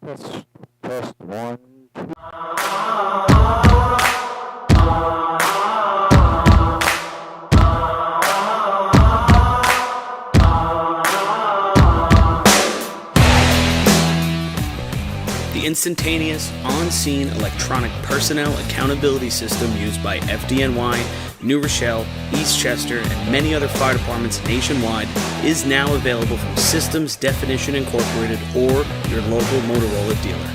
Test one, two. The instantaneous, on-scene electronic personnel accountability system used by FDNY, New Rochelle, Eastchester, and many other fire departments nationwide is now available from Systems Definition Incorporated or your local Motorola dealer.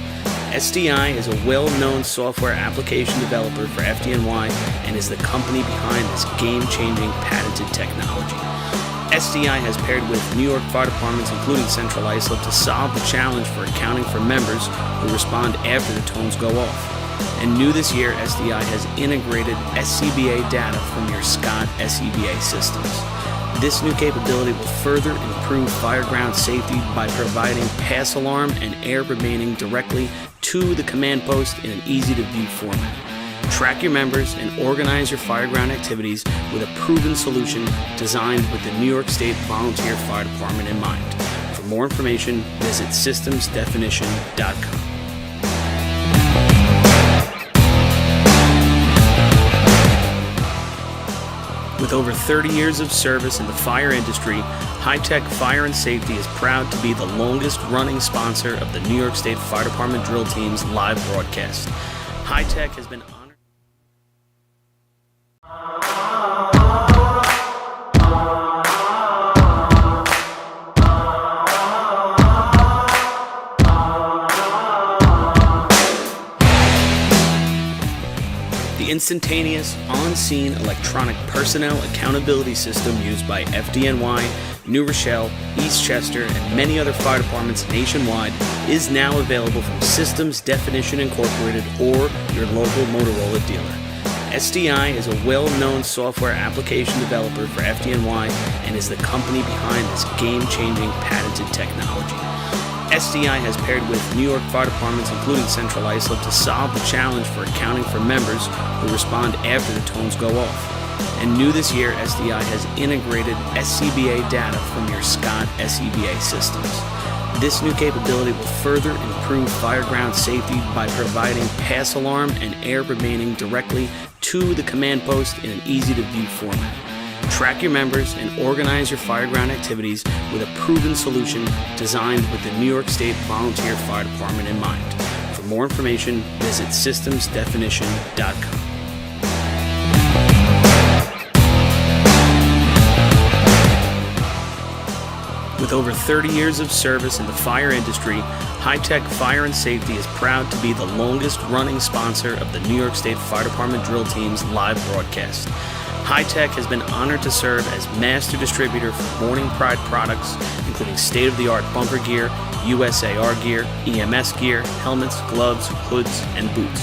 SDI is a well-known software application developer for FDNY and is the company behind this game-changing patented technology. SDI has paired with New York fire departments, including Central Islip, to solve the challenge for accounting for members who respond after the tones go off. And new this year, SDI has integrated SCBA data from your Scott SCBA systems. This new capability will further improve fireground safety by providing pass alarm and air remaining directly to the command post in an easy-to-view format. Track your members and organize your fireground activities with a proven solution designed with the New York State Volunteer Fire Department in mind. For more information, visit systemsdefinition.com. With over 30 years of service in the fire industry, High-Tech Fire and Safety is proud to be the longest-running sponsor of the New York State Fire Department Drill Team's live broadcast. High-Tech has been honored. The instantaneous, on-scene electronic personnel accountability system used by FDNY, New Rochelle, Eastchester, and many other fire departments nationwide is now available from Systems Definition Incorporated or your local Motorola dealer. SDI is a well-known software application developer for FDNY and is the company behind this game-changing patented technology. SDI has paired with New York fire departments, including Central Islip, to solve the challenge for accounting for members who respond after the tones go off. And new this year, SDI has integrated SCBA data from your Scott SCBA systems. This new capability will further improve fireground safety by providing pass alarm and air remaining directly to the command post in an easy-to-view format. Track your members and organize your fireground activities with a proven solution designed with the New York State Volunteer Fire Department in mind. For more information, visit systemsdefinition.com. With over 30 years of service in the fire industry, High-Tech Fire and Safety is proud to be the longest-running sponsor of the New York State Fire Department Drill Team's live broadcast. High-Tech has been honored to serve as master distributor for Morning Pride products, including state-of-the-art bunker gear, USAR gear, EMS gear, helmets, gloves, hoods, and boots.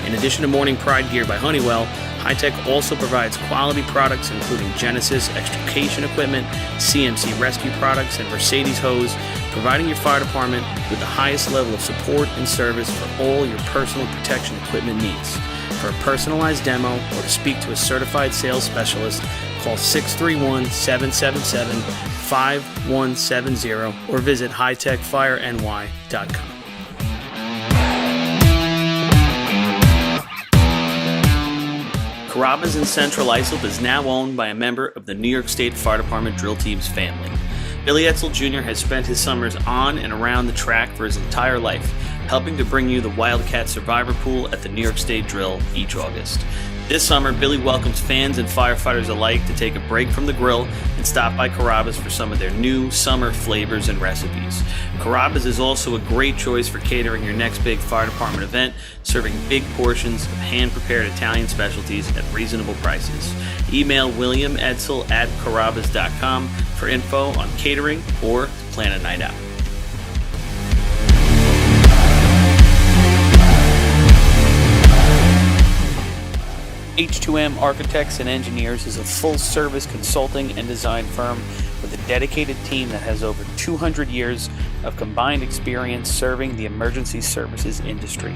In addition to Morning Pride gear by Honeywell, High-Tech also provides quality products including Genesis extrication equipment, CMC rescue products, and Mercedes hose, providing your fire department with the highest level of support and service for all your personal protection equipment needs. For a personalized demo or to speak to a certified sales specialist, call 631-777-5170 or visit hightechfireny.com. Carrabba's in Central Islip is now owned by a member of the New York State Fire Department Drill Team's family. Billy Etzel Jr. has spent his summers on and around the track for his entire life, helping to bring you the Wildcat Survivor Pool at the New York State Drill each August. This summer, Billy welcomes fans and firefighters alike to take a break from the grill and stop by Carrabba's for some of their new summer flavors and recipes. Carrabba's is also a great choice for catering your next big fire department event, serving big portions of hand-prepared Italian specialties at reasonable prices. Email William Edsel at carrabbas.com for info on catering or to plan a night out. H2M Architects and Engineers is a full-service consulting and design firm with a dedicated team that has over 200 years of combined experience serving the emergency services industry.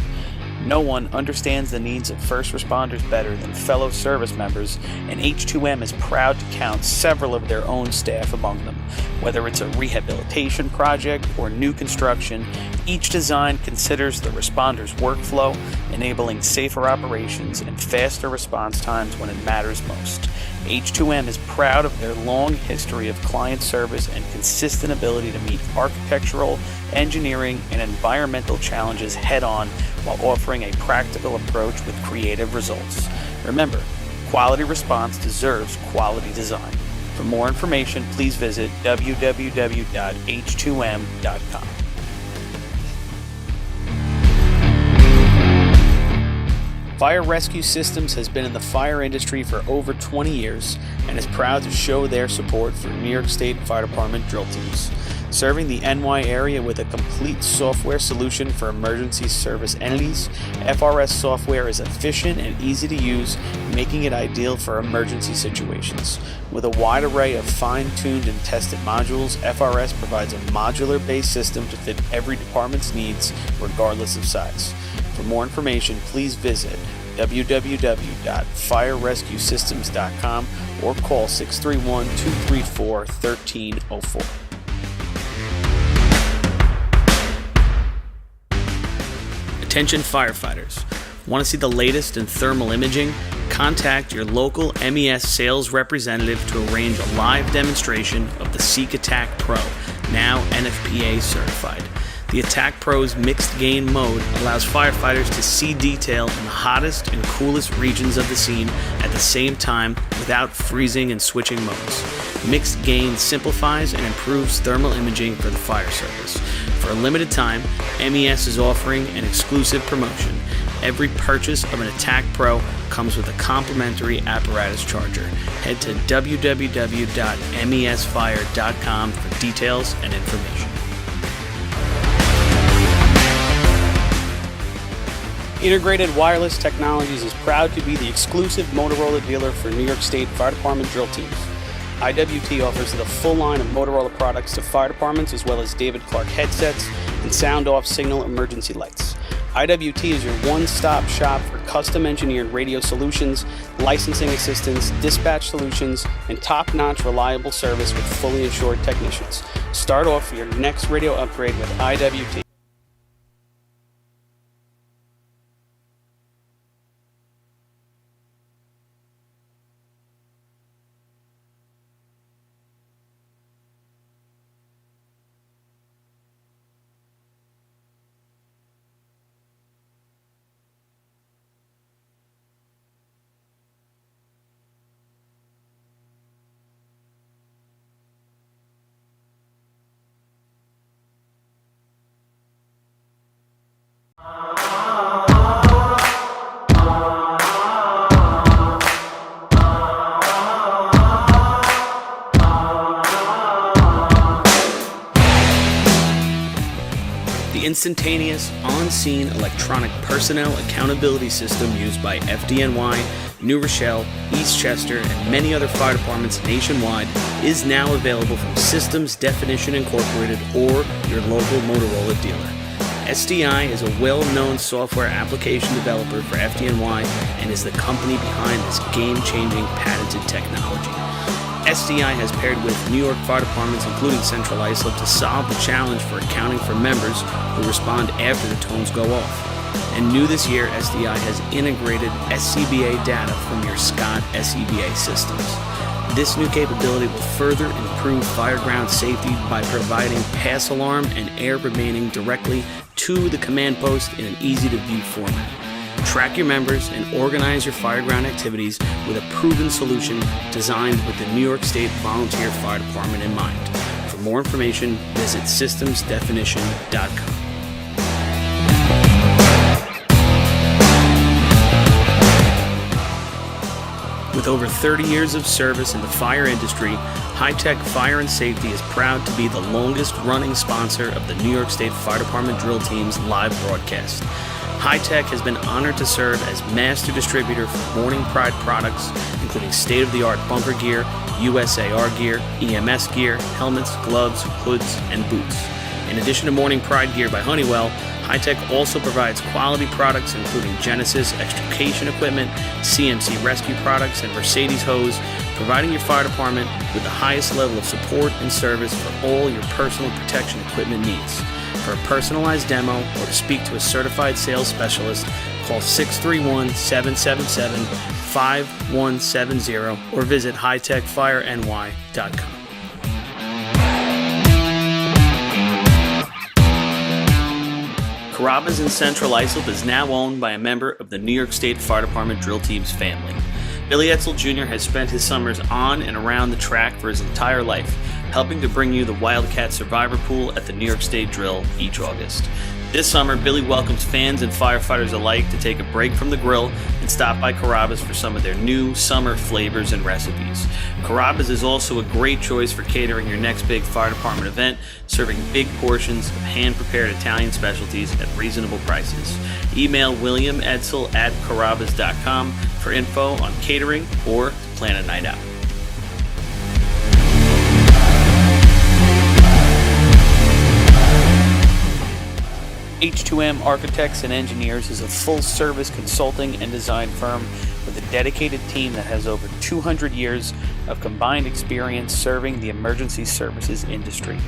No one understands the needs of first responders better than fellow service members, and H2M is proud to count several of their own staff among them. Whether it's a rehabilitation project or new construction, each design considers the responder's workflow, enabling safer operations and faster response times when it matters most. H2M is proud of their long history of client service and consistent ability to meet architectural, engineering, and environmental challenges head-on while offering a practical approach with creative results. Remember, quality response deserves quality design. For more information, please visit www.h2m.com. Fire Rescue Systems has been in the fire industry for over 20 years and is proud to show their support for New York State Fire Department drill teams. Serving the NY area with a complete software solution for emergency service entities, FRS software is efficient and easy to use, making it ideal for emergency situations. With a wide array of fine-tuned and tested modules, FRS provides a modular-based system to fit every department's needs, regardless of size. For more information, please visit www.firerescuesystems.com or call 631-234-1304. Attention firefighters. Want to see the latest in thermal imaging? Contact your local MES sales representative to arrange a live demonstration of the Seek Attack Pro, now NFPA certified. The Attack Pro's mixed gain mode allows firefighters to see detail in the hottest and coolest regions of the scene at the same time without freezing and switching modes. Mixed gain simplifies and improves thermal imaging for the fire service. For a limited time, MES is offering an exclusive promotion. Every purchase of an Attack Pro comes with a complimentary apparatus charger. Head to www.mesfire.com for details and information. Integrated Wireless Technologies is proud to be the exclusive Motorola dealer for New York State Fire Department drill teams. IWT offers the full line of Motorola products to fire departments, as well as David Clark headsets and sound-off signal emergency lights. IWT is your one-stop shop for custom-engineered radio solutions, licensing assistance, dispatch solutions, and top-notch reliable service with fully insured technicians. Start off your next radio upgrade with IWT. The instantaneous, on-scene electronic personnel accountability system used by FDNY, New Rochelle, Eastchester, and many other fire departments nationwide is now available from Systems Definition Incorporated or your local Motorola dealer. SDI is a well-known software application developer for FDNY and is the company behind this game-changing patented technology. SDI has paired with New York fire departments, including Central Islip, to solve the challenge for accounting for members who respond after the tones go off. And new this year, SDI has integrated SCBA data from your Scott SCBA systems. This new capability will further improve fireground safety by providing pass alarm and air remaining directly to the command post in an easy-to-view format. Track your members and organize your fireground activities with a proven solution designed with the New York State Volunteer Fire Department in mind. For more information, visit systemsdefinition.com. With over 30 years of service in the fire industry, High-Tech Fire and Safety is proud to be the longest-running sponsor of the New York State Fire Department drill team's live broadcast. High-Tech has been honored to serve as master distributor for Morning Pride products, including state-of-the-art bunker gear, USAR gear, EMS gear, helmets, gloves, hoods, and boots. In addition to Morning Pride gear by Honeywell, Hy-Tech also provides quality products including Genesis extrication equipment, CMC rescue products, and Mercedes hose, providing your fire department with the highest level of support and service for all your personal protection equipment needs. For a personalized demo or to speak to a certified sales specialist, call 631-777-5170 or visit hightechfireny.com. Carrabba's in Central Islip is now owned by a member of the New York State Fire Department drill team's family. Billy Etzel Jr. has spent his summers on and around the track for his entire life, helping to bring you the Wildcat Survivor Pool at the New York State Drill each August. This summer, Billy welcomes fans and firefighters alike to take a break from the grill and stop by Carrabba's for some of their new summer flavors and recipes. Carrabba's is also a great choice for catering your next big fire department event, serving big portions of hand-prepared Italian specialties at reasonable prices. Email William Edsel at carrabbas.com for info on catering or to plan a night out. H2M Architects and Engineers is a full-service consulting and design firm with a dedicated team that has over 200 years of combined experience serving the emergency services industry.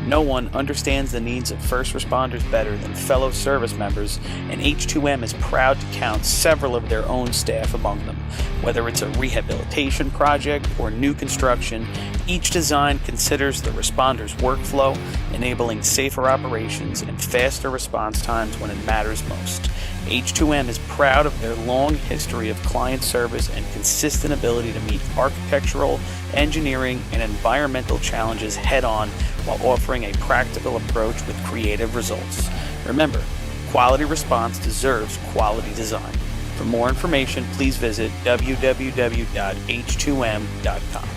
No one understands the needs of first responders better than fellow service members, and H2M is proud to count several of their own staff among them. Whether it's a rehabilitation project or new construction, each design considers the responder's workflow, enabling safer operations and faster response times when it matters most. H2M is proud of their long history of client service and consistent ability to meet architectural, engineering, and environmental challenges head-on while offering a practical approach with creative results. Remember, quality response deserves quality design. For more information, please visit www.h2m.com.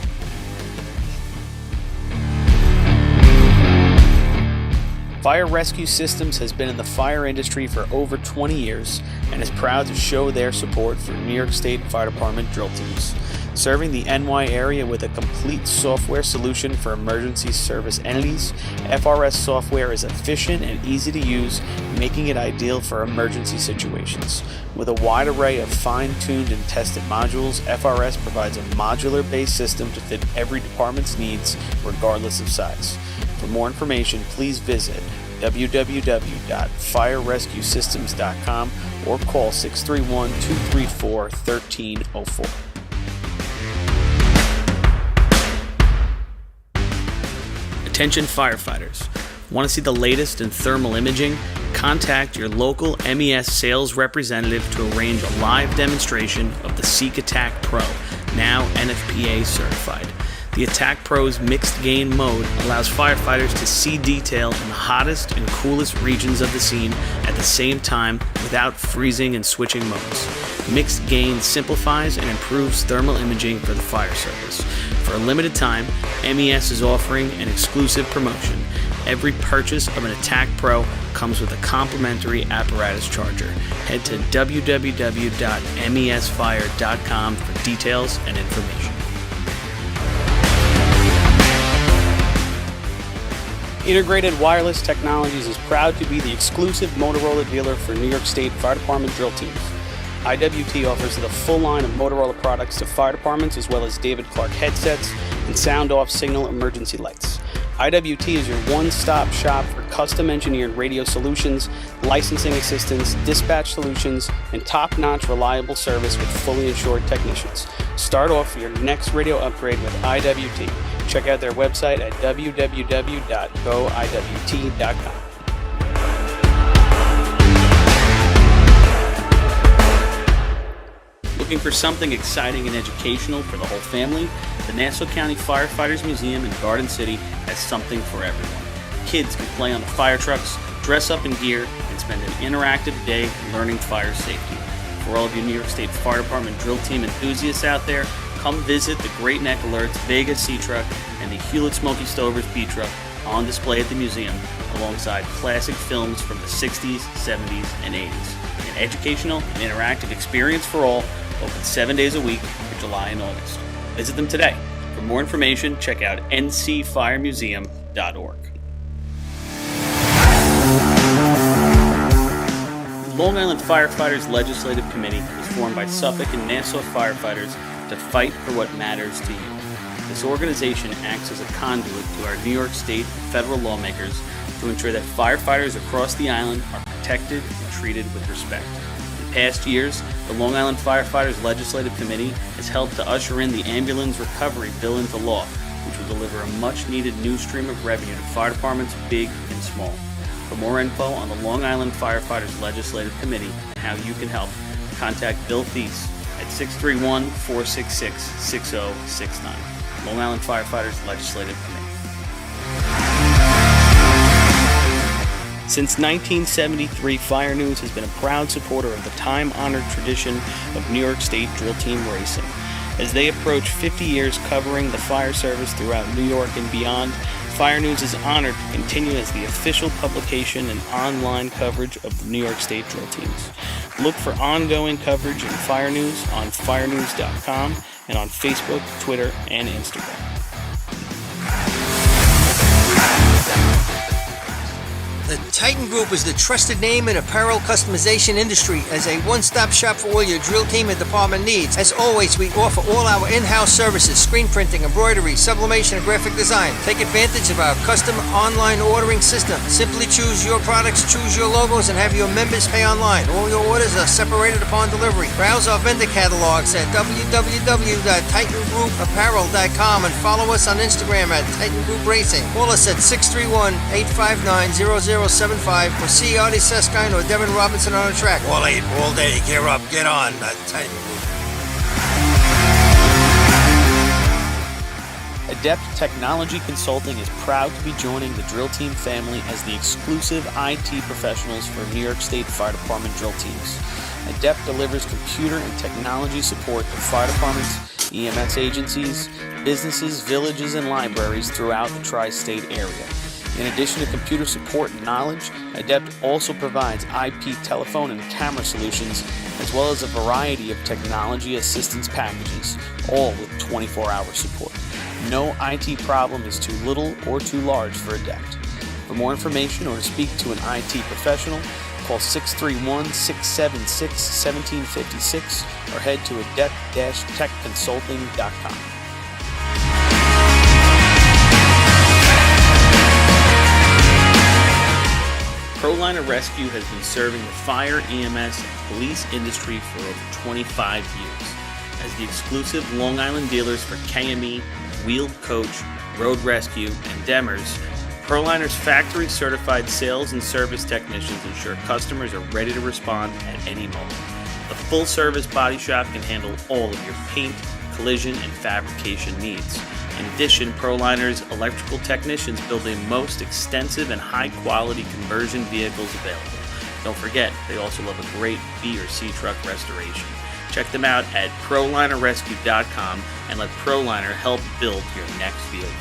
Fire Rescue Systems has been in the fire industry for over 20 years and is proud to show their support for New York State Fire Department drill teams. Serving the NY area with a complete software solution for emergency service entities, FRS software is efficient and easy to use, making it ideal for emergency situations. With a wide array of fine-tuned and tested modules, FRS provides a modular-based system to fit every department's needs, regardless of size. For more information, please visit www.firerescuesystems.com or call 631-234-1304. Attention firefighters. Want to see the latest in thermal imaging? Contact your local MES sales representative to arrange a live demonstration of the Seek Attack Pro, now NFPA certified. The Attack Pro's mixed gain mode allows firefighters to see detail in the hottest and coolest regions of the scene at the same time without freezing and switching modes. Mixed gain simplifies and improves thermal imaging for the fire service. For a limited time, MES is offering an exclusive promotion. Every purchase of an Attack Pro comes with a complimentary apparatus charger. Head to www.mesfire.com for details and information. Integrated Wireless Technologies is proud to be the exclusive Motorola dealer for New York State Fire Department drill teams. IWT offers the full line of Motorola products to fire departments, as well as David Clark headsets and sound-off signal emergency lights. IWT is your one-stop shop for custom-engineered radio solutions, licensing assistance, dispatch solutions, and top-notch reliable service with fully insured technicians. Start off your next radio upgrade with IWT. Check out their website at www.goiwt.com. Looking for something exciting and educational for the whole family? The Nassau County Firefighters Museum in Garden City has something for everyone. Kids can play on the fire trucks, dress up in gear, and spend an interactive day learning fire safety. For all of you New York State Fire Department drill team enthusiasts out there, come visit the Great Neck Alerts Vega Sea Truck and the Hewlett Smoky Stovers B Truck on display at the museum, alongside classic films from the 60s, 70s, and 80s. An educational and interactive experience for all, open 7 days a week for July and August. Visit them today. For more information, check out ncfiremuseum.org. Long Island Firefighters Legislative Committee was formed by Suffolk and Nassau firefighters to fight for what matters to you. This organization acts as a conduit to our New York State and federal lawmakers to ensure that firefighters across the island are protected and treated with respect. In past years, the Long Island Firefighters Legislative Committee has helped to usher in the ambulance recovery bill into law, which will deliver a much-needed new stream of revenue to fire departments big and small. For more info on the Long Island Firefighters Legislative Committee and how you can help, contact Bill Thies at 631-466-6069. Long Island Firefighters Legislative Committee. Since 1973, Fire News has been a proud supporter of the time-honored tradition of New York State drill team racing. As they approach 50 years covering the fire service throughout New York and beyond, Fire News is honored to continue as the official publication and online coverage of the New York State drill teams. Look for ongoing coverage in Fire News on firenews.com and on Facebook, Twitter, and Instagram. The Titan Group is the trusted name in apparel customization industry as a one-stop shop for all your drill team and department needs. As always, we offer all our in-house services, screen printing, embroidery, sublimation, and graphic design. Take advantage of our custom online ordering system. Simply choose your products, choose your logos, and have your members pay online. All your orders are separated upon delivery. Browse our vendor catalogs at www.titangroupapparel.com and follow us on Instagram at Titan Group Racing. Call us at 631-859-0075 or see Artie Seskine or Devin Robinson on the track. All 8, all day, gear up, get on, Titan Group. Adept Technology Consulting is proud to be joining the drill team family as the exclusive IT professionals for New York State Fire Department drill teams. Adept delivers computer and technology support to fire departments, EMS agencies, businesses, villages, and libraries throughout the tri-state area. In addition to computer support and knowledge, Adept also provides IP telephone and camera solutions, as well as a variety of technology assistance packages, all with 24-hour support. No IT problem is too little or too large for Adept. For more information or to speak to an IT professional, call 631-676-1756 or head to adept-techconsulting.com. ProLiner Rescue has been serving the fire, EMS, and police industry for over 25 years. As the exclusive Long Island dealers for KME, Wheeled Coach, Road Rescue, and Demers, ProLiner's factory-certified sales and service technicians ensure customers are ready to respond at any moment. The full-service body shop can handle all of your paint, collision, and fabrication needs. In addition, ProLiner's electrical technicians build the most extensive and high-quality conversion vehicles available. Don't forget, they also love a great B or C truck restoration. Check them out at ProLinerRescue.com and let ProLiner help build your next vehicle.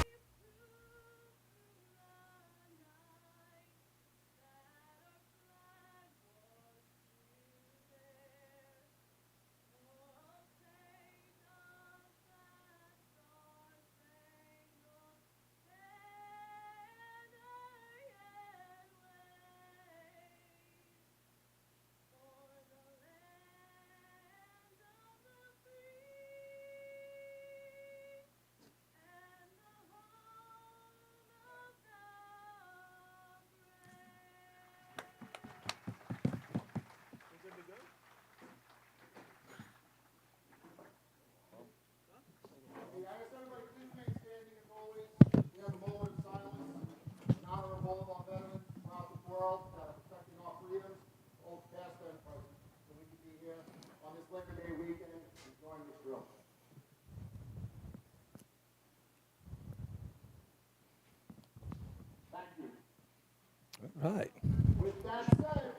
Right. With that said,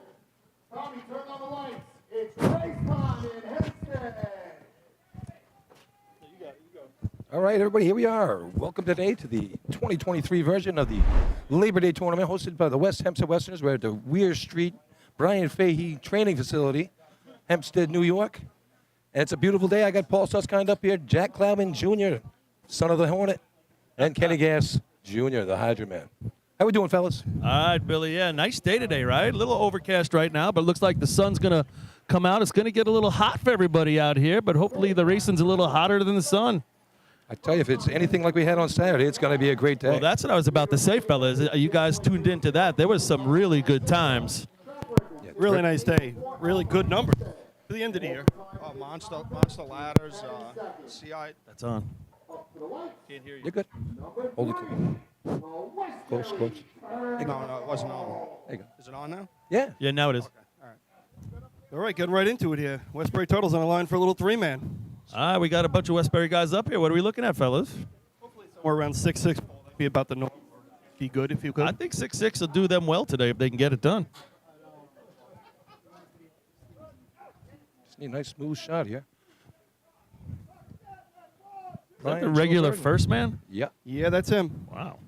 Tommy, turn on the lights. It's race time in Hempstead. You go. All right, everybody, here we are. Welcome today to the 2023 version of the Labor Day tournament hosted by the West Hempstead Westerners. We're at the Weir Street Brian Fahey Training Facility, Hempstead, New York. And it's a beautiful day. I got Paul Suskind up here, Jack Clavin Jr., son of the Hornet, and Kenny Gass Jr., the Hydrant Man. How we doing, fellas? All right, Billy. Yeah, nice day today, right? A little overcast right now, but it looks like the sun's going to come out. It's going to get a little hot for everybody out here, but hopefully the racing's a little hotter than the sun. I tell you, if it's anything like we had on Saturday, it's going to be a great day. Well, that's what I was about to say, fellas. You guys tuned into that. There was some really good times. Really nice day. Really good numbers for the end of the year. Monster ladders, CI. That's on. Can't hear you. You're good. Hold it close. No, it wasn't on. There you go. Is it on now? Yeah. Yeah, now it is. All right, getting right into it here. Westbury Turtles on the line for a little three-man. All right, we got a bunch of Westbury guys up here. What are we looking at, fellas? Somewhere around 6'6", be about the norm. Be good if you could. I think 6'6" will do them well today if they can get it done. Just need a nice smooth shot here. Is that the regular Chilbert? first man? Yeah. Yeah, that's him. Wow.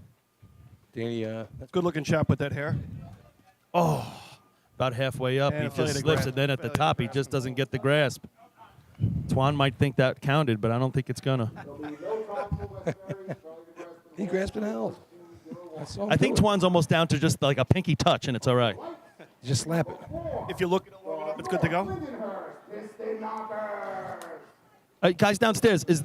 Danny, that's Good-looking chap with that hair. About halfway up, Yeah, he fairly just to slips, grasp. and then at the Fairly to top, he grasp. just doesn't get the grasp. Twan might think that counted, but I don't think it's gonna. he grasped it out. That's all I think good. Twan's almost down to just like a pinky touch, and it's all right. Just slap it. If you look, it's good to go. Guys downstairs, is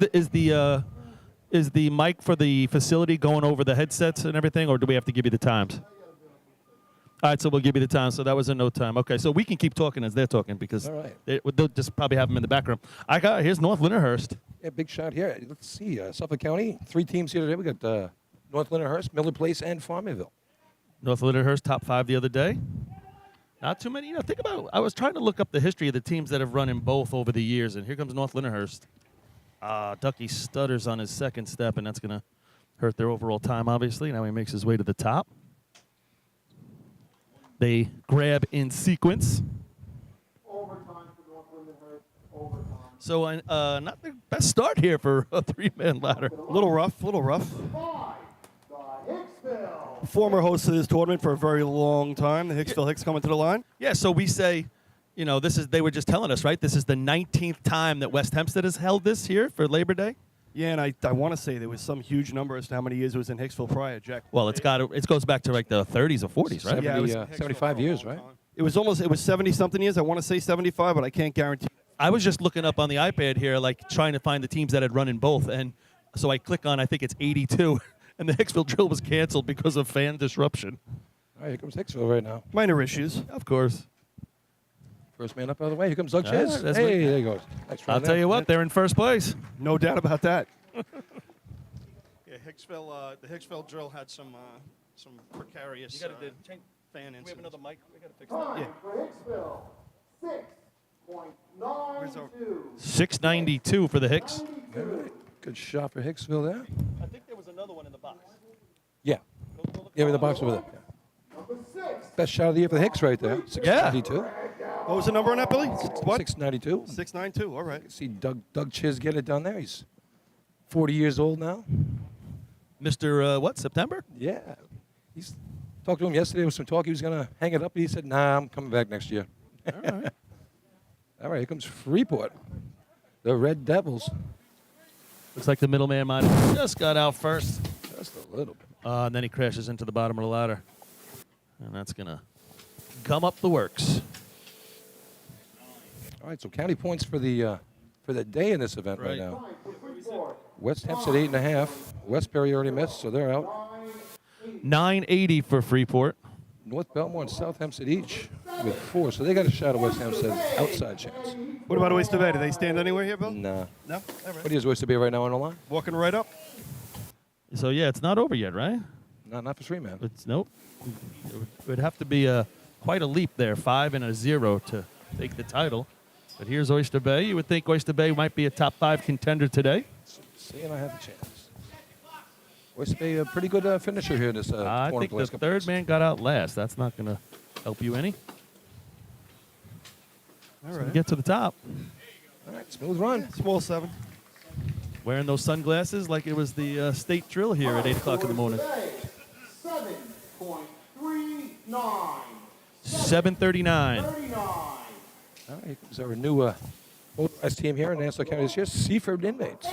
the mic for the facility going over the headsets and everything, or do we have to give you the times? All right, so we'll give you the time. So that was a no time. Okay, so we can keep talking as they're talking because All right. they'll just probably have them in the background. Here's North Lindenhurst. Yeah, big shot here. Let's see. Suffolk County, 3 teams here today. We got North Lindenhurst, Miller Place, and Farmerville. North Lindenhurst top 5 the other day. Not too many. Think about it. I was trying to look up the history of the teams that have run in both over the years, and here comes North Lindenhurst. Ducky stutters on his second step, and that's going to hurt their overall time, obviously. Now he makes his way to the top. They grab in sequence. So not the best start here for a 3-man ladder. A little rough. Former host of this tournament for a very long time. The Hicksville Hicks coming to the line. Yeah, so we say, they were just telling us, right? This is the 19th time that West Hempstead has held this here for Labor Day. Yeah, and I want to say there was some huge number as to how many years it was in Hicksville prior, Jack. Well, it goes back to like the 30s or 40s, right? 70, Yeah, it was 75 years, right? It was 70-something years. I want to say 75, but I can't guarantee. I was just looking up on the iPad here, like trying to find the teams that had run in both, and so I click on, I think it's 82, and the Hicksville drill was canceled because of fan disruption. All right, here comes Hicksville right now. Minor issues. Of course. First man up out of the way. Here comes Doug Ah, Chiz. that's Hey, what- there he goes. Nice I'll run tell there. you what, they're in first place. No doubt about that. Yeah, the Hicksville drill had some precarious fan incidents. mic. We got to fix Yeah. For Hicksville, 6.92. 692 for the Hicks. All right. Good shot for Hicksville there. I think there was another one in the box. Yeah. Yeah, in the box over there. Number 6. Best shot of the year for the Hicks right there. 692. What was the number on that, Billy? What? 692. 692. All right. See Doug Chiz get it done there. He's 40 years old now. Mr. September? Yeah. He's talked to him yesterday. There was some talk he was going to hang it up. He said, nah, I'm coming back next year. All right. All right, here comes Freeport. The Red Devils. Looks like the middleman might have just got out first. Just a little bit. And then he crashes into the bottom of the ladder. And that's going to gum up the works. All right, so county points for the day in this event right, Right. now. West Hempstead 8.5. Westbury already missed, so they're out. 980 for Freeport. North Belmore and South Hempstead each with 4, so they got a shot at West Hempstead outside chance. What about Oyster Bay? Do they stand anywhere here, Bill? Nah. No? All right. What is Oyster Bay right now on the line? Walking right up. So, yeah, it's not over yet, right? Not for 3 man. Nope. It would have to be quite a leap there, 5 and a 0 to take the title. But here's Oyster Bay. You would think Oyster Bay might be a top 5 contender today. Seeing I have a chance. Oyster Bay a pretty good finisher here in this I tournament. think the last couple third weeks. man got out last. That's not going to help you any. All So right. get to the top. All right, smooth run. Small 7. Wearing those sunglasses like it was the state drill here at 8 o'clock in the morning. 7.39. 7:39. 39. All right, is our new motorized team here in Nassau County this year, Seaford Inmates.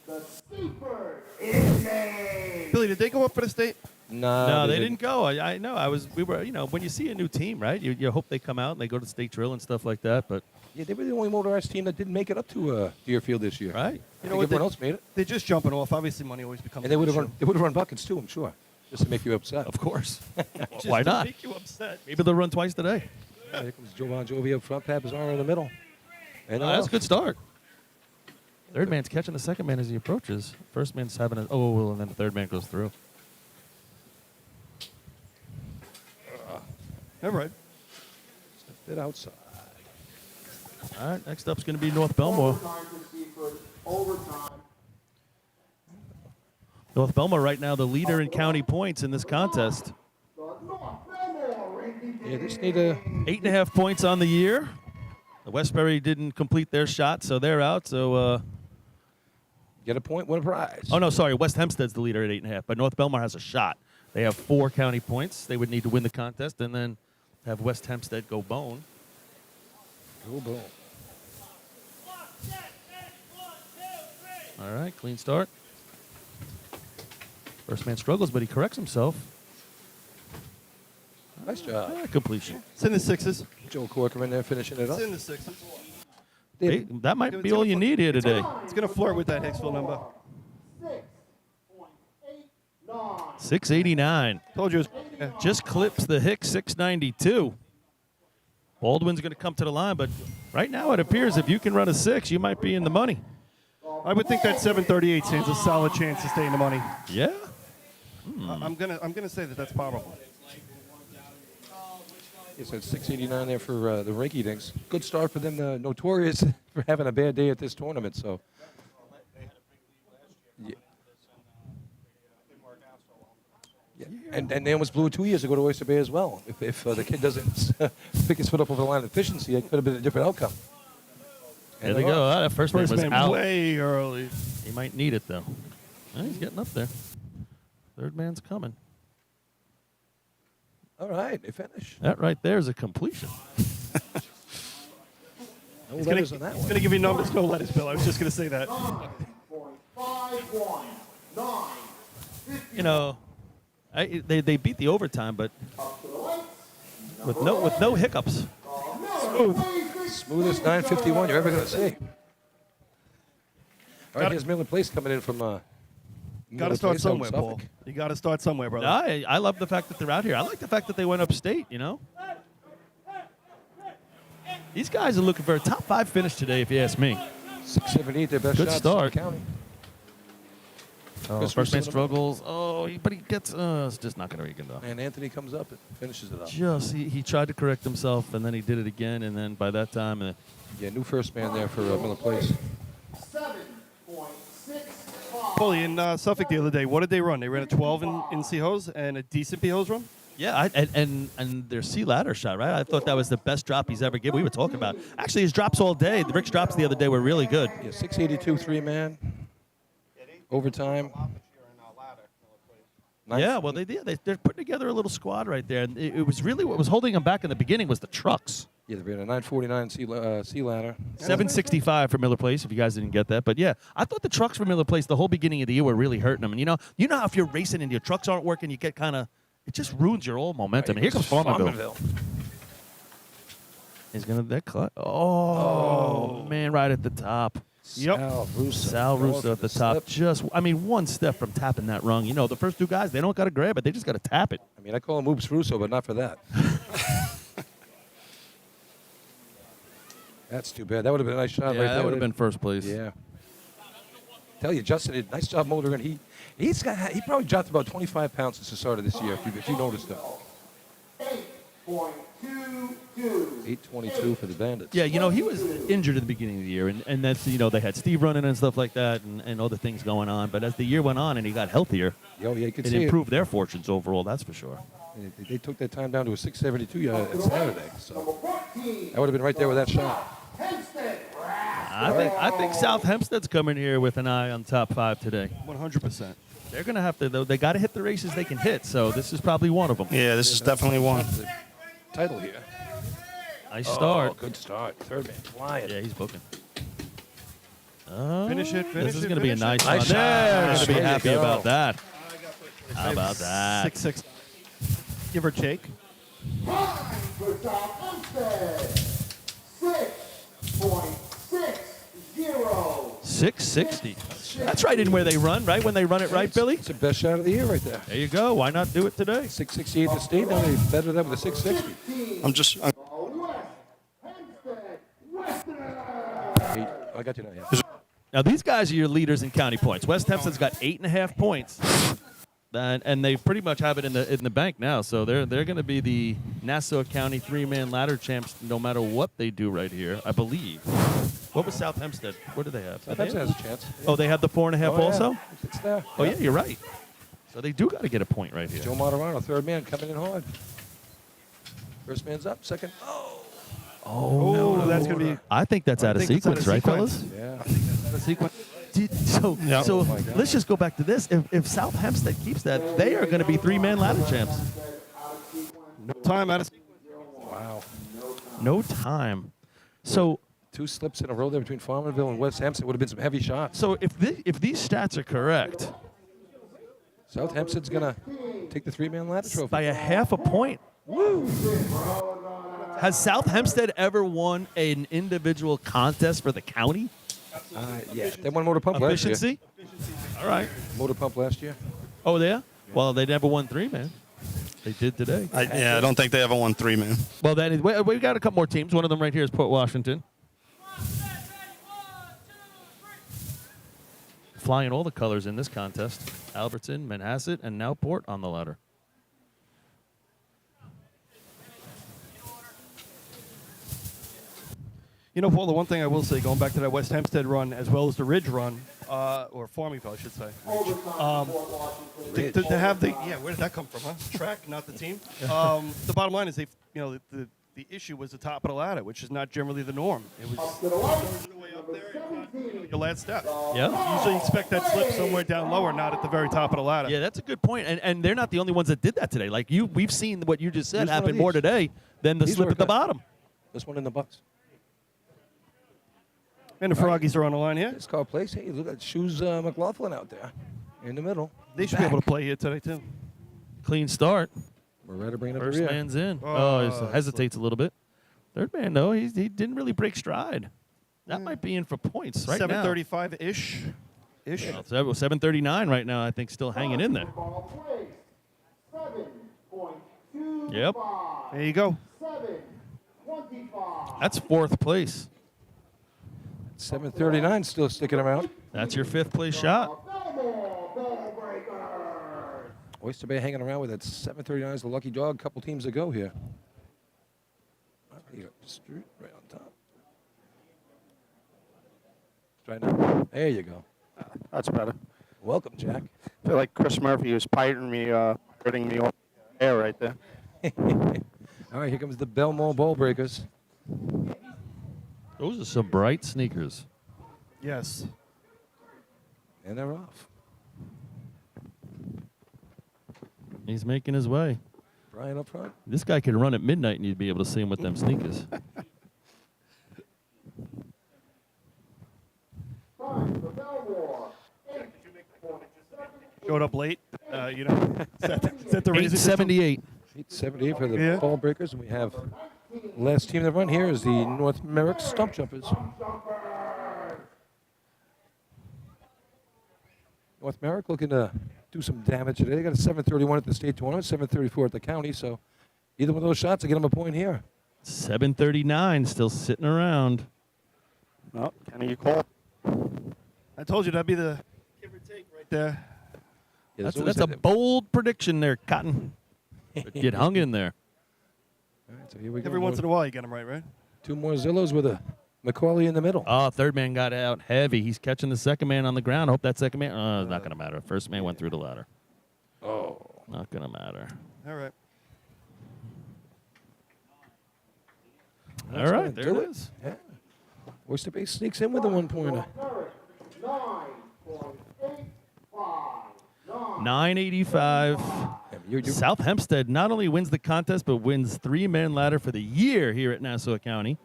The Seaford Inmates. Billy, did they go up for the state? No, they didn't go. I know. We were. When you see a new team, right? You hope they come out and they go to state drill and stuff like that. But Yeah, they were the only motorized team that didn't make it up to Deerfield this year. right. You know what? Everyone else made it, They're just jumping off. Obviously, money always becomes and they an would have issue. run. They would have run buckets too, I'm sure, just to make you upset. Of course. Just Why to not? make you upset. Maybe they'll run twice today. Yeah, here comes Joe Bon Jovi up front, Pat Bizarro in the middle. And That's a good start. Third man's catching the second man as he approaches. First man's having and then the third man goes through. All right. Bit outside. All right, next up's going to be North Belmore. Overtime receivers, overtime. North Belmore right now the leader in county points in this contest. The North Belmore Randy Yeah, this need a 8.5 points on the year. The Westbury didn't complete their shot, so they're out. So, get a point, win a prize. oh no, sorry, West Hempstead's the leader at 8.5, but North Belmore has a shot. They have 4 county points. They would need to win the contest and then have West Hempstead go bone. Go boom. All right, clean start. First man struggles, but he corrects himself. Nice job. Completion. It's in the sixes. Joe Corcoran there finishing it up. It's in the sixes. Hey, that might be all you need here today. It's going to flirt with that Hicksville number. 6.89. 689. Told you it was. Just clips the Hicks 692. Baldwin's going to come to the line, but right now it appears if you can run a 6, you might be in the money. I would think that 738 stands a solid chance to stay in the money. Yeah. I'm gonna say that that's probable. It's at 689 there for the Rinky Dinks. Good start for them, notorious for having a bad day at this tournament. So, yeah. Yeah. And they almost blew it 2 years ago to Oyster Bay as well. If the kid doesn't pick his foot up over the line of efficiency, it could have been a different outcome. There they go. That first man was man out. way early. He might need it, though. He's getting up there. Third man's coming. All right, they finish. That right there is a completion. No He's letters on that going one. to give you numbers, no letters, Bill. I was just going to say that. 9.51. 9. You know, they beat the overtime, but Up to the lights. with no hiccups. Smoothest 951 you're ever going to see. All right, here's Miller Place coming in from Got Miller to start Place out in somewhere, Paul. Suffolk. You got to start somewhere, brother. I love the fact that they're out here. I like the fact that they went upstate, you know. These guys are looking for a top 5 finish today, if you ask me. 678, their best Good shots start. in the county. Oh, Chris first man Russo. struggles. But he gets. It's just not going to make it enough. And Anthony comes up and finishes it up. He tried to correct himself, and then he did it again, and then by that time, Yeah, new first man there for Miller Place. 7.65. Paulie, in Suffolk the other day, what did they run? They ran a 12 in C-hose and a decent P-hose run? yeah, and their C ladder shot, right? I thought that was the best drop he's ever given. We were talking about actually his drops all day. Rick's drops the other day were really good. Yeah, 682 3-man. Overtime. Yeah, well they did. They're putting together a little squad right there, and it was really what was holding them back in the beginning was the trucks. Yeah, they ran a 949 C ladder. 765 for Miller Place, if you guys didn't get that. But yeah, I thought the trucks for Miller Place the whole beginning of the year were really hurting them. And you know how if you're racing and your trucks aren't working, you get it just ruins your whole momentum. And here comes Farmerville. He's gonna man, right at the top. Yep. Sal Russo at the top. Just, one step from tapping that rung. You know, the first 2 guys, they don't got to grab it. They just got to tap it. I mean, I call him Oops Russo, but not for that. That's too bad. That would have been a nice shot right there. that would have been first place. Yeah. Tell you, Justin did nice job motoring. He probably dropped about 25 pounds since the start of this year, if you noticed that. 8.22. 822 for the Bandits. Yeah, he was injured at the beginning of the year, and that's, they had Steve running and stuff like that and other things going on. But as the year went on and he got healthier, Yeah, you could it see improved their fortunes overall, that's for sure. They took their time down to a 672 at Saturday. So Number 14. that would have been right there with that shot. Hempstead. I think South Hempstead's coming here with an eye on top 5 today. 100%. They're going to have to, though, they got to hit the races they can hit, so this is probably one of them. Yeah, this is definitely one. The title here. Nice start. Oh, good start. Third man flying. Yeah, he's booking. Finish it, finish This is it, going to be a finish nice it. one. Nice They're shot. going to be There you happy go. about that. How about that? 6-6, give or take. Time for South Hempstead. 6.60. 660. That's right in where they run, right? When they run it right, Billy? It's the best shot of the year right there. There you go. Why not do it today? 668 to state. Now they better that with a 660. I got you now. Yeah. Now, these guys are your leaders in county points. West Hempstead's got 8.5 points. And they pretty much have it in the bank now. So they're going to be the Nassau County three-man ladder champs no matter what they do right here, I believe. What was South Hempstead? What do they have? South Hempstead has a chance. Oh, they have the 4.5 also? Yeah. It's there. Oh, yeah, you're right. So they do got to get a point right here. Joe Moderano, third man, coming in hard. First man's up, second. Oh, that's going to be. I think that's out of think it's out sequence, of right, sequence. fellas? Yeah. I think that's out of sequence. So Oh my God. let's just go back to this. If South Hempstead keeps that, they are going to be three-man ladder champs. No time out of sequence. Wow. No time. So 2 slips in a row there between Farmerville and West Hempstead would have been some heavy shots. if these stats are correct, South Hempstead's going to take the three-man ladder trophy. by a half a point. Woo! Has South Hempstead ever won an individual contest for the county? Yeah. They won motor pump last year. Efficiency? All right. Motor pump last year. Oh, yeah? Well, they never won three-man. They did today. I don't think they ever won 3, man. Well, that is, we got a couple more teams. One of them right here is Port Washington. Flying all the colors in this contest. Albertson, Manhasset, and now Port on the ladder. You know, Paul, the one thing I will say, going back to that West Hempstead run as well as the Ridge run, or Farmingville, I should say, to have the where did that come from? Huh? Track, not the team. The bottom line is the issue was the top of the ladder, which is not generally the norm. It was your last step. Yeah. Usually expect that slip somewhere down lower, not at the very top of the ladder. Yeah, that's a good point. And they're not the only ones that did that today. Like we've seen what you just said Here's one of happen more these. today than the These slip were at the cut. bottom. This one in the Bucks. And the Froggies are on the line here. It's called place. Hey, look at Shoes McLaughlin out there in the middle. They should be able to play here today, too. Clean start. We're ready to bring up the First rear. man's in. Oh, He hesitates a little bit. Third man, though, he didn't really break stride. That might be in for points right now. 7:35-ish. Well, 7:39 right now, I think, still hanging in there. Ball placed. 7.25. Yep. There you go. 7.25. That's fourth place. 7:39 still sticking around. That's your fifth place shot. Belmore ball breakers. Oyster Bay hanging around with that 7:39 is the lucky dog. Couple teams to go here. You got Street right on top. Try now. There you go. That's better. Welcome, Jack. I feel like Chris Murphy was pirating me, hurting me off the air right there. All right, here comes the Belmore Ball Breakers. Those are some bright sneakers. Yes. And they're off. He's making his way. Brian up front. This guy could run at midnight and you'd be able to see him with them sneakers. Time for Belmore. Showed up late. Is that the reason? 878. 8:78 for the Yeah. Ball Breakers, and we have last team that run here is the North Merrick Stump Jumpers. North Merrick looking to do some damage today. They got a 7:31 at the state tournament, 7:34 at the county. So either one of those shots will get them a point here. 739 still sitting around. Oh, Kenny, you call. I told you that'd be the give or take right there. Yeah, That's, there's always that's a that- bold prediction there, Cotton. But get hung in there. All right, so here we go. Every once in a while you get them right? Two more Zillows with a McCauley in the middle. Oh, third man got out heavy. He's catching the second man on the ground. Hope that second man. It's not going to matter. First man went through the ladder. Oh. Not going to matter. All right. All right, there do it is. Yeah. Oyster Bay sneaks in with a one-pointer. 9.85. 985. You're South Hempstead not only wins the contest, but wins three-man ladder for the year here at Nassau County.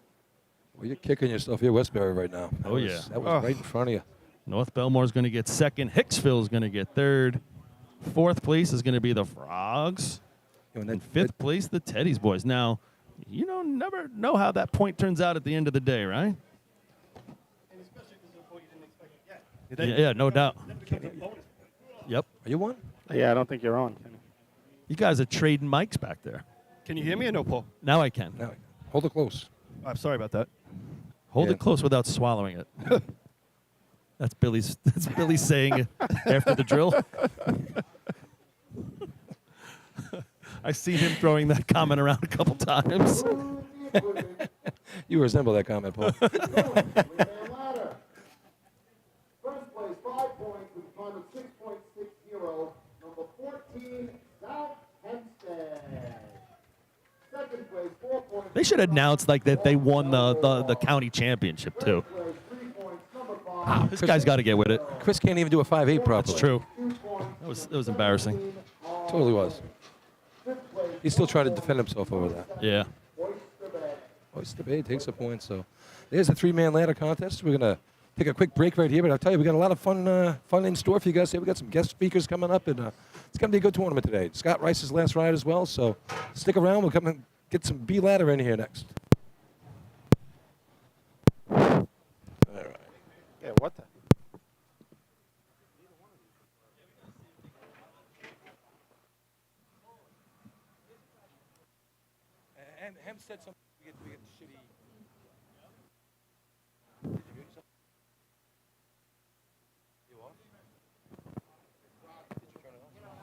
well, you're kicking yourself here, Westbury, right now. That Oh, was- yeah. That was right in front of you. North Belmore's going to get second. Hicksville's going to get third. Fourth place is going to be the Frogs. And fifth place, the Teddy's boys. Now, you know, never know how that point turns out at the end of the day, right? And especially if it's a point you didn't expect it yet. Yeah, no doubt. Yep. Are you one? Yeah, I don't think you're on. You guys are trading mics back there. Can you hear me or no, Paul? Now I can. No. Hold it close. I'm sorry about that. Hold Yeah. it close without swallowing it. That's Billy's saying it after the drill. I've seen him throwing that comment around a couple times. You resemble that comment, Paul. ladder. First place, 5 points with a time of 6.60. Number 14, South Hempstead. Second place, 4 points. They should announce like that they won the county championship too. Third place, 3 points. Number 5. This guy's got to get with it. Chris can't even do a 5.8 properly. That's true. 2 points. That was embarrassing. Totally was. Fifth place, He's still trying to defend himself over that. Yeah. Oyster Bay. Oyster Bay takes a point. So there's a 3-man ladder contest. We're going to take a quick break right here, but I'll tell you, we got a lot of fun in store for you guys. We got some guest speakers coming up, and it's going to be a good tournament today. Scott Rice's last ride as well, so stick around. We'll come and get some B ladder in here next. All right. Yeah, what the? And Hempstead, we get the shitty. You off? Did you turn it off?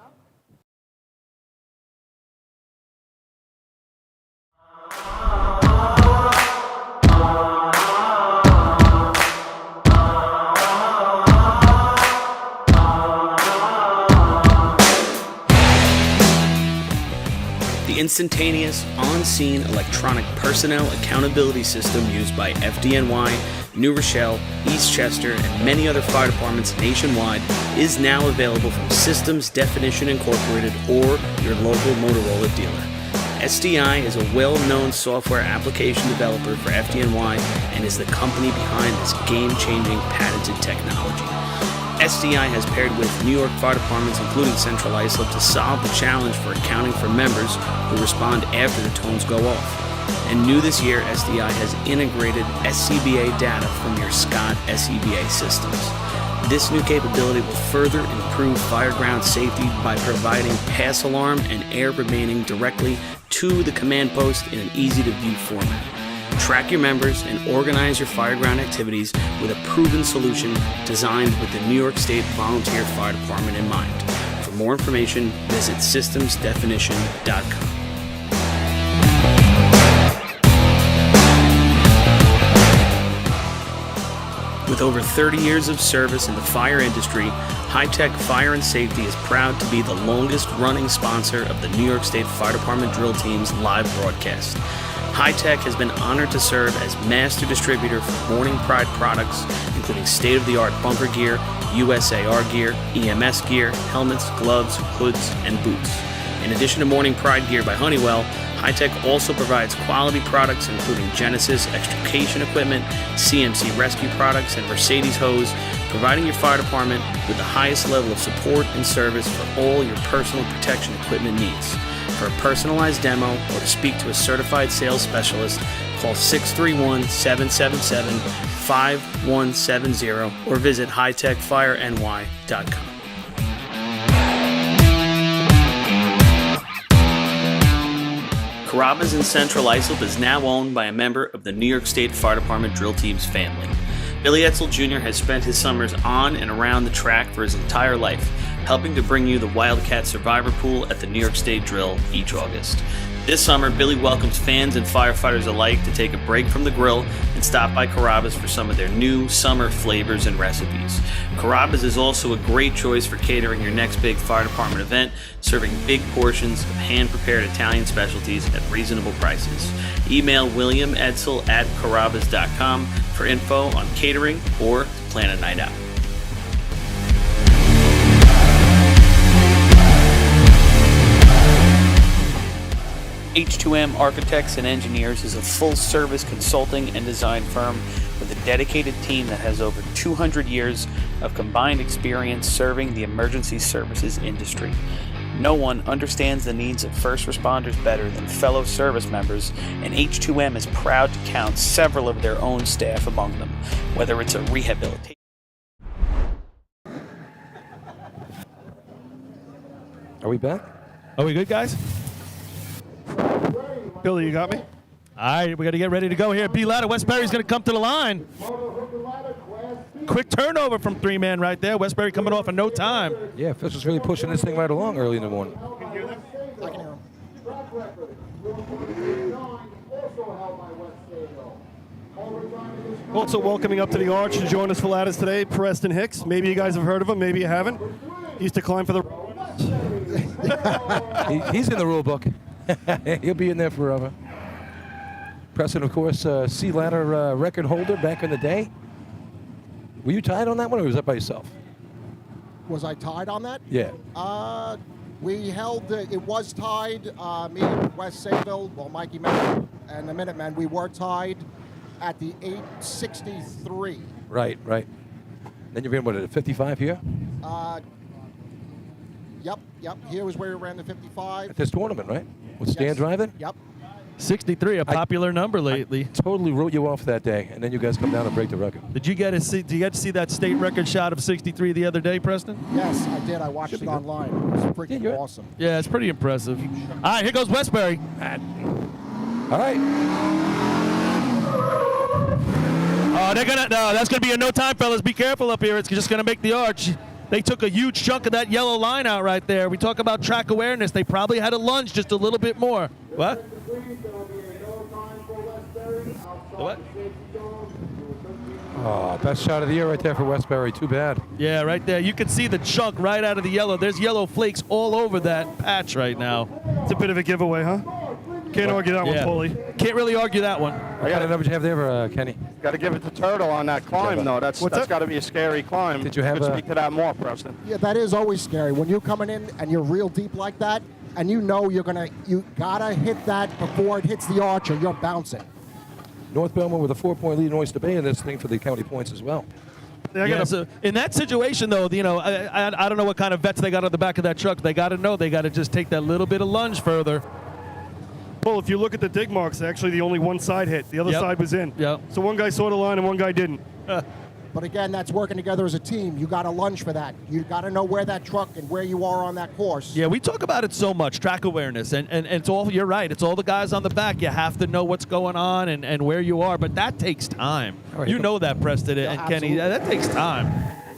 The instantaneous, on-scene electronic personnel accountability system used by FDNY, New Rochelle, Eastchester, and many other fire departments nationwide is now available from Systems Definition Incorporated or your local Motorola dealer. SDI is a well-known software application developer for FDNY and is the company behind this game-changing patented technology. SDI has paired with New York fire departments, including Central Islip, to solve the challenge for accounting for members who respond after the tones go off. And new this year, SDI has integrated SCBA data from your Scott SCBA systems. This new capability will further improve fireground safety by providing pass alarm and air remaining directly to the command post in an easy-to-view format. Track your members and organize your fireground activities with a proven solution designed with the New York State Volunteer Fire Department in mind. For more information, visit systemsdefinition.com. With over 30 years of service in the fire industry, High-Tech Fire and Safety is proud to be the longest-running sponsor of the New York State Fire Department drill team's live broadcast. High-Tech has been honored to serve as master distributor for Morning Pride products, including state-of-the-art bunker gear, USAR gear, EMS gear, helmets, gloves, hoods, and boots. In addition to Morning Pride gear by Honeywell, High-Tech also provides quality products including Genesis extrication equipment, CMC rescue products, and Mercedes hose, providing your fire department with the highest level of support and service for all your personal protection equipment needs. For a personalized demo or to speak to a certified sales specialist, call 631-777-5170 or visit hightechfireny.com. Carrabba's in Central Islip is now owned by a member of the New York State Fire Department drill team's family. Billy Etzel Jr. has spent his summers on and around the track for his entire life, helping to bring you the Wildcat Survivor Pool at the New York State Drill each August. This summer, Billy welcomes fans and firefighters alike to take a break from the grill and stop by Carrabba's for some of their new summer flavors and recipes. Carrabba's is also a great choice for catering your next big fire department event, serving big portions of hand-prepared Italian specialties at reasonable prices. Email williamedsel@carrabbas.com for info on catering or to plan a night out. H2M Architects and Engineers is a full-service consulting and design firm with a dedicated team that has over 200 years of combined experience serving the emergency services industry. No one understands the needs of first responders better than fellow service members, and H2M is proud to count several of their own staff among them, whether it's a rehabilitation. Are we back? Are we good, guys? Billy, you got me? All right, we got to get ready to go here. B ladder. Westbury's going to come to the line. Quick turnover from three-man right there. Westbury coming off in no time. Yeah, officials really pushing this thing right along early in the morning. I can hear them. Track record. Also held by West Sado. Overtime in this Also welcoming up to the arch to join us for ladders today, Preston Hicks. Maybe you guys have heard of him, maybe you haven't. He used to climb for the... He's in the rule book. He'll be in there forever. Preston, of course, sea ladder record holder back in the day. Were you tied on that one, or was that by yourself? Was I tied on that? Yeah. We held, it was tied, me and Wes Sayville, well, Mikey Mack and the Minutemen, we were tied at the 863. Right. Then you're in, what, at 55 here? Yep. Here was where we ran the 55. At this tournament, right? With Stan Yes. driving? Yep. 63, a popular number lately. Totally wrote you off that day, and then you guys come down and break the record. Did you get to see that state record shot of 63 the other day, Preston? Yes, I did. I watched it online. It was freaking you're- awesome. Yeah, it's pretty impressive. All right, here goes Westbury. All right. Oh, that's gonna be a no time, fellas. Be careful up here. It's just gonna make the arch. They took a huge chunk of that yellow line out right there. We talk about track awareness. They probably had to lunge just a little bit more. What? What? Oh, best shot of the year right there for Westbury. Too bad. Yeah, right there. You can see the chunk right out of the yellow. There's yellow flakes all over that patch right now. It's a bit of a giveaway, huh? Can't argue that one, Paulie. Can't really argue that one. What kind of numbers you have there, Kenny? Got to give it to Turtle on that climb, though. That's got to be a scary climb. Did you have could speak to that more, Preston? Yeah, that is always scary. When you're coming in and you're real deep like that, and you know you gotta hit that before it hits the arch or you're bouncing. North Belmont with a 4-point lead in Oyster Bay in this thing for the county points as well. Yeah, so in that situation, though, I don't know what kind of vets they got on the back of that truck. They got to know they got to just take that little bit of lunge further. Well, if you look at the dig marks, actually the only one side hit. The other side was in. Yep. So one guy saw the line and one guy didn't. But again, that's working together as a team. You got to lunge for that. You got to know where that truck and where you are on that course. Yeah, we talk about it so much, track awareness, and it's all, you're right, it's all the guys on the back. You have to know what's going on and where you are, but that takes time. Right, you know that, Preston and Kenny. absolutely. That takes time.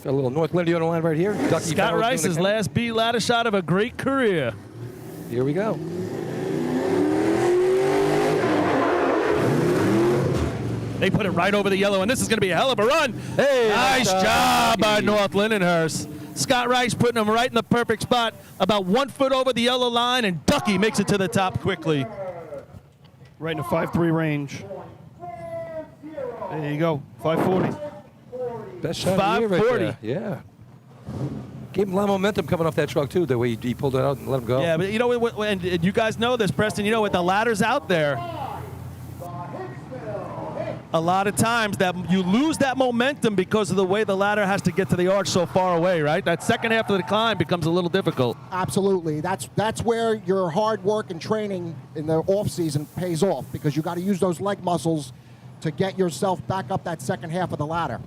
Got a little North Lindy on the line right here. Ducky Scott Farrell's Rice's doing the count. last B ladder shot of a great career. Here we go. They put it right over the yellow, and this is going to be a hell of a run. Hey, nice job by North Lindenhurst. Scott Rice putting him right in the perfect spot, about 1 foot over the yellow line, and Ducky makes it to the top quickly. Right in the 5.3 range. There you go, 540. Best shot of the year right 540. there. Yeah. Gave him a lot of momentum coming off that truck, too, the way he pulled it out and let him go. Yeah, but you know, and you guys know this, Preston, with the ladders out there, a lot of times that you lose that momentum because of the way the ladder has to get to the arch so far away, right? That second half of the climb becomes a little difficult. Absolutely. That's where your hard work and training in the off season pays off, because you got to use those leg muscles to get yourself back up that second half of the ladder.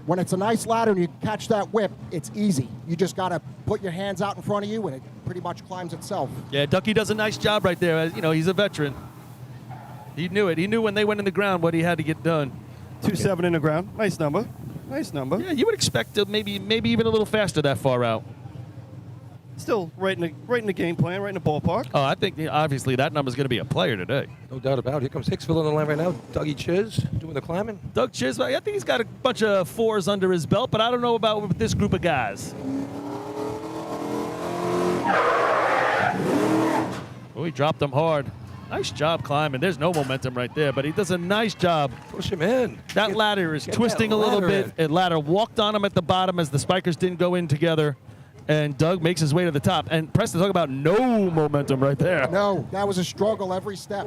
When it's a nice ladder and you catch that whip, it's easy. You just got to put your hands out in front of you, and it pretty much climbs itself. Yeah, Ducky does a nice job right there. He's a veteran. He knew it. He knew when they went in the ground what he had to get done. 2.7 in the ground. Nice number. Nice number. Yeah, you would expect to maybe even a little faster that far out. Still right in the game plan, right in the ballpark. Oh, I think obviously that number's going to be a player today. No doubt about it. Here comes Hicksville on the line right now. Dougie Chiz doing the climbing. Doug Chisholm, I think he's got a bunch of 4s under his belt, but I don't know about with this group of guys. Oh, he dropped them hard. Nice job climbing. There's no momentum right there, but he does a nice job. Push him in. That ladder is get twisting that a little ladder bit. And ladder walked on him at the bottom as the spikers didn't go in together. And Doug makes his way to the top. And Preston, talk about no momentum right there. No, that was a struggle every step.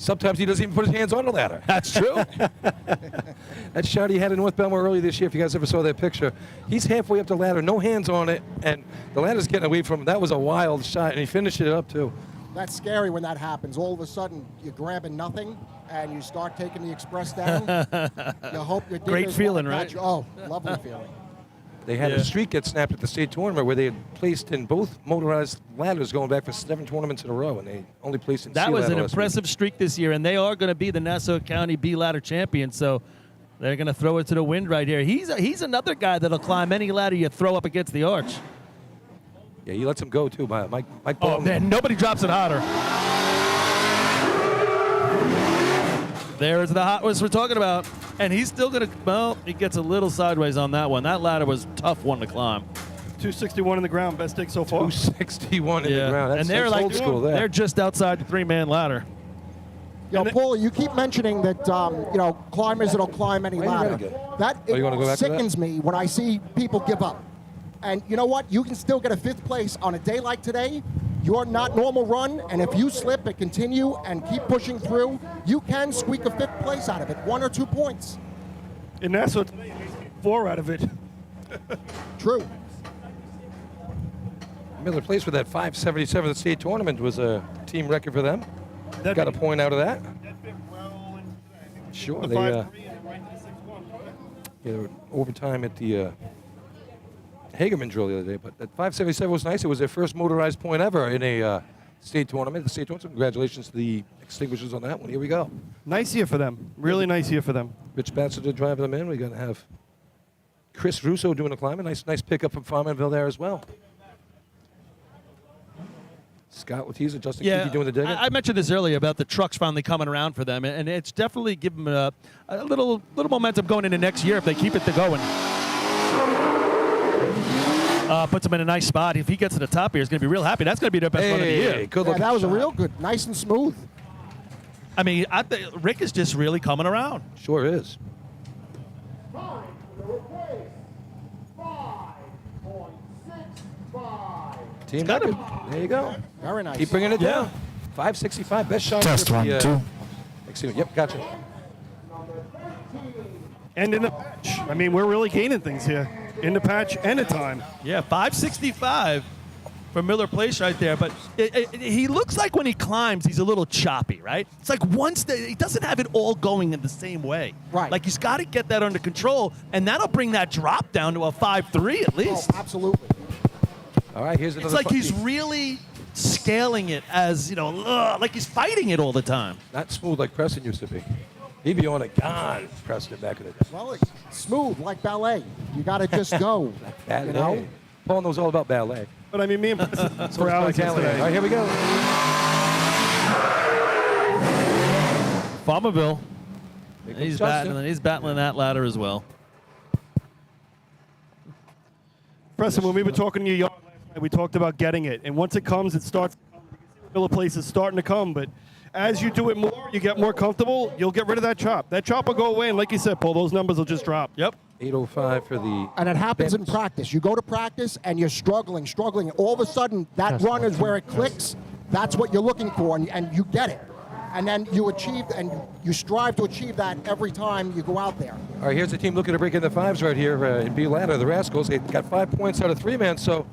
Sometimes he doesn't even put his hands on the ladder. That's true. That shot he had in North Belmar earlier this year, if you guys ever saw that picture, he's halfway up the ladder, no hands on it, and the ladder's getting away from him. That was a wild shot, and he finished it up, too. That's scary when that happens. All of a sudden, you're grabbing nothing, and you start taking the express down. You hope your Great diggers feeling, won't right? catch you. Oh, lovely feeling. They had Yeah. a streak get snapped at the state tournament where they had placed in both motorized ladders going back for 7 tournaments in a row, and they only placed in That C was ladder an last week. impressive streak this year, and they are going to be the Nassau County B ladder champions. So they're going to throw it to the wind right here. He's another guy that'll climb any ladder you throw up against the arch. Yeah, he lets him go, too. Mike Oh Baldwin. man, nobody drops it hotter. There's the hot ones we're talking about, and he's still going to. Well, he gets a little sideways on that one. That ladder was a tough one to climb. 261 in the ground, best dig so far. 261 in the ground. That's, and they're that's like old school there. they're just outside the 3-man ladder. You know, Paul, you keep mentioning that, climbers that'll climb any Why are you ladder. renegade? That Oh, you wanna go back to that? sickens me when I see people give up. And you know what? You can still get a 5th place on a day like today. You're not normal run, and if you slip and continue and keep pushing through, you can squeak a 5th place out of it, 1 or 2 points. In Nassau today, it makes me 4 out of it. True. Miller placed with that 577 at the state tournament was a team record for them. That Got a point out of that. That fit well into today. Sure, The they 5-3 and right to the 6-1. yeah, they were overtime at the Hagerman drill the other day, but that 577 was nice. It was their first motorized point ever in a state tournament. The state tournament. So congratulations to the extinguishers on that one. Here we go. Nice year for them. Really nice year for them. Rich Batzer driving them in. We're going to have Chris Russo doing the climbing. Nice pickup from Farmanville there as well. Scott Latiza, Justin Kiki doing the digging. I mentioned this earlier about the trucks finally coming around for them, and it's definitely given them a little momentum going into next year if they keep it going. Puts him in a nice spot. If he gets to the top here, he's going to be real happy. That's going to be their best run of the year. Good Yeah, looking that was a shot. real good, nice and smooth. I mean, Rick is just really coming around. Sure is. Time for the replace. 5.65. Team got record. him. There you go. Very nice. Keep bringing it Yeah. down. 565, best shot. Test for one, the, 2. Excuse me. Yep, gotcha. Number 13. And in the patch. I mean, we're really gaining things here. In the patch and the time. Yeah, 565 for Miller Place right there. But he looks like when he climbs, he's a little choppy, right? It's like he doesn't have it all going in the same way. Right. Like he's got to get that under control, and that'll bring that drop down to a 5.3 at Oh, least. absolutely. All right, here's another. It's like fun- he's really scaling it as, like he's fighting it all the time. not smooth like Preston used to be. He'd be on a gun, Preston, back in the day. Well, it's smooth like ballet. You got to just go. Ballet. You know? Paul knows all about ballet. But I mean, me and Preston So for is hours Mike Allen. All right, yesterday. here we go. Farmerville, Here comes he's Justin. battling that ladder as well. Preston, when we were talking to you last night, we talked about getting it. And once it comes, it starts to come. You can see the Miller Place is starting to come. But as you do it more, you get more comfortable, you'll get rid of that chop. That chop will go away. And like you said, Paul, those numbers will just drop. Yep. 805 for the. And it happens in Bends. practice. You go to practice and you're struggling. All of a sudden, that run is where it clicks. That's what you're looking for, and you get it. And then you strive to achieve that every time you go out there. All right, here's the team looking to break in the fives right here in B ladder. The Rascals. They got 5 points out of 3-man. So,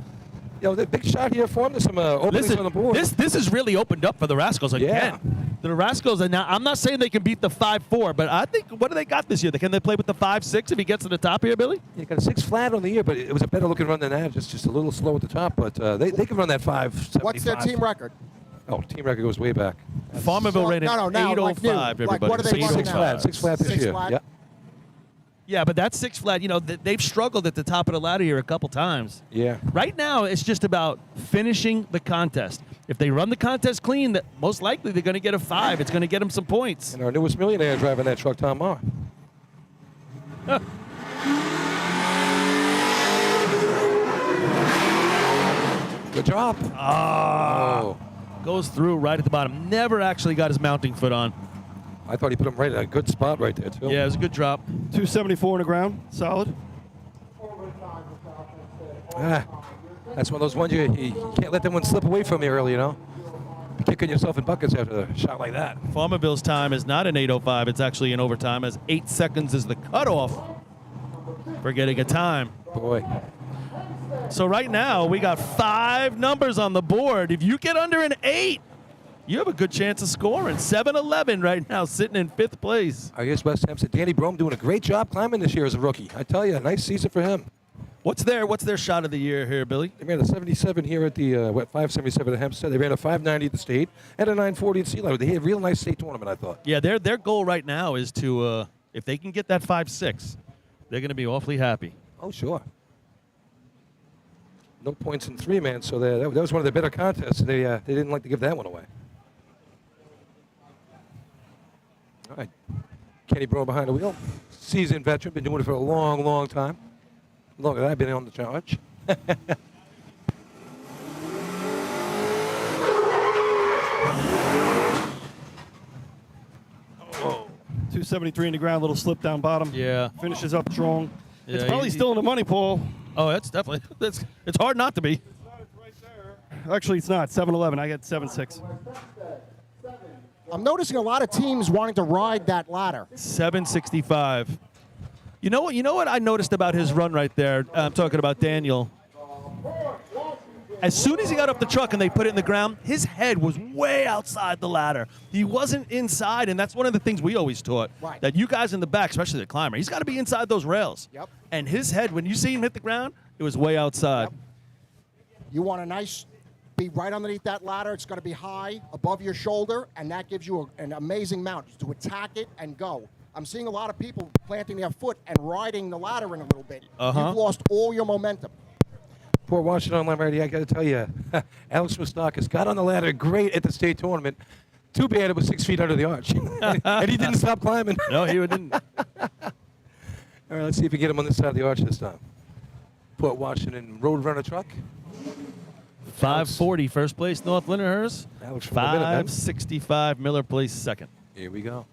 the big shot here for them. There's some openings on the board. This has really opened up for the Rascals again. Yeah. The Rascals are now. I'm not saying they can beat the 5-4, but I think what do they got this year? Can they play with the 5-6 if he gets to the top here, Billy? They got a 6 flat on the year, but it was a better looking run than that. Just a little slow at the top, but they can run that 575. What's their team record? Oh, team record goes way back. Farmerville rated No, now, like new. 805. Like, Everybody. what are they running Six now? flat. 6 flat this Six year. flat? Yeah. Yeah, but that's 6 flat. They've struggled at the top of the ladder here a couple times. Yeah. Right now, it's just about finishing the contest. If they run the contest clean, that most likely they're going to get a 5. It's going to get them some points. And our newest millionaire driving that truck, Tom Marr. Good job. Oh. Goes through right at the bottom. Never actually got his mounting foot on. I thought he put him right in a good spot right there, too. Yeah, it was a good drop. 274 on the ground. Solid. That's one of those ones you can't let that one slip away from you early, Be kicking yourself in buckets after a shot like that. Farmerville's time is not an 8:05. It's actually in overtime, as 8 seconds is the cutoff for getting a time. Boy. So right now, we got 5 numbers on the board. If you get under an 8, you have a good chance of scoring. 7-11 right now, sitting in 5th place. I guess West Hempstead. Danny Brome doing a great job climbing this year as a rookie. I tell you, a nice season for him. What's their shot of the year here, Billy? They ran a 77 here at the 577 at Hempstead. They ran a 590 at the state and a 940 at Sea Level. They had a real nice state tournament, I thought. Yeah, their goal right now is to, if they can get that 5.6, they're going to be awfully happy. Oh, sure. No points in 3-man, so that was one of the better contests. They didn't like to give that one away. All right. Kenny Brome behind the wheel. Seasoned veteran, been doing it for a long, long time. Longer than I've been on the charge. 273 in the ground, little slip down bottom. Yeah. Finishes up strong. Yeah, It's probably still in the money, Paul. Oh, that's definitely. It's hard not to be. Actually, it's not. 7-11. I get 7-6. I'm noticing a lot of teams wanting to ride that ladder. 765. You know what I noticed about his run right there? I'm talking about Daniel. As soon as he got up the truck and they put it in the ground, his head was way outside the ladder. He wasn't inside, and that's one of the things we always taught. Right. That you guys in the back, especially the climber, he's got to be inside those rails. Yep. And his head, when you see him hit the ground, it was way outside. Yep. You want be right underneath that ladder. It's going to be high above your shoulder, and that gives you an amazing mount to attack it and go. I'm seeing a lot of people planting their foot and riding the ladder in a little bit. You've lost all your momentum. Poor Washington Online Radio, I got to tell you, Alex Moustakis got on the ladder great at the state tournament. Too bad it was 6 feet under the arch. And he didn't stop climbing. No, he didn't. All right, let's see if we get him on this side of the arch this time. Port Washington Roadrunner truck. 540, first place, North Lindenhurst. Alex from the Minutemen. 565, Miller place second. Here we go.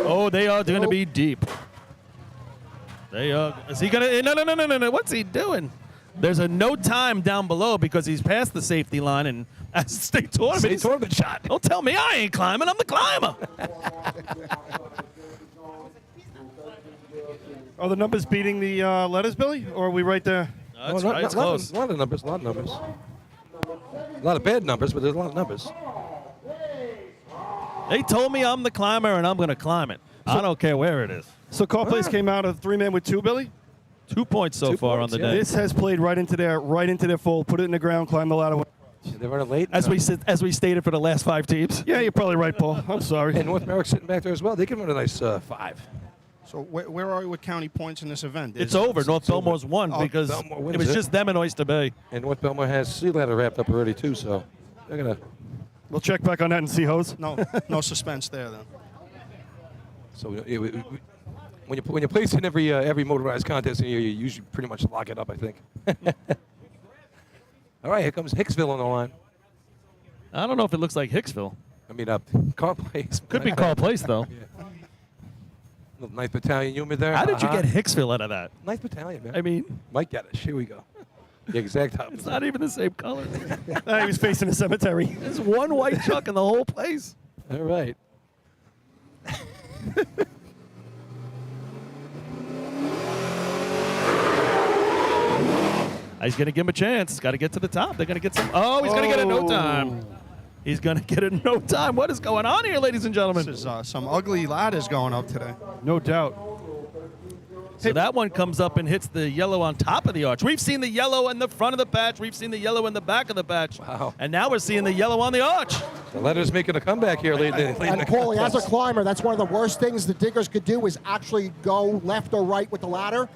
Oh, they are going to be deep. They are. Is he going to? No. What's he doing? There's a no time down below because he's past the safety line and as the state tournament shot. Don't tell me I ain't climbing. I'm the climber. Are the numbers beating the letters, Billy? Or are we right there? No, that's right. It's close. A lot of numbers. A lot of bad numbers, but there's a lot of numbers. They told me I'm the climber and I'm going to climb it. I don't care where it is. So Call Place came out of 3-man with 2, Billy? 2 points so far on the day. This has played right into their fold. Put it in the ground, climb the ladder. They're running late. As we stated for the last 5 teams. Yeah, you're probably right, Paul. I'm sorry. And North Merrick sitting back there as well. They can run a nice 5. So where are we with county points in this event? It's over. North Belmore's won because Belmore wins it was it. just them and Oyster Bay. And North Belmore has sea ladder wrapped up already too, so they're gonna. We'll check back on that and see, Hose. No suspense there then. So when you place in every motorized contest in here, you usually pretty much lock it up, I think. All right, here comes Hicksville on the line. I don't know if it looks like Hicksville. I mean, Car Place. Could be Call Place, though. Yeah. Little 9th Battalion humor there. How did you get Hicksville out of that? 9th Battalion, man. I mean, Mike got us. Here we go. The exact opposite. it's not even the same color. He was facing the cemetery. There's one white truck in the whole place. All right. He's going to give him a chance. Got to get to the top. They're going to get some. Oh, he's going to get a no time. He's going to get a no time. What is going on here, ladies and gentlemen? This is some ugly ladders going up today. No doubt. So that one comes up and hits the yellow on top of the arch. We've seen the yellow in the front of the patch. We've seen the yellow in the back of the patch. Wow. And now we're seeing the yellow on the arch. The letter's making a comeback here late in And the Paulie, as a contest. climber, that's one of the worst things the diggers could do is actually go left or right with the ladder.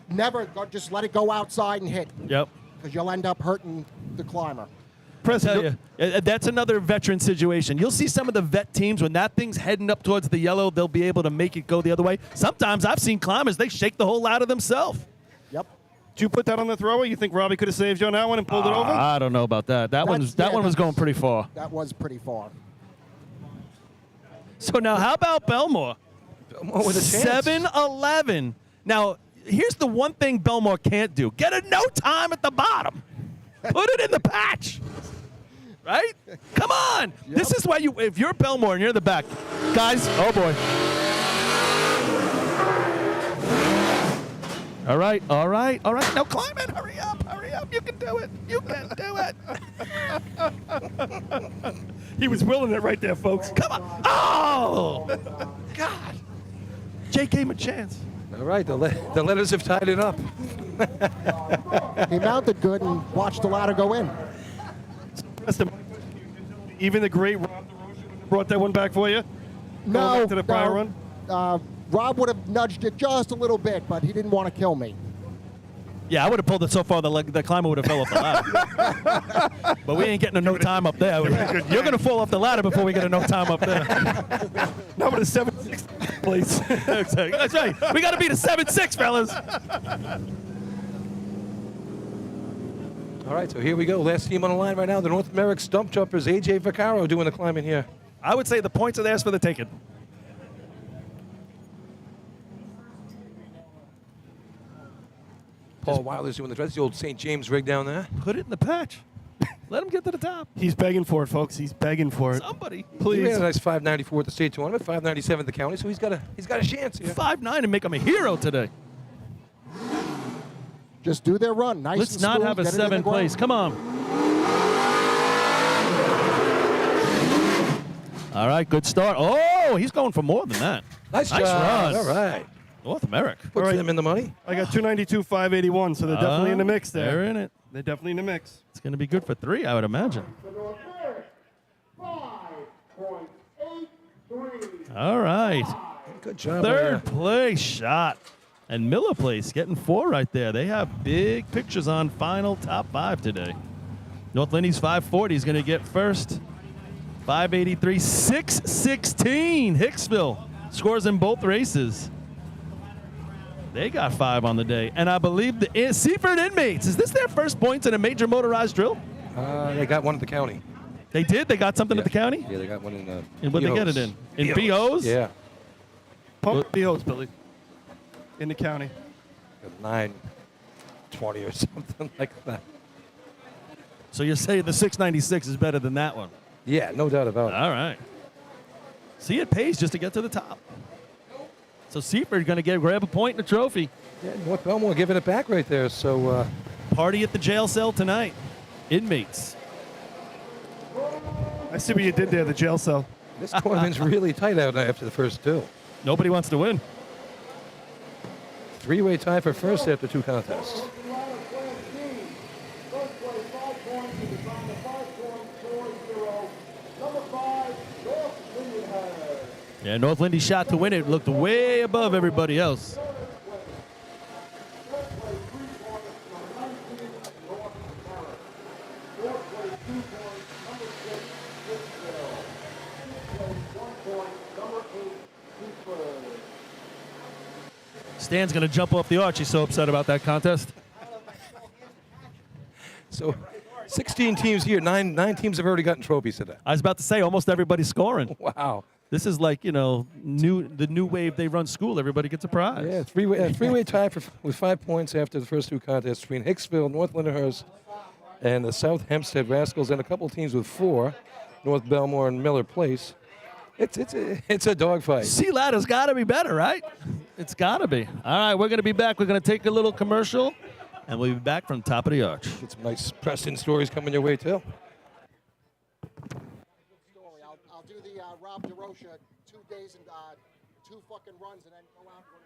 Never just let it go outside and hit, Yep. because you'll end up hurting the climber. Tell you, that's another veteran situation. You'll see some of the vet teams, when that thing's heading up towards the yellow, they'll be able to make it go the other way. Sometimes I've seen climbers, they shake the whole ladder themselves. Yep. Did you put that on the thrower? You think Robbie could have saved you on that one and pulled it over? I don't know about that. That one was going pretty far. That was pretty far. So now how about Belmore? Belmore with a chance. 7-11. Now, here's the one thing Belmore can't do: get a no time at the bottom. Put it in the patch. Right? Come on. Yep. This is why if you're Belmore and you're in the back, guys. Oh boy. All right. Now climb it. Hurry up. You can do it. He was willing it right there, folks. Come on. Oh, God. Jake gave him a chance. All right, the letters have tied it up. He mounted good and watched the ladder go in. Even the great Rob DeRoche brought that one back for you? Going back to the prior run? Rob would have nudged it just a litlittle bit, but he didn't want to kill me. Yeah, I would have pulled it so far the climber would have fell off the ladder. But we ain't getting a no time up there. You're going to fall off the ladder before we get a no time up there. No, but a 7-6 place. Exactly. That's right. We got to beat a 7-6, fellas. All right, so here we go. Last team on the line right now, the North Merrick Stump Jumpers, A.J. Vaccaro doing the climbing here. I would say the points are theirs for the taking. Paul Wilder's doing the dress, the old St. James rig down there. Put it in the patch. Let him get to the top. He's begging for it, folks. He's begging for it. Somebody. He Please. ran a nice 594 at the state tournament, 597 at the county, so he's got a chance here. 5'9" and make him a hero today. Just do their run. Nice. Let's and not smooth, have a get it in the 7 place. ground. Come on. All right, good start. Oh, he's going for more than that. Nice Nice job. run. All right. North America. Puts right. them in the money. I got 292, 581, so they're definitely in the mix there. They're in it. They're definitely in the mix. It's going to be good for 3, I would imagine. For North Merrick, 5.83. All right. Good job. Third place shot. And Miller Place getting 4 right there. They have big pictures on final top 5 today. North Lindy's 540 is going to get first. 583, 616. Hicksville scores in both races. They got 5 on the day. And I believe the Seaford Inmates, is this their first points in a major motorized drill? They got one at the county. They did? They got something at the county? Yeah, they got one in And what they get it in? In BOs? Yeah. Pump BOs, Billy. In the county. 920 or something like that. So you're saying the 696 is better than that one? Yeah, no doubt about it. All right. See, it pays just to get to the top. So Seaford going to grab a point and a trophy. Yeah, North Belmore giving it back right there. So Party at the jail cell tonight. Inmates. I see what you did there, the jail cell. this tournament's really tight out after the first 2. Nobody wants to win. 3-way tie for first after 2 contests. First place, 5 points. It is on the 5.40. Number 5, North Lindenhurst. Yeah, North Lindy shot to win it. Looked way above everybody else. Third place, 3 points. Number 19, North Merrick. Fourth place, 2 points. Number 6, Hicksville. Fifth place, 1 point. Number 8, Pittsburgh. Stan's going to jump off the arch. He's so upset about that contest. So 16 teams here. Nine teams have already gotten trophies today. I was about to say almost everybody's scoring. Wow. This is like, the new wave they run school. Everybody gets a prize. Yeah, three-way tie with 5 points after the first 2 contests between Hicksville, North Lindenhurst, and the South Hempstead Rascals, and a couple teams with 4, North Belmore and Miller Place. It's a dogfight. Sea ladder's got to be better, right? It's got to be. All right, we're going to be back. We're going to take a little commercial, and we'll be back from top of the arch. Get some nice Preston stories coming your way, too. I'll do the Rob DeRoche 2 days and 2 fucking runs and then go out when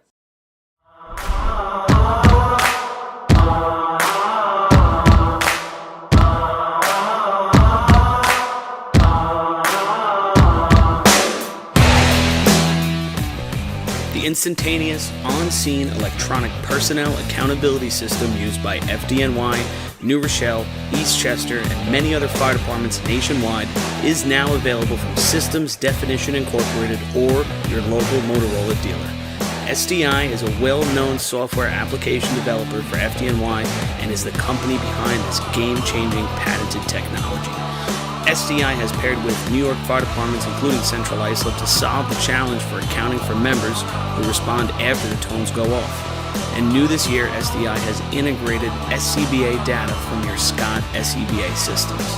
The instantaneous, on-scene electronic personnel accountability system used by FDNY, New Rochelle, Eastchester, and many other fire departments nationwide is now available from Systems Definition Incorporated or your local Motorola dealer. SDI is a well-known software application developer for FDNY and is the company behind this game-changing patented technology. SDI has paired with New York fire departments, including Central Islip, to solve the challenge for accounting for members who respond after the tones go off. And new this year, SDI has integrated SCBA data from your Scott SCBA systems.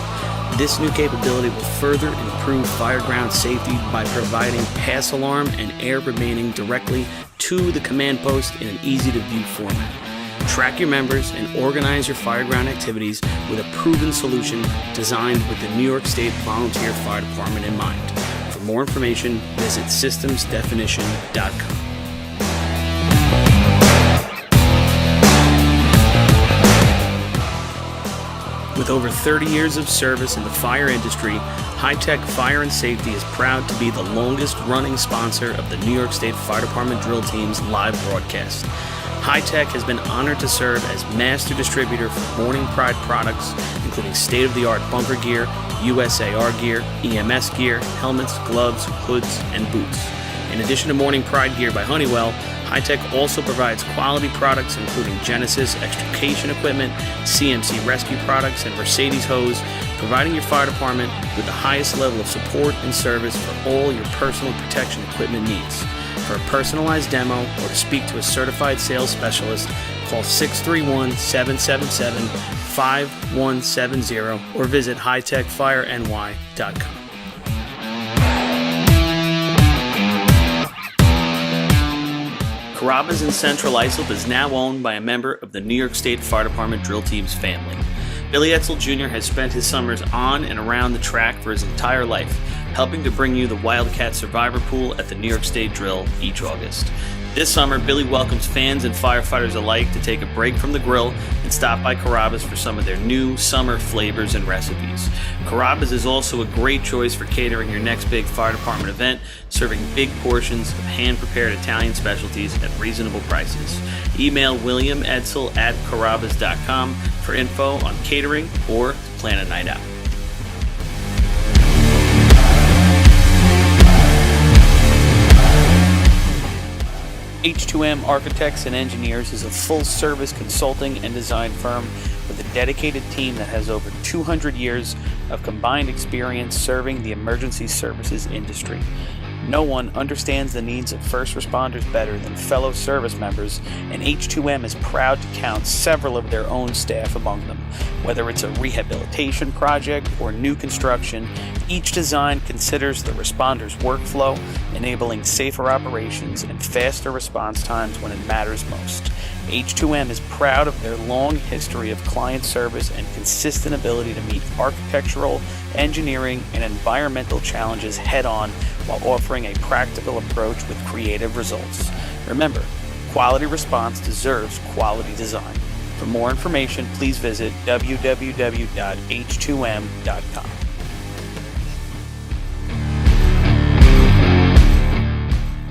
This new capability will further improve fireground safety by providing pass alarm and air remaining directly to the command post in an easy-to-view format. Track your members and organize your fireground activities with a proven solution designed with the New York State Volunteer Fire Department in mind. For more information, visit systemsdefinition.com. With over 30 years of service in the fire industry, High-Tech Fire and Safety is proud to be the longest-running sponsor of the New York State Fire Department Drill Team's live broadcast. High-Tech has been honored to serve as master distributor for Morning Pride products, including state-of-the-art bunker gear, USAR gear, EMS gear, helmets, gloves, hoods, and boots. In addition to Morning Pride gear by Honeywell, High-Tech also provides quality products including Genesis extrication equipment, CMC rescue products, and Mercedes hose, providing your fire department with the highest level of support and service for all your personal protection equipment needs. For a personalized demo or to speak to a certified sales specialist, call 631-777-5170 or visit hightechfireny.com. Carrabba's in Central Islip is now owned by a member of the New York State Fire Department Drill Team's family. Billy Etzel Jr. has spent his summers on and around the track for his entire life, helping to bring you the Wildcat Survivor Pool at the New York State Drill each August. This summer, Billy welcomes fans and firefighters alike to take a break from the grill and stop by Carrabba's for some of their new summer flavors and recipes. Carrabba's is also a great choice for catering your next big fire department event, serving big portions of hand-prepared Italian specialties at reasonable prices. Email William Edsel at carrabbas.com for info on catering or to plan a night out. H2M Architects and Engineers is a full-service consulting and design firm with a dedicated team that has over 200 years of combined experience serving the emergency services industry. No one understands the needs of first responders better than fellow service members, and H2M is proud to count several of their own staff among them. Whether it's a rehabilitation project or new construction, each design considers the responder's workflow, enabling safer operations and faster response times when it matters most. H2M is proud of their long history of client service and consistent ability to meet architectural, engineering, and environmental challenges head-on while offering a practical approach with creative results. Remember, quality response deserves quality design. For more information, please visit www.h2m.com.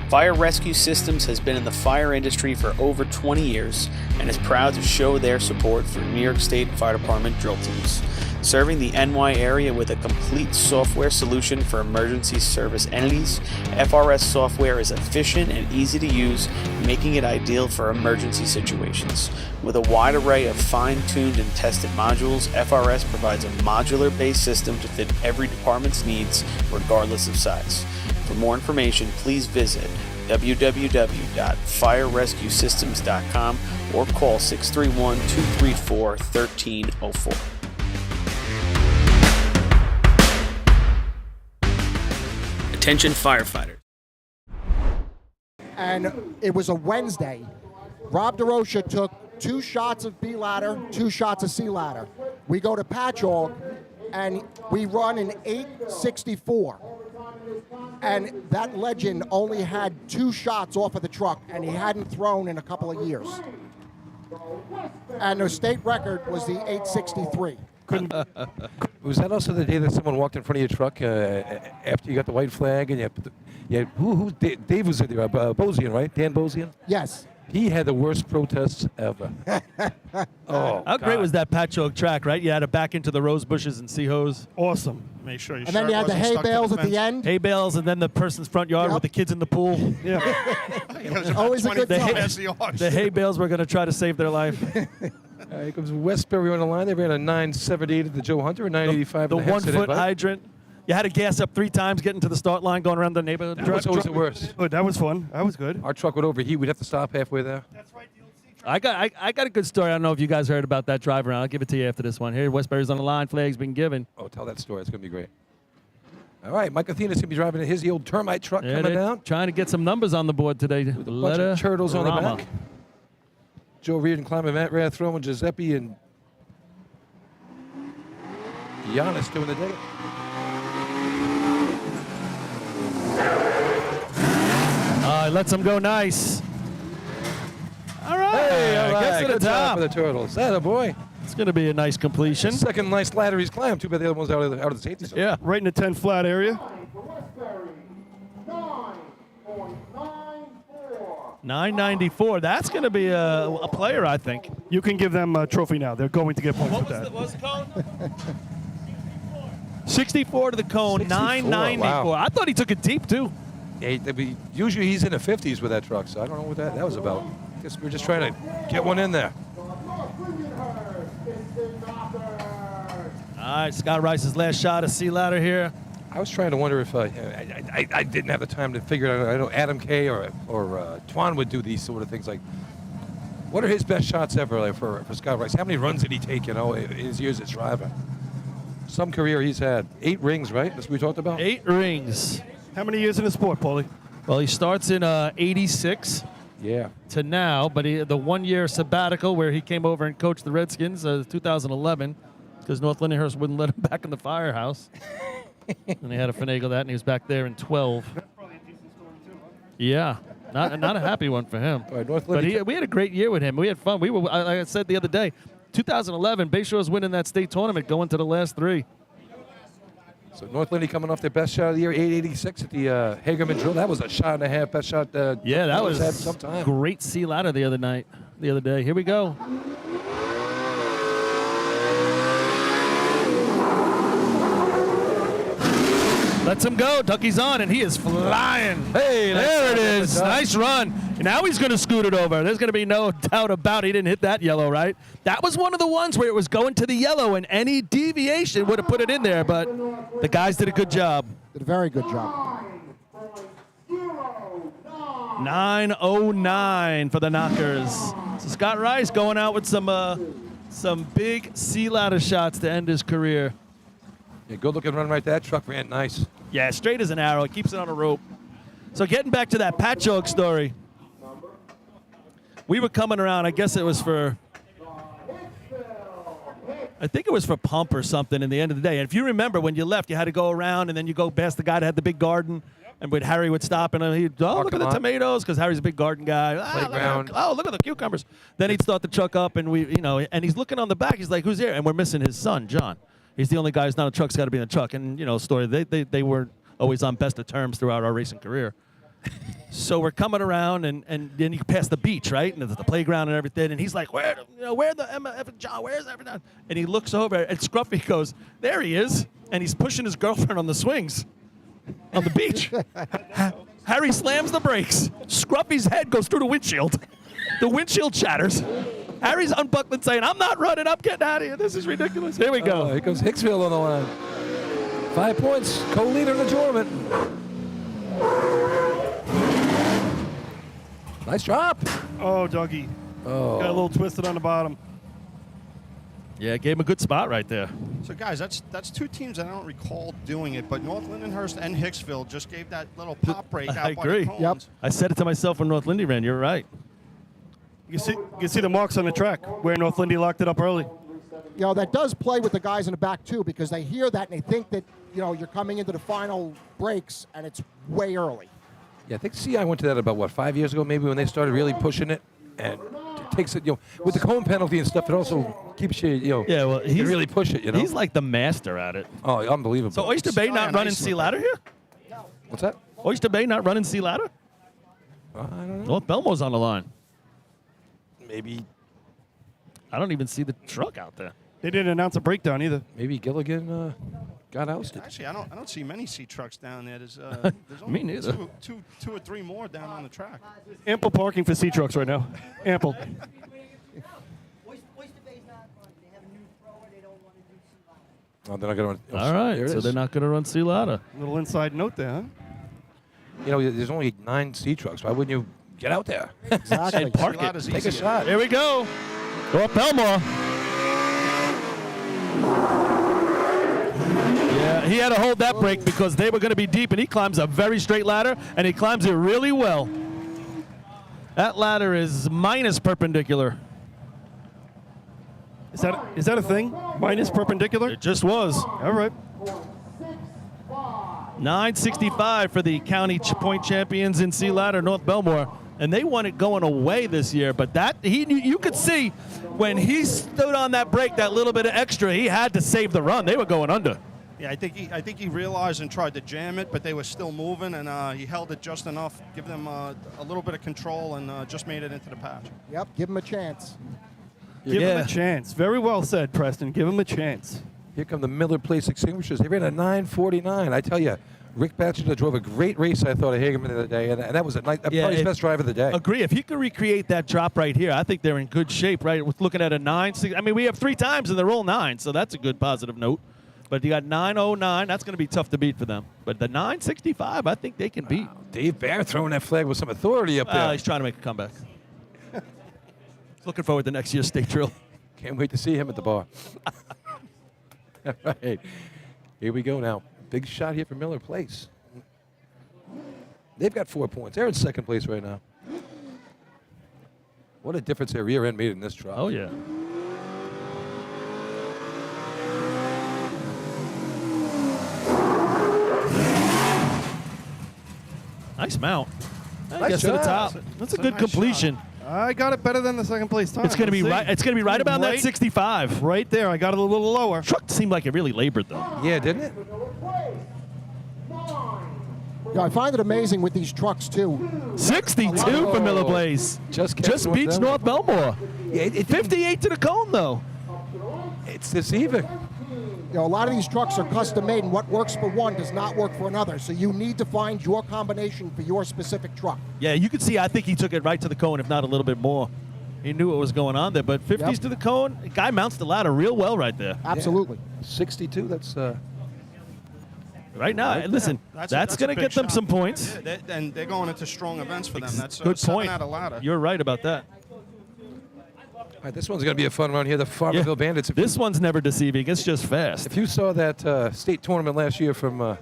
Fire Rescue Systems has been in the fire industry for over 20 years and is proud to show their support for New York State Fire Department drill teams. Serving the NY area with a complete software solution for emergency service entities, FRS software is efficient and easy to use, making it ideal for emergency situations. With a wide array of fine-tuned and tested modules, FRS provides a modular-based system to fit every department's needs, regardless of size. For more information, please visit www.firerescuesystems.com or call 631-234-1304. Attention firefighters. And it was a Wednesday. Rob DeRocha took 2 shots of B ladder, 2 shots of C ladder. We go to Patchogue, and we run an 864. And that legend only had 2 shots off of the truck, and he hadn't thrown in a couple of years. And the state record was the 863. Was that also the day that someone walked in front of your truck after you got the white flag and Dave was there, Bozian, right? Dan Bozian? Yes. He had the worst protests ever. How great was that Patchogue track, right? You had to back into the rose bushes and sea hose. Awesome. Make sure you. And then you had the hay bales at the end. Hay bales, and then the person's front yard Yep. with the kids in the pool. Yeah. Always a good time. The hay bales were going to try to save their life. Here comes Westbury on the line. They ran a 978 at the Joe Hunter, a 985 The at the Hempstead 1-foot invite. hydrant. You had to gas up 3 times getting to the start line, going around the neighborhood. That was always the worst. Oh, that was fun. That was good. Our truck would overheat. We'd have to stop halfway there. That's right. The old sea I got a good story. I don't know if you guys heard about that drive around. I'll give it to you after this one. Here, Westbury's on the line. Flag's been given. Oh, tell that story. It's going to be great. All right, Mike Athena's going to be driving his old termite truck coming down. Trying to get some numbers on the board today. With a bunch of turtles on the back. Joe Reardon climbing Matt Rathrow and Giuseppe and Giannis doing the dig. Lets him go nice. All right. Hey, all right. Gets to the Good job top. for the turtles. That a boy. It's going to be a nice completion. Second nice ladder he's climbed. Too bad the other one's out of the safety zone. Yeah. Right in the 10 flat area. For Westbury, 9.94. 994. That's going to be a player, I think. You can give them a trophy now. They're going to get points with that. What was the cone? 64 to the cone, 64, 994. wow. I thought he took it deep, too. Yeah, usually he's in the 50s with that truck, so I don't know what that was about. Guess we're just trying to get one in there. All right, Scott Rice's last shot of sea ladder here. I was trying to wonder if I didn't have the time to figure it out. I know Adam Kay or Twan would do these sort of things. Like, what are his best shots ever like, for Scott Rice? How many runs did he take, in his years as driver? Some career he's had. 8 rings, right? That's what we talked about? 8 rings. How many years in the sport, Paulie? Well, he starts in 86 Yeah. to now, but the 1-year sabbatical where he came over and coached the Redskins, 2011, because North Lindenhurst wouldn't let him back in the firehouse. And they had to finagle that, and he was back there in 12. Yeah, not a happy one for him. All right, North But Lindy. we had a great year with him. We had fun. We were, like I said the other day, 2011, Bayshore was winning that state tournament, going to the last 3. So North Lindy coming off their best shot of the year, 886 at the Hagerman drill. That was a shot and a half, best shot. Yeah, that was had some time. great sea ladder the other day. Here we go. Lets him go. Ducky's on, and he is flying. Hey, there it is. Nice run. Now he's going to scoot it over. There's going to be no doubt about it. He didn't hit that yellow, right? That was one of the ones where it was going to the yellow, and any deviation would have put it in there, but the guys did a good job. Did a very good job. 909 for the Knockers. So Scott Rice going out with some big sea ladder shots to end his career. Yeah, good looking run right there. That truck ran nice. Yeah, straight as an arrow. It keeps it on a rope. So getting back to that Pat Joke story. We were coming around, I guess it was for, I think it was for pump or something in the end of the day. And if you remember, when you left, you had to go around, and then you go past the guy that had the big garden, and when Harry would stop, and he'd, look at the tomatoes, because Harry's a big garden guy. Look at the cucumbers. Then he'd start the truck up, and and he's looking on the back. He's like, who's there? And we're missing his son, John. He's the only guy who's not a truck's got to be in the truck. And, story, they weren't always on best of terms throughout our racing career. So we're coming around, and then you pass the beach, right? And the playground and everything. And he's like, where the Emma John? Where's everything? And he looks over, and Scruffy goes, there he is. And he's pushing his girlfriend on the swings on the beach. Harry slams the brakes. Scruffy's head goes through the windshield. The windshield shatters. Harry's unbuckling, saying, I'm not running. I'm getting out of here. This is ridiculous. Here we go. Here comes Hicksville on the line. 5 points. Co-leader in the tournament. Nice drop. Oh, Dougie. Oh. Got a little twisted on the bottom. Yeah, gave him a good spot right there. So, guys, that's 2 teams that I don't recall doing it, but North Lindenhurst and Hicksville just gave that little pop break out I by agree. the cones. Yep. I said it to myself when North Lindy ran. You're right. You can see the marks on the track where North Lindy locked it up early. That does play with the guys in the back, too, because they hear that and they think that, you're coming into the final breaks, and it's way early. Yeah, I think CI went to that about, 5 years ago maybe when they started really pushing it. And it takes it, with the cone penalty and stuff, it also keeps you, Yeah, well, you can really push it, He's like the master at it. Oh, unbelievable. So Oyster Bay not running sea ladder here? What's that? Oyster Bay not running sea ladder? I don't know. North Belmore's on the line. Maybe I don't even see the truck out there. They didn't announce a breakdown either. Gilligan got ousted. Actually, I don't see many sea trucks down there. There's Me only neither. two or three more down on the track. Ample parking for sea trucks right now. Ample. Oyster Bay's not running. They have a new thrower. They don't want to do sea ladder. Oh, they're not going to. All right, so they're not going to run sea ladder. Little inside note there, huh? There's only 9 sea trucks. Why wouldn't you Get out there. Exactly. And park Lot it. is Take a easier. shot. Here we go. North Belmore. Yeah, he had to hold that brake because they were going to be deep, and he climbs a very straight ladder, and he climbs it really well. That ladder is minus perpendicular. Is that a thing? Minus perpendicular? It just was. All right. 965 for the county point champions in C ladder, North Belmore, and they won it going away this year. But that you could see when he stood on that brake, that little bit of extra, he had to save the run. They were going under. Yeah, I think he realized and tried to jam it, but they were still moving, and he held it just enough, give them a little bit of control, and just made it into the patch. Yep, give him a chance. Give him a chance. Very well said, Preston. Give him a chance. Here come the Miller Place Extinguishers. They ran a 9:49. I tell you, Rick Batchelor drove a great race, I thought, at Hagerman the other day, and that was probably his best drive of the day. Agree. If he could recreate that drop right here, I think they're in good shape, right? With looking at a 9.6. I mean, we have 3 times and they're all 9, so that's a good positive note. But you got 9.09. That's going to be tough to beat for them. But the 9.65, I think they can beat. Dave Bear throwing that flag with some authority up there. He's trying to make a comeback. Looking forward to next year's state drill. Can't wait to see him at the bar. All right. Here we go now. Big shot here for Miller Place. They've got 4 points. They're in second place right now. What a difference their rear end made in this drop. Oh, yeah. Nice mount. I guess to the top. That's a good nice completion. I got it better than the second place time. It's going to be Let's right. see. It's going to be right about that 65. Right there. I got it a little lower. Truck seemed like it really labored though. Yeah, didn't it? Yeah, I find it amazing with these trucks too. 62 for Miller Place. Just beats North Belmore. Yeah, 58 to the cone though. It's deceiving. You know, a lot of these trucks are custom made, and what works for one does not work for another. So you need to find your combination for your specific truck. Yeah, you could see. I think he took it right to the cone, if not a little bit more. He knew what was going on there, but 50s to the cone. The guy mounts the ladder real well right there. Absolutely. 62. That's right now. And listen, that's going to get them some points. Yeah, and they're going into strong events for them. That's Good 7 point. out of ladder. You're right about that. all right, this one's going to be a fun run here. The Farmerville Bandits. This one's never deceiving. It's just fast. If you saw that state tournament last year from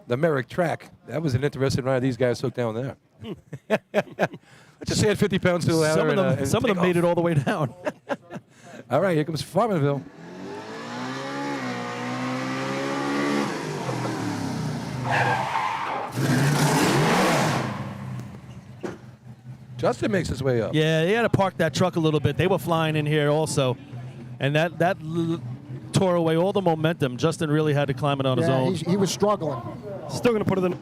the Merrick track, that was an interesting ride these guys took down there. Let's just say at 50 pounds to the ladder. Some of them made it all the way down. All right, here comes Farmerville. Justin makes his way up. Yeah, they had to park that truck a little bit. They were flying in here also. And that tore away all the momentum. Justin really had to climb it on his own. He was struggling. Still going to put it in.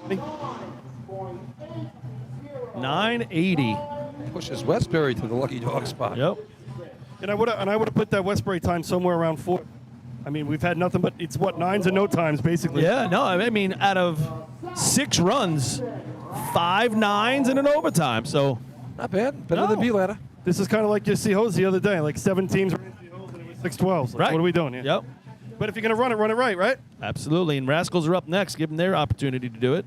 980. Pushes Westbury to the lucky dog spot. Yep. And I would have put that Westbury time somewhere around 4. I mean, we've had nothing but it's 9s and no times basically. Yeah, no, I mean, out of 6 runs, 5 9s and an overtime. So not bad. Better than B-ladder. This is kind of like your C-Hose the other day. Like 7 teams ran C-Hose and it was 6-12s. Like, right. What are we doing here? Yep. But if you're going to run it right? Absolutely. And Rascals are up next. Give them their opportunity to do it.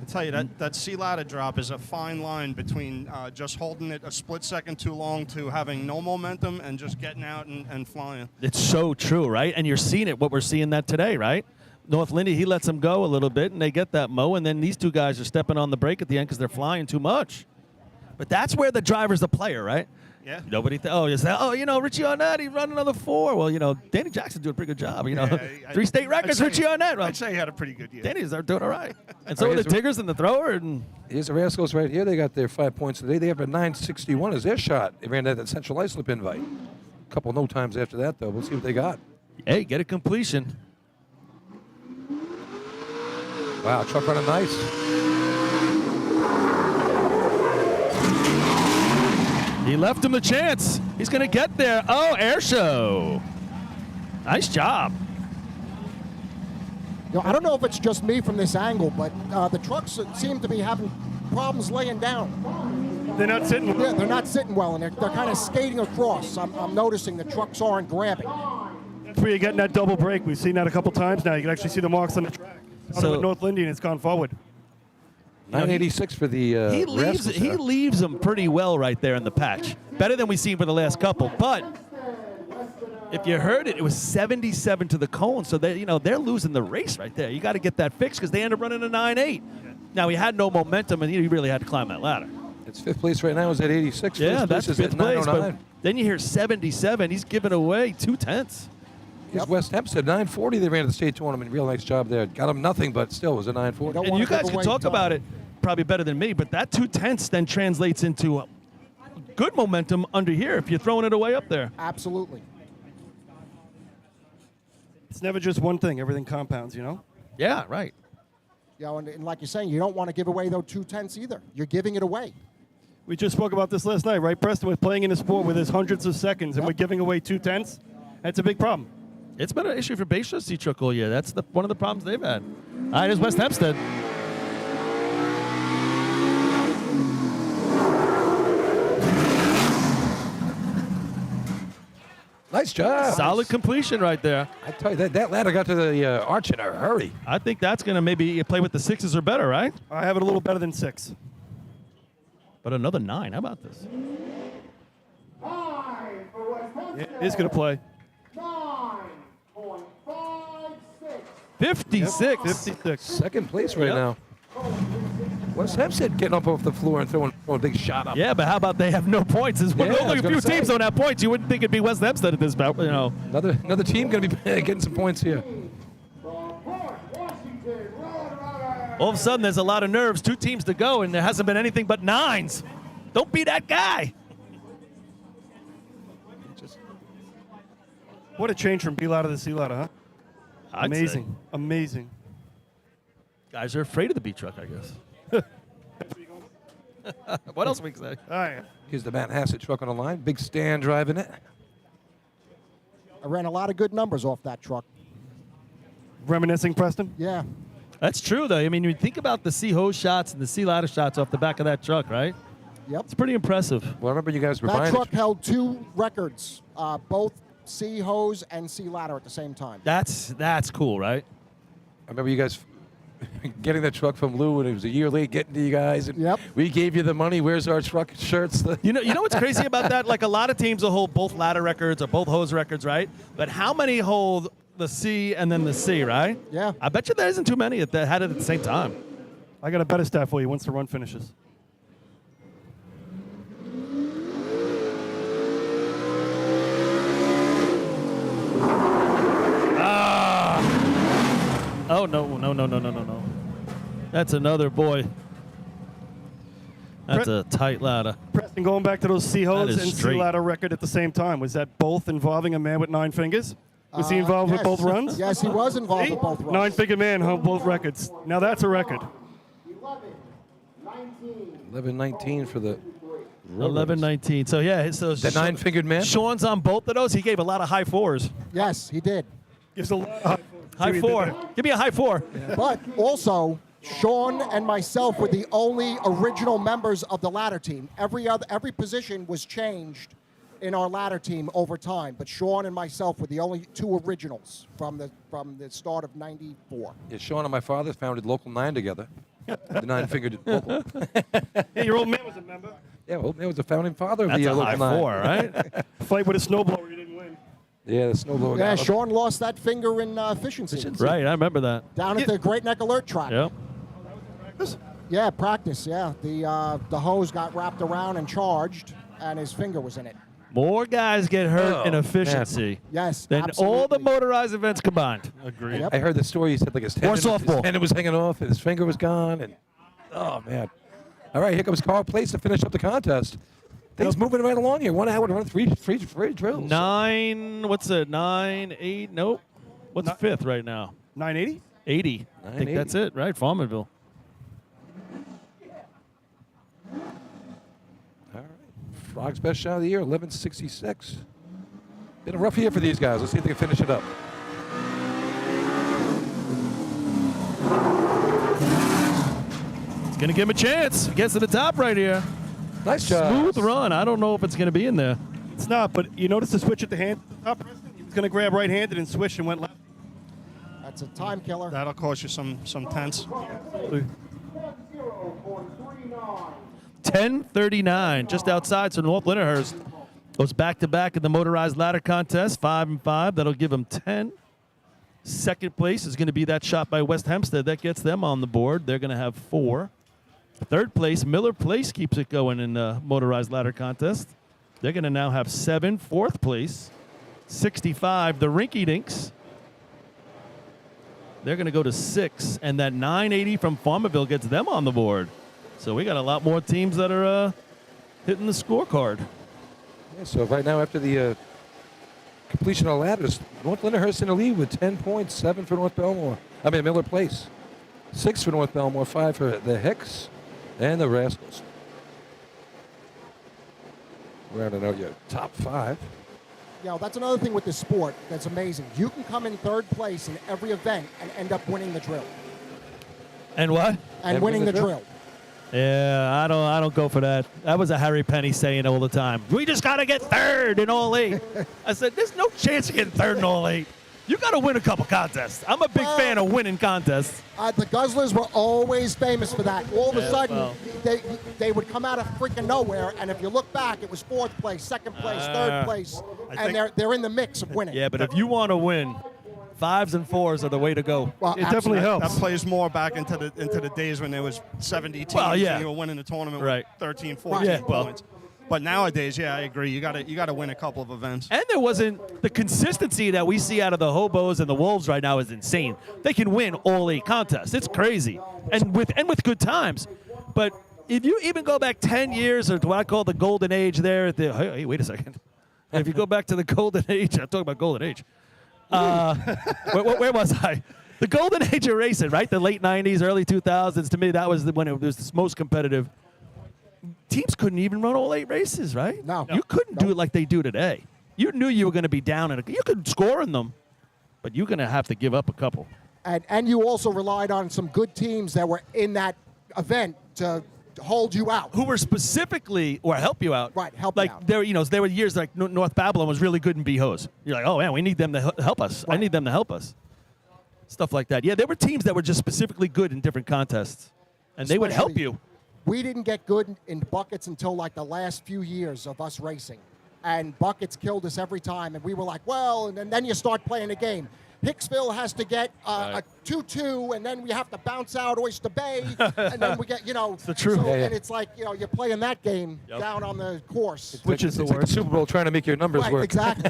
I tell you, that C ladder drop is a fine line between just holding it a split second too long to having no momentum and just getting out and flying. It's so true, right? And you're seeing it, what we're seeing that today, right? North Lindy, he lets them go a little bit, and they get that mow, and then these two guys are stepping on the brake at the end because they're flying too much. But that's where the driver's the player, right? Yeah. Nobody Richie Arnett, he run another 4. Well, Danny Jackson doing a pretty good job. 3 state records, Richie Arnett. I'd say he had a pretty good year. Danny's doing all right. And so are the Tiggers and the thrower. And here's the Rascals right here. They got their 5 points today. They have a 961 as their shot. They ran that Central Islip invite. A couple no times after that, though. We'll see what they got. hey, get a completion. Wow, truck running nice. He left him a chance. He's going to get there. Oh, air show. Nice job. I don't know if it's just me from this angle, but the trucks seem to be having problems laying down. They're not sitting. Yeah, they're not sitting well, and they're kind of skating across. I'm noticing the trucks aren't grabbing. That's where you're getting that double brake. We've seen that a couple times now. You can actually see the marks on the track. So, with North Lindy, and it's gone forward. 986 for the he leaves Rascals he there. leaves them pretty well right there in the patch. Better than we've seen for the last couple. But if you heard it, it was 77 to the cone. So they're losing the race right there. You got to get that fixed because they end up running a 9.8. Now he had no momentum and he really had to climb that ladder. It's fifth place right now. Is at 86. Yeah, First that's place is fifth at place. But 909. then you hear 77. He's giving away 2/10. Here's West Hempstead 940. They ran at the state tournament. Real nice job there. Got him nothing, but still was a 940. Don't And wanna you guys give can away talk time. about it probably better than me, but that 2/10 then translates into good momentum under here if you're throwing it away up there. Absolutely. It's never just one thing. Everything compounds, Yeah, right. And like you're saying, you don't want to give away those 2/10 either. You're giving it away. We just spoke about this last night, right, Preston? We're playing in a sport where there's hundreds of seconds, and we're giving away 2/10. That's a big problem. It's been an issue for Bay Shore C-Truck all year. That's one of the problems they've had. All right, here's West Hempstead. Nice job. Solid completion right there. I tell you, that ladder got to the arch in a hurry. I think that's going to maybe play with the 6s or better, right? I have it a little better than 6. But another 9. How about this? 9 for West Hempstead. Yeah, it's going to play. 9.56. 56. 56. Second place right Yep. now. West Hempstead getting up off the floor and throwing a big shot up. Yeah, but how about they have no points? There's Yeah, I was only a gonna few say. teams don't have points. You wouldn't think it'd be West Hempstead at this point, Another team going to be getting some points here. From Port Washington, Roadrunner. All of a sudden, there's a lot of nerves. 2 teams to go, and there hasn't been anything but 9s. Don't be that guy. What a change from B ladder to C ladder, huh? I'd Amazing. say. Amazing. Guys are afraid of the B truck, I guess. What else we can say? All right. Here's the Matt Hassett truck on the line. Big stand driving it. I ran a lot of good numbers off that truck. Reminiscing, Preston? Yeah. That's true, though. I mean, you think about the C hose shots and the C ladder shots off the back of that truck, right? Yep. It's pretty impressive. Well, I remember you guys were That buying truck it. held 2 records, both C hose and C ladder at the same time. That's cool, right? I remember you guys getting that truck from Lou, and it was a year late getting to you guys. And Yep. we gave you the money. Where's our truck shirts? You know what's crazy about that? Like a lot of teams will hold both ladder records or both hose records, right? But how many hold the C and then the C, right? Yeah. I bet you there isn't too many that had it at the same time. I got a better stat for you once the run finishes. Oh, no. That's another boy. That's a tight ladder. Preston, going back to those C That hose is and C straight. ladder record at the same time, was that both involving a man with 9 fingers? Was he involved with Yes. both runs? Yes, he was involved with both runs. 9-figure man held both records. Now that's a record. 11-19 for the 11-19. So, yeah. So The 9-fingered man? Sean's on both of those. He gave a lot of high 4s. Yes, he did. Gives a lot of High 4. Give me a high 4. But also, Sean and myself were the only original members of the ladder team. Every position was changed in our ladder team over time, but Sean and myself were the only 2 originals from the start of '94. Yeah, Sean and my father founded Local 9 together. The 9-fingered local. Yeah, your old man was a member. Yeah, well, it was the founding father of That's the a high Local 9. 4, right? Fight with a snowblower, you didn't win. Yeah, the snowblower Yeah, guy. Sean lost that finger in efficiency Right, I remember that. down at the Great Neck Alert track. Yep. Yeah, practice. Yeah, the hose got wrapped around and charged, and his finger was in it. More guys get hurt in Oh, efficiency Yes, than all the absolutely. motorized events combined. Agreed. Yep. I heard the story. He said like his tendon, softball. his tendon was hanging off and his finger was gone. And oh man! All right, here comes Carl Place to finish up the contest. Things moving right along here. 1 hour to run three drills. 9, what's it? 9, 8, nope. What's fifth right now? 980? 80. I think 980. that's it, right? Farmanville. All right. Frog's best shot of the year, 11:66. Been a rough year for these guys. Let's see if they can finish it up. It's going to give him a chance. He gets to the top right here. Nice job. Smooth run. I don't know if it's going to be in there. It's not, but you notice the switch at the hand at the top, Preston? He was going to grab right-handed and switch and went left. That's a time killer. That'll cost you some tenths. 10.39. 10:39, just outside. So North Lindenhurst goes back-to-back in the motorized ladder contest, 5 and 5. That'll give them 10. Second place is going to be that shot by West Hempstead. That gets them on the board. They're going to have 4. Third place, Miller Place keeps it going in the motorized ladder contest. They're going to now have 7. Fourth place, 65. The Rinky Dinks, they're going to go to 6. And that 980 from Farmerville gets them on the board. So we got a lot more teams that are hitting the scorecard. Yeah, so right now, after the completion of ladders, North Lindenhurst in the lead with 10 points, 7 for Miller Place, 6 for North Belmore, 5 for the Hicks and the Rascals. Rounding out your top 5. That's another thing with this sport that's amazing. You can come in third place in every event and end up winning the drill. And what? And winning the drill. Yeah, I don't go for that. That was a Harry Penny saying all the time. We just got to get third in all 8. I said, there's no chance of getting third in all 8. You got to win a couple contests. I'm a big fan of winning contests. The Guzzlers were always famous for that. All of a sudden, they would come out of freaking nowhere, and if you look back, it was 4th place, 2nd place, 3rd place, and they're in the mix of winning. Yeah, but if you want to win, 5s and 4s are the way to go. Well, It definitely helps. That plays more back into the days when there was 70 teams and you were winning the tournament with 13, 14 points. But nowadays, I agree. You got to win a couple of events. And there wasn't the consistency that we see out of the Hobos and the Wolves right now is insane. They can win all 8 contests. It's crazy, and with good times. But if you even go back 10 years, or what I call the golden age, there. Hey, wait a second. If you go back to the golden age, I'm talking about golden age. Where was I? The golden age of racing, right? The late 90s, early 2000s. To me, that was when it was the most competitive. Teams couldn't even run all 8 races, right? No. You couldn't do it like they do today. You knew you were going to be down you could score in them, but you're going to have to give up a couple. And you also relied on some good teams that were in that event to hold you out. Who were specifically, or help you out. Right, help like you out. There were years like North Babylon was really good in B-Hose. You're like, oh, man, we need them to help us. Right. I need them to help us. Stuff like that. Yeah, there were teams that were just specifically good in different contests, and they would help you. We didn't get good in buckets until like the last few years of us racing. And buckets killed us every time. And we were like, well, and then you start playing the game. Hicksville has to get a 2-2, and then we have to bounce out Oyster Bay, and then we get, It's the truth. So, and it's like, you're playing that game down on the course. Which is the It's like the worst. Super Bowl trying to make your numbers Right, work. exactly.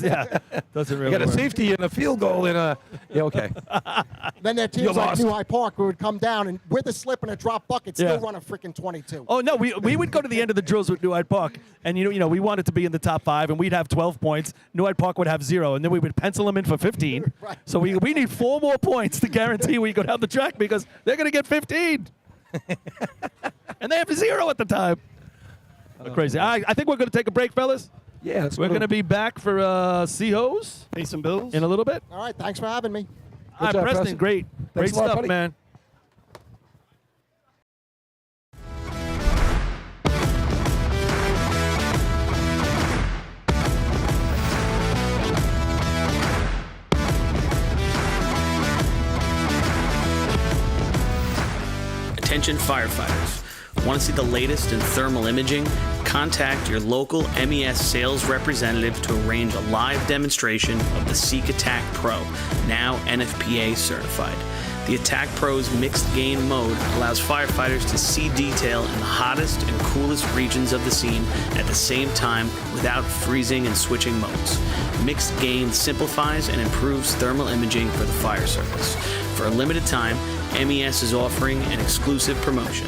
Yeah, doesn't really You got a work. safety and a field goal and a okay. Then there are You teams like lost. New High Park who would come down and with a slip and a drop bucket still Yeah. run a freaking 22. Oh, no, we would go to the end of the drills with New Hyde Park, and, we wanted to be in the top 5, and we'd have 12 points. New Hyde Park would have 0, and then we would pencil them in for 15. Right. So we need 4 more points to guarantee we go down the track because they're going to get 15. And they have 0 at the time. Crazy. I think we're going to take a break, fellas. Yeah, let's We're go. going to be back for C-Hose Pay some bills. in a little bit. All right, thanks for having me. All right, job, Preston, Preston. great Thanks a lot, stuff, buddy. man. Attention firefighters. Want to see the latest in thermal imaging? Contact your local MES sales representative to arrange a live demonstration of the Seek Attack Pro, now NFPA certified. The Attack Pro's mixed gain mode allows firefighters to see detail in the hottest and coolest regions of the scene at the same time without freezing and switching modes. Mixed gain simplifies and improves thermal imaging for the fire service. For a limited time, MES is offering an exclusive promotion.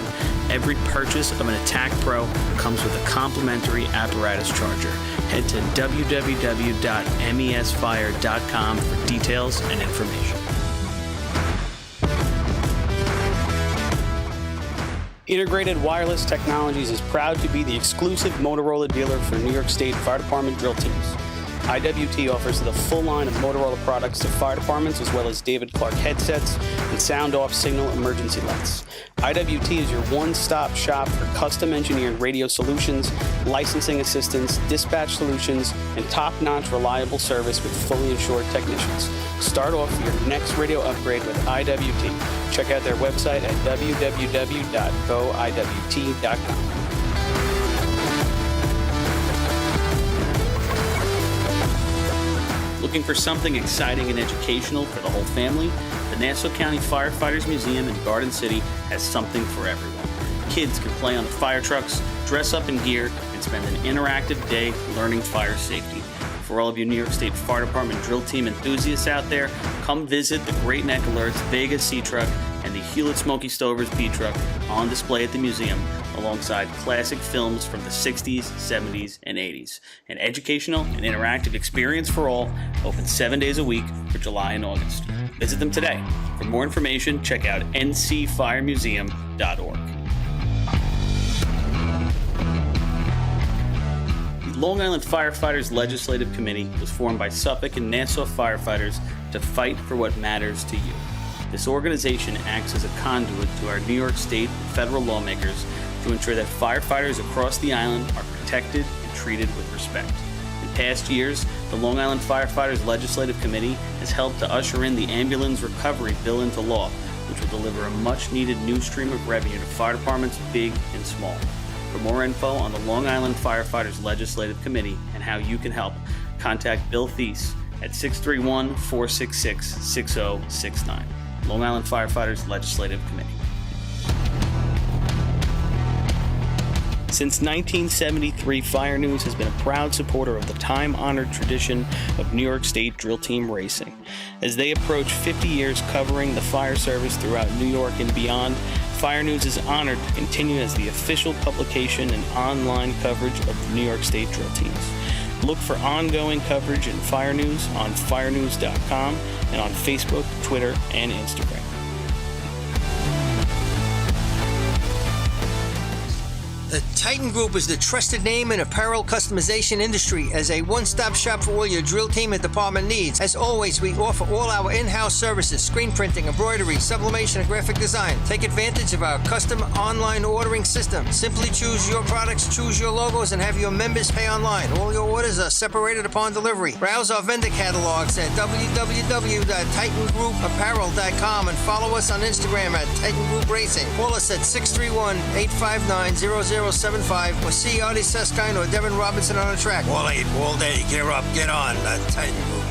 Every purchase of an Attack Pro comes with a complimentary apparatus charger. Head to www.mesfire.com for details and information. Integrated Wireless Technologies is proud to be the exclusive Motorola dealer for New York State Fire Department drill teams. IWT offers the full line of Motorola products to fire departments, as well as David Clark headsets and sound-off signal emergency lights. IWT is your one-stop shop for custom-engineered radio solutions, licensing assistance, dispatch solutions, and top-notch reliable service with fully insured technicians. Start off your next radio upgrade with IWT. Check out their website at www.goiwt.com. Looking for something exciting and educational for the whole family? The Nassau County Firefighters Museum in Garden City has something for everyone. Kids can play on the fire trucks, dress up in gear, and spend an interactive day learning fire safety. For all of you New York State Fire Department drill team enthusiasts out there, come visit the Great Neck Alerts Vega C Truck and the Hewlett Smoky Stovers B Truck on display at the museum, alongside classic films from the 60s, 70s, and 80s. An educational and interactive experience for all, open 7 days a week for July and August. Visit them today. For more information, check out ncfiremuseum.org. The Long Island Firefighters Legislative Committee was formed by Suffolk and Nassau firefighters to fight for what matters to you. This organization acts as a conduit to our New York State and federal lawmakers to ensure that firefighters across the island are protected and treated with respect. In past years, the Long Island Firefighters Legislative Committee has helped to usher in the Ambulance Recovery Bill into law, which will deliver a much-needed new stream of revenue to fire departments big and small. For more info on the Long Island Firefighters Legislative Committee and how you can help, contact Bill Thies at 631-466-6069. Long Island Firefighters Legislative Committee. Since 1973, Fire News has been a proud supporter of the time-honored tradition of New York State drill team racing. As they approach 50 years covering the fire service throughout New York and beyond, Fire News is honored to continue as the official publication and online coverage of the New York State drill teams. Look for ongoing coverage in Fire News on firenews.com and on Facebook, Twitter, and Instagram. The Titan Group is the trusted name in apparel customization industry as a one-stop shop for all your drill team and department needs. As always, we offer all our in-house services, screen printing, embroidery, sublimation, and graphic design. Take advantage of our custom online ordering system. Simply choose your products, choose your logos, and have your members pay online. All your orders are separated upon delivery. Browse our vendor catalogs at www.titangroup.apparel.com and follow us on Instagram at Titan Group Racing. Call us at 631-859-0075 or see Artie Suskind or Devin Robinson on the track. All 8, all day. Gear up, get on. The Titan Group.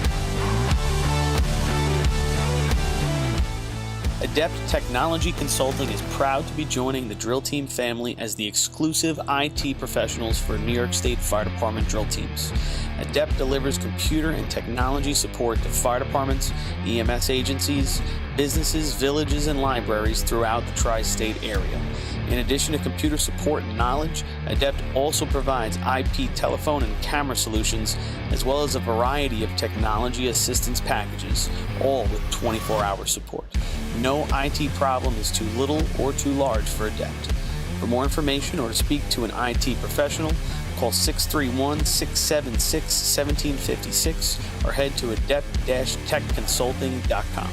Adept Technology Consulting is proud to be joining the drill team family as the exclusive IT professionals for New York State Fire Department drill teams. Adept delivers computer and technology support to fire departments, EMS agencies, businesses, villages, and libraries throughout the tri-state area. In addition to computer support and knowledge, Adept also provides IP telephone and camera solutions, as well as a variety of technology assistance packages, all with 24-hour support. No IT problem is too little or too large for Adept. For more information or to speak to an IT professional, call 631-676-1756 or head to adept-techconsulting.com.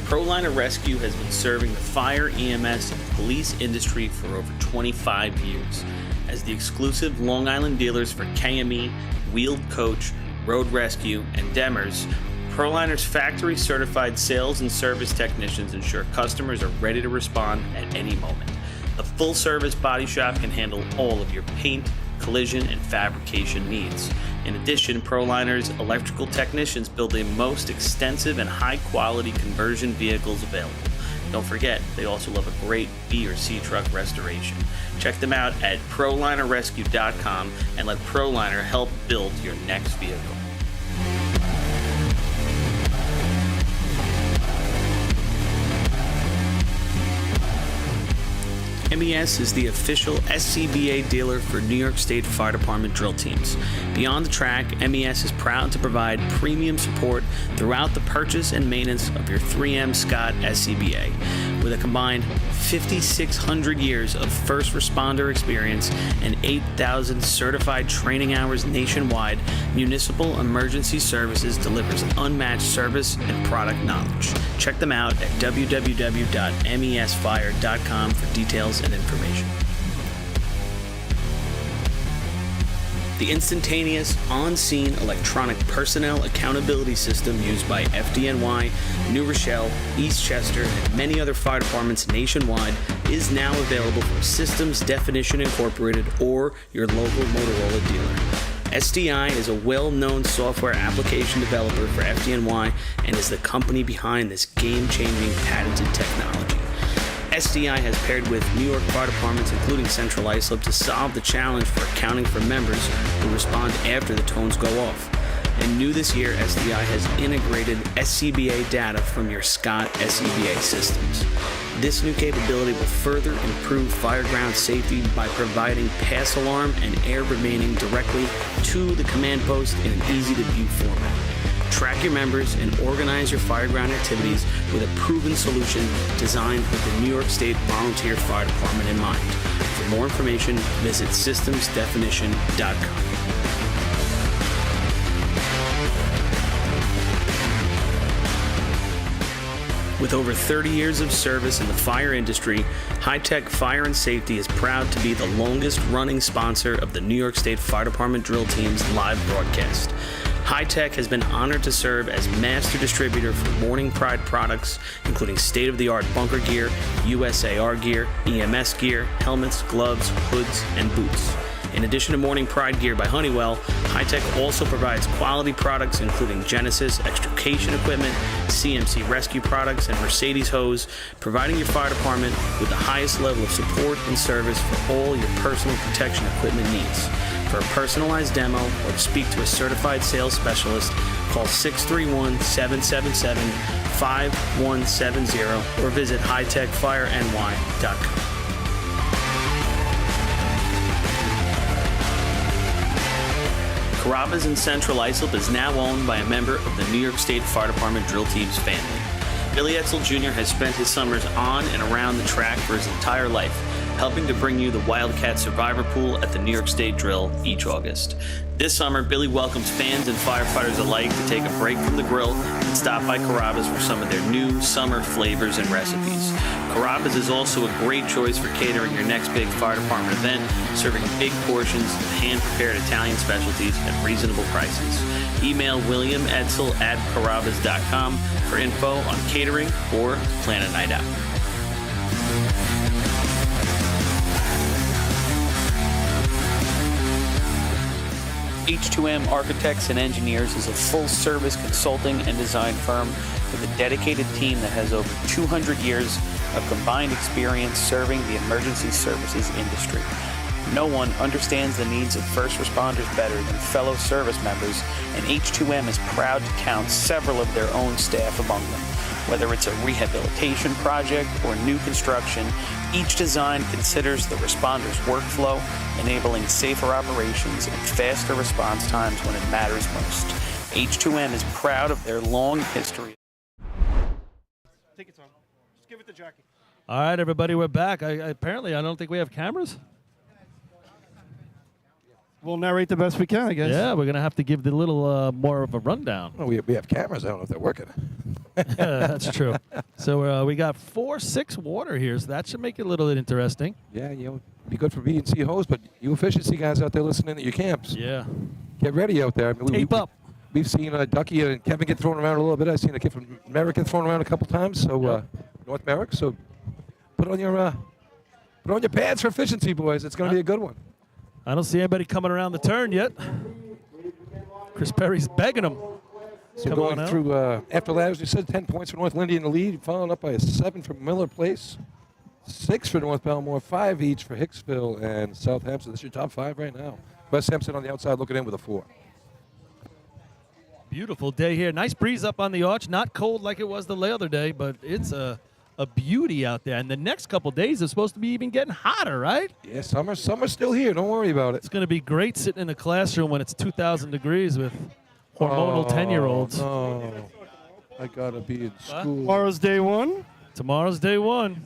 ProLiner Rescue has been serving the fire, EMS, and police industry for over 25 years. As the exclusive Long Island dealers for KME, Wheeled Coach, Road Rescue, and Demers, ProLiner's factory-certified sales and service technicians ensure customers are ready to respond at any moment. The full-service body shop can handle all of your paint, collision, and fabrication needs. In addition, ProLiner's electrical technicians build the most extensive and high-quality conversion vehicles available. Don't forget, they also love a great B or C truck restoration. Check them out at ProLinerRescue.com and let ProLiner help build your next vehicle. MES is the official SCBA dealer for New York State Fire Department drill teams. Beyond the track, MES is proud to provide premium support throughout the purchase and maintenance of your 3M Scott SCBA. With With a combined 5,600 years of first responder experience and 8,000 certified training hours nationwide, Municipal Emergency Services delivers unmatched service and product knowledge. Check them out at www.mesfire.com for details and information. The instantaneous, on-scene electronic personnel accountability system used by FDNY, New Rochelle, Eastchester, and many other fire departments nationwide is now available from Systems Definition Incorporated or your local Motorola dealer. SDI is a well-known software application developer for FDNY and is the company behind this game-changing patented technology. SDI has paired with New York fire departments, including Central Islip, to solve the challenge for accounting for members who respond after the tones go off. And new this year, SDI has integrated SCBA data from your Scott SCBA systems. This new capability will further improve fireground safety by providing pass alarm and air remaining directly to the command post in an easy-to-view format. Track your members and organize your fireground activities with a proven solution designed with the New York State Volunteer Fire Department in mind. For more information, visit systemsdefinition.com. With over 30 years of service in the fire industry, High Tech Fire and Safety is proud to be the longest-running sponsor of the New York State Fire Department Drill Team's live broadcast. High Tech has been honored to serve as master distributor for Morning Pride products, including state-of-the-art bunker gear, USAR gear, EMS gear, helmets, gloves, hoods, and boots. In addition to Morning Pride gear by Honeywell, High Tech also provides quality products including Genesis extrication equipment, CMC rescue products, and Mercedes hose, providing your fire department with the highest level of support and service for all your personal protection equipment needs. For a personalized demo or to speak to a certified sales specialist, call 631-777-5170 or visit hightechfireny.com. Carrabba's in Central Islip is now owned by a member of the New York State Fire Department Drill Team's family. Billy Etzel Jr. has spent his summers on and around the track for his entire life, helping to bring you the Wildcat Survivor Pool at the New York State Drill each August. This summer, Billy welcomes fans and firefighters alike to take a break from the grill and stop by Carrabba's for some of their new summer flavors and recipes. Carrabba's is also a great choice for catering your next big fire department event, serving big portions of hand-prepared Italian specialties at reasonable prices. Email williamedsel@carrabbas.com for info on catering or plan a night out. H2M Architects and Engineers is a full-service consulting and design firm with a dedicated team that has over 200 years of combined experience serving the emergency services industry. No one understands the needs of first responders better than fellow service members, and H2M is proud to count several of their own staff among them. Whether it's a rehabilitation project or new construction, each design considers the responder's workflow, enabling safer operations and faster response times when it matters most. H2M is proud of their long history. Take your time. Just give it to Jackie. All right, everybody, we're back. Apparently, I don't think we have cameras. We'll narrate the best we can, I guess. Yeah, we're going to have to give the little more of a rundown. Oh, we have cameras. I don't know if they're working. That's true. So we got 4-6 water here, so that should make it a little bit interesting. Yeah, be good for B&C hosts, but you efficiency guys out there listening at your camps. Yeah. Get ready out there. I mean, Tape up. We've seen Ducky and Kevin get thrown around a little bit. I've seen a kid from Merrick get thrown around a couple times, so North Merrick. So put on your pads for efficiency, boys. It's going to be a good one. I don't see anybody coming around the turn yet. Chris Perry's begging him. So going through, after that, as we said, 10 points for North Lindy in the lead, followed up by a 7 for Miller Place, 6 for North Belmore, 5 each for Hicksville and South Hempstead. This is your top 5 right now. West Hempstead on the outside looking in with a 4. Beautiful day here. Nice breeze up on the arch. Not cold like it was the other day, but it's a beauty out there. And the next couple days is supposed to be even getting hotter, right? Yeah, summer's still here. Don't worry about it. It's going to be great sitting in a classroom when it's 2,000 degrees with hormonal 10-year-olds. No, I got to be in school. Tomorrow's day 1. Tomorrow's day one.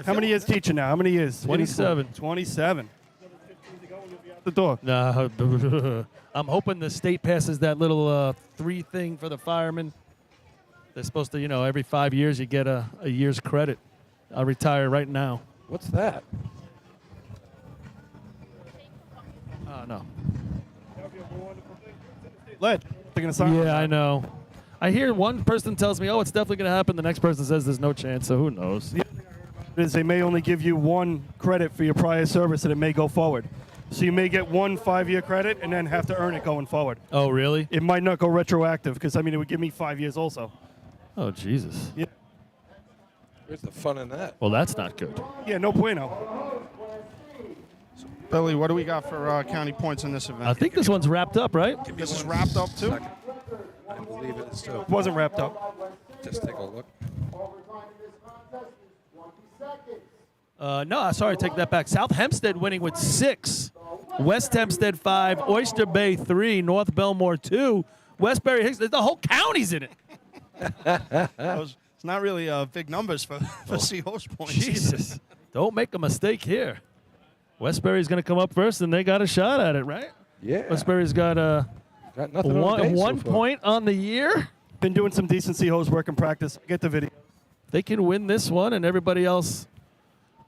How many years teaching now? How many years? 27. 27. The door. No, I'm hoping the state passes that little 3 thing for the firemen. They're supposed to, every 5 years you get a year's credit. I'll retire right now. What's that? Oh, no. Lead. They're gonna sign. Yeah, I know. I hear one person tells me, it's definitely going to happen. The next person says there's no chance, so who knows? Is they may only give you 1 credit for your prior service, and it may go forward. So you may get 1 5-year credit and then have to earn it going forward. Oh, really? It might not go retroactive because, it would give me 5 years also. Oh, Jesus. Yeah. Where's the fun in that? Well, that's not good. Yeah, no bueno. Billy, what do we got for county points in this event? I think this one's wrapped up, right? This is wrapped up too. I believe it is too. It wasn't wrapped up. Just take a look. No, sorry, take that back. South Hempstead winning with 6. West Hempstead 5. Oyster Bay 3. North Belmore 2. Westbury Hicks. The whole county's in it. It's not really big numbers for C host points. Jesus. Don't make a mistake here. Westbury's going to come up first, and they got a shot at it, right? Yeah. Westbury's got nothing on the day one so far. point on the year. Been doing some decent C-hose work in practice. Get the video. They can win this one, and everybody else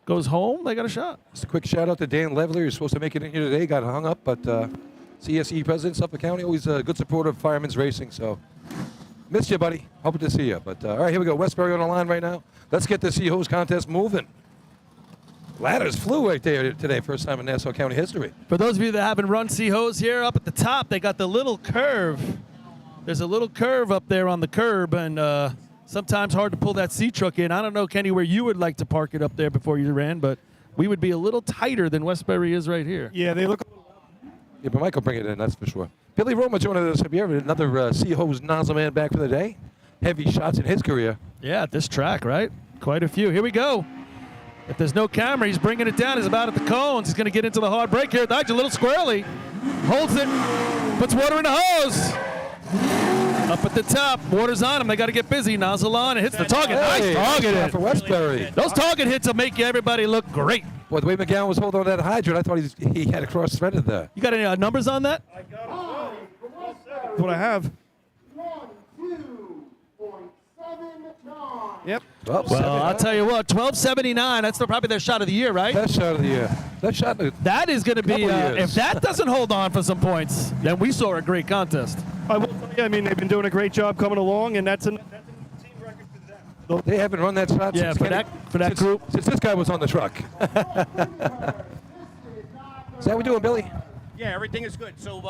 goes home. They got a shot. Just a quick shout out to Dan Levler. You're supposed to make it in here today. Got hung up, but CSE president, Suffolk County, always a good supporter of firemen's racing. So missed you, buddy. Hoping to see you. But all right, here we go. Westbury on the line right now. Let's get the C-hose contest moving. Ladders flew right there today, first time in Nassau County history. For those of you that haven't run C-hose here, up at the top, they got the little curve. There's a little curve up there on the curb, and sometimes hard to pull that C-truck in. I don't know, Kenny, where you would like to park it up there before you ran, but we would be a little tighter than Westbury is right here. Yeah, they look. Yeah, but Mike will bring it in, that's for sure. Billy Roma joining us here, another C-hose nozzle man back for the day. Heavy shots in his career. Yeah, at this track, right? Quite a few. Here we go. If there's no camera, he's bringing it down. He's about at the cones. He's going to get into the hard break here. That's a little squirrely. Holds it. Puts water in the hose. Up at the top. Water's on him. They got to get busy. Nozzle on. It hits the target. Hey, nice target hit. for Westbury. Those target hits will make everybody look great. Boy, the way McGowan was holding on that hydrant, I thought he had a cross threaded there. You got any numbers on that? That's what I have. 12.79. Yep. Well, I'll tell you what, 12.79. That's probably their shot of the year, right? Best shot of the year. That shot. That is going to be, Couple years. if that doesn't hold on for some points, then we saw a great contest. I will tell you, they've been doing a great job coming along, and that's a team record for them. They haven't run that shot Yeah, since for that group. Since this guy was on the truck. Is that what we're doing, Billy? Yeah, everything is good. So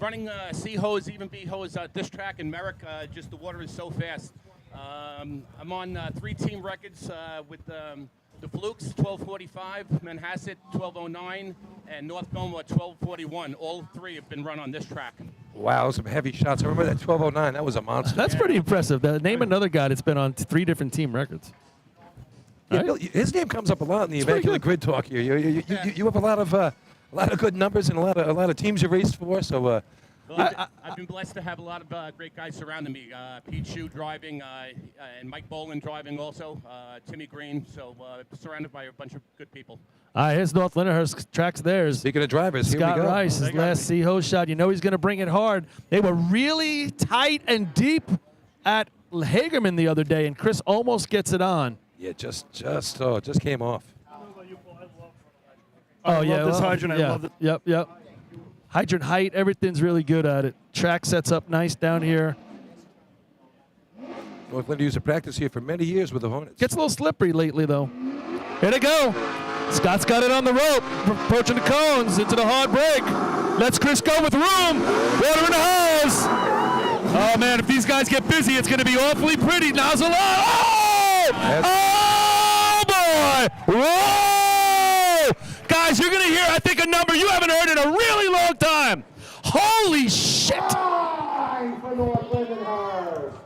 running C hose, even B hose, this track in Merrick, just the water is so fast. I'm on 3 team records with the Flukes, 12:45, Manhasset, 12:09, and North Belmore, 12:41. All 3 have been run on this track. Wow, some heavy shots. I remember that 12:09. That was a monster. That's pretty impressive. Name another guy that's been on 3 different team records. Yeah, Right? Bill, his name comes up a lot in the Immaculate Grid talk here. You have a lot of good numbers and a lot of teams you raced for. So. Well, I've been blessed to have a lot of great guys surrounding me. Pete Shue driving, and Mike Boland driving also, Timmy Green. So surrounded by a bunch of good people. Here's North Lyndhurst tracks theirs. Speaking of drivers, Scott here we go. Rice, his last C-hose shot. You know he's going to bring it hard. They were really tight and deep at Hagerman the other day, and Chris almost gets it on. Yeah, just came off. I love this hydrant. Yeah, I love it. Yep. Hydrant height, everything's really good at it. Track sets up nice down here. Northland used to practice here for many years with the Hornets. Gets a little slippery lately, though. Here they go. Scott's got it on the rope, approaching the cones into the hard break. Lets Chris go with room. Water in the hose. Oh, man, if these guys get busy, it's going to be awfully pretty. Nozzle on. Oh, boy. Whoa. Guys, you're going to hear, I think, a number you haven't heard in a really long time. Holy shit. 5 for North Lyndhurst.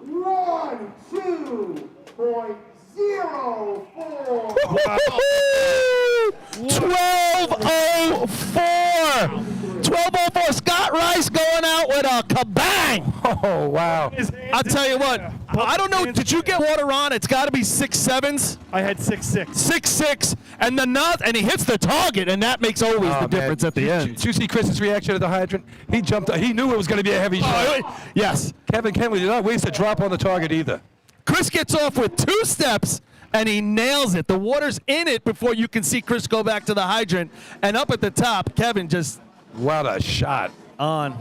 12.04. 12.04. Scott Rice going out with a kabang. Oh, wow. I'll tell you what, I don't know. Did you get water on? It's got to be 6.7s. I had 6.6. 6.6, and and he hits the target, and that makes always the difference at the end. Did you see Chris's reaction to the hydrant? He jumped. He knew it was going to be a heavy shot. Yes. Kevin Kenley did not waste a drop on the target either. Chris gets off with 2 steps, and he nails it. The water's in it before you can see Chris go back to the hydrant, and up at the top, Kevin just what a shot on.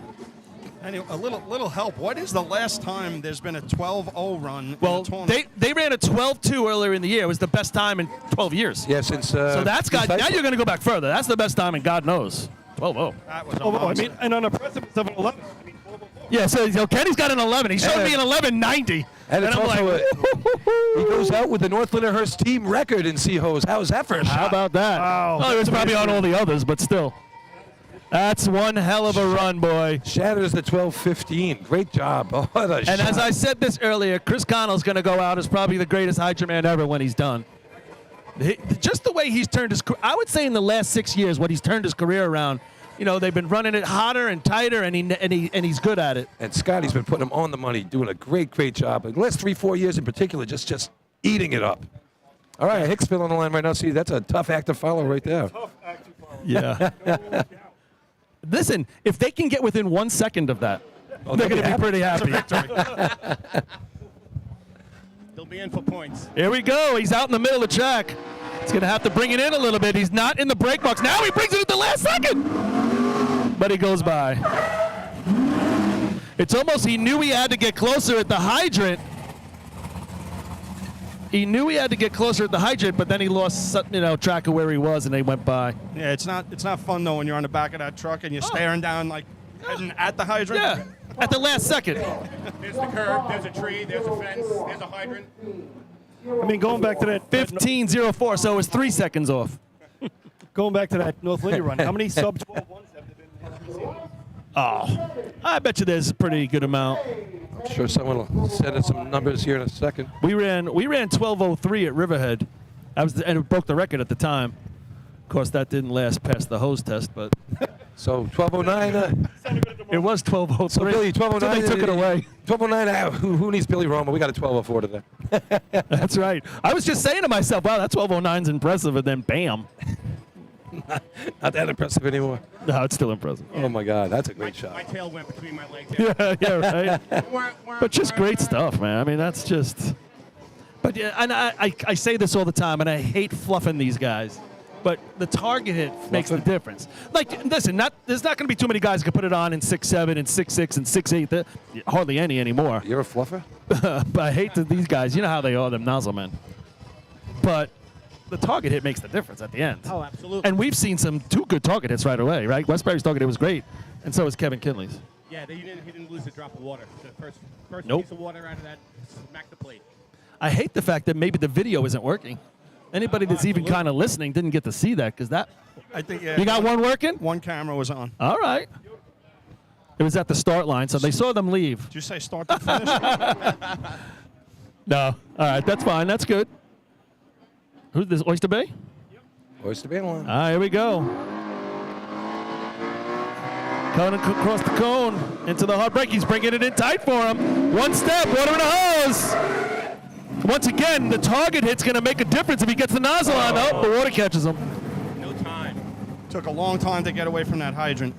Anyway, a little help. What is the last time there's been a 12-0 run? Well, in the tournament? they ran a 12-2 earlier in the year. It was the best time in 12 years. Yeah, since so that's got. Now you're going to go back further. That's the best time in God knows. 12-0. That was I mean, and on a precipice of an 11. I mean, 12-0. Yeah, so Kenny's got an 11. He showed me an 11.90. And it's I'm also like, he goes out with the North Lyndhurst team record in C-Hose. How's that for a shot? How about that? Wow. Oh, it was probably on all the others, but still. That's one hell of a run, boy. Shatters the 12-15. Great job. Oh, what a shot. And as I said this earlier, Chris Connell's going to go out as probably the greatest hydrant man ever when he's done. Just the way he's turned his career, I would say in the last 6 years, what he's turned his career around. You know, they've been running it hotter and tighter, and he's good at it. And Scotty's been putting him on the money, doing a great job. The last 3-4 years in particular, just eating it up. All right, Hicksville on the line right now. See, that's a tough act to follow right there. Tough act to follow. Yeah. Listen, if they can get within 1 second of that, they're going to be pretty happy. They'll be in for points. Here we go. He's out in the middle of the track. He's going to have to bring it in a little bit. He's not in the brake box. Now he brings it at the last second. But he goes by. It's almost he knew he had to get closer at the hydrant. He knew he had to get closer at the hydrant, but then he lost track of where he was, and they went by. Yeah, it's not fun though when you're on the back of that truck and you're staring down like heading at the hydrant. Yeah, at the last second. There's the curb, there's a tree, there's a fence, there's a hydrant. I mean, going back to that 15.04, so it was 3 seconds off. Going back to that North Lindy run, how many sub 12 ones have there been in history? Oh, I bet you there's a pretty good amount. I'm sure someone will send us some numbers here in a second. We ran 12.03 at Riverhead. And it broke the record at the time. Of course, that didn't last past the hose test, but so 12:09. It was 12.03. So Billy, 12:09. So they took it away. 12:09. Who needs Billy Roma? We got a 12:04 today. That's right. I was just saying to myself, wow, that 12.09's impressive, and then bam. Not that impressive anymore. No, it's still impressive. Oh my God, that's a great shot. My tail went between my legs. Yeah, right. But just great stuff, man. I mean, that's just. But yeah, and I say this all the time, and I hate fluffing these guys. But the target hit makes the difference. Like, listen, there's not going to be too many guys who can put it on in 6'7" and 6'6" and 6'8". Hardly any anymore. You're a fluffer? But I hate these guys. You know how they are, them nozzle men. But the target hit makes the difference at the end. Oh, absolutely. And we've seen some 2 good target hits right away, right? Westbury's target hit was great, and so was Kevin Kinley's. Yeah, he didn't lose a drop of water. The first Nope. piece of water out of that smacked the plate. I hate the fact that maybe the video isn't working. Anybody that's even kind of listening didn't get to see that because that. I think yeah. You got one working? One camera was on. All right. It was at the start line, so they saw them leave. Did you say start to finish? No. All right, that's fine. That's good. Who's this? Oyster Bay? Oyster Bay line. All right, here we go. Coming across the cone into the hard break. He's bringing it in tight for him. One step, water in a hose. Once again, the target hit's going to make a difference if he gets the nozzle on. Oh, the water catches him. No time. Took a long time to get away from that hydrant.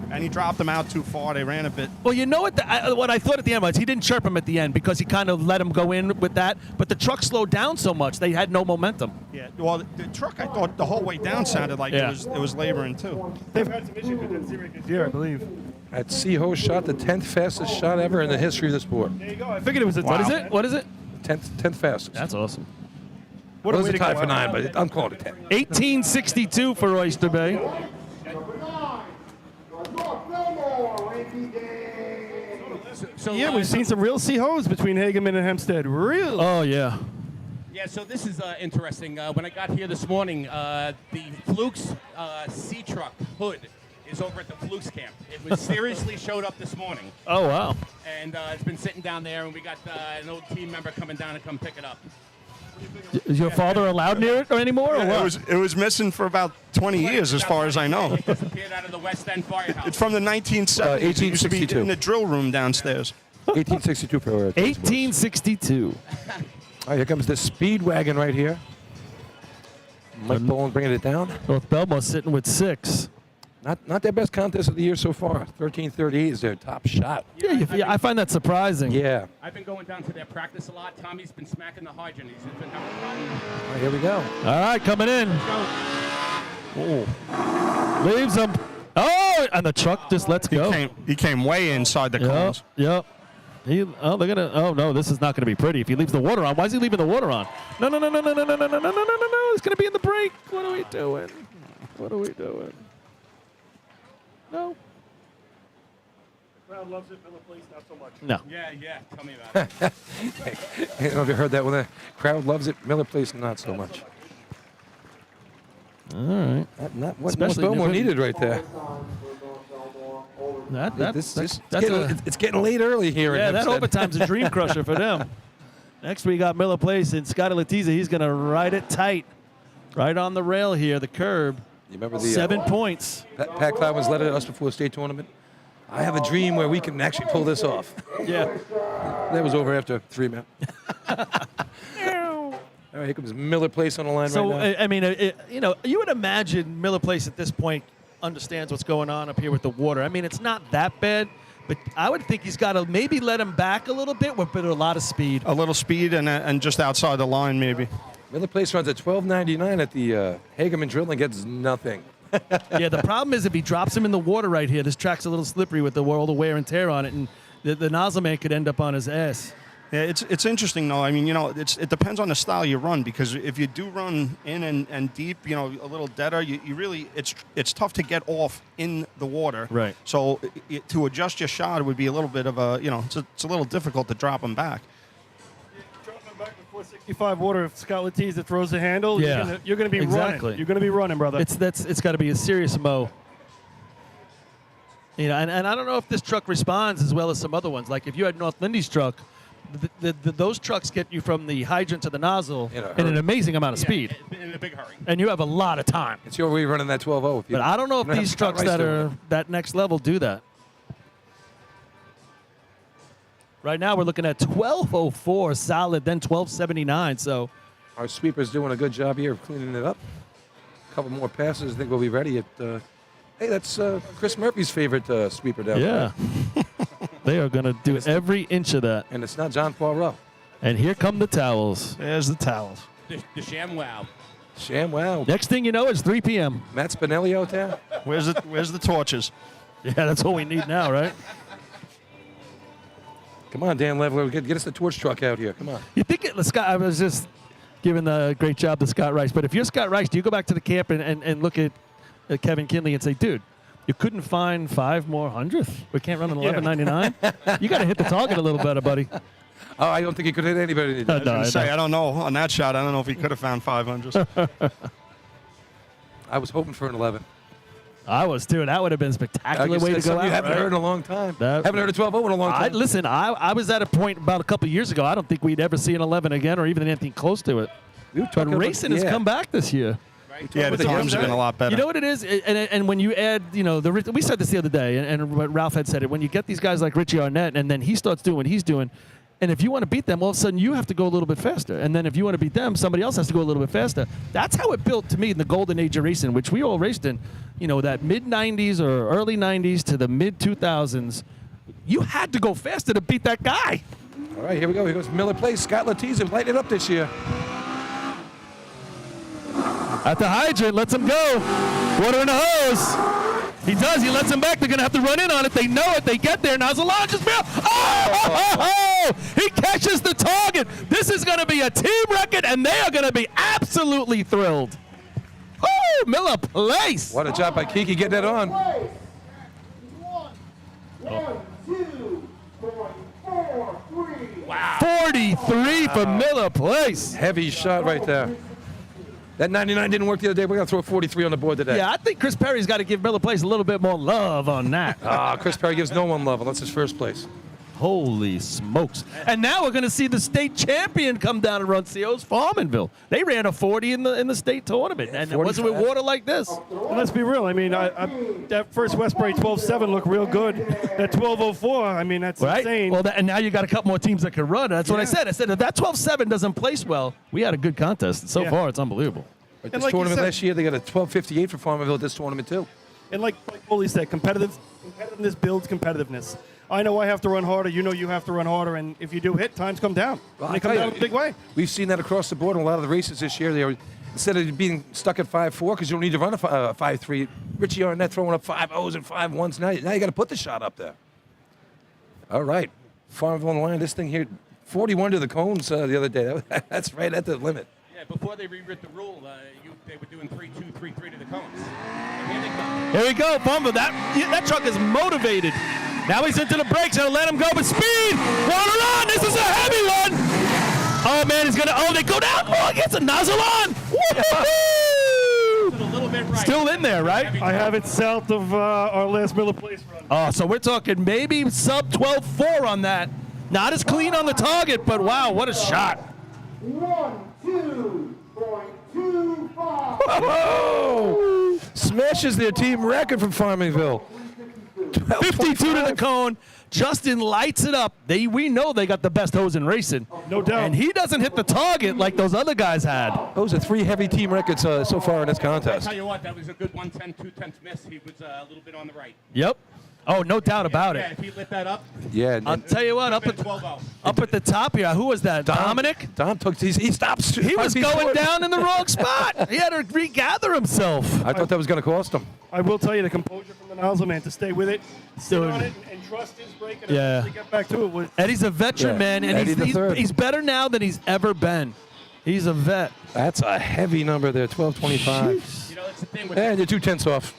And he dropped them out too far. They ran a bit. Well, you know what? What I thought at the end was he didn't chirp him at the end because he kind of let him go in with that. But the truck slowed down so much they had no momentum. Yeah. Well, the truck I thought the whole way down sounded like it was laboring too. They've had some issues with that series this year, I believe. At C-Hose shot the 10th fastest shot ever in the history of the sport. There you go. I figured it was a. What is it? What is it? 10th fastest. That's awesome. What was a tie for 9, but I'm calling it 10. 1862 for Oyster Bay. So, Yeah, we've seen some real C-Hose between Hageman and Hempstead. Real. Oh, yeah. Yeah, so this is interesting. When I got here this morning, the Fluke's C-Truck hood is over at the Fluke's camp. It was seriously showed up this morning. Oh, wow. And it's been sitting down there, and we got an old team member coming down to come pick it up. Is your father allowed near it anymore, or what? It was missing for about 20 years, as far as I know. It disappeared out of the West End firehouse. It's from the 1970s. It used to be 1862. in the drill room downstairs. 1862 for 1862. All right, here comes the speed wagon right here. Mike Bowen bringing it down. North Belmont sitting with 6. Not their best contest of the year so far. 13:38 is their top shot. Yeah, I find that surprising. Yeah. I've been going down to their practice a lot. Tommy's been smacking the hydrant. He's been having fun. All right, here we go. All right, coming in. Oh. Leaves him. Oh, and the truck just lets go. He came way inside the cones. Yep. Oh no, this is not going to be pretty. If he leaves the water on, why is he leaving the water on? No. It's going to be in the brake. What are we doing? No. Crowd loves it. Miller Place, not so much. No. Yeah. Tell me about it. I don't know if you heard that one. The crowd loves it. Miller Place, not so much. All right. Not what Especially North Belmont needed right there. It's getting late early here. Yeah, in that Hempstead. overtime's a dream crusher for them. Next we got Miller Place and Scotty Letizia. He's going to ride it tight, right on the rail here, the curb. You remember the 7 points. Pat Cloud was led at us before the state tournament. I have a dream where we can actually pull this off. Yeah. That was over after 3 minutes. All right, here comes Miller Place on the line right now. I mean, you would imagine Miller Place at this point understands what's going on up here with the water. I mean, it's not that bad, but I would think he's got to maybe let him back a little bit with a lot of speed. A little speed and just outside the line maybe. Miller Place runs at $12.99 at the Hagerman Drill and gets nothing. Yeah, the problem is if he drops him in the water right here, this track's a little slippery with all the wear and tear on it, and the nozzle man could end up on his ass. Yeah, it's interesting though. I mean, it depends on the style you run, because if you do run in and deep, a little deader, you really it's tough to get off in the water. Right. So to adjust your shot would be a little bit of a it's a little difficult to drop them back. Dropping back before 65 water. If Scott Letizia throws the handle, Yeah. you're going to be Exactly. running. You're going to be running, brother. It's got to be a serious mow. And I don't know if this truck responds as well as some other ones. Like if you had North Lindy's truck, those trucks get you from the hydrant to the nozzle in an amazing amount of speed. In a big hurry. And you have a lot of time. It's your way of running that 12-0. But I don't know if these trucks that are that next level do that. Right now we're looking at 12:04 solid, then 12:79. So our sweeper's doing a good job here of cleaning it up. A couple more passes, I think we'll be ready at. Hey, that's Chris Murphy's favorite sweeper down there. Yeah. They are going to do every inch of that. And it's not John Poirot. And here come the towels. There's the towels. The sham wow. Sham wow. Next thing you know, it's 3 p.m. Matt Spinelli out there. Where's the torches? Yeah, that's what we need now, right? Come on, Dan Leveler, get us the torch truck out here. Come on. You think Scott? I was just giving the great job to Scott Rice, but if you're Scott Rice, do you go back to the camp and look at Kevin Kinley and say, dude, you couldn't find 5 more hundredths? We can't run an 11.99? You got to hit the target a little better, buddy. Oh, I don't think he could hit anybody. I don't know. On that shot, I don't know if he could have found 500s. I was hoping for an 11. I was too. That would have been a spectacular way to go out. You haven't heard in a long time. Haven't heard a 12-0 in a long time. Listen, I was at a point about a couple years ago. I don't think we'd ever see an 11 again or even anything close to it. But racing has come back this year. Yeah, the times have been a lot better. You know what it is? And when you add, we said this the other day, and Ralph had said it, when you get these guys like Richie Arnett, and then he starts doing what he's doing, and if you want to beat them, all of a sudden you have to go a little bit faster. And then if you want to beat them, somebody else has to go a little bit faster. That's how it built to me in the golden age of racing, which we all raced in, that mid-'90s or early 90s to the mid-2000s. You had to go faster to beat that guy. All right, here we go. Here goes Miller Place. Scott Letizia lighting it up this year. At the hydrant, lets him go. Water in the hose. He does. He lets him back. They're going to have to run in on it. They know it. They get there. Now Zalon just he catches the target. This is going to be a team record, and they are going to be absolutely thrilled. Oh, Miller Place. What a job by Kiki getting it on. 1, 2, 4, 3. Wow. 43 for Miller Place. Heavy shot right there. That 99 didn't work the other day. We're going to throw a 43 on the board today. Yeah, I think Chris Perry's got to give Miller Place a little bit more love on that. Chris Perry gives no one love unless it's first place. Holy smokes. And now we're going to see the state champion come down and run CO's Farmanville. They ran a 40 in the state tournament, and it wasn't with water like this. And let's be real. I mean, that first Westbury 12.7 looked real good. That 12.04, I mean, that's insane. Well, and now you got a couple more teams that can run. That's what I said. I said, if that 12.7 doesn't place well, we had a good contest. So far, it's unbelievable. But this tournament last year, they got a 12.58 for Farmanville this tournament, too. And like Foley said, competitiveness builds competitiveness. I know I have to run harder. You know you have to run harder. And if you do hit, times come down. Well, And they come down in a big way. We've seen that across the board in a lot of the races this year. They were, instead of being stuck at 5.4 because you don't need to run a 5.3, Richie Arnett throwing up 5.0s and 5.1s. Now you got to put the shot up there. All right. Farmville on the line. This thing here, 41 to the cones the other day. That's right at the limit. Yeah, before they rewrote the rule, they were doing 3-2, 3-3 to the cones. And here they come. Here we go, Farmanville. That truck is motivated. Now he's into the brakes. They'll let him go, but speed! Water on! This is a heavy one! Oh, man, he's going to... Oh, they go down! Oh, he gets a nozzle on! A little bit right. Still in there, right? I have it south of our last Miller Place run. Oh, so we're talking maybe sub 12.4 on that. Not as clean on the target, but wow, what a shot. 1-2.25. Whoa! Smashes their team record from Farmingville. 52 to the cone. Justin lights it up. We know they got the best hose in racing. No doubt. And he doesn't hit the target like those other guys had. Those are 3 heavy team records so far in this I contest. tell you what, that was a good 110, 2/10 miss. He was a little bit on the right. Yep. Oh, no doubt about Yeah, it. if he lit that up, Yeah. I'll tell you what, up been at 12-0. the top here, who was that? Dominic? Dom took he stops. He was 5 feet going forward. down in the wrong spot. He had to regather himself. I thought that was going to cost him. I will tell you the composure from the nozzle man to stay with it, sit Dude. on it, and trust his brake and Yeah. eventually get back to it. Was Eddie's a veteran, Yeah. man, and Eddie the third. he's better now than he's ever been. He's a vet. That's a heavy number there, 12.25. You know, that's the thing with, And you're 2/10 off.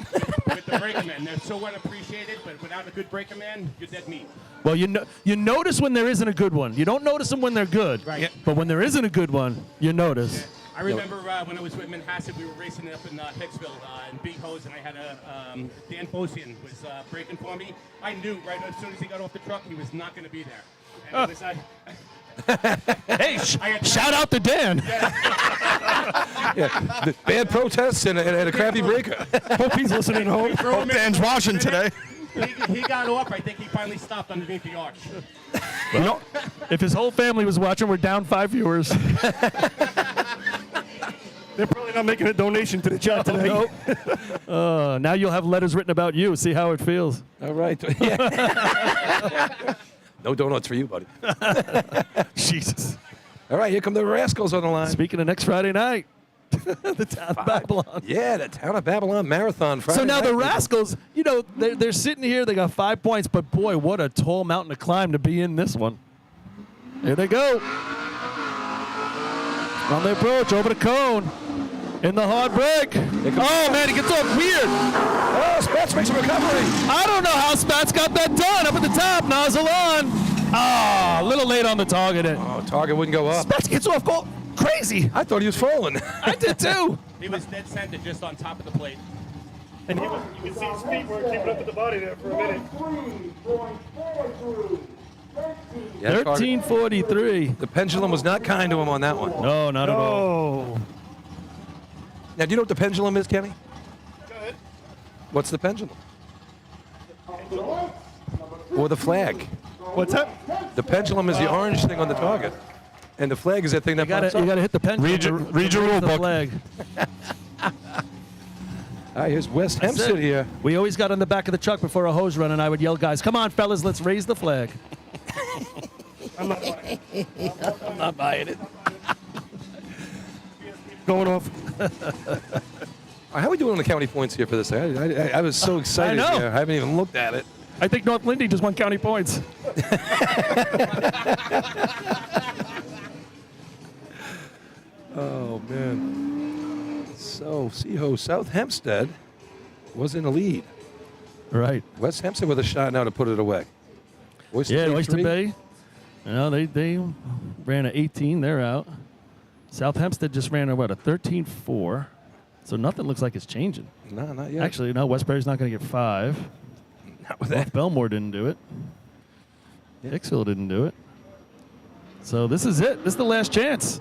with the braker man. They're so unappreciated, but without a good braker man, you're dead meat. Well, you notice when there isn't a good one. You don't notice them when they're good. Right. Yeah. But when there isn't a good one, you notice. I remember when I was with Manhasset, we were racing up in Hicksville in big hose, and I had Dan Bosian was braking for me. I knew right as soon as he got off the truck, he was not going to be there. And it was, Hey, shout out to Dan. Yeah. Bad protests and a crappy breaker. hope he's listening home. Hope Dan's watching today. he got off. I think he finally stopped underneath the arch. Well, if his whole family was watching, we're down 5 viewers. They're probably not making a donation to the chat today. Nope. Now you'll have letters written about you. See how it feels. All right. Yeah. No donuts for you, buddy. Jesus. All right, here come the Rascals on the line. Speaking of next Friday night, the town of Babylon. Yeah, the Town of Babylon Marathon Friday So now the night. Rascals, they're sitting here. They got 5 points, but boy, what a tall mountain to climb to be in this one. Here they go. On the approach, over the cone. In the hard break. Oh, man, he gets off weird. Oh, Spats makes a recovery. I don't know how Spats got that done. Up at the top, nozzle on. Oh, a little late on the target. Oh, target wouldn't go up. Spats gets off crazy. I thought he was falling. I did too. He was dead center just on top of the plate. And you can see his feet weren't keeping up with the body there for a minute. 3.42. Yeah, 13:43. the pendulum was not kind to him on that one. No, not at all. Oh. Now, do you know what the pendulum is, Kenny? Go ahead. What's the pendulum? Or the flag? What's that? The pendulum is the orange thing on the target. And the flag is that thing that You pops up. gotta hit the pendulum. Read your rule the book. flag. All right, here's West Hempstead here. We always got on the back of the truck before a hose run, and I would yell, guys, come on, fellas, let's raise the flag. I'm not buying it. I'm not buying it. Going off. How are we doing on the county points here for this? I was so excited I know. here. I haven't even looked at it. I think North Lindy just won county points. Oh, man. So, Seaho, South Hempstead was in the lead. Right. West Hempstead with a shot now to put it away. Yeah, Oyster Bay. They ran an 18. They're out. South Hempstead just ran a 13.4. So nothing looks like it's changing. No, not yet. Actually, no, Westbury's not going to get 5. Not with that. Belmore didn't do it. Hicksville didn't do it. So this is it. This is the last chance.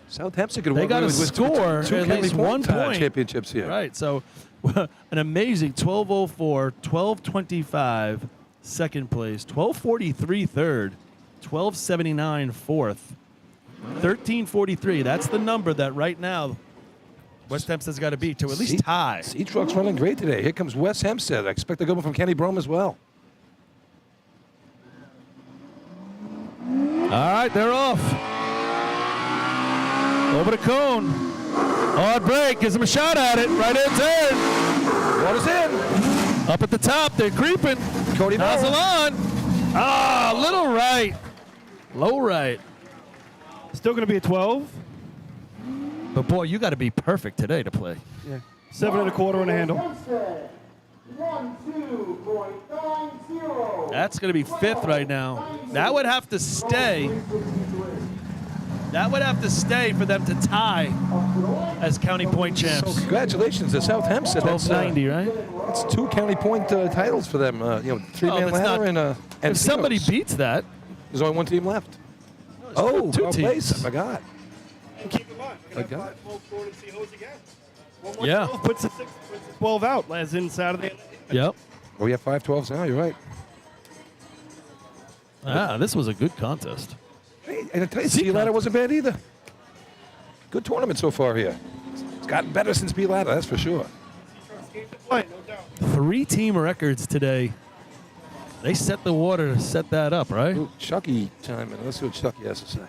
South Hempstead could They walk got away to with score two at County least 1 point. championships here. Right. So an amazing 12:04, 12:25 second place, 12:43 third, 12:79 fourth, 13:43. That's the number that right now West Hempstead's got to beat to at least tie. Sea-Truck's running great today. Here comes West Hempstead. I expect a good one from Kenny Brome as well. All right, they're off. Over the cone. Hard break. Gives him a shot at it. Right in turn. Water's in. Up at the top. They're creeping. Cody Nozzle Moore. on. Ah, little right. Low right. Still going to be a 12. But, boy, you got to be perfect today to play. Yeah. 7 1/4 on the handle. 12.90. That's going to be fifth right now. That would have to stay. That would have to stay for them to tie as county point champs. So congratulations to South Hempstead. 1290, right? That's 2 county point titles for them. 3-man ladder and if somebody Ceos. beats that, There's only one team left. two well teams. placed. I forgot. And keep in mind, we're I going to got have it. 5 12 and see Hose again. One more Yeah. 12 puts the 12 out, as in Saturday. Yep. Oh, we have 5-12s now. You're right. This was a good contest. Hey, and I tell you, Speed Ladder wasn't bad either. Good tournament so far here. It's gotten better since Speed Ladder, that's for sure. No doubt. 3 team records today. They set the water to set that up, right? Ooh, Chucky time in. Let's see what Chucky has to say.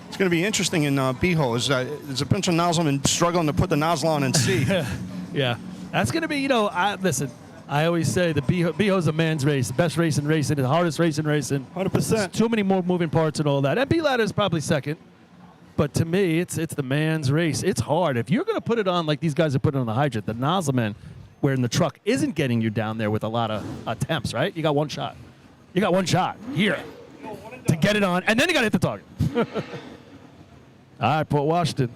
It's going to be interesting in B-hose. There's a bunch of nozzlemen struggling to put the nozzle on and see. Yeah. That's going to be, listen, I always say the B-hose is a man's race. The best race in racing, the hardest race in racing. 100%. Too many more moving parts and all that. And B-ladder is probably second. But to me, it's the man's race. It's hard. If you're going to put it on like these guys are putting on the hydrant, the nozzleman, where in the truck isn't getting you down there with a lot of attempts, right? You got one shot. You got one shot here to get it on, and then you got to hit the target. All right, Port Washington,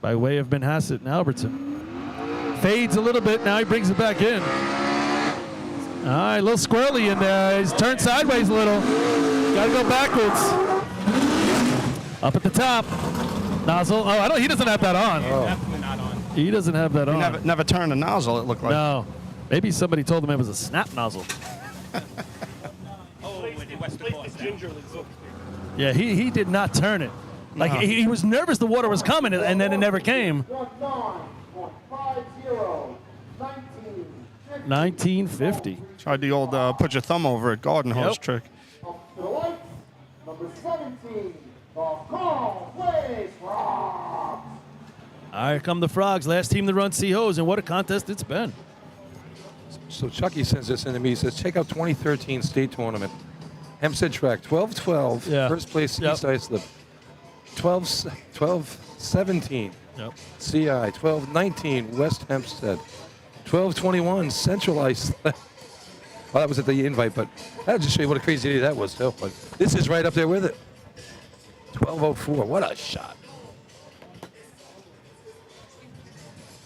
by way of Manhasset and Albertson. Fades a little bit. Now he brings it back in. All right, a little squirrely in there. He's turned sideways a little. Got to go backwards. Up at the top. Nozzle. Oh, he doesn't have that on. Definitely not on. He doesn't have that on. Never turned the nozzle, it looked like. No. Maybe somebody told him it was a snap nozzle. Oh, with the Western Boss now. Yeah, he did not turn it. Like, he was nervous the water was coming, and then it never came. 1950. Tried the old put your thumb over it garden hose trick. To the lights, number 17, the Conway Frogs. All right, come the Frogs. Last team to run C-Hose, and what a contest it's been. So Chucky sends this in to me. He says, check out 2013 state tournament. Hempstead track, 12-12. Yeah. First place, Yep. East Islip. 12-17. Yep. CI, 12-19, West Hempstead. 12-21, Central Islip. Well, that was at the invite, but that'll just show you what a crazy day that was, too. But this is right up there with it. 12-04, what a shot.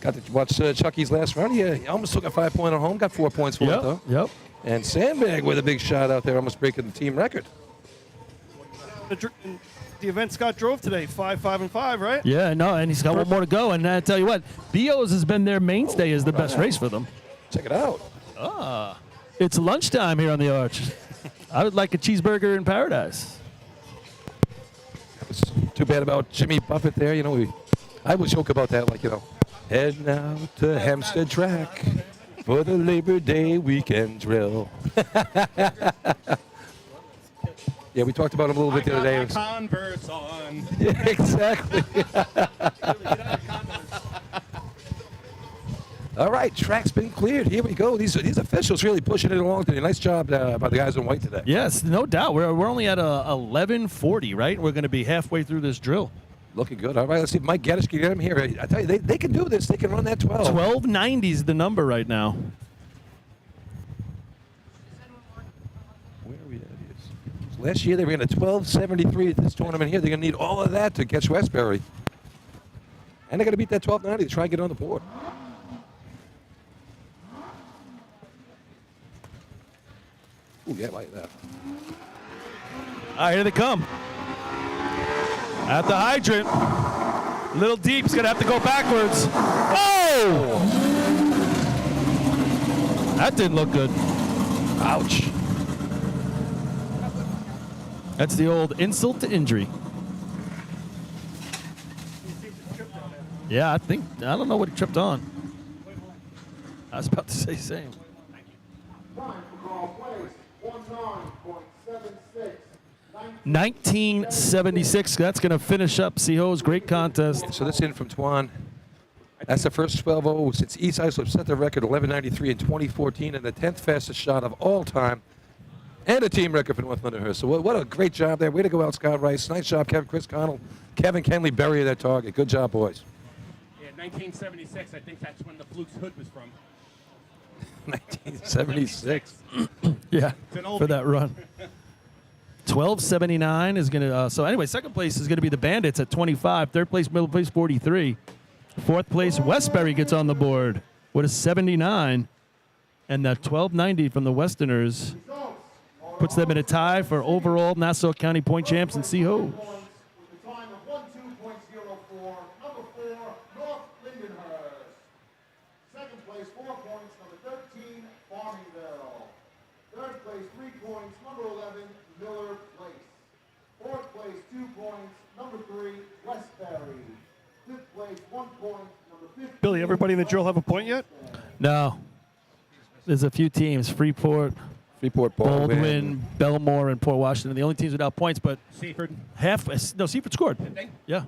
Got to watch Chucky's last round. He almost took a 5-pointer home, got 4 points for it, though. Yep. And Sandbag with a big shot out there, almost breaking the team record. The event Scott drove today, 5, 5, and 5, right? Yeah, no, and he's got one more to go. And I tell you what, B.O.'s has been their mainstay as the best race for them. Check it out. It's lunchtime here on the Arch. I would like a cheeseburger in paradise. It's too bad about Jimmy Buffett there. I would joke about that, head now to Hempstead track for the Labor Day weekend drill. Yeah, we talked about him a little bit the other day. I got my Converse on. Yeah, exactly. All right, track's been cleared. Here we go. These officials really pushing it along today. Nice job by the guys in white today. Yes, no doubt. We're only at 11:40, right? We're going to be halfway through this drill. Looking good. All right, let's see if Mike Geddes can get him here. I tell you, they can do this. They can run that 12. 1290 is the number right now. Where are we at? Last year they ran a 1273 at this tournament here. They're going to need all of that to catch Westbury. And they're going to beat that 1290 to try and get on the board. Ooh, yeah, like that. All right, here they come. At the hydrant. Little deep. He's going to have to go backwards. Oh! That didn't look good. Ouch. That's the old insult to injury. Yeah, I don't know what he tripped on. I was about to say same. Time for call place, 19.76. 1976. That's going to finish up Seaho's great contest. So this in from Twan. That's the first 12-0 since East Islip set the record 11.93 in 2014 and the 10th fastest shot of all time and a team record for North Lindenhurst. So what a great job there. Way to go out, Scott Rice. Nice job, Chris Connell. Kevin Kenley burying that target. Good job, boys. Yeah, 1976. I think that's when the Fluke's hood was from. 1976. Yeah, It's an oldie. for that run. 12.79 is going to, so anyway, second place is going to be the Bandits at 25. Third place, middle place, 43. Fourth place, Westbury gets on the board with a 79. And that 12.90 from the Westerners puts them in a tie for overall Nassau County point champs and Seaho. With a time of 12.04, number 4, North Lindenhurst. Second place, 4 points, number 13, Farmingdale. Third place, 3 points, number 11, Miller Place. Fourth place, 2 points, number 3, Westbury. Fifth place, 1 point, number 15. Billy, everybody in the drill have a point yet? No. There's a few teams, Freeport, Baldwin, Belmore, and Port Washington. The only teams without points, but Seaford. Seaford scored. Did they? Yeah.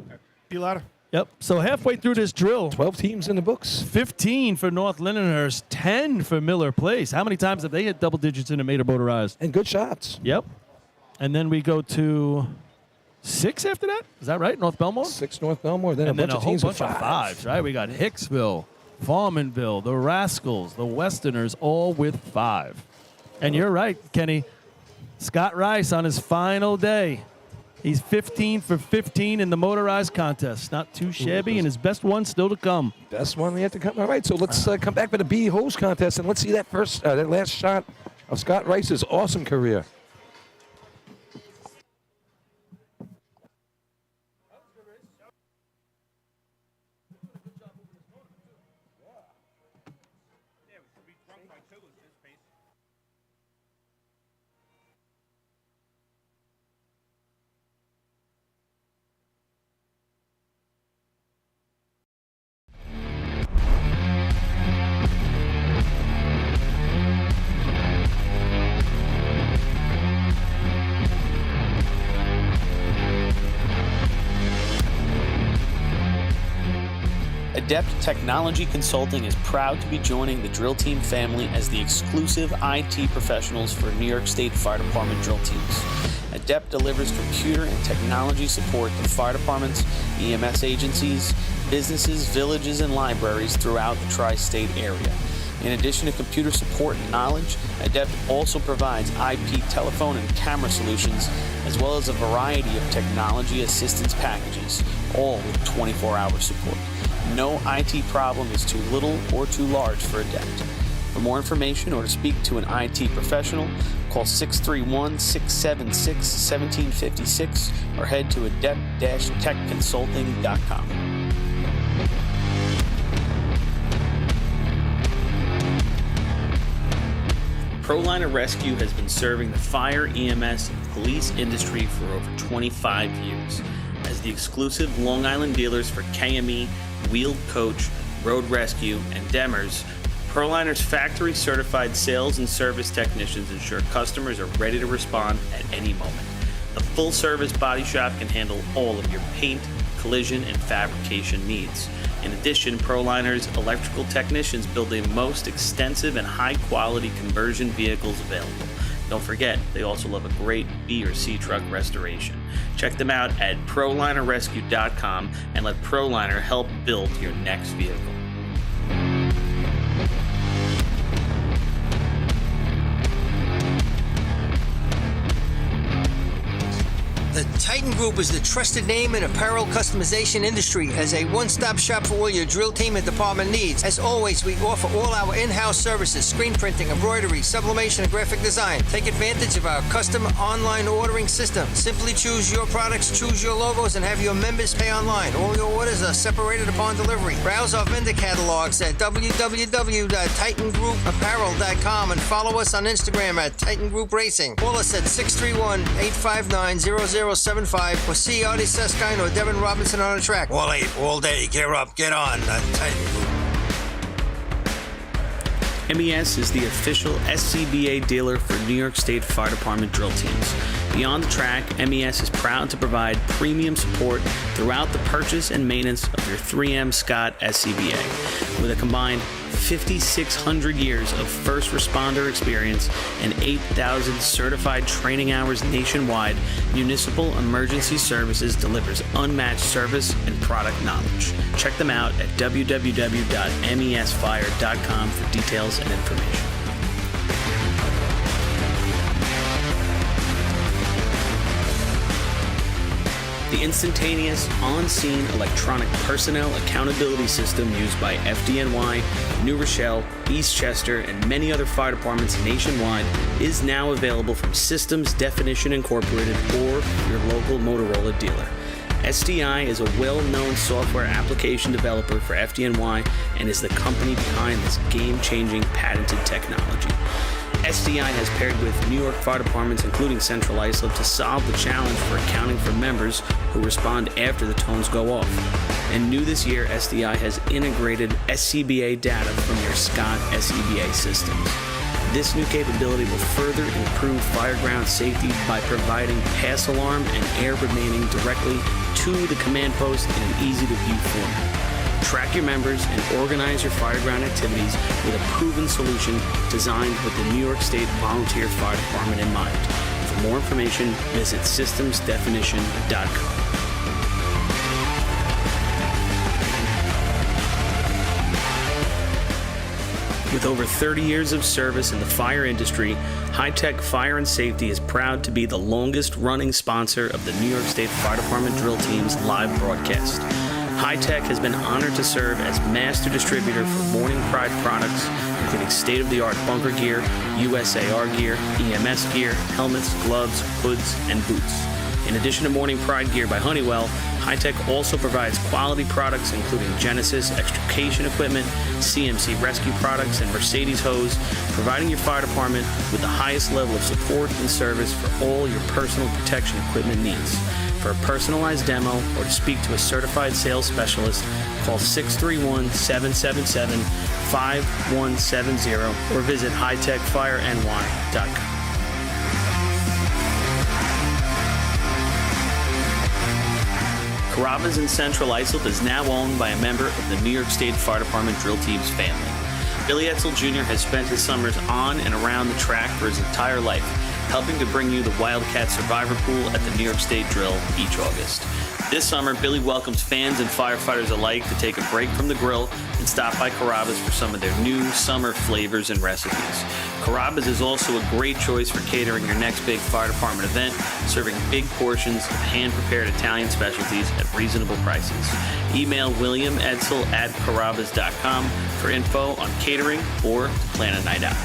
Be louder. Yep. So halfway through this drill, 12 teams in the books. 15 for North Lindenhurst, 10 for Miller Place. How many times have they hit double digits in a meter motorized? And good shots. Yep. And then we go to 6 after that. Is that right? North Belmore? 6 North Belmore. Then And a then bunch a of whole teams with bunch of 5. fives, right? We got Hicksville, Farmanville, the Rascals, the Westerners, all with 5. And you're right, Kenny. Scott Rice on his final day. He's 15 for 15 in the motorized contest. Not too shabby, and his best one still to come. Best one we have to come. All right, so let's come back for the B hose contest, and let's see that that last shot of Scott Rice's awesome career. Adept Technology Consulting is proud to be joining the Drill Team family as the exclusive IT professionals for New York State Fire Department drill teams. Adept delivers computer and technology support to fire departments, EMS agencies, businesses, villages, and libraries throughout the tri-state area. In addition to computer support and knowledge, Adept also provides IP telephone and camera solutions, as well as a variety of technology assistance packages, all with 24-hour support. No IT problem is too little or too large for Adept. For more information or to speak to an IT professional, call 631-676-1756 or head to adept-techconsulting.com. ProLiner Rescue has been serving the fire, EMS, and police industry for over 25 years. As the exclusive Long Island dealers for KME, Wheeled Coach, Road Rescue, and Demers, ProLiner's factory-certified sales and service technicians ensure customers are ready to respond at any moment. The full-service body shop can handle all of your paint, collision, and fabrication needs. In addition, ProLiner's electrical technicians build the most extensive and high-quality conversion vehicles available. Don't forget, they also love a great B or C truck restoration. Check them out at ProLinerRescue.com and let ProLiner help build your next vehicle. The The Titan Group is the trusted name in apparel customization industry as a one-stop shop for all your drill team and department needs. As always, we offer all our in-house services, screen printing, embroidery, sublimation, and graphic design. Take advantage of our custom online ordering system. Simply choose your products, choose your logos, and have your members pay online. All your orders are separated upon delivery. Browse our vendor catalogs at www.titangrouapparel.com and follow us on Instagram at Titan Group Racing. Call us at 631-859-0075 or see Artie Seskine or Devin Robinson on the track. All 8, all day. Get up, get on. Titan Group. MES is the official SCBA dealer for New York State Fire Department drill teams. Beyond the track, MES is proud to provide premium support throughout the purchase and maintenance of your 3M Scott SCBA. With a combined 5,600 years of first responder experience and 8,000 certified training hours nationwide, Municipal Emergency Services delivers unmatched service and product knowledge. Check them out at www.mesfire.com for details and information. The instantaneous, on-scene electronic personnel accountability system used by FDNY, New Rochelle, Eastchester, and many other fire departments nationwide is now available from Systems Definition Incorporated or your local Motorola dealer. SDI is a well-known software application developer for FDNY and is the company behind this game-changing patented technology. SDI has paired with New York fire departments, including Central Islip, to solve the challenge for accounting for members who respond after the tones go off. And new this year, SDI has integrated SCBA data from your Scott SCBA systems. This new capability will further improve fireground safety by providing pass alarm and air remaining directly to the command post in an easy-to-view format. Track your members and organize your fireground activities with a proven solution designed with the New York State Volunteer Fire Department in mind. For more information, visit systemsdefinition.com. With over 30 years of service in the fire industry, High Tech Fire and Safety is proud to be the longest-running sponsor of the New York State Fire Department drill team's live broadcast. High Tech has been honored to serve as master distributor for Morning Pride products, including state-of-the-art bunker gear, USAR gear, EMS gear, helmets, gloves, hoods, and boots. In addition to Morning Pride gear by Honeywell, High Tech also provides quality products including Genesis extrication equipment, CMC rescue products, and Mercedes hose, providing your fire department with the highest level of support and service for all your personal protection equipment needs. For a personalized demo or to speak to a certified sales specialist, call 631-777-5170 or visit hightechfireny.com. Carrabba's in Central Islip is now owned by a member of the New York State Fire Department drill team's family. Billy Etzel Jr. has spent his summers on and around the track for his entire life, helping to bring you the Wildcat Survivor Pool at the New York State Drill each August. This summer, Billy welcomes fans and firefighters alike to take a break from the grill and stop by Carrabba's for some of their new summer flavors and recipes. Carrabba's is also a great choice for catering your next big fire department event, serving big portions of hand-prepared Italian specialties at reasonable prices. Email William Edsel at carrabbas.com for info on catering or to plan a night out.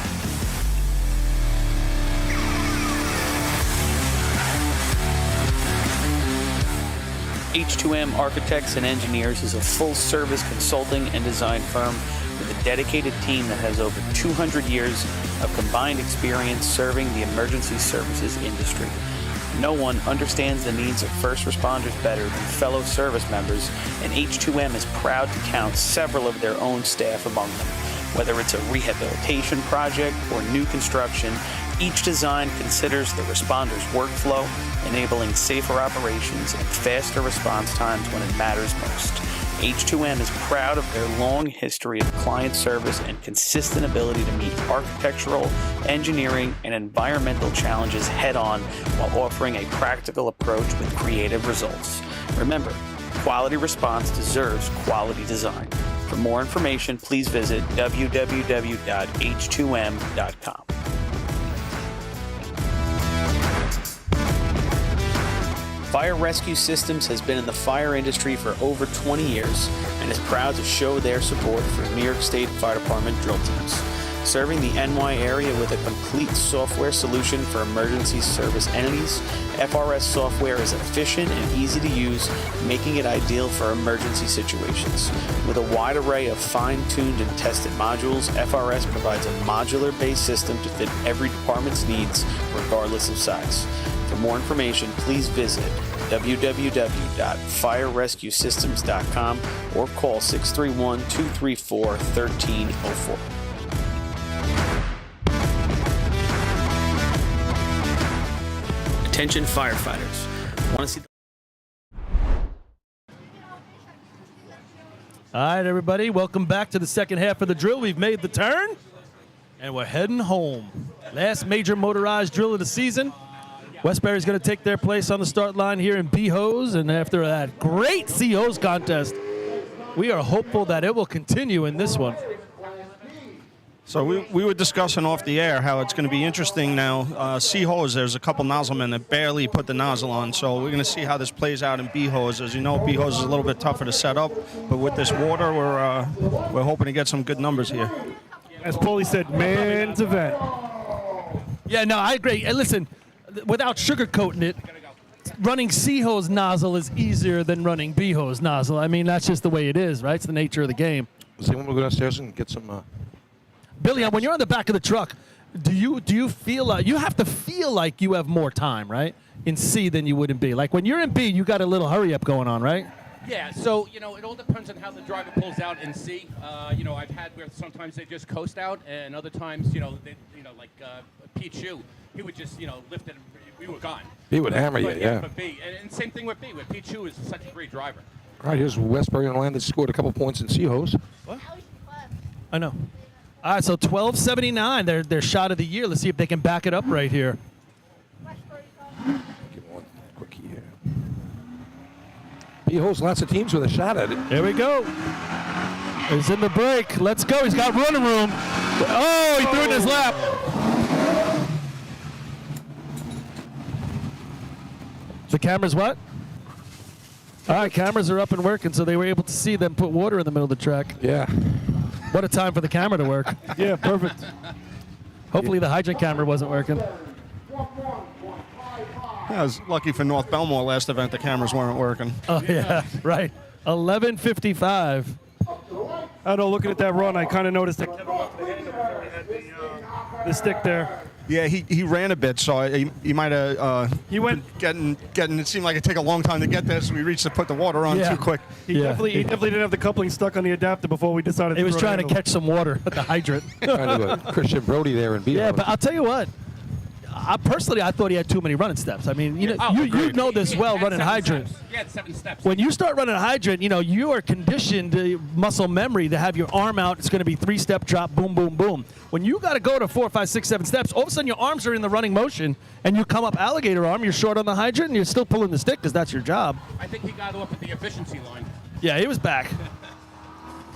H2M Architects and Engineers is a full-service consulting and design firm with a dedicated team that has over 200 years of combined experience serving the emergency services industry. No one understands the needs of first responders better than fellow service members, and H2M is proud to count several of their own staff among them. Whether it's a rehabilitation project or new construction, each design considers the responder's workflow, enabling safer operations and faster response times when it matters most. H2M is proud of their long history of client service and consistent ability to meet architectural, engineering, and environmental challenges head-on while offering a practical approach with creative results. Remember, quality response deserves quality design. For more information, please visit www.h2m.com. Fire Rescue Systems has been in the fire industry for over 20 years and is proud to show their support for New York State Fire Department drill teams. Serving the NY area with a complete software solution for emergency service entities, FRS software is efficient and easy to use, making it ideal for emergency situations. With a wide array of fine-tuned and tested modules, FRS provides a modular-based system to fit every department's needs, regardless of size. For more information, please visit www.firerescuesystems.com or call 631-234-1304. Attention firefighters. Want to see All right, everybody, welcome back to the second half of the drill. We've made the turn, and we're heading home. Last major motorized drill of the season. Westbury's going to take their place on the start line here in B-Hose, and after that great C-Hose contest, we are hopeful that it will continue in this one. So we were discussing off the air how it's going to be interesting now. C-Hose, there's a couple nozzlemen that barely put the nozzle on, so we're going to see how this plays out in B-Hose. As you know, B-Hose is a little bit tougher to set up, but with this water, we're hoping to get some good numbers here. As Paulie said, man's event. Yeah, no, I agree. And listen, without sugarcoating it, running C-Hose nozzle is easier than running B-Hose nozzle. I mean, that's just the way it is, right? It's the nature of the game. Does anyone want to go downstairs and get some... Billy, when you're on the back of the truck, do you feel like you have to feel like you have more time, right, in C than you would in B? Like when you're in B, you got a little hurry up going on, right? Yeah, so, it all depends on how the driver pulls out in C. I've had where sometimes they just coast out, and other times, like Pete Shue, he would just, lift it, and we were gone. He would hammer you, yeah. But B, and same thing with B, where Pete Shue is such a great driver. All right, here's Westbury on land that scored a couple points in C-Hose. What? I know. All right, so 1279, their shot of the year. Let's see if they can back it up right here. Give one quick here. B-Hose, lots of teams with a shot at it. Here we go. He's in the break. Let's go. He's got running room. Oh, he threw it in his lap. The cameras what? All right, cameras are up and working, so they were able to see them put water in the middle of the track. Yeah. What a time for the camera to work. Yeah, perfect. Hopefully the hydrant camera wasn't working. I was lucky for North Belmore last event, the cameras weren't working. Oh, yeah, right. 11:55. I don't know, looking at that run, I kind of noticed that Kevin went to the hand before he had the stick there. Yeah, he ran a bit, so he might have. He went getting. It seemed like it'd take a long time to get there, so we reached to put the water on too quick. He definitely didn't have the coupling stuck on the adapter before we decided. He was trying to catch some water at the hydrant. Kind of a Christian Brody there in B-Hose. Yeah, but I'll tell you what. I thought he had too many running steps. I mean, you know this well, running hydrant. He had 7 steps. When you start running a hydrant, you are conditioned muscle memory to have your arm out. It's going to be 3-step drop, boom, boom, boom. When you got to go to 4, 5, 6, 7 steps, all of a sudden your arms are in the running motion, and you come up alligator arm. You're short on the hydrant, and you're still pulling the stick because that's your job. I think he got off at the efficiency line. Yeah, he was back.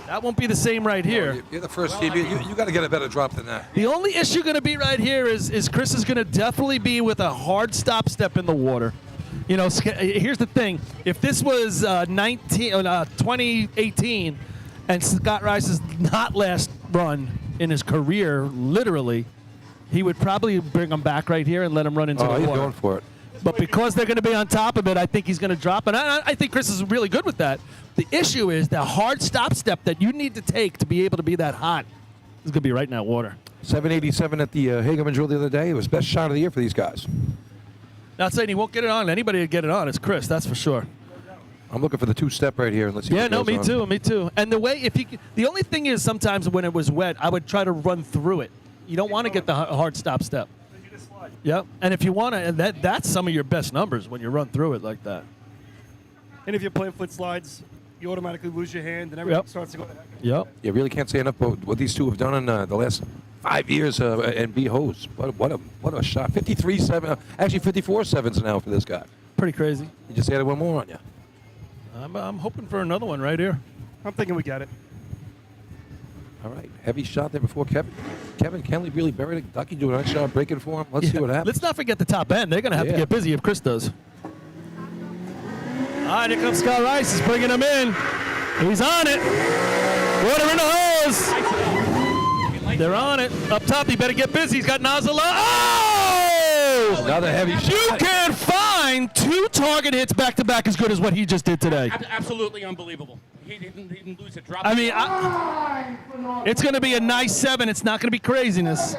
That won't be the same right here. You're the first team. You got to get a better drop than that. The only issue going to be right here is Chris is going to definitely be with a hard stop step in the water. Here's the thing. If this was 2018 and Scott Rice's not last run in his career, literally, he would probably bring him back right here and let him run into the water. He's going for it. But because they're going to be on top of it, I think he's going to drop. And I think Chris is really good with that. The issue is the hard stop step that you need to take to be able to be that hot is going to be right in that water. 787 at the Hagerman drill the other day. It was best shot of the year for these guys. Not saying he won't get it on. Anybody would get it on. It's Chris, that's for sure. I'm looking for the 2-step right here, and let's see. Yeah, no, me too. And the way, the only thing is sometimes when it was wet, I would try to run through it. You don't want to get the hard stop step. Yep. And if you want to, and that's some of your best numbers when you run through it like that. And if you're playing foot slides, you automatically lose your hand, and everything starts to go to heck. Yep. You really can't say enough about what these two have done in the last 5 years in B-Hose. What a shot. 53-7, actually 54-7s now for this guy. Pretty crazy. You just added one more on you. I'm hoping for another one right here. I'm thinking we got it. All right, heavy shot there before Kevin. Kevin Kenley really buried it. Ducky doing a nice job breaking for him. Let's see what happens. Let's not forget the top end. They're going to have to get busy if Chris does. right, here comes Scott Rice. He's bringing him in. He's on it. Water in the hose. They're on it. Up top, he better get busy. He's got nozzle. Oh! Another heavy shot. You can't find 2 target hits back-to-back as good as what he just did today. Absolutely unbelievable. He didn't lose a drop. I mean, it's going to be a nice 7. It's not going to be craziness.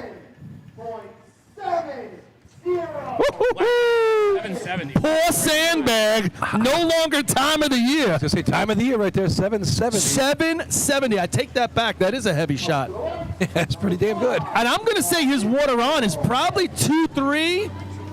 770. Poor Sandbag. No longer time of the year. I was going to say time of the year right there, 770. 770. I take that back. That is a heavy shot. That's pretty damn good. And I'm going to say his water on is probably 2-3,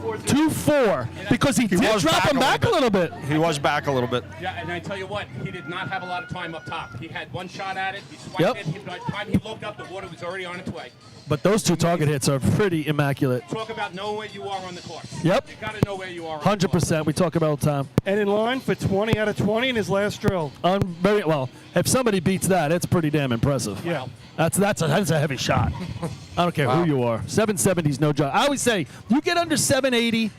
2-4, because he did was drop him back a little bit. He was back a little bit. Yeah, and I tell you what, he did not have a lot of time up top. He had 1 shot at it. He swiped it. By the time he looked up, the water was already on its way. But those 2 target hits are pretty immaculate. Talk about knowing where you are on the course. Yep. You got to know where you are. On the 100%. We talk about all the time. And in line for 20 out of 20 in his last drill. Very well. If somebody beats that, it's pretty damn impressive. Yeah. That's a heavy shot. I don't care who you are. 770 is no joke. I always say you get under 780.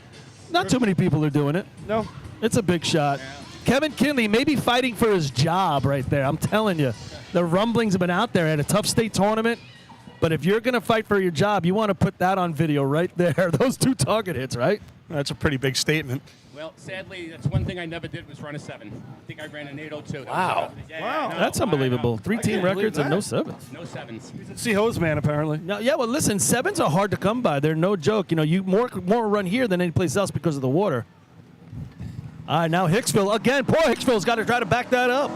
Not too many people are doing it. No. It's a big shot. Yeah. Kevin Kinley may be fighting for his job right there. I'm telling you, the rumblings have been out there at a tough state tournament. But if you're going to fight for your job, you want to put that on video right there. Those 2 target hits, right? That's a pretty big statement. Well, sadly, that's one thing I never did was run a 7. I think I ran an 802. Wow. Wow. That's unbelievable. 3-team records and no 7s. No 7s. See hose man apparently. No, yeah, well, listen, 7s are hard to come by. They're no joke. You know, you more run here than any place else because of the water. All right, now Hicksville again. Poor Hicksville's got to try to back that up.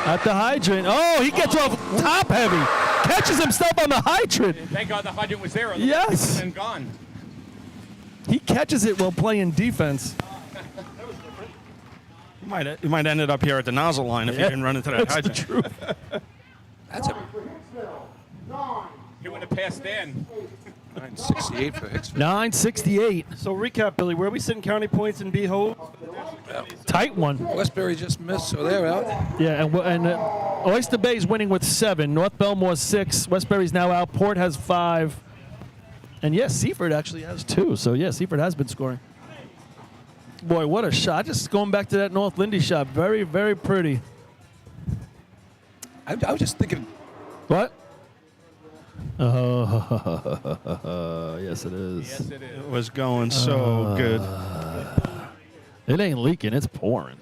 At the hydrant. Oh, he gets off top heavy. Catches himself on the hydrant. Thank God the hydrant was there. Yes. And gone. He catches it while playing defense. You might ended up here at the nozzle line if you didn't run into that hydrant. That's the truth. That's a He would have passed in. 968 for Hicksville. 968. So recap, Billy, where we sitting county points in B hose? Tight one. Westbury just missed, so they're out. Yeah, and Oyster Bay's winning with 7. North Belmore 6. Westbury's now out. Port has 5. And yes, Seaford actually has 2. So yeah, Seaford has been scoring. Boy, what a shot. Just going back to that North Lindy shot. Very, very pretty. I was just thinking. What? Yes, it is. Yes, it is. It was going so good. It ain't leaking. It's pouring.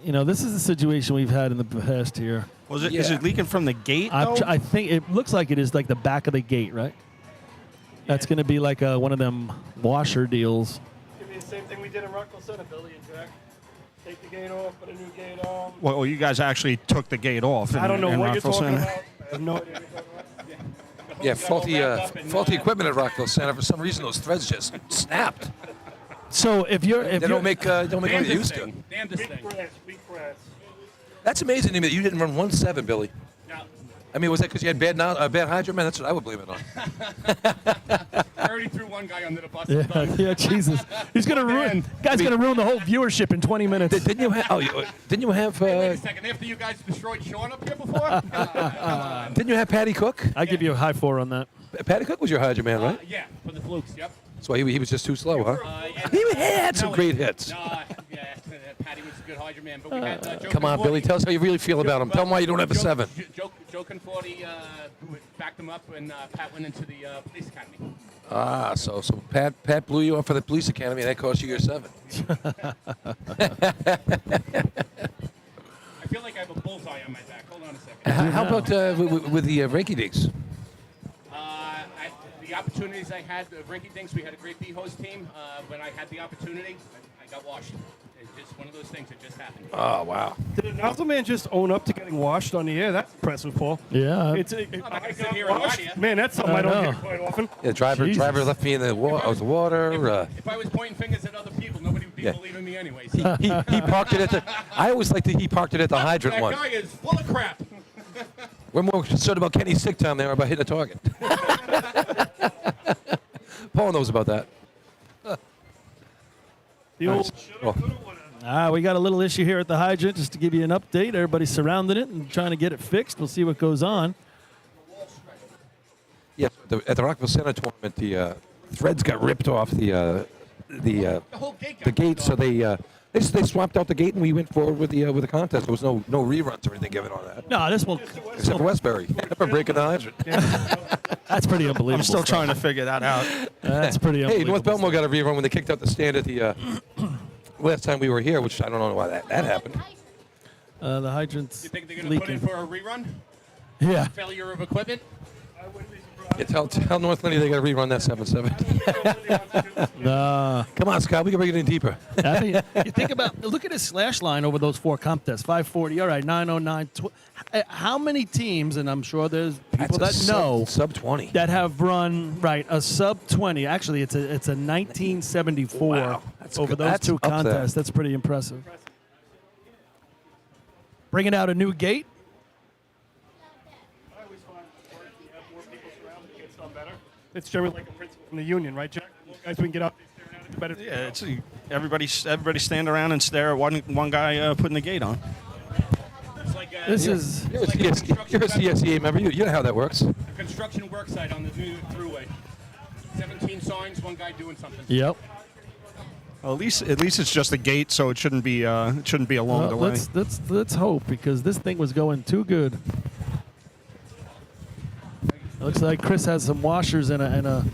You know, this is the situation we've had in the past here. Was it? Yeah. Is it leaking from the gate? I think it looks like it is like the back of the gate, right? That's going to be like one of them washer deals. Give me the same thing we did in Rockville Center, Billy and Jack. Take the gate off, put a new gate on. Well, you guys actually took the gate off. I don't know what you're Rockville talking Center. about. I have no idea what you're talking about. Yeah, faulty equipment at Rockville Center. For some reason, those threads just snapped. So if you're They don't make what you used to. Damnedest thing. Weak grass. That's amazing to me that you didn't run 1.7, Billy. No. I mean, was that because you had bad hydrant? Man, that's what I would blame it on. I already threw one guy under the bus. yeah, Jesus. He's going to ruin. Guy's going to ruin the whole viewership in 20 minutes. Didn't you have? Didn't you have? Wait a second. After you guys destroyed Sean up here before? Come on. Didn't you have Patty Cook? I give you a high 4 on that. Patty Cook was your hydrant man, right? Yeah, for the flukes. Yep. That's why he was just too slow, huh? Yeah. He had some great hits. No, yeah, Patty was a good hydrant man, but we had Joe Come on, Conforti. Billy. Tell us how you really feel about him. Tell him why you don't have a 7. Joe Conforti backed him up, and Pat went into the police academy. Ah, so Pat blew you up for the police academy, and that cost you your 7. I feel like I have a bullseye on my back. Hold on a second. How about with the Reiki digs? The opportunities I had, Rinky Dinks, we had a great B-hose team. When I had the opportunity, I got washed. It's just one of those things that just happened. Oh, wow. Did a nozzle man just own up to getting washed on the air? That's impressive, Paul. Yeah. It's I'm not going to sit here and lie to you. Man, that's something I don't know. hear quite often. Yeah, driver left me in the water. If I was pointing fingers at other people, nobody would be believing me anyways. He parked it at the. I always like he parked it at the hydrant That one. guy is full of crap. We're more concerned about Kenny's sick time there about hitting a target. Paul knows about that. The old We got a little issue here at the hydrant just to give you an update. Everybody's surrounding it and trying to get it fixed. We'll see what goes on. Yeah, at the Rockville Center tournament, the threads got ripped off the the whole gate got the gate. ripped So off. they swapped out the gate, and we went forward with the contest. There was no reruns or anything given on that, No, this one. except for Westbury. Never breaking the hydrant. That's pretty unbelievable. I'm still stuff. trying to figure that out. That's pretty Hey, unbelievable. North Belmore got a rerun when they kicked out the stand at the last time we were here, which I don't know why that happened. The hydrants You think they're going to put in leaking. for a rerun? Yeah. Failure of equipment? Yeah, tell North Lindy they got to rerun that 7-7. Nah. Come on, Scott, we can bring it in deeper. I mean, you think about, look at his slash line over those 4 contests. 540, all right, 909. How many teams, and I'm sure there's people that know, sub 20 that have run, right, a sub 20. Actually, it's a 1974 Wow, that's over good. those That's 2 up there. contests. That's pretty impressive. Bringing out a new gate. I always find you have more people surrounded, it gets done better. It's generally like a principle from the union, right, Jack? More guys we can get out there staring at it, the better. Yeah, it's everybody stand around and stare at one guy putting the gate on. It's like This is You're a CSEA member. You know how that works. a construction work site on the new thruway. 17 signs, one guy doing something. Yep. Well, at least it's just a gate, so it shouldn't be a long delay. Let's hope, because this thing was going too good. Looks like Chris has some washers and a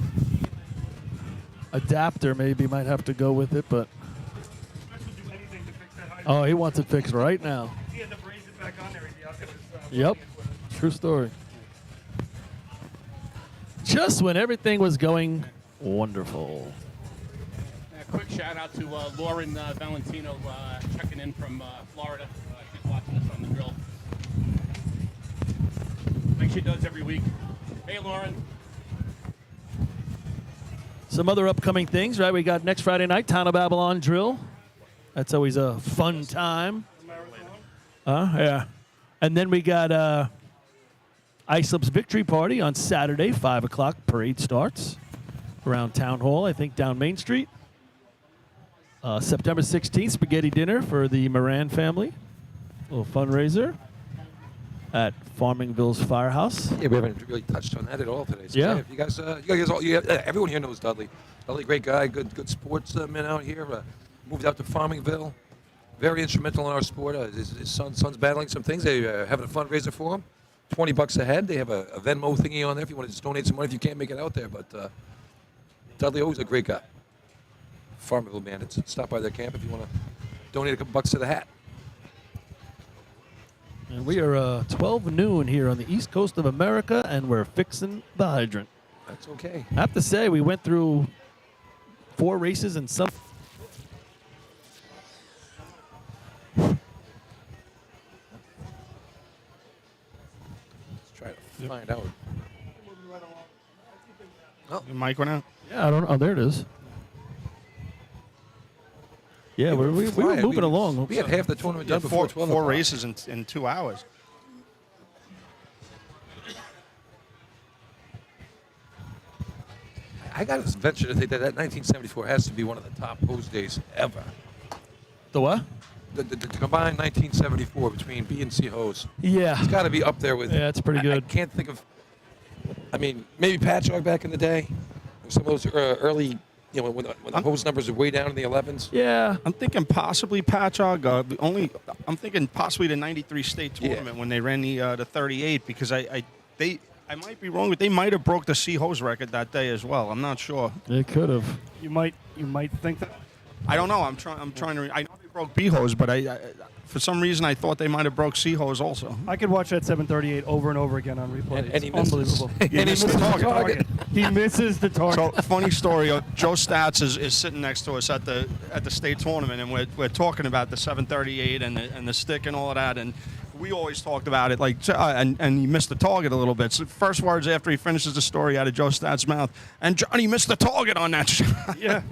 adapter. Maybe might have to go with it, but oh, he wants it fixed right now. He had to braze it back on there. He'd be out there with, Yep, true story. Just when everything was going wonderful. A quick shout out to Lauren Valentino checking in from Florida. She's watching us on the drill. Like she does every week. Hey, Lauren. Some other upcoming things, right? We got next Friday night, Town of Babylon drill. That's always a fun time. Yeah. And then we got Islip's Victory Party on Saturday, 5 o'clock. Parade starts around Town Hall, I think down Main Street. September 16th, spaghetti dinner for the Moran family. A little fundraiser at Farmingville's Firehouse. Yeah, we haven't really touched on that at all today. So Yeah. you guys everyone here knows Dudley. Dudley, great guy, good sportsman out here. Moved out to Farmingville. Very instrumental in our sport. His son's battling some things. They having a fundraiser for him. $20 a head. They have a Venmo thingy on there if you want to just donate some money if you can't make it out there. But Dudley, always a great guy. Farmingville Bandits. Stop by their camp if you want to donate a couple bucks to the hat. And we are 12 noon here on the East Coast of America, and we're fixing the hydrant. That's okay. I have to say, we went through 4 races and some. Let's try to find out. Your mic went out. Yeah, I don't know. Oh, there it is. Yeah, we were flying. moving along. We had half the tournament done before 12 four o'clock. races in 2 hours. I got to venture to think that 1974 has to be one of the top hose days ever. The what? The combined 1974 between B and C hose. Yeah. It's got to be up there with. Yeah, it's pretty good. I can't think of. I mean, maybe Patchogue back in the day. Some of those early, when the hose numbers are way down in the 11s. Yeah. I'm thinking possibly Patchogue. I'm thinking possibly the '93 state tournament when they ran the 38 because I might be wrong, but they might have broke the C hose record that day as well. I'm not sure. They could have. You might think that. I don't know. I'm trying to. I know they broke B hose, but I for some reason I thought they might have broke C hose also. I could watch that 738 over and over again on replay. And he It's unbelievable. misses. And he misses the target. He misses the target. So funny story. Joe Stats is sitting next to us at the state tournament, and we're talking about the 738 and the stick and all of that, and we always talked about it like and he missed the target a little bit. So first words after he finishes the story out of Joe Stats' mouth, and Johnny missed the target on that shot. Yeah.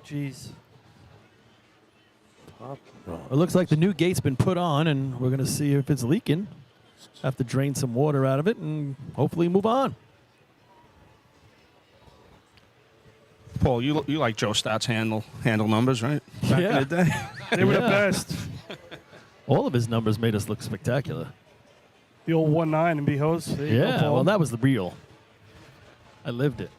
Jeez. It looks like the new gate's been put on, and we're going to see if it's leaking. Have to drain some water out of it and hopefully move on. Paul, you like Joe Stats handle numbers, right? Back in the day. They were the Yeah. best. All of his numbers made us look spectacular. The old 1-9 and B-Hose. There you go, Yeah, Paul. well, that was the real. I lived it.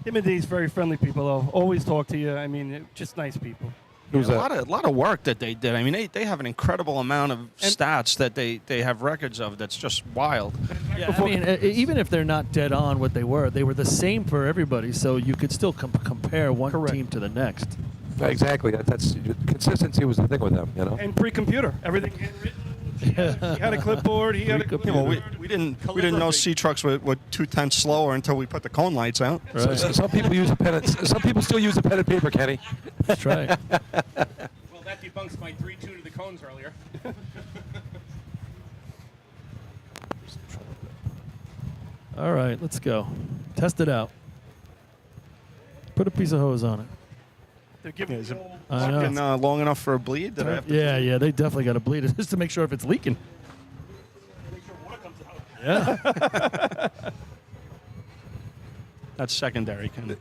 Him and Dave's very friendly people, though. Always talk to you. I mean, just nice people. Who's a that? lot of work that they did. I mean, they have an incredible amount of stats that they have records of. That's just wild. Yeah, I mean, even if they're not dead on what they were the same for everybody. So you could still compare one team to the next. Exactly. That's consistency was the thing with them, you know. And pre-computer, everything handwritten. He had a clipboard. He had a computer. We didn't know C trucks were 2/10 slower until we put the cone lights out. Right. So some people use a pen. Some people still use a pen and paper, Kenny. That's right. Well, that debunks my 3-2 to the cones earlier. All right, let's go. Test it out. Put a piece of hose on it. They're giving Is it I know. fucking, long enough for a bleed? Did I have to Yeah, they definitely got to bleed it just to make sure if it's leaking. Yeah. That's secondary, kind of.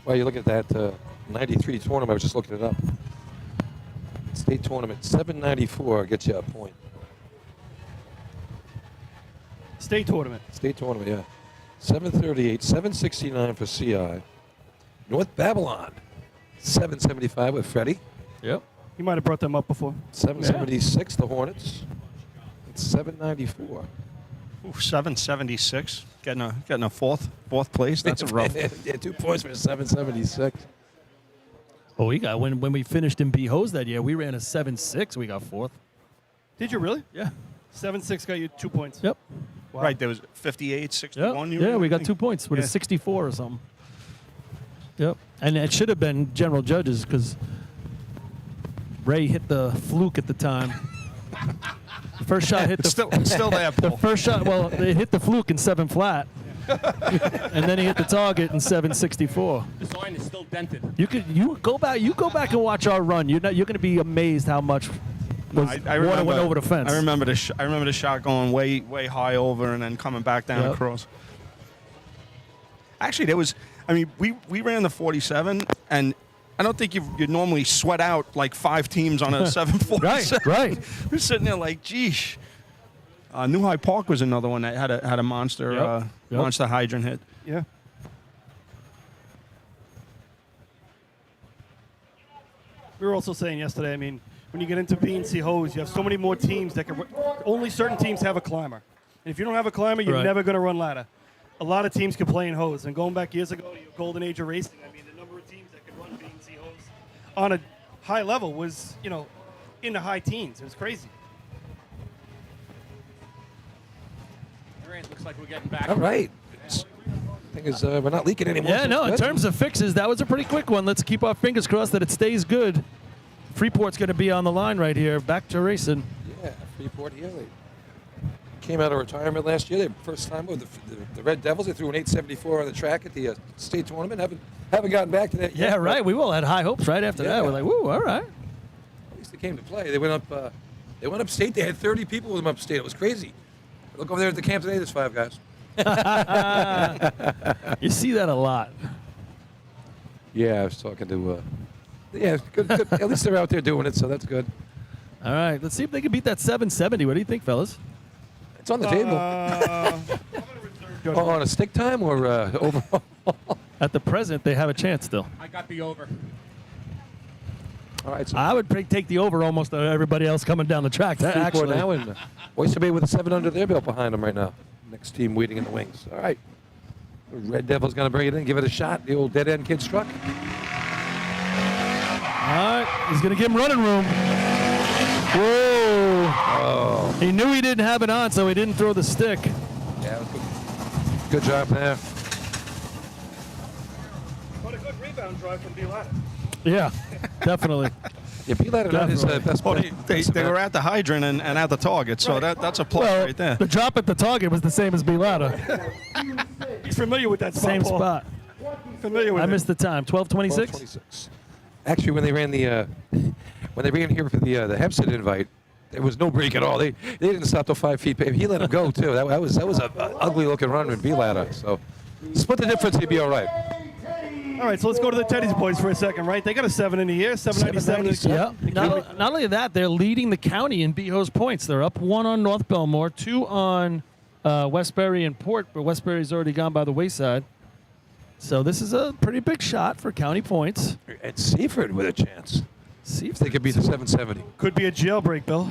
Well, you look at that 93 tournament. I was just looking it up. State tournament 794 gets you a point. State tournament. State tournament, yeah. 738, 769 for CI. North Babylon, 775 with Freddie. Yep. You might have brought them up before. 776 the Hornets. It's 794. Ooh, 776. Getting a fourth place. That's a rough. Yeah, 2 points for 776. Well, we got when we finished in B hose that year, we ran a 7.6. We got fourth. Did you really? Yeah. 7-6 got you 2 points. Yep. Wow. Right, there was 58, 61. Yep. Yeah, we got 2 points with a 64 or something. Yep. And it should have been general judges because Ray hit the fluke at the time. The first shot hit the still there, the Paul. first shot. Well, it hit the fluke in 7 flat, and then he hit the target in 7.64. The sign is still dented. You go back and watch our run. You're going to be amazed how much water went over the fence. I remember the shot going way high over and then coming back down across. Actually, there was. I mean, we ran the 47, and I don't think you normally sweat out like 5 teams on a 747. Right. We're sitting there like, geesh. New High Park was another one that had a monster monster hydrant hit. Yeah. We were also saying yesterday, I mean, when you get into B&C hose, you have so many more teams that can. Only certain teams have a climber. And if you don't have a climber, you're never going to run ladder. A lot of teams can play in hose. And going back years ago to your golden age of racing, I mean, the number of teams that could run B&C hose on a high level was, in the high teens. It was crazy. All right, looks like we're getting back. All right. Thing is, we're not leaking anymore. Yeah, so no, it's in good. terms of fixes, that was a pretty quick one. Let's keep our fingers crossed that it stays good. Freeport's going to be on the line right here. Back to racing. Yeah, Freeport here. They came out of retirement last year. They first time with the Red Devils. They threw an 874 on the track at the state tournament. Haven't gotten back to that yet. Yeah, right. We all had high hopes right after that. We're like, woo, all right. At least they came to play. They went up. They went upstate. They had 30 people with them upstate. It was crazy. Look over there at the camp today. There's 5 guys. You see that a lot. Yeah, I was talking to. Yeah, good. At least they're out there doing it, so that's good. All right, let's see if they can beat that 770. What do you think, fellas? It's on the table. On a stick time or overall? At the present, they have a chance still. I got the over. All right, so I would take the over almost everybody else coming down the track. That Freeport actually. now, and Oyster Bay with a 7 under their belt behind them right now. Next team waiting in the wings. All right. The Red Devil's going to bring it in, give it a shot. The old dead end kid struck. All right, he's going to give him running room. Whoa. Oh. He knew he didn't have it on, so he didn't throw the stick. Yeah, good job there. What a good rebound drive from B-Ladder. Yeah, definitely. Yeah, B-Ladder not his best Well, bet. they were at the hydrant and at the target, so that's a plus Well, right there. the drop at the target was the same as B-Ladder. He's familiar with that spot, Same Paul. spot. Familiar with I it. missed the time. 12:26. 12:26. Actually, when they ran here for the Hempstead invite, there was no break at all. They didn't stop till 5 feet. He let him go too. That was an ugly looking run with B-Ladder. So split the difference, he'd be all right. All right, so let's go to the Teddy's boys for a second, right? They got a 7 in the year, 797. Yeah. Not only that, they're leading the county in B-Hose points. They're up 1 on North Belmore, 2 on Westbury and Port, but Westbury's already gone by the wayside. So this is a pretty big shot for county points. And Seaford with a chance. See If they could beat the 770. Could be a jailbreak, Bill.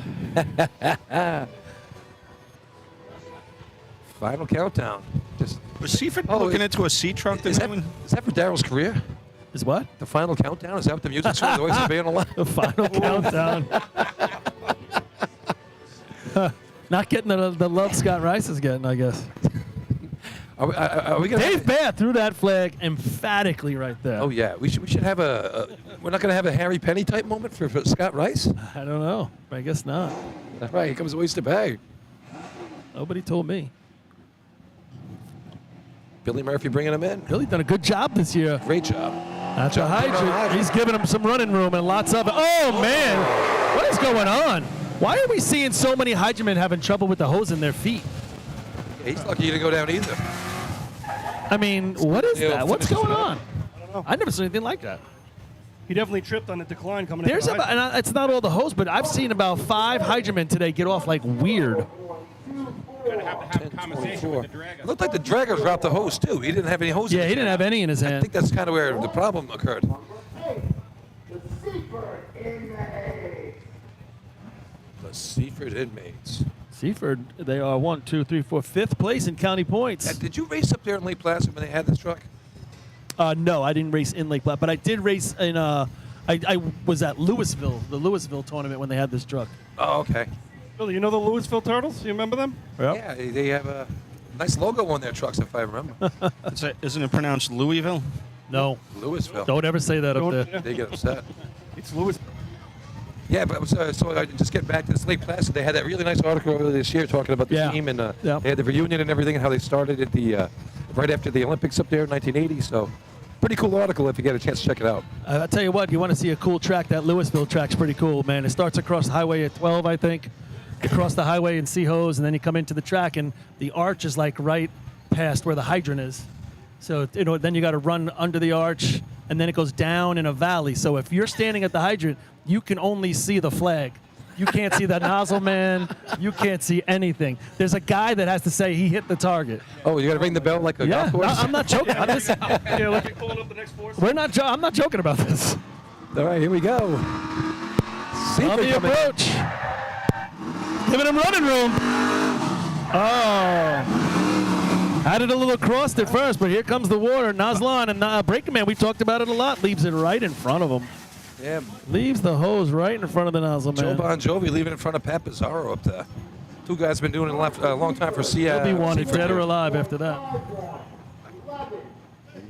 Final countdown. Just Was Seaford looking into a sea truck? is that for Daryl's career? Is what? The final countdown? Is that what the music's for? The Oyster Bay on the line? The final countdown. Not getting the love Scott Rice is getting, I guess. Are we gonna Dave Bath threw that flag emphatically right there. Oh yeah, we should have we're not gonna have a Harry Penny type moment for Scott Rice. I don't know. I guess not. That's right. Here comes Oyster Bay. Nobody told me. Billy Murphy bringing him in. Billy done a good job this year. Great job. That's a Hydrant. He's giving him some running room and lots of it. Oh man, what is going on? Why are we seeing so many Hydrantmen having trouble with the hose in their feet? Yeah, he's lucky he didn't go down either. I mean, what is that? What's going on? I don't know. I never seen anything like that. He definitely tripped on the decline coming There's in. and it's not all the hose, but I've seen about 5 Hydrantmen today get off like weird. Gonna have to have a conversation with the It dragger. looked like the dragger dropped the hose too. He didn't have any hose. Yeah, in he his didn't have hand. any in his I hand. think that's kind of where the problem occurred. The Seaford inmates. Seaford, they are 1, 2, 3, 4, 5th place in county points. Did you race up there in Lake Placid when they had this truck? No, I didn't race in Lake Platte, but I did race in. I was at Louisville, the Louisville tournament when they had this truck. Oh, okay. Bill, you know the Louisville Turtles? You remember them? Yeah, they have a nice logo on their trucks, if I remember. Isn't it pronounced Louisville? No, Louisville. don't ever say that up Don't- there. yeah. They get upset. It's Louisville. Yeah, but so I just get back to this Lake Placid. They had that really nice article earlier this year talking about the Yeah. team and Yeah. they had the reunion and everything and how they started at the right after the Olympics up there in 1980. So pretty cool article if you get a chance to check it out. I'll tell you what, you want to see a cool track, that Louisville track's pretty cool, man. It starts across the highway at 12, I think. You cross the highway and see hose, and then you come into the track, and the arch is like right past where the hydrant is. So, then you got to run under the arch, and then it goes down in a valley. So if you're standing at the hydrant, you can only see the flag. You can't see the nozzle man. You can't see anything. There's a guy that has to say he hit the target. Oh, you got to ring the bell like a Yeah, golf course? I'm not joking. Yeah, like you're pulling up the next force. I'm not joking about this. All right, here we go. On Seaford the coming in. approach. Giving him running room. Oh. Had it a little crossed at first, but here comes the water. Noslon and Breaking Man, we talked about it a lot, leaves it right in front of him. Yeah, Leaves the hose right in front of the nozzle Joe man. Bon Jovi leaving in front of Pat Pizarro up there. Two guys been doing it a long time for He'll be wanted Seaford dead or here. alive after that.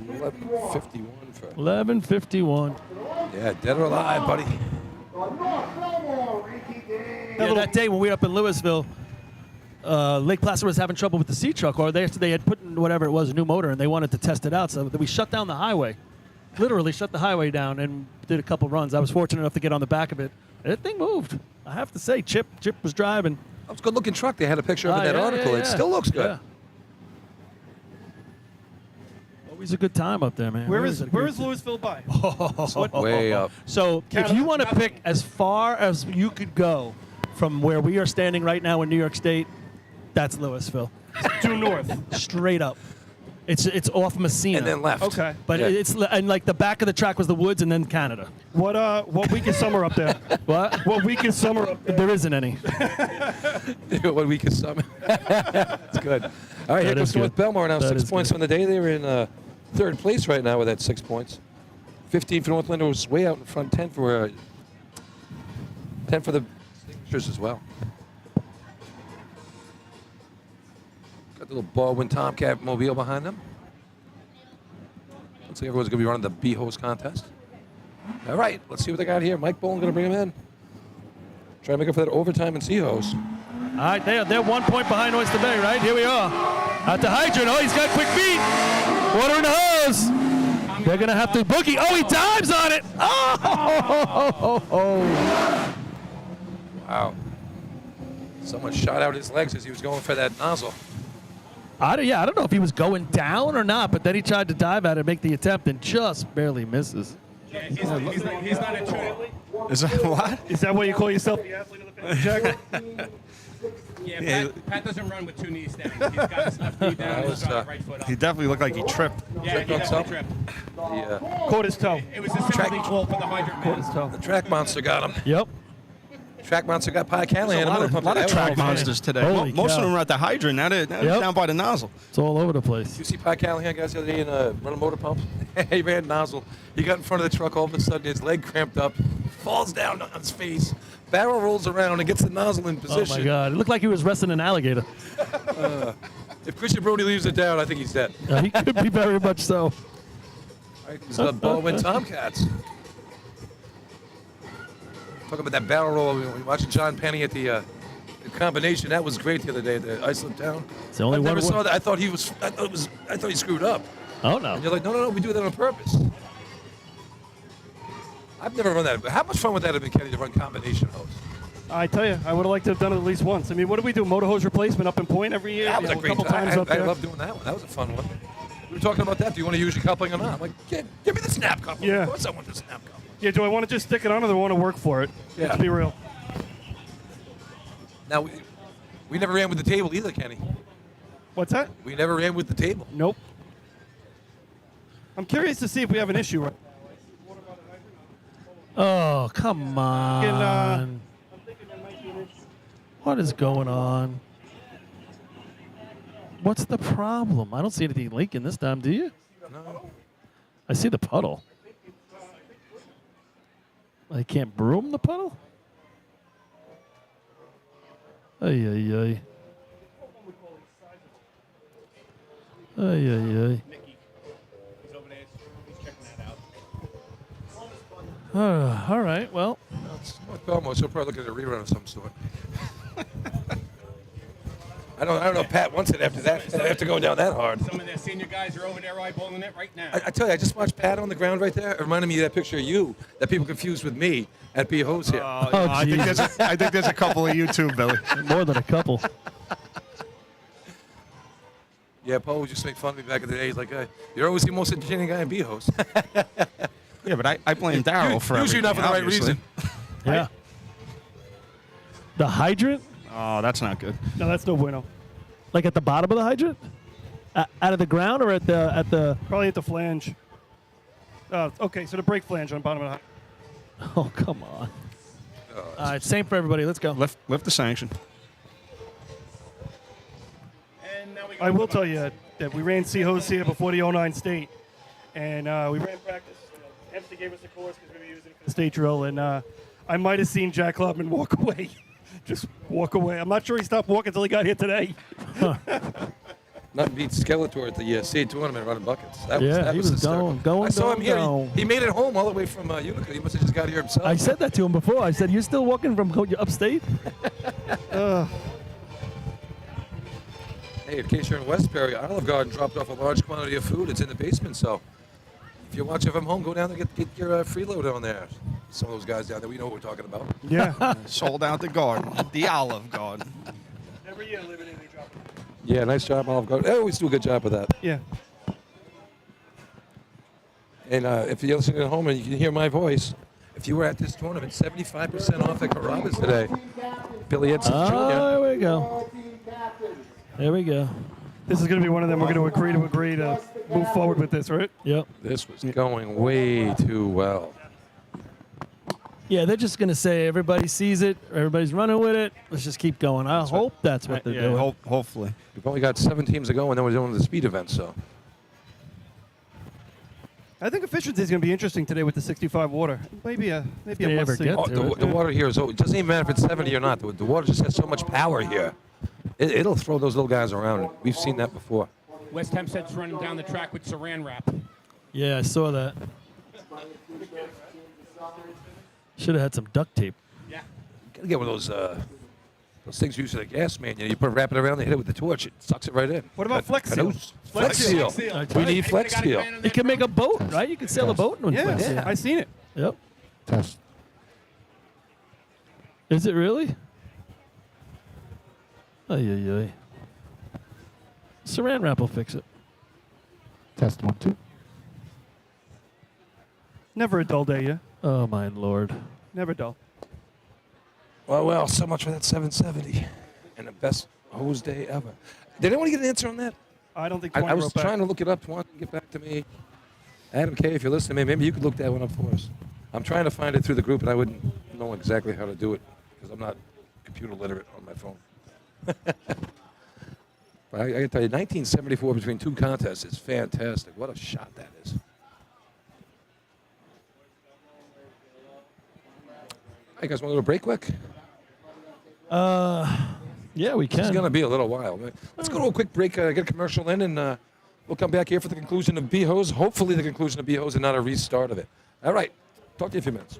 11:51 for 11:51. yeah, dead or alive, buddy. Yeah, that day when we were up in Louisville, Lake Placid was having trouble with the C truck, or they had put in whatever it was, a new motor, and they wanted to test it out. So we shut down the highway, literally shut the highway down, and did a couple runs. I was fortunate enough to get on the back of it. That thing moved. I have to say, Chip was driving. That was a good-looking truck. They had a picture of it in that Yeah, article. yeah, It yeah. still looks good. Yeah. Always a good time up there, man. Where Always is a great time. Louisville by? Way up. So if Canada, you want to nothing. pick as far as you could go from where we are standing right now in New York State, that's Louisville. Due north. Straight up. It's off Messina. And then left. Okay. But Yeah. it's and like the back of the track was the woods and then Canada. What week is summer up there? What? What week is summer up there? There isn't any. 1 week of summer. That's good. All right, here That comes is good. North Belmar now. That 6 is points good. on the day. They were in third place right now with that 6 points. 15 for Northland was way out in front. 10 for the signatures as well. Got the little Baldwin Tomcat mobile behind them. Looks like everyone's going to be running the B-hose contest. All right, let's see what they got here. Mike Bowen going to bring him in. Try to make up for that overtime in C-hose. All right, they're 1 point behind Oyster Bay, right? Here we are. At the hydrant. Oh, he's got quick feet. Water in the hose. They're going to have to boogie. Oh, he dives on it. Oh. Wow. Someone shot out his legs as he was going for that nozzle. I don't know if he was going down or not, but then he tried to dive at it, make the attempt, and just barely misses. Yeah, he's not a true. Is that what? Is that what you call yourself? The athlete of the family, Jack? Yeah, Pat doesn't run with 2 knees down. He's got his left knee down, his right foot up. He definitely looked like he tripped. Yeah, he definitely tripped. Caught his toe. It was a sympathy call for the Hydrant man. The track monster got him. Yep. Track monster got Pie Callahan. A lot of track monsters today. Holy Most cow. of them are at the Hydrant. Now they're down by the nozzle. It's all over the place. You see Pie Callahan guys the other day in running motor pumps? He ran nozzle. He got in front of the truck. All of a sudden, his leg cramped up, falls down on his face. Barrel rolls around and gets the nozzle in position. Oh my God! It looked like he was wrestling an alligator. If Christian Brody leaves it down, I think he's dead. He could be very much so. All right, these Baldwin Tomcats. Talk about that barrel roll. We were watching John Penny at the combination. That was great the other day. The I slipped down. It's the only I one. never saw that. I thought he was. I thought he screwed up. Oh no! And you're like, no, we do that on purpose. I've never run that. How much fun would that have been, Kenny, to run combination hose? I tell you, I would have liked to have done it at least once. I mean, what do we do? Motor hose replacement up in Point every year? That was a great couple time. times up I there. love doing that one. That was a fun one. We were talking about that. Do you want to use your coupling or not? I'm like, give me the snap coupling. Yeah. Of course I want the snap coupling. Yeah, do I want to just stick it on or do I want to work for it? Yeah. Let's be real. Now, we never ran with the table either, Kenny. What's that? We never ran with the table. Nope. I'm curious to see if we have an issue right Oh come on! Can, What is going on? What's the problem? I don't see anything leaking this time. Do you? No. I see the puddle. I can't broom the puddle? Ay, ay, ay. Ay, ay, ay. He's over there. He's checking that out. All right, well. It's North Belmont, so probably looking at a rerun of some sort. I don't know if Pat wants it after that, after going down that hard. Some of their senior guys are over there eyeballing it right now. I tell you, I just watched Pat on the ground right there. It reminded me of that picture of you that people confused with me at B. Hose here. I think there's a couple of you too, Billy. More than a couple. Yeah, Paul would just make fun of me back in the day. He's like, you're always the most entertaining guy in B. Hose. Yeah, but I blame Daryl for usually everything, not for the right obviously. reason. Yeah. The hydrant? Oh, that's not good. No, that's no bueno. Like at the bottom of the hydrant? Out of the ground or at the? Probably at the flange. Okay, so the brake flange on the bottom of the hydrant. Oh, come on. All right, same for everybody. Let's go. Lift the sanction. And now we go I will tell you that we ran C-Hose here before the 09 state, and we ran practice. Hempstead gave us a course because we were using it for the state drill, and I might have seen Jack Clubman walk away. Just walk away. I'm not sure he stopped walking until he got here today. Nothing beats Skeletor at the state tournament running buckets. That Yeah, he was hysterical. going, I saw him here. going. He made it home all the way from Utica. He must have just got here himself. I said that to him before. I said, "You're still walking from upstate?" Hey, in case you're in Westbury, Olive Garden dropped off a large quantity of food. It's in the basement, so if you're watching from home, go down there and get your freeload on there. Some of those guys down there, we know what we're talking about. Yeah. Sold out the garden, the Olive Garden. Every year, Liberty, they drop it. Yeah, nice job, Olive Garden. They always do a good job with that. Yeah. And if you're listening at home and you can hear my voice, if you were at this tournament, 75% off at Carrabba's today. Billy Edson Jr. There we go. There we go. This is going to be one of them. We're going to agree to move forward with this, right? Yep. This was going way too well. Yeah, they're just gonna say everybody sees it, everybody's running with it. Let's just keep going. I hope that's what they're doing. Hopefully. We've only got 7 teams to go, and then we're doing the speed event, so. I think efficiency is going to be interesting today with the 65 water. Maybe a they ever must-see. get Oh, to the water here is, it doesn't even matter if it's 70 or not. The water just has so much power here. It'll throw those little guys around. We've seen that before. West Hempstead's running down the track with saran wrap. Yeah, I saw that. Should have had some duct tape. Yeah. Gotta get one of those things used for the gas man. You know, you wrap it around, they hit it with the torch, it sucks it right in. What about Flex Seal? Flex Seal. We need Flex Seal. You can make a boat, right? You can sail a boat with Flex Seal. Yeah, I seen it. Yep. Test. Is it really? Ay, ay, ay. Saran wrap will fix it. Test 1, 2. Never a dull day, yeah? Oh, my Lord. Never dull. Well, so much for that 770. and the best hose day ever. Did anyone get an answer on that? I don't think I Twan was wrote back. trying to look it up. Twan didn't get back to me. Adam K., if you're listening, maybe you could look that one up for us. I'm trying to find it through the group, and I wouldn't know exactly how to do it because I'm not computer literate on my phone. But I can tell you, 1974 between two contests is fantastic. What a shot that is. Hey, guys, want a little break quick? Yeah, we can. It's going to be a little while. Let's go to a quick break, get a commercial in, and we'll come back here for the conclusion of B-Hose. Hopefully the conclusion of B-Hose and not a restart of it. All right. Talk to you in a few minutes.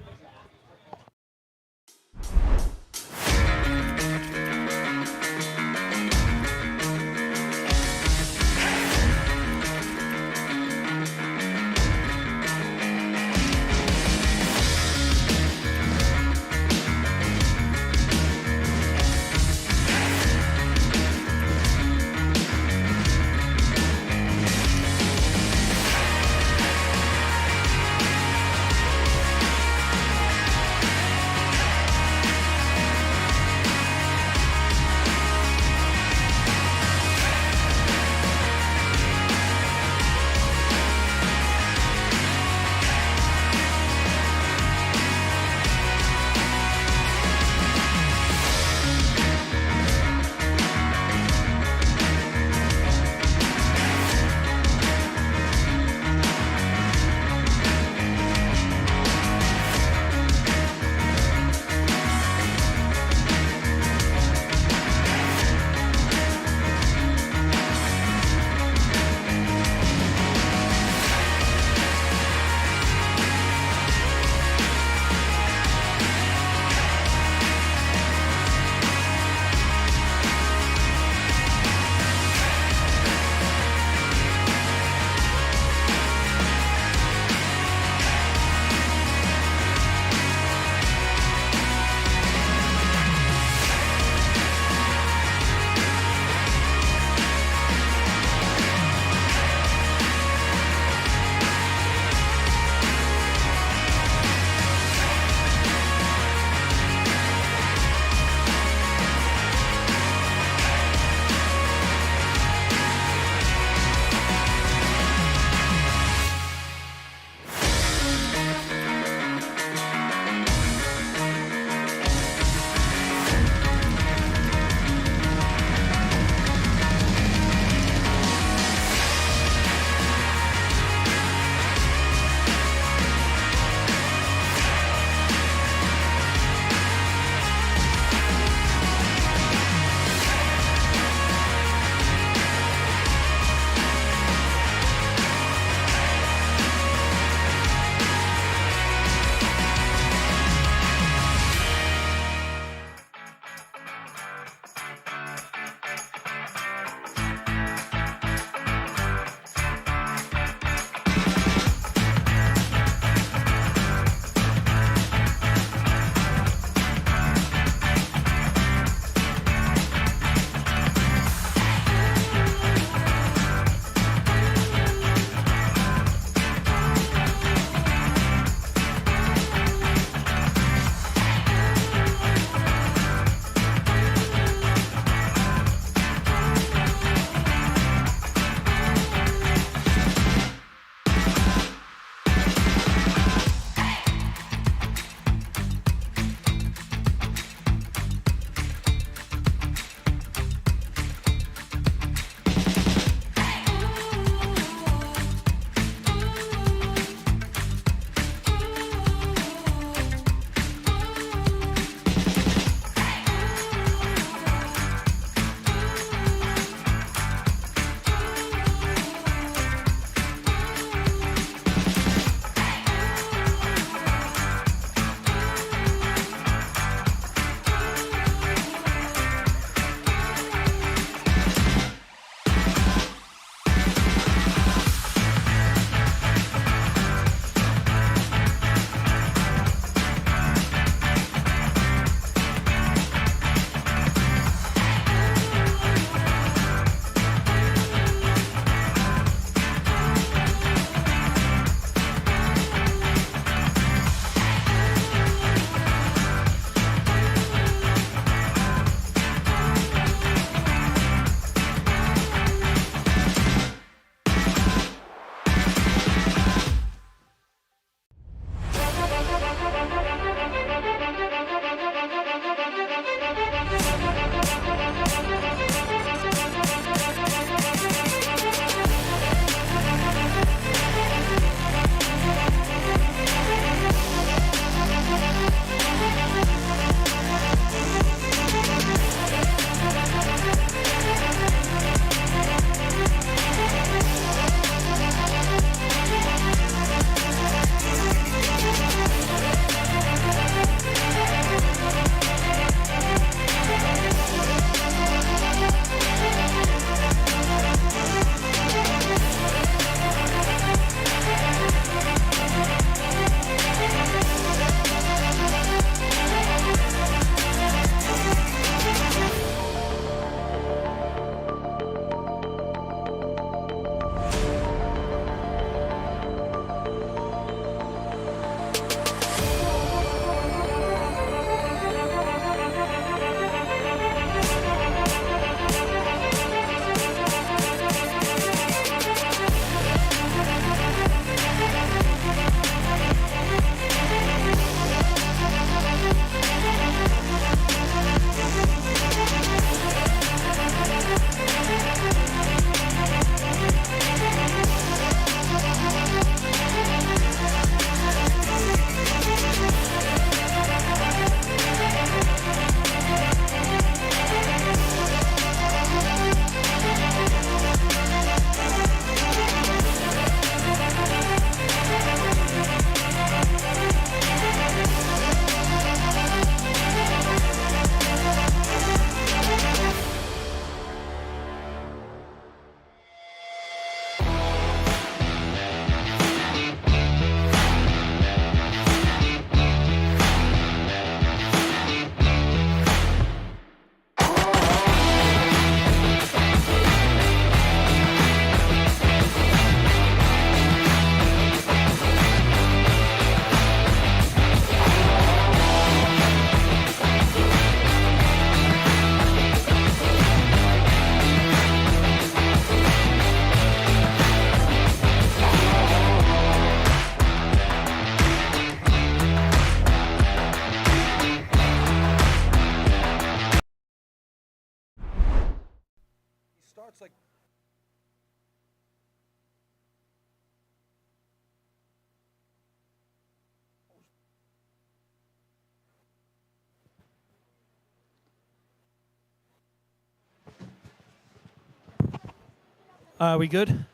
Are we good?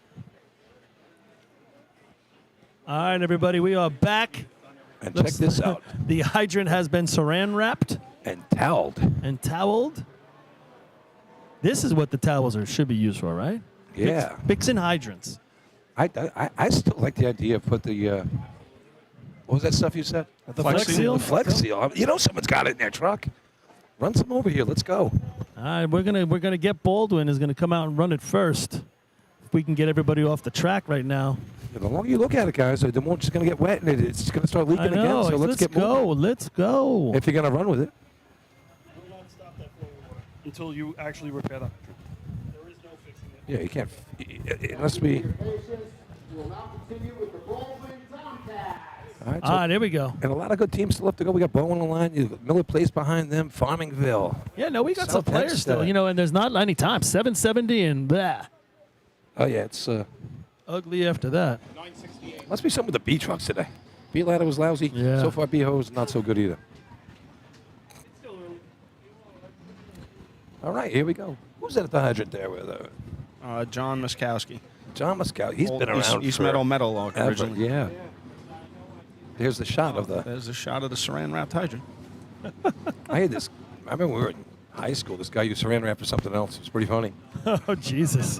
All right, everybody, we are back. And check this out. The hydrant has been saran wrapped. And toweled. And toweled. This is what the towels should be used for, right? Yeah. Fixing hydrants. I still like the idea of put the, what was that stuff you said? The Flex Seal? The Flex Seal. You know someone's got it in their truck. Run some over here. Let's go. All right, we're gonna get Baldwin is gonna come out and run it first. If we can get everybody off the track right now. Yeah, the longer you look at it, guys, the more it's just gonna get wet and it's gonna start leaking again. So let's get moving. Let's go. If you're gonna run with it. Do not stop that flow of water until you actually repair the hydrant. There is no fixing it. Yeah, you can't. It must be. We'll now continue with the Baldwin Tomcats. All right, there we go. And a lot of good teams still have to go. We got Bowen on the line. You got Miller Place behind them. Farmingville. Yeah, no, we got some South players still, Hempstead. and there's not any time. 770 and blah. Oh yeah, it's Ugly after that. must be something with the B trucks today. B ladder was lousy. Yeah. So far, B hose not so good either. All right, here we go. Who's that at the hydrant there with John Muskowski. John Muskow? He's been around. East for Meadow Meadowlark ever. originally. Yeah. Here's the shot of the. There's a shot of the saran wrapped hydrant. I had this. I remember we were in high school. This guy used saran wrap for something else. It was pretty funny. Oh Jesus!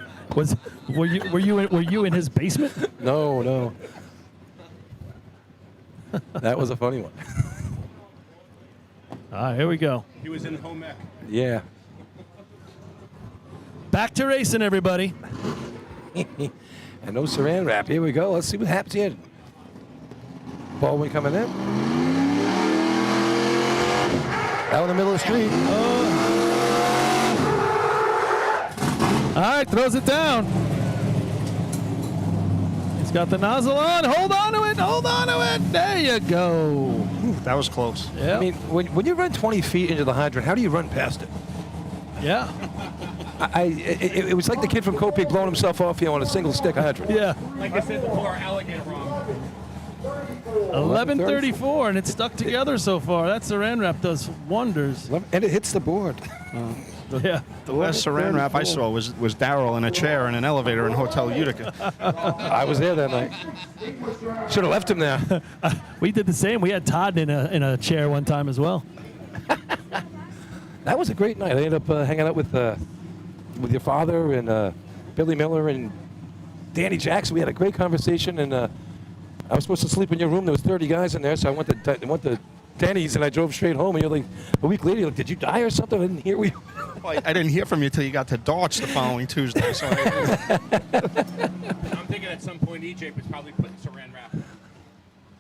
Were you in his basement? No. That was a funny one. All right, here we go. He was in home ec. Yeah. Back to racing, everybody. And no saran wrap. Here we go. Let's see what happens here. Baldwin coming in. Out in the middle of the street. All right, throws it down. He's got the nozzle on. Hold on to it. Hold on to it. There you go. That was close. Yeah. I mean, when you run 20 feet into the hydrant, how do you run past it? Yeah. It was like the kid from Copic blowing himself off here on a single stick hydrant. Yeah. Like I said before, alligator wrong. 11:34, and it's stuck together so far. That saran wrap does wonders. And it hits the board. Yeah. The last saran wrap I saw was Darryl in a chair in an elevator in Hotel Utica. I was there that night. Should have left him there. We did the same. We had Todd in a chair one time as well. That was a great night. I ended up hanging out with your father and Billy Miller and Danny Jackson. We had a great conversation, and I was supposed to sleep in your room. There was 30 guys in there, so I went to Denny's and I drove straight home. And you're like, a week later, you're like, did you die or something? I didn't hear you. Well, I didn't hear from you till you got to Darts the following Tuesday. So I'm thinking at some point EJ was probably putting saran wrap.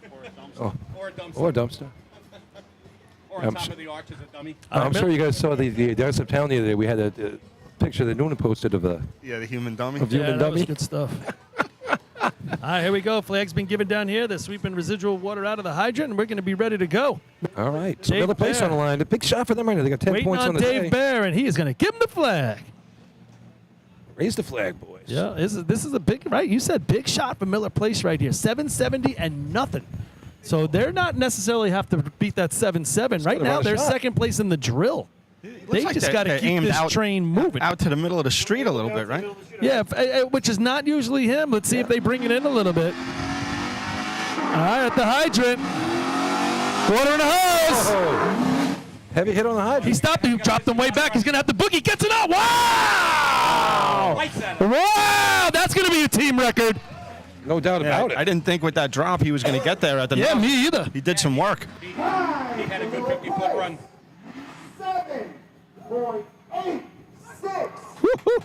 Or a dumpster. Oh. Or a dumpster. Or a dumpster. Or on top of the arch as a dummy. I'm sure you guys saw the Dance of Town the other day. We had a picture that Noonan posted of the human dummy. human that dummy. was good stuff. All right, here we go. Flag's been given down here. They're sweeping residual water out of the hydrant, and we're going to be ready to go. All right. So Dave Miller Place Bear. on the line. A big shot for them right now. They got 10 Waiting points on on the Dave day. Bear, and he is going to give him the flag. Raise the flag, boys. Yeah, this is a big, right? You said big shot for Miller Place right here. 770 and nothing. So they're not necessarily have to beat that 7-7. Right gotta now, run a they're shot. second place in the drill. They like just they- got to they keep aimed this out- train moving. Out to the middle of the street a little bit, right? Yeah, which is not usually him. Let's see if they bring it in a little bit. All right, at the hydrant. Water in the hose. Oh. Heavy hit on the hydrant. He stopped him, dropped him way back. He's going to have the boogie. Gets it out. Wow! Lights at him. Wow! That's going to be a team record. No doubt about it. I didn't think with that drop he was going to get there at the Yeah, top. me either. He did some work. He had a good 50-foot run. 7.86.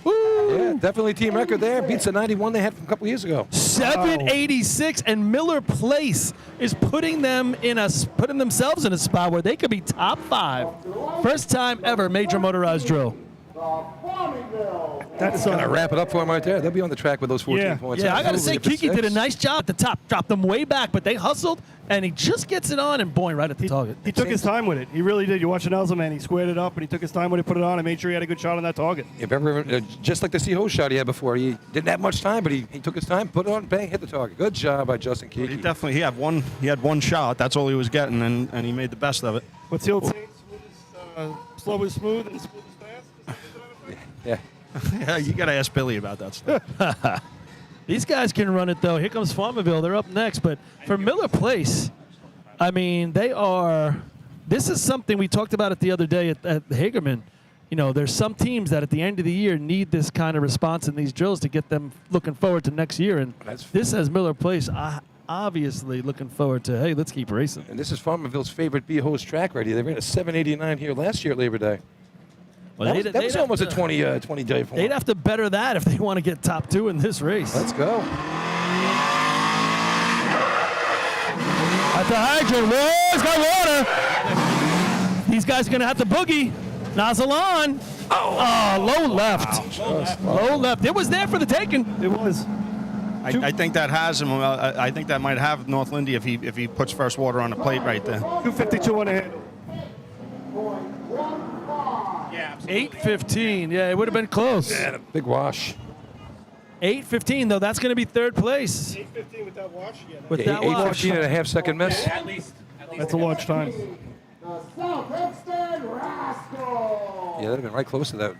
Yeah, definitely team record there. Beats the 91 they had from a couple years ago. 786, and Miller Place is putting themselves in a spot where they could be top 5. First time ever major motorized drill. That's Gonna wrap it up for them right there. They'll be on the track with those 14 points. Yeah, I got to say, Absolutely. Kiki did a nice job at the top. Dropped them way back, but they hustled, and he just gets it on, and boing, right at the target. He took his time with it. He really did. You watch the nozzle man. He squared it up, and he took his time with it, put it on, and made sure he had a good shot on that target. If ever, just like the C hose shot he had before, he didn't have much time, but he took his time, put it on, bang, hit the target. Good job by Justin Kiki. He had one shot. That's all he was getting, and he made the best of it. What's the old saying? Slow is smooth and smooth is fast? Yeah. Yeah, you got to ask Billy about that stuff. These guys can run it, though. Here comes Farmerville. They're up next. But for Miller Place, I mean, they are – this is something we talked about it the other day at Hagerman. You know, there's some teams that at the end of the year need this kind of response in these drills to get them looking forward to next year. And this has Miller Place obviously looking forward to, hey, let's keep racing. And this is Farmerville's favorite B-hose track right here. They ran a 789 here last year at Labor Day. Well, that was almost a 20-day for them. They'd have to better that if they want to get top 2 in this race. Let's go. At the hydrant. Whoa, it's got water. These guys are going to have to boogie. Nozzle on. Oh, low left. Low left. It was there for the taking. It was. I think that has him. I think that might have North Lindy if he puts first water on the plate right there. 252 on the head. Yeah, absolutely. 8:15. Yeah, it would have been close. Yeah, big wash. 8:15, though. That's going to be third place. 8:15 with that wash? Yeah. With that wash. 8:15 and a half-second miss. At least That's a large time. The South Hempstead Rascals. Yeah, they've been right close to that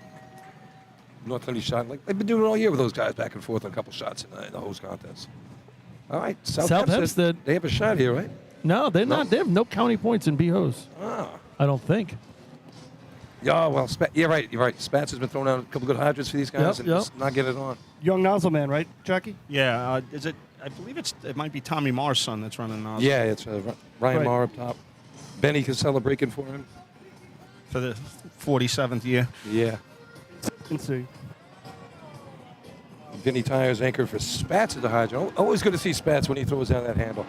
North Lindy shot. Like they've been doing it all year with those guys back and forth on a couple shots in the hose contest. All right, South Hempstead. They have a shot here, right? No, they're not. They have no county points in B-hose. Ah. I don't think. Yeah, well, you're right. Spats has been throwing out a couple good hydrants for these guys and just not getting it on. Young nozzle man, right, Jackie? Yeah, is it? I believe it might be Tommy Marr's son that's running nozzle. Yeah, it's Ryan Marr up top. Benny Casella breaking for him. For the 47th year. Yeah. Let's see. Vinny Tires anchored for Spats at the hydrant. Always good to see Spats when he throws down that handle.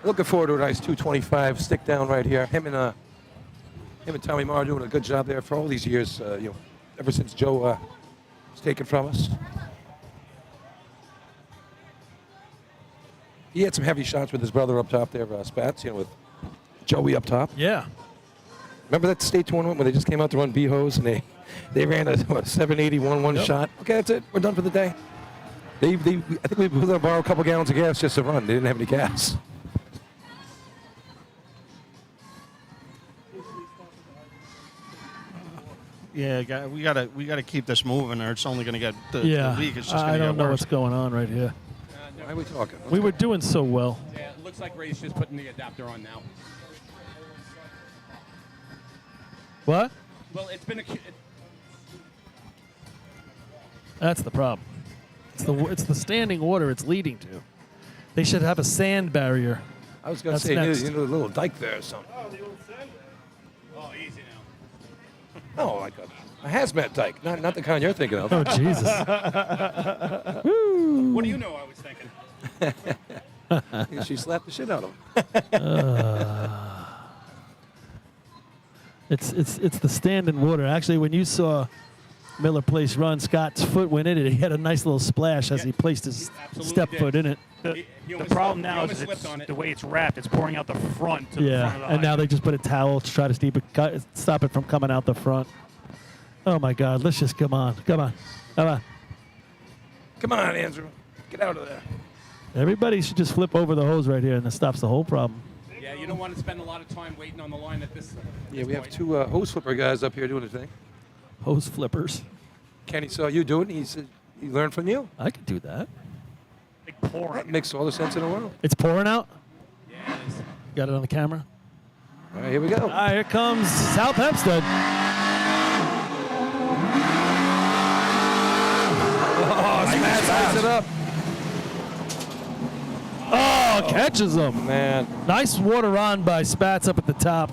Looking forward to a nice 225 stick down right here. Him and Tommy Marr doing a good job there for all these years. Ever since Joe was taken from us. He had some heavy shots with his brother up top there, Spats. With Joey up top. Yeah. Remember that state tournament where they just came out to run B-hose and they ran a 780 1-1 shot? Okay, that's it. We're done for the day. I think we were going to borrow a couple gallons of gas just to run. They didn't have any gas. Yeah, we gotta keep this moving, or it's only gonna get the league is just gonna I don't get know worse. what's going on right here. Why are we talking? We were doing so well. Yeah, it looks like Ray's just putting the adapter on now. What? Well, it's been That's the problem. It's the standing water it's leading to. They should have a sand barrier. I was going to say, you need a little dike there or something. Oh, easy now. Oh, like a hazmat dike, not the kind you're thinking of. Oh, Jesus. What do you know I was thinking? She slapped the shit out of him. It's the standing water. Actually, when you saw Miller Place run, Scott's foot went in it. He had a nice little splash as he placed his step foot in it. The problem now is the way it's wrapped. It's pouring out the front to the front of the and now they just put a towel to try to stop it from coming out the front. Oh, my God. Let's just come on. Come on, Andrew. Get out of there. Everybody should just flip over the hose right here, and that stops the whole problem. Yeah, you don't want to spend a lot of time waiting on the line at this. Yeah, we have two hose flipper guys up here doing the thing. Hose flippers. Kenny saw you do it, and he said he learned from you. I could do that. That makes all the sense in the world. It's pouring out? Yeah, it is. Got it on the camera? All right, here we go. All right, here comes South Hempstead. Oh, smash it up. Oh, catches him. Man. Nice water on by Spats up at the top.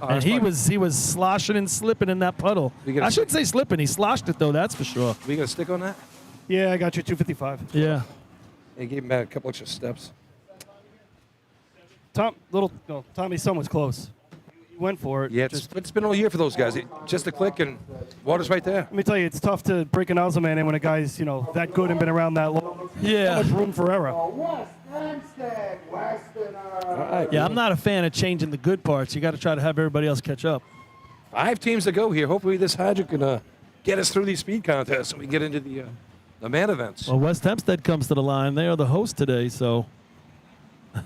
And he was sloshing and slipping in that puddle. I shouldn't say slipping. He sloshed it, though, that's for sure. We got a stick on that? Yeah, I got you 255. Yeah. They gave him back a couple extra steps. Tommy's son was close. He went for it. Yeah, it's been all year for those guys. Just a click and water's right there. Let me tell you, it's tough to break a nozzle man in when a guy's, that good and been around that long. Yeah. Not much room for error. West Hempstead Westerner. Right. Yeah, I'm not a fan of changing the good parts. You got to try to have everybody else catch up. 5 teams to go here. Hopefully this hydrant can get us through these speed contests and we get into the man events. Well, West Hempstead comes to the line. They are the host today, so.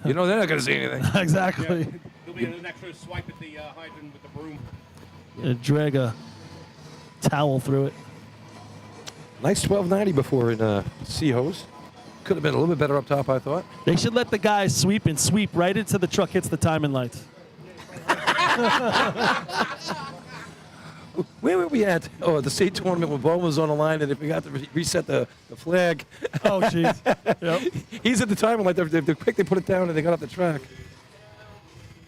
They're not going to see anything. Exactly. Yeah, there'll be an extra swipe at the hydrant with the broom. Drag a towel through it. Nice 1290 before in Sea Hose. Could have been a little bit better up top, I thought. They should let the guys sweep and sweep right into the truck hits the timing lights. Where were we at? Oh, the state tournament when Bowman was on the line, and if we got to reset the flag. Oh, jeez. Yep. He's at the timing light. They're quick. They put it down, and they got off the track.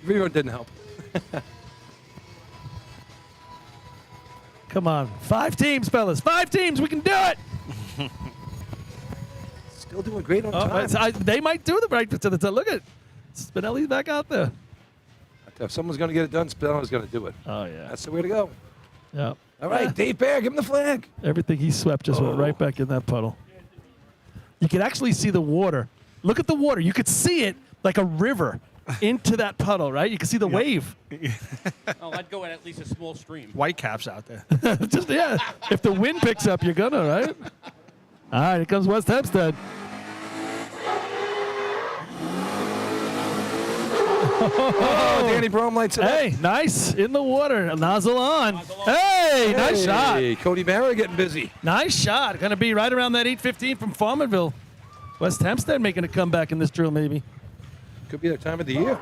Video didn't help. Come on. 5 teams, fellas. 5 teams. We can do it. Still doing great on time. They might do the right to the top. Look at Spinelli's back out there. If someone's going to get it done, Spinelli's going to do it. Oh, yeah. That's the way to go. Yep. All right, Dave Bear, give him the flag. Everything he swept just went right back in that puddle. You could actually see the water. Look at the water. You could see it like a river into that puddle, right? You can see the wave. Oh, I'd go at least a small stream. Whitecaps out there. Just, yeah. If the wind picks up, you're going to, right? All right, here comes West Hempstead. Oh, Danny Brome lights it up. Hey, nice. In the water. Nozzle on. Hey, nice shot. Cody Barra getting busy. Nice shot. Going to be right around that 8:15 from Farmerville. West Hempstead making a comeback in this drill, maybe. Could be the time of the year.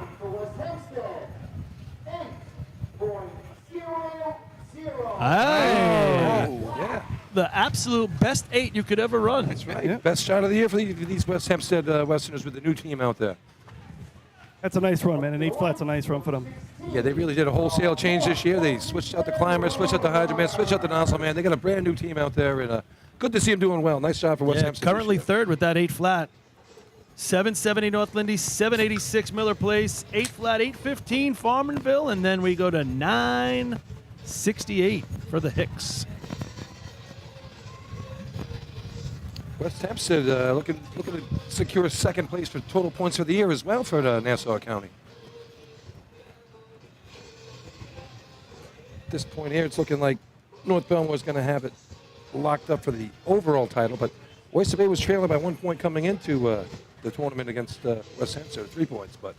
Hey. Yeah. The absolute best 8 you could ever run. That's right. Yeah. Best shot of the year for these West Hempstead Westerners with the new team out there. That's a nice run, man. An 8 flat's a nice run for them. Yeah, they really did a wholesale change this year. They switched out the climber, switched out the Hydrant, switched out the nozzle man. They got a brand new team out there, and good to see them doing well. Nice job for West Hempstead. Currently third with that 8 flat. 770 North Lindy, 786 Miller Place, 8 flat, 815 Farmerville, and then we go to 968 for the Hicks. West Hempstead looking to secure second place for total points for the year as well for Nassau County. At this point here, it's looking like North Belmore is going to have it locked up for the overall title, but Oyster Bay was trailing by 1 point coming into the tournament against West Hempstead, 3 points, but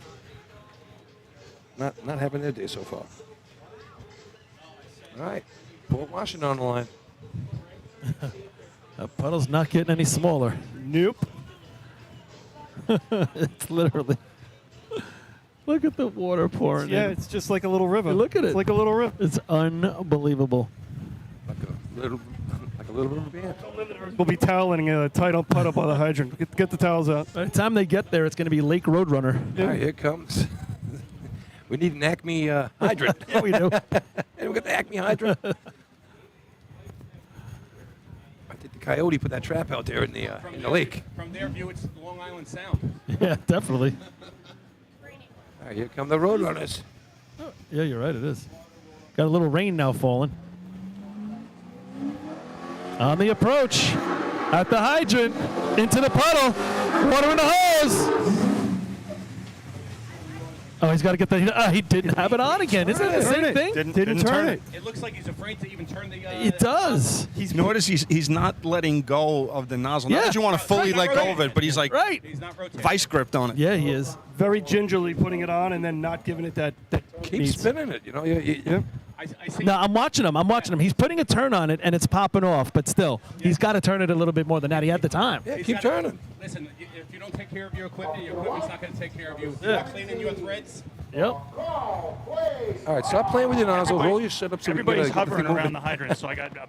not having their day so far. All right, Port Washington on the line. The puddle's not getting any smaller. Nope. It's literally. Look at the water pouring in. Yeah, it's just like a little river. Hey, look at it. It's like a little river. It's unbelievable. Like a little rubber band. We'll be toweling tied up putt up on the hydrant. Get the towels out. By the time they get there, it's going to be Lake Roadrunner. All right, here it comes. We need an Acme hydrant. Yeah, we do. And we got the Acme hydrant. I think the Coyote put that trap out there in the lake. From their view, it's Long Island Sound. Yeah, definitely. All right, here come the Roadrunners. Yeah, you're right. It is. Got a little rain now falling. On the approach, at the hydrant, into the puddle, water in the hose. Oh, he's got to get the. He didn't have it on again. Isn't it the same thing? Didn't turn it. It looks like he's afraid to even turn the. It does. Notice he's not letting go of the nozzle. Yeah. Not that you want to fully let go of it, but he's like He's not rotating. vice gripped on it. Yeah, he is. Very gingerly putting it on and then not giving it that. Keep needs. spinning it, you know. Yeah. I see. No, I'm watching him. He's putting a turn on it, and it's popping off. But still, he's got to turn it a little bit more than that. He had the time. Yeah, He's keep gotta- turning. Listen, if you don't take care of your equipment's not going to take care of you. If you're not cleaning your threads. Yep. All right, stop playing with your nozzle. Roll your shit up so we can Everybody's get the hovering thing around moving. the hydrant, so I got.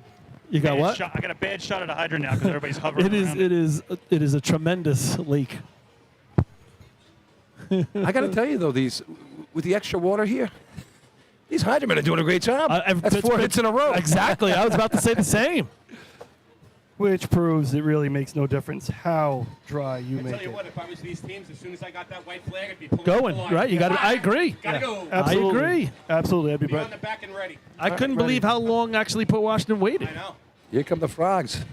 You got what? I got a bad shot at a hydrant now because everybody's hovering. It is. around. It is a tremendous leak. I got to tell you, though, with the extra water here, these hydromen are doing a great job. That's 4 hits in a row. Exactly. I was about to say the same. Which proves it really makes no difference how dry you I make tell you it. what, if I was these teams, as soon as I got that white flag, I'd be pulling Going the line. right. You got. I agree. Gotta go. Absolutely. I agree. Absolutely. I'd be Be on right. the back and ready. I couldn't believe how long actually Port Washington waited. I know. Here come the Frogs.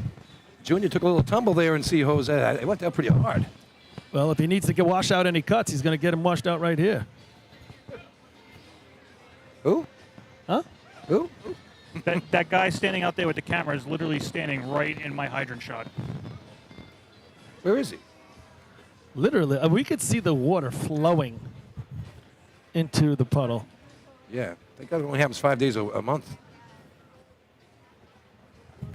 Junior took a little tumble there in Sea Hose. It went down pretty hard. Well, if he needs to get washed out any cuts, he's going to get him washed out right here. Who? Huh? Who? That guy standing out there with the camera is literally standing right in my hydrant shot. Where is he? Literally, we could see the water flowing into the puddle. Yeah. Thank God it only happens 5 days a month.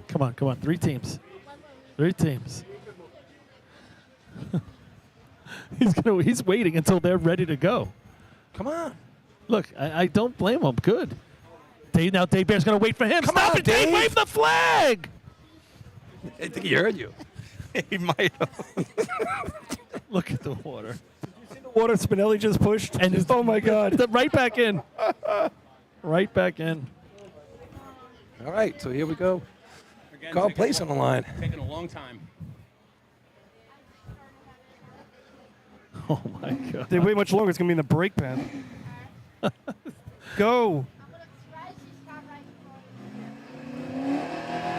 Come on. 3 teams. 3 teams. He's waiting until they're ready to go. Come on. Look, I don't blame him. Good. Now Dave Bear's going to wait for him. Come Stop on, it, Dave. Dave. Wave the flag. I think he heard you. He might have. Look at the water. Water Spinelli just pushed. And oh my God. Right back in. Right back in. All right, so here we go. Again, Call taking place a on the long- line. Taking a long time. Oh, my God. They wait much longer. It's going to be in the brake pad. Go.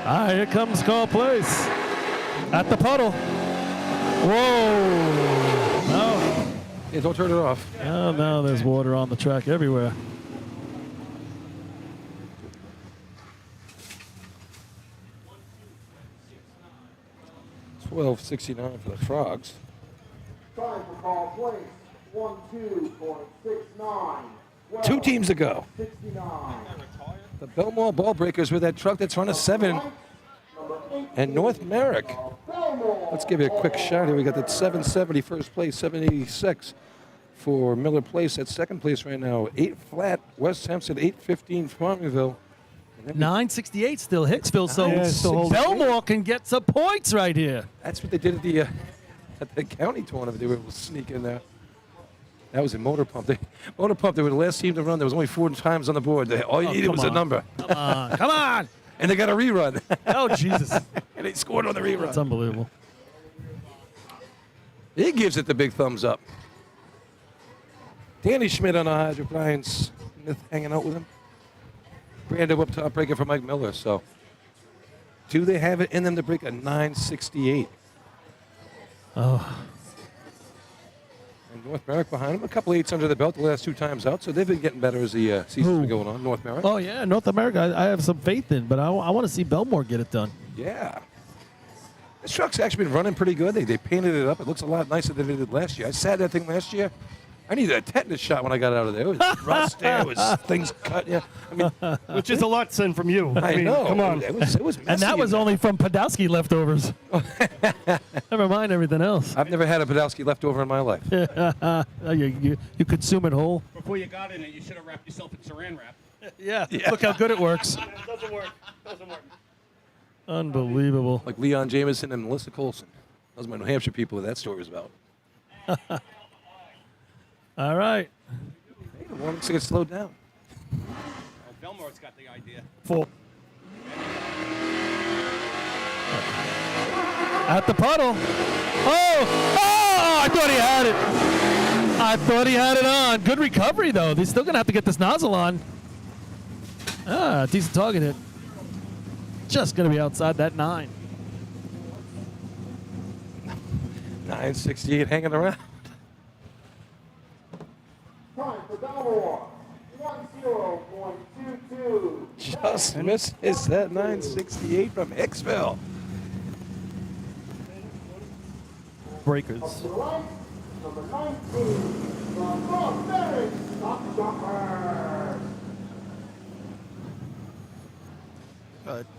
Ah, here comes call place. At the puddle. Whoa. No. Yeah, don't turn it off. Oh, no, there's water on the track everywhere. $12.69 for the Frogs. Time for call place. 12.69. 2 teams to go. 69. The Belmore Ball Breakers with that truck that's run a 7. And North Merrick. Let's give you a quick shot here. We got that 770 first place, 786 for Miller Place at second place right now. 8 flat, West Hempstead, 815 Farmingville. 968 still Hicksville, so Yeah, still holding. Belmore can get some points right here. That's what they did at the county tournament. They were able to sneak in there. That was in Motor Pump. They were the last team to run. There was only 4 times on the board. All you needed was a number. Come on. Come on. And they got a rerun. Oh, Jesus. And they scored on the rerun. That's unbelievable. He gives it the big thumbs up. Danny Schmidt on the Hydrant, Brian Smith hanging out with him. Brando up top breaking for Mike Miller. So, do they have it in them to break a 968? Oh. And North Merrick behind him. A couple 8s under the belt the last 2 times out. So they've been getting better as the season's been going on. North Merrick. Oh, yeah, North America, I have some faith in, but I want to see Belmore get it done. Yeah. This truck's actually been running pretty good. They painted it up. It looks a lot nicer than it did last year. I sat that thing last year. I needed a tetanus shot when I got out of there. It was rust there. It was things cut. Yeah, I mean, Which is a lot, Sin, from you. I mean, know. Come on. It was messy And that was in there. only from Podolsky leftovers. Never mind everything else. I've never had a Podolsky leftover in my life. You consume it whole. Before you got in it, you should have wrapped yourself in saran wrap. Yeah. Look how good it works. Doesn't work. Doesn't work. Unbelievable. Like Leon Jameson and Melissa Colson. Those are my New Hampshire people that story was about. All right. Hey, the one looks like it slowed down. Belmore's got the idea. Full. At the puddle. Oh, I thought he had it. I thought he had it on. Good recovery, though. They're still going to have to get this nozzle on. Decent target hit. Just going to be outside that 9. 968 hanging around. Time for Belmore. 10.22. Just misses that 968 from Hicksville. Breakers. To the right, number 19 from North Merrick, Stock Jumper.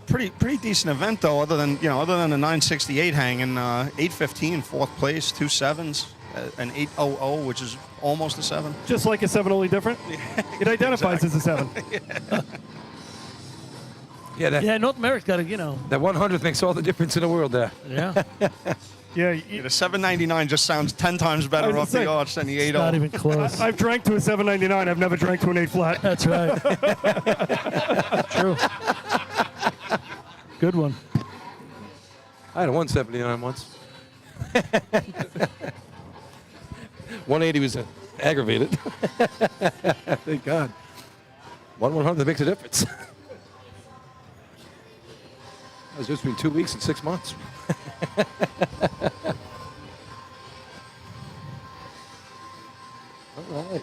Pretty decent event though. Other than the 968 hanging, 815 in 4th place, 2 7s, an 800, which is almost a 7. Just like a 7, only different. It identifies as a 7. Yeah, North America's got to, that 100th makes all the difference in the world there. Yeah. Yeah. The 799 just sounds 10 times I better was off the gonna arch than the 80. Not even close. I've drank to a 799. I've never drank to an 8 flat. That's right. True. Good one. I had a 179 once. 180 was aggravated. Thank God. 100 makes a difference. That was just between 2 weeks and 6 months. All right.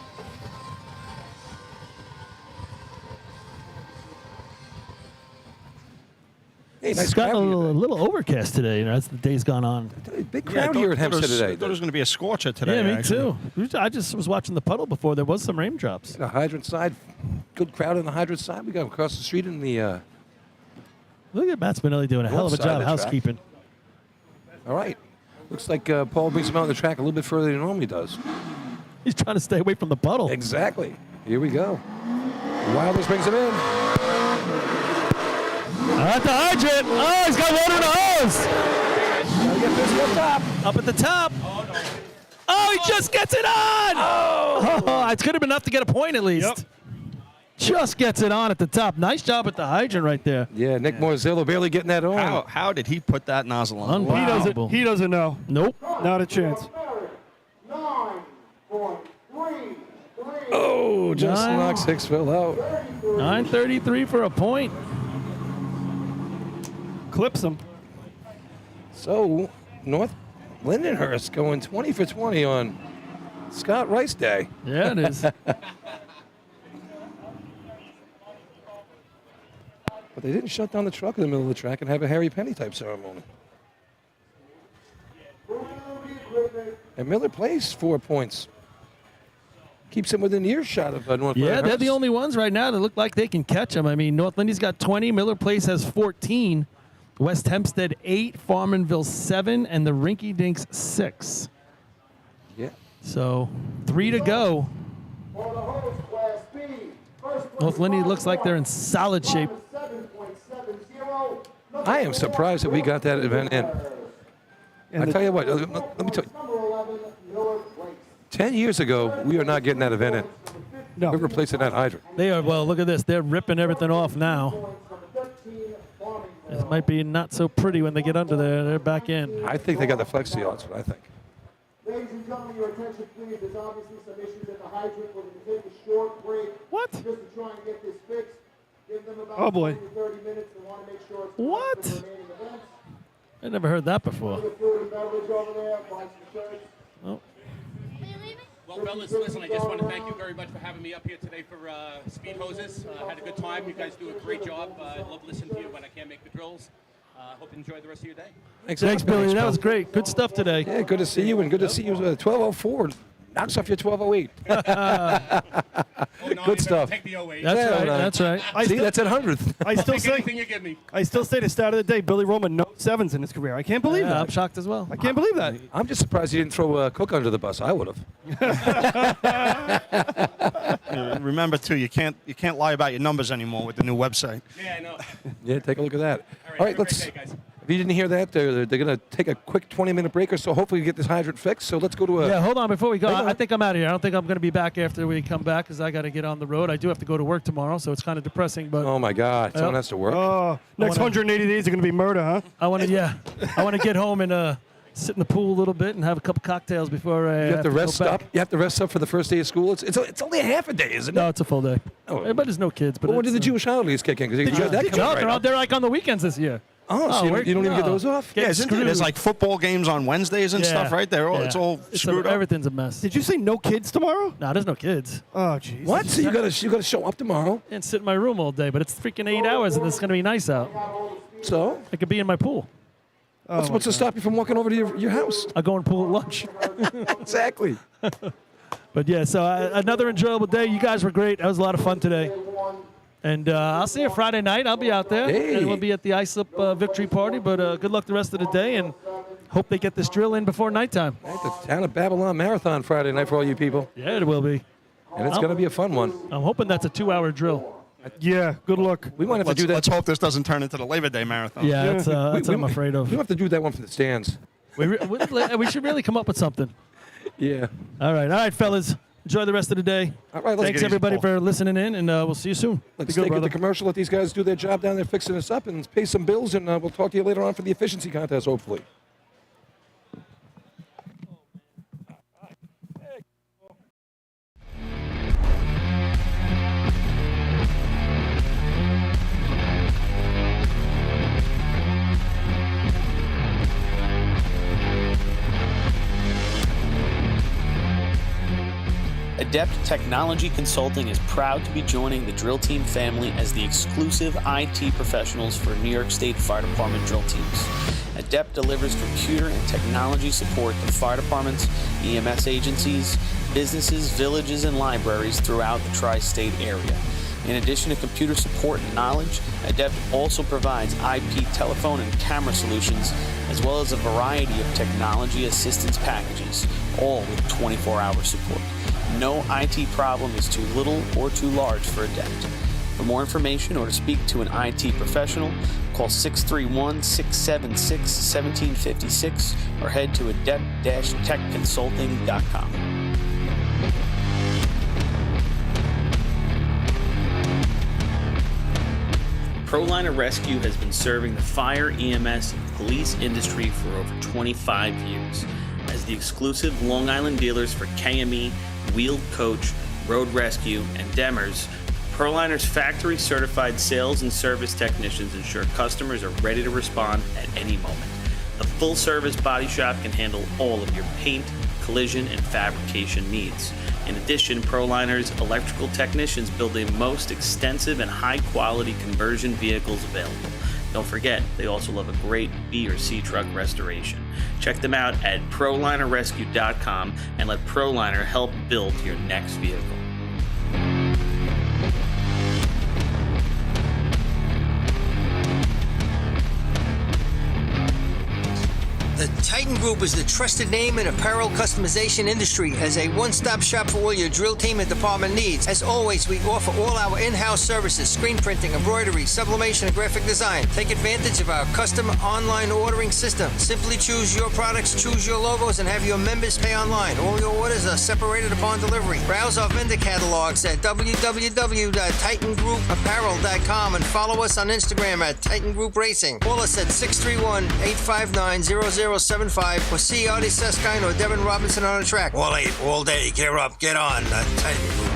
Hey, nice It's gotten crowd a here little overcast today, as the day's gone on. today. Big crowd here at Hempstead today. I thought it was going to be a scorcher today. Yeah, me actually. too. I just was watching the puddle before. There was some raindrops. The Hydrant side, good crowd on the Hydrant side. We got across the street in the Look at Matt Spinelli doing a hell of a North side job of the track. housekeeping. All right. Looks like Paul brings him out on the track a little bit further than he normally does. He's trying to stay away from the puddle. Exactly. Here we go. Wilders brings him in. At the hydrant. Oh, he's got water in the hose. Gotta get busy up top. Up at the top. Oh, he just gets it on. Oh, it could have been enough to get a point at least. Yep. Just gets it on at the top. Nice job at the hydrant right there. Yeah, Nick Morzillo barely getting that on. How did he put that nozzle on? Unbelievable. He doesn't know. Nope. Not a chance. 9.33. Oh, just knocks Hicksville out. 9:33 for a point. Clips him. So, North Lindenhurst going 20 for 20 on Scott Rice Day. Yeah, it is. But they didn't shut down the truck in the middle of the track and have a Harry Penny type ceremony. And Miller Place 4 points. Keeps him within earshot of North Yeah, Lindenhurst. they're the only ones right now that look like they can catch him. I mean, North Lindy's got 20, Miller Place has 14, West Hempstead 8, Farmanville 7, and the Rinky Dinks 6. Yeah. So 3 to go. North Lindy looks like they're in solid shape. I am surprised that we got that event in. I tell you what, let me tell you. 10 years ago, we are not getting that event in. No. We're replacing that hydrant. They are, well, look at this. They're ripping everything off now. It might be not so pretty when they get under there. They're back in. I think they got the Flex Seal. That's what I think. Ladies and gentlemen, your attention, please. There's obviously some issues at the hydrant. We're going to take a short break. What? Just to try and get this fixed. Give them about Oh, boy. 20 to 30 minutes. We want to make sure it's What? for the remaining events. I never heard that before. Food and beverage over there. Buy some shirts. Oh. Well, fellas, listen, I just want to thank you very much for having me up here today for Speed Hoses. Had a good time. You guys do a great job. I love listening to you when I can't make the drills. Hope you enjoy the rest of your day. Thanks, Billy. That was great. Good stuff today. Yeah, good to see you, and good to see you. 12:04 knocks off your 12:08. Good stuff. Take the 08. That's right. That's right. See, that's at 100th. I still Take say, anything you give me. I still say the stat of the day, Billy Roman, no 7s in his career. I can't believe Yeah, that. I'm shocked as well. I can't believe that. I'm just surprised you didn't throw Cook under the bus. I would have. Remember too, you can't lie about your numbers anymore with the new website. Yeah, I know. Yeah, take a look at that. All All right, right, let's. have a great day, guys. If you didn't hear that, they're going to take a quick 20-minute break or so. Hopefully, get this hydrant fixed. So let's go to a. Yeah, hold on before we go. Hang on. I think I'm out of here. I don't think I'm going to be back after we come back because I got to get on the road. I do have to go to work tomorrow, so it's kind of depressing. But Oh my God! Someone has to work. Oh, next 180 days are going to be murder, huh? I want to, I want to get home and sit in the pool a little bit and have a couple cocktails before I You have to go rest back. up. You have to rest up for the first day of school. It's only a half a day, isn't it? No, it's a full day. Oh. But there's no kids. But Well, when it's, did the Jewish holidays kick in? Because you got that coming No, right they're, up. they're like on the weekends this year. Oh, so you don't even get those off? Get Yeah, isn't screwed. there's like football games on Wednesdays and stuff, right? It's all screwed up. Everything's a mess. Did you say no kids tomorrow? No, there's no kids. Oh, jeez. What? So you got to show up tomorrow? And sit in my room all day, but it's freaking 8 hours and it's going to be nice out. So I could be in my pool. what's to stop you from walking over to your house? I'll go and pool at lunch. Exactly. But yeah, so another enjoyable day. You guys were great. That was a lot of fun today. And I'll see you Friday night. I'll be out there. Hey. And we'll be at the Ice Up victory party. But good luck the rest of the day. And hope they get this drill in before nighttime. At the Town of Babylon Marathon Friday night for all you people. Yeah, it will be. And it's going to be a fun one. I'm hoping that's a 2-hour drill. Yeah, good luck. We might have to do that. Let's hope this doesn't turn into the Labor Day marathon. Yeah, that's what I'm afraid of. We have to do that one for the stands. We should really come up with something. Yeah. All right, fellas. Enjoy the rest of the day. All right, let's Thanks, get everybody, easy, for listening in, and we'll see you soon. Let's Be good, take brother. the commercial, let these guys do their job down there fixing us up, and pay some bills, and we'll talk to you later on for the efficiency contest, hopefully. Adept Technology Consulting is proud to be joining the Drill Team family as the exclusive IT professionals for New York State Fire Department drill teams. Adept delivers computer and technology support to fire departments, EMS agencies, businesses, villages, and libraries throughout the tri-state area. In addition to computer support and knowledge, Adept also provides IP telephone and camera solutions as well as a variety of technology assistance packages, all with 24-hour support. No IT problem is too little or too large for Adept. For more information or to speak to an IT professional, call 631-676-1756 or head to adept-techconsulting.com. ProLiner Rescue has been serving the fire, EMS, and police industry for over 25 years. As the exclusive Long Island dealers for KME, Wheeled Coach, Road Rescue, and Demers, ProLiner's factory-certified sales and service technicians ensure customers are ready to respond at any moment. The full-service body shop can handle all of your paint, collision, and fabrication needs. In addition, ProLiner's electrical technicians build the most extensive and high-quality conversion vehicles available. Don't forget, they also love a great B or C truck restoration. Check them out at ProLinerRescue.com and let ProLiner help build your next vehicle. The Titan Group is the trusted name in apparel customization industry as a one-stop shop for all your drill team and department needs. As always, we offer all our in-house services, screen printing, embroidery, sublimation, and graphic design. Take advantage of our custom online ordering system. Simply choose your products, choose your logos, and have your members pay online. All your orders are separated upon delivery. Browse our vendor catalogs at www.titangroup.apparel.com and follow us on Instagram at Titan Group Racing. Call us at 631-859-0075 or see Artie Seskine or Devin Robinson on the track. All 8, all day. Gear up, get on. Titan Group.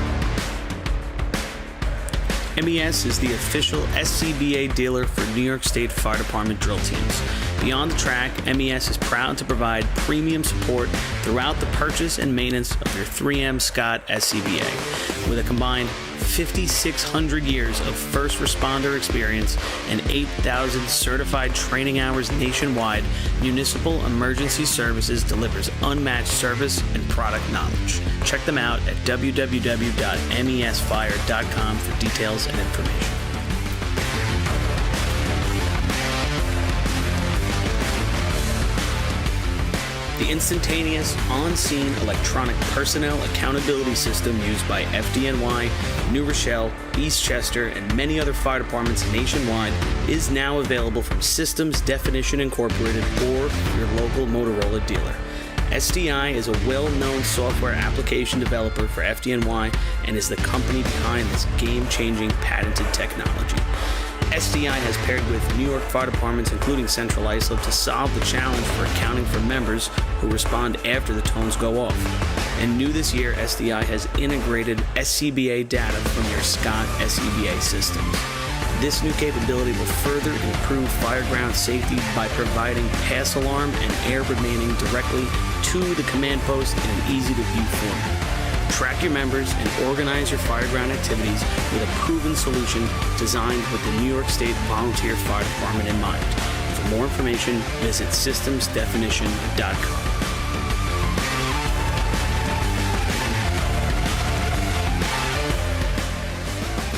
MES is the official SCBA dealer for New York State Fire Department drill teams. Beyond the track, MES is proud to provide premium support throughout the purchase and maintenance of your 3M Scott SCBA. With a combined 5,600 years of first responder experience and 8,000 certified training hours nationwide, Municipal Emergency Services delivers unmatched service and product knowledge. Check them out at www.mesfire.com for details and information. The instantaneous, on-scene electronic personnel accountability system used by FDNY, New Rochelle, Eastchester, and many other fire departments nationwide is now available from Systems Definition Incorporated or your local Motorola dealer. SDI is a well-known software application developer for FDNY and is the company behind this game-changing patented technology. SDI has paired with New York fire departments, including Central Islip, to solve the challenge for accounting for members who respond after the tones go off. And new this year, SDI has integrated SCBA data from your Scott SCBA systems. This new capability will further improve fireground safety by providing pass alarm and air remaining directly to the command post in an easy-to-view format. Track your members and organize your fireground activities with a proven solution designed with the New York State Volunteer Fire Department in mind. For more information, visit systemsdefinition.com.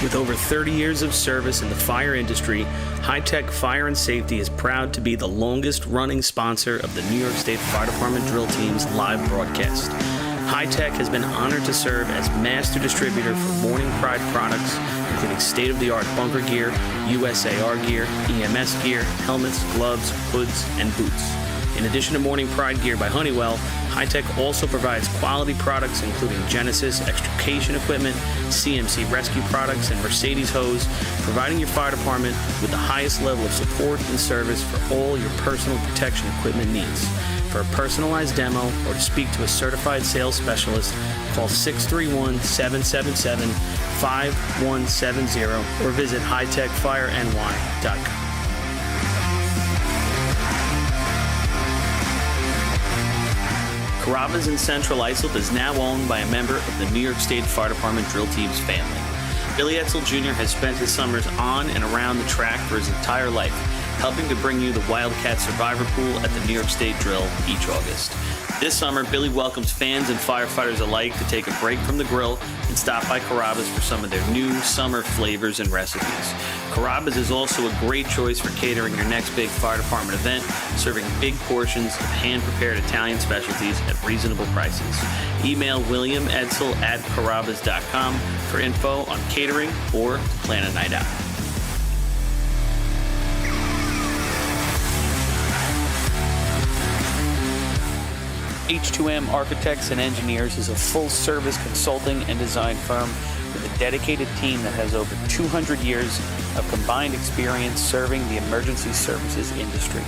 With over 30 years of service in the fire industry, High-Tech Fire and Safety is proud to be the longest-running sponsor of the New York State Fire Department Drill Team's live broadcast. High-Tech has been honored to serve as master distributor for Morning Pride products, including state-of-the-art bunker gear, USAR gear, EMS gear, helmets, gloves, hoods, and boots. In addition to Morning Pride gear by Honeywell, High-Tech also provides quality products including Genesis extrication equipment, CMC rescue products, and Mercedes hose, providing your fire department with the highest level of support and service for all your personal protection equipment needs. For a personalized demo or to speak to a certified sales specialist, call 631-777-5170 or visit hightechfireny.com. Carrabba's in Central Islip is now owned by a member of the New York State Fire Department Drill Team's family. Billy Etzel Jr. has spent his summers on and around the track for his entire life, helping to bring you the Wildcat Survivor Pool at the New York State Drill each August. This summer, Billy welcomes fans and firefighters alike to take a break from the grill and stop by Carrabba's for some of their new summer flavors and recipes. Carrabba's is also a great choice for catering your next big fire department event, serving big portions of hand-prepared Italian specialties at reasonable prices. Email William Edsel at Carrabba's.com for info on catering or to plan a night out. H2M Architects and Engineers is a full-service consulting and design firm with a dedicated team that has over 200 years of combined experience serving the emergency services industry.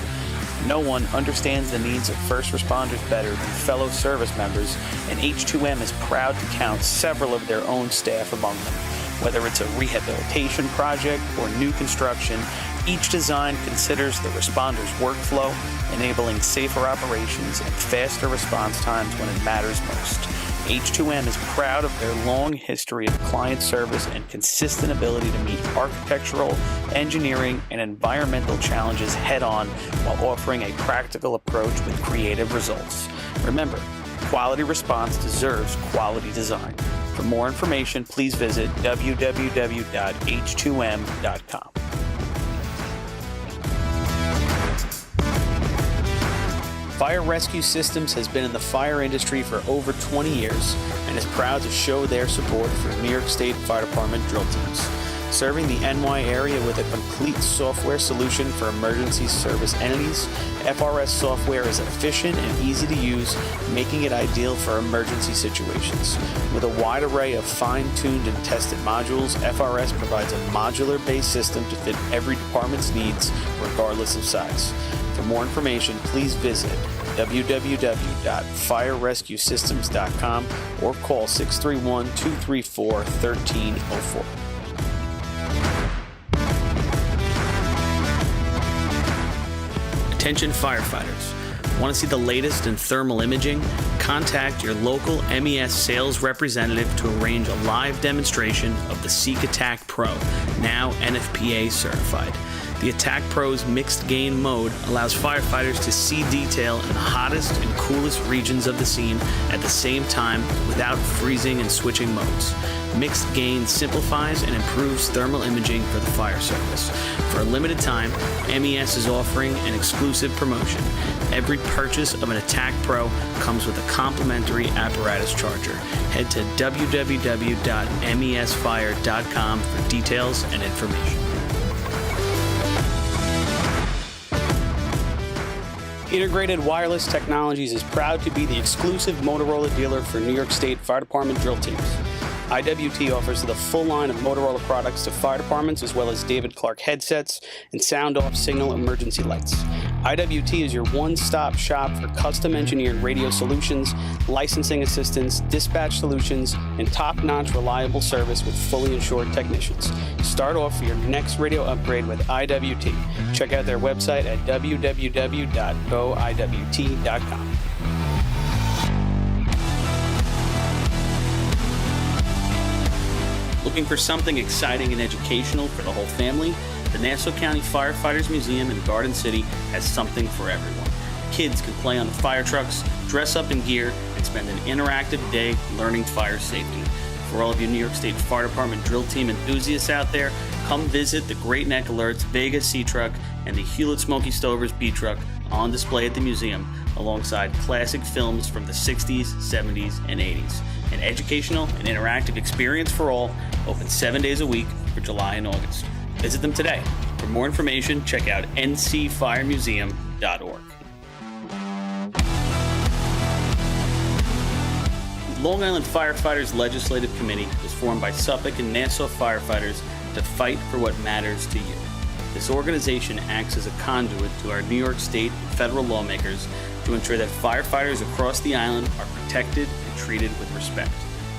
No one understands the needs of first responders better than fellow service members, and H2M is proud to count several of their own staff among them. Whether it's a rehabilitation project or new construction, each design considers the responder's workflow, enabling safer operations and faster response times when it matters most. H2M is proud of their long history of client service and consistent ability to meet architectural, engineering, and environmental challenges head-on while offering a practical approach with creative results. Remember, quality response deserves quality design. For more information, please visit www.h2m.com. Fire Rescue Systems has been in the fire industry for over 20 years and is proud to show their support for New York State Fire Department drill teams. Serving the NY area with a complete software solution for emergency service entities, FRS software is efficient and easy to use, making it ideal for emergency situations. With a wide array of fine-tuned and tested modules, FRS provides a modular-based system to fit every department's needs, regardless of size. For more information, please visit www.firerescuesystems.com or call 631-234-1304. Attention firefighters. Want to see the latest in thermal imaging? Contact your local MES sales representative to arrange a live demonstration of the Seek Attack Pro, now NFPA certified. The Attack Pro's mixed gain mode allows firefighters to see detail in the hottest and coolest regions of the scene at the same time without freezing and switching modes. Mixed gain simplifies and improves thermal imaging for the fire service. For a limited time, MES is offering an exclusive promotion. Every purchase of an Attack Pro comes with a complimentary apparatus charger. Head to www.mesfire.com for details and information. Integrated Wireless Technologies is proud to be the exclusive Motorola dealer for New York State Fire Department drill teams. IWT offers the full line of Motorola products to fire departments, as well as David Clark headsets and sound-off signal emergency lights. IWT is your one-stop shop for custom-engineered radio solutions, licensing assistance, dispatch solutions, and top-notch reliable service with fully insured technicians. Start off for your next radio upgrade with IWT. Check out their website at www.goiwt.com. Looking for something exciting and educational for the whole family? The Nassau County Firefighters Museum in Garden City has something for everyone. Kids can play on the fire trucks, dress up in gear, and spend an interactive day learning fire safety. For all of you New York State Fire Department drill team enthusiasts out there, come visit the Great Neck Alerts Vega C Truck and the Hewlett Smoky Stovers B Truck on display at the museum, alongside classic films from the 60s, 70s, and 80s. An educational and interactive experience for all, open 7 days a week for July and August. Visit them today. For more information, check out ncfiremuseum.org. The Long Island Firefighters Legislative Committee was formed by Suffolk and Nassau firefighters to fight for what matters to you. This organization acts as a conduit to our New York State and federal lawmakers to ensure that firefighters across the island are protected and treated with respect.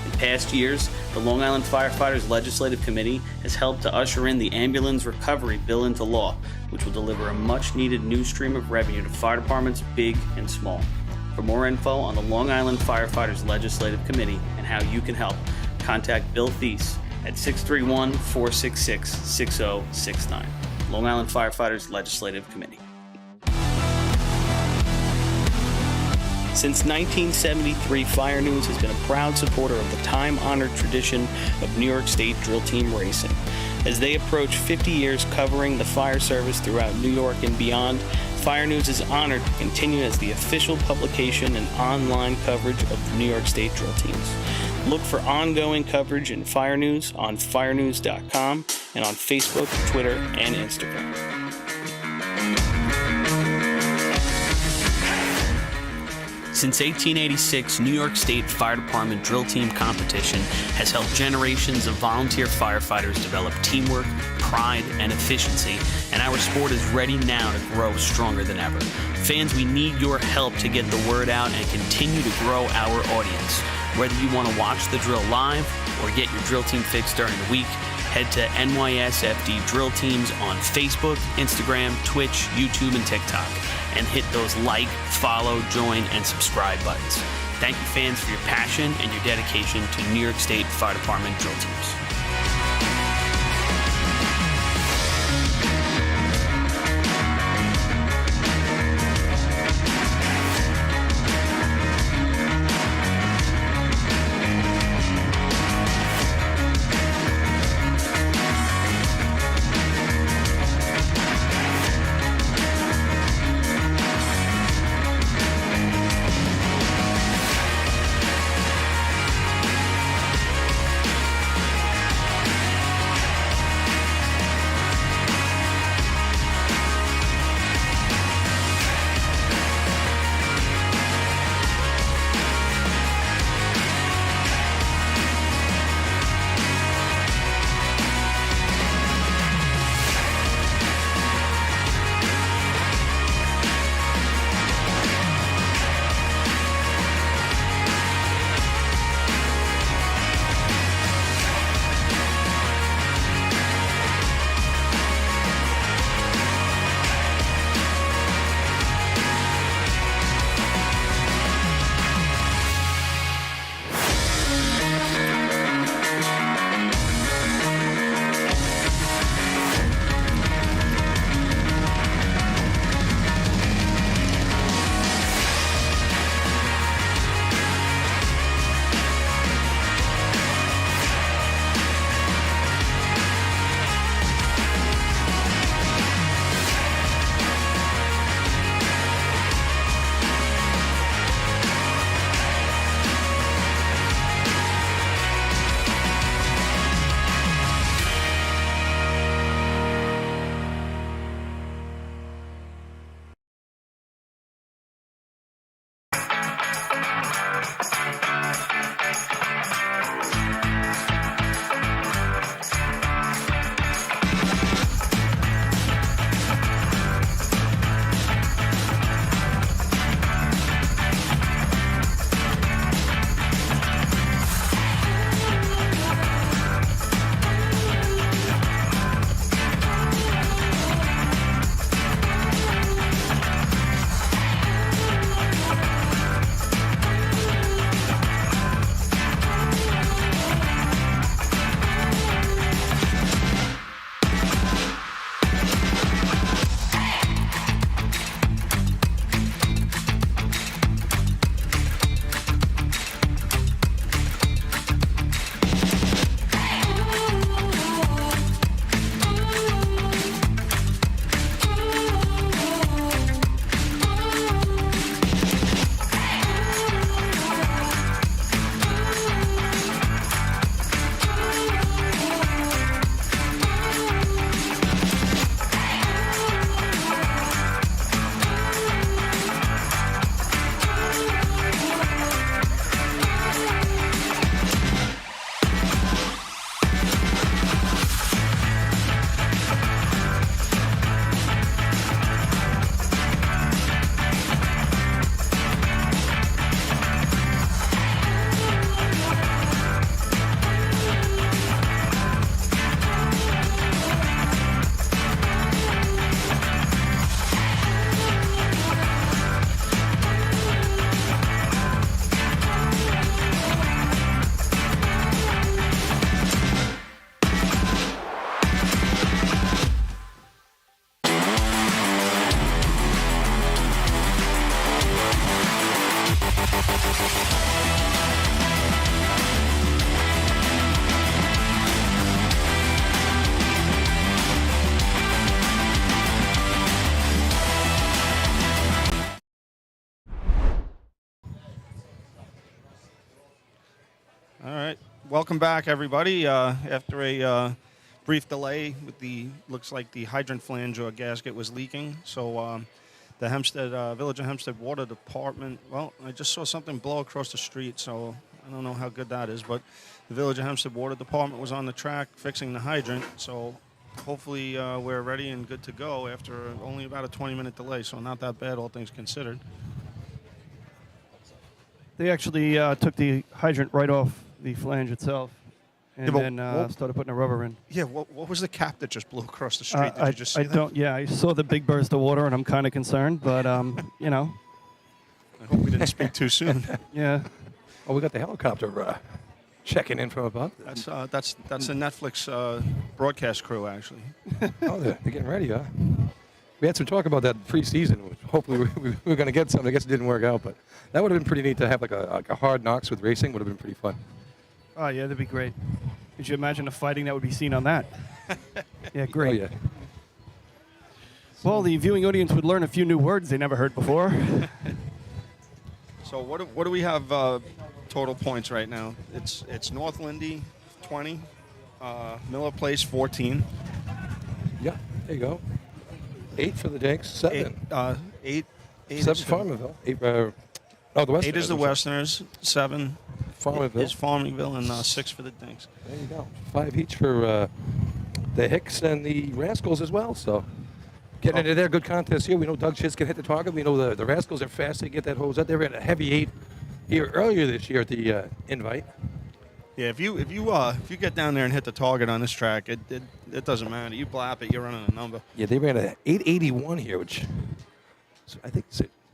In past years, the Long Island Firefighters Legislative Committee has helped to usher in the Ambulance Recovery Bill into law, which will deliver a much-needed new stream of revenue to fire departments big and small. For more info on the Long Island Firefighters Legislative Committee and how you can help, contact Bill Thies at 631-466-6069. Long Island Firefighters Legislative Committee. Since 1973, Fire News has been a proud supporter of the time-honored tradition of New York State drill team racing. As they approach 50 years covering the fire service throughout New York and beyond, Fire News is honored to continue as the official publication and online coverage of the New York State drill teams. Look for ongoing coverage in Fire News on firenews.com and on Facebook, Twitter, and Instagram. Since 1886, New York State Fire Department Drill Team Competition has helped generations of volunteer firefighters develop teamwork, pride, and efficiency, and our sport is ready now to grow stronger than ever. Fans, we need your help to get the word out and continue to grow our audience. Whether you want to watch the drill live or get your drill team fix during the week, head to NYSFD Drill Teams on Facebook, Instagram, Twitch, YouTube, and TikTok, and hit those like, follow, join, and subscribe buttons. Thank you, fans, for your passion and your dedication to New York State Fire Department drill teams. All right. Welcome back, everybody. After a brief delay with looks like the hydrant flange or gasket was leaking. So the Hempstead, Village of Hempstead Water Department, well, I just saw something blow across the street, so I don't know how good that is. But the Village of Hempstead Water Department was on the track fixing the hydrant. So hopefully we're ready and good to go after only about a 20-minute delay. So not that bad, all things considered. They actually took the hydrant right off the flange itself and then started putting a rubber in. Yeah, what was the cap that just blew across the street? Did you just see that? don't. Yeah, I saw the big burst of water, and I'm kind of concerned, but, you know. I hope we didn't speak too soon. Yeah. Oh, we got the helicopter checking in from above. That's the Netflix broadcast crew, actually. Oh, they're getting ready, huh? We had some talk about that pre-season. Which hopefully we were going to get something. I guess it didn't work out, but that would have been pretty neat to have like a hard knocks with racing. Would have been pretty fun. Oh, yeah, that'd be great. Could you imagine the fighting that would be seen on that? Yeah, great. Oh, yeah. Well, the viewing audience would learn a few new words they never heard before. So what do we have total points right now? It's North Lindy 20, Miller Place 14. Yeah, there you go. 8 for the Dinks, 7. 8 7 Farmerville. 8. The Westerners. 8 is the Westerners. 7 Farmerville. is Farmingville, and 6 for the Dinks. There you go. 5 each for the Hicks and the Rascals as well. So getting into their good contest here. We know Doug Chitz can hit the target. We know the Rascals are fast to get that hose out. They ran a heavy 8 here earlier this year at the invite. Yeah, if you get down there and hit the target on this track, it doesn't matter. You blap it, you're running a number. Yeah, they ran a 881 here, which I think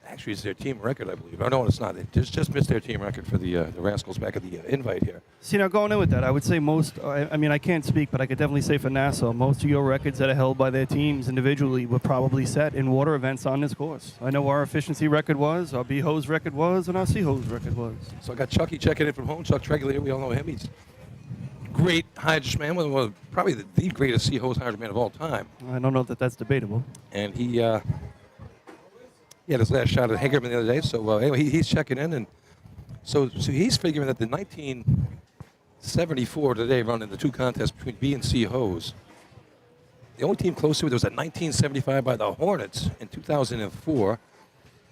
actually is their team record, I believe. Oh, no, it's not. They just missed their team record for the Rascals back at the invite here. See, now going in with that, I would say most, I mean, I can't speak, but I could definitely say for Nassau, most of your records that are held by their teams individually were probably set in water events on this course. I know our efficiency record was, our B-hose record was, and our C-hose record was. So I got Chucky checking in from home. Chuck Tregler here, we all know him. He's great hydrant man, one of probably the greatest C-hose hydrant man of all time. I don't know that that's debatable. And he had his last shot at Hagerman the other day. So anyway, he's checking in, and so he's figuring that the 1974 today running the 2 contests between B and C hose. The only team close to it was a 1975 by the Hornets in 2004.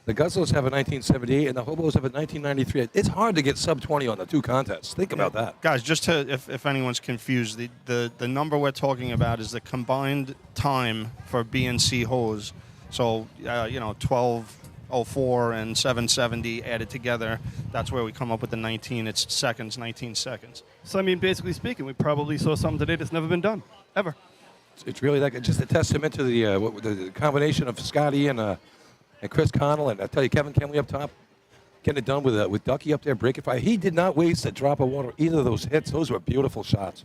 The Guzzlers have a 1978, and the Hobos have a 1993. It's hard to get sub 20 on the 2 contests. Think about that, guys. Just to, if anyone's confused, the number we're talking about is the combined time for B and C hose. So, 12:04 and 7:70 added together, that's where we come up with the 19. It's seconds, 19 seconds. So, I mean, basically speaking, we probably saw something today that's never been done, ever. It's really like just a testament to the combination of Scotty and Chris Connell. And I tell you, Kevin Kenley up top, getting it done with Ducky up there, breaking fire. He did not waste a drop of water either of those hits. Those were beautiful shots.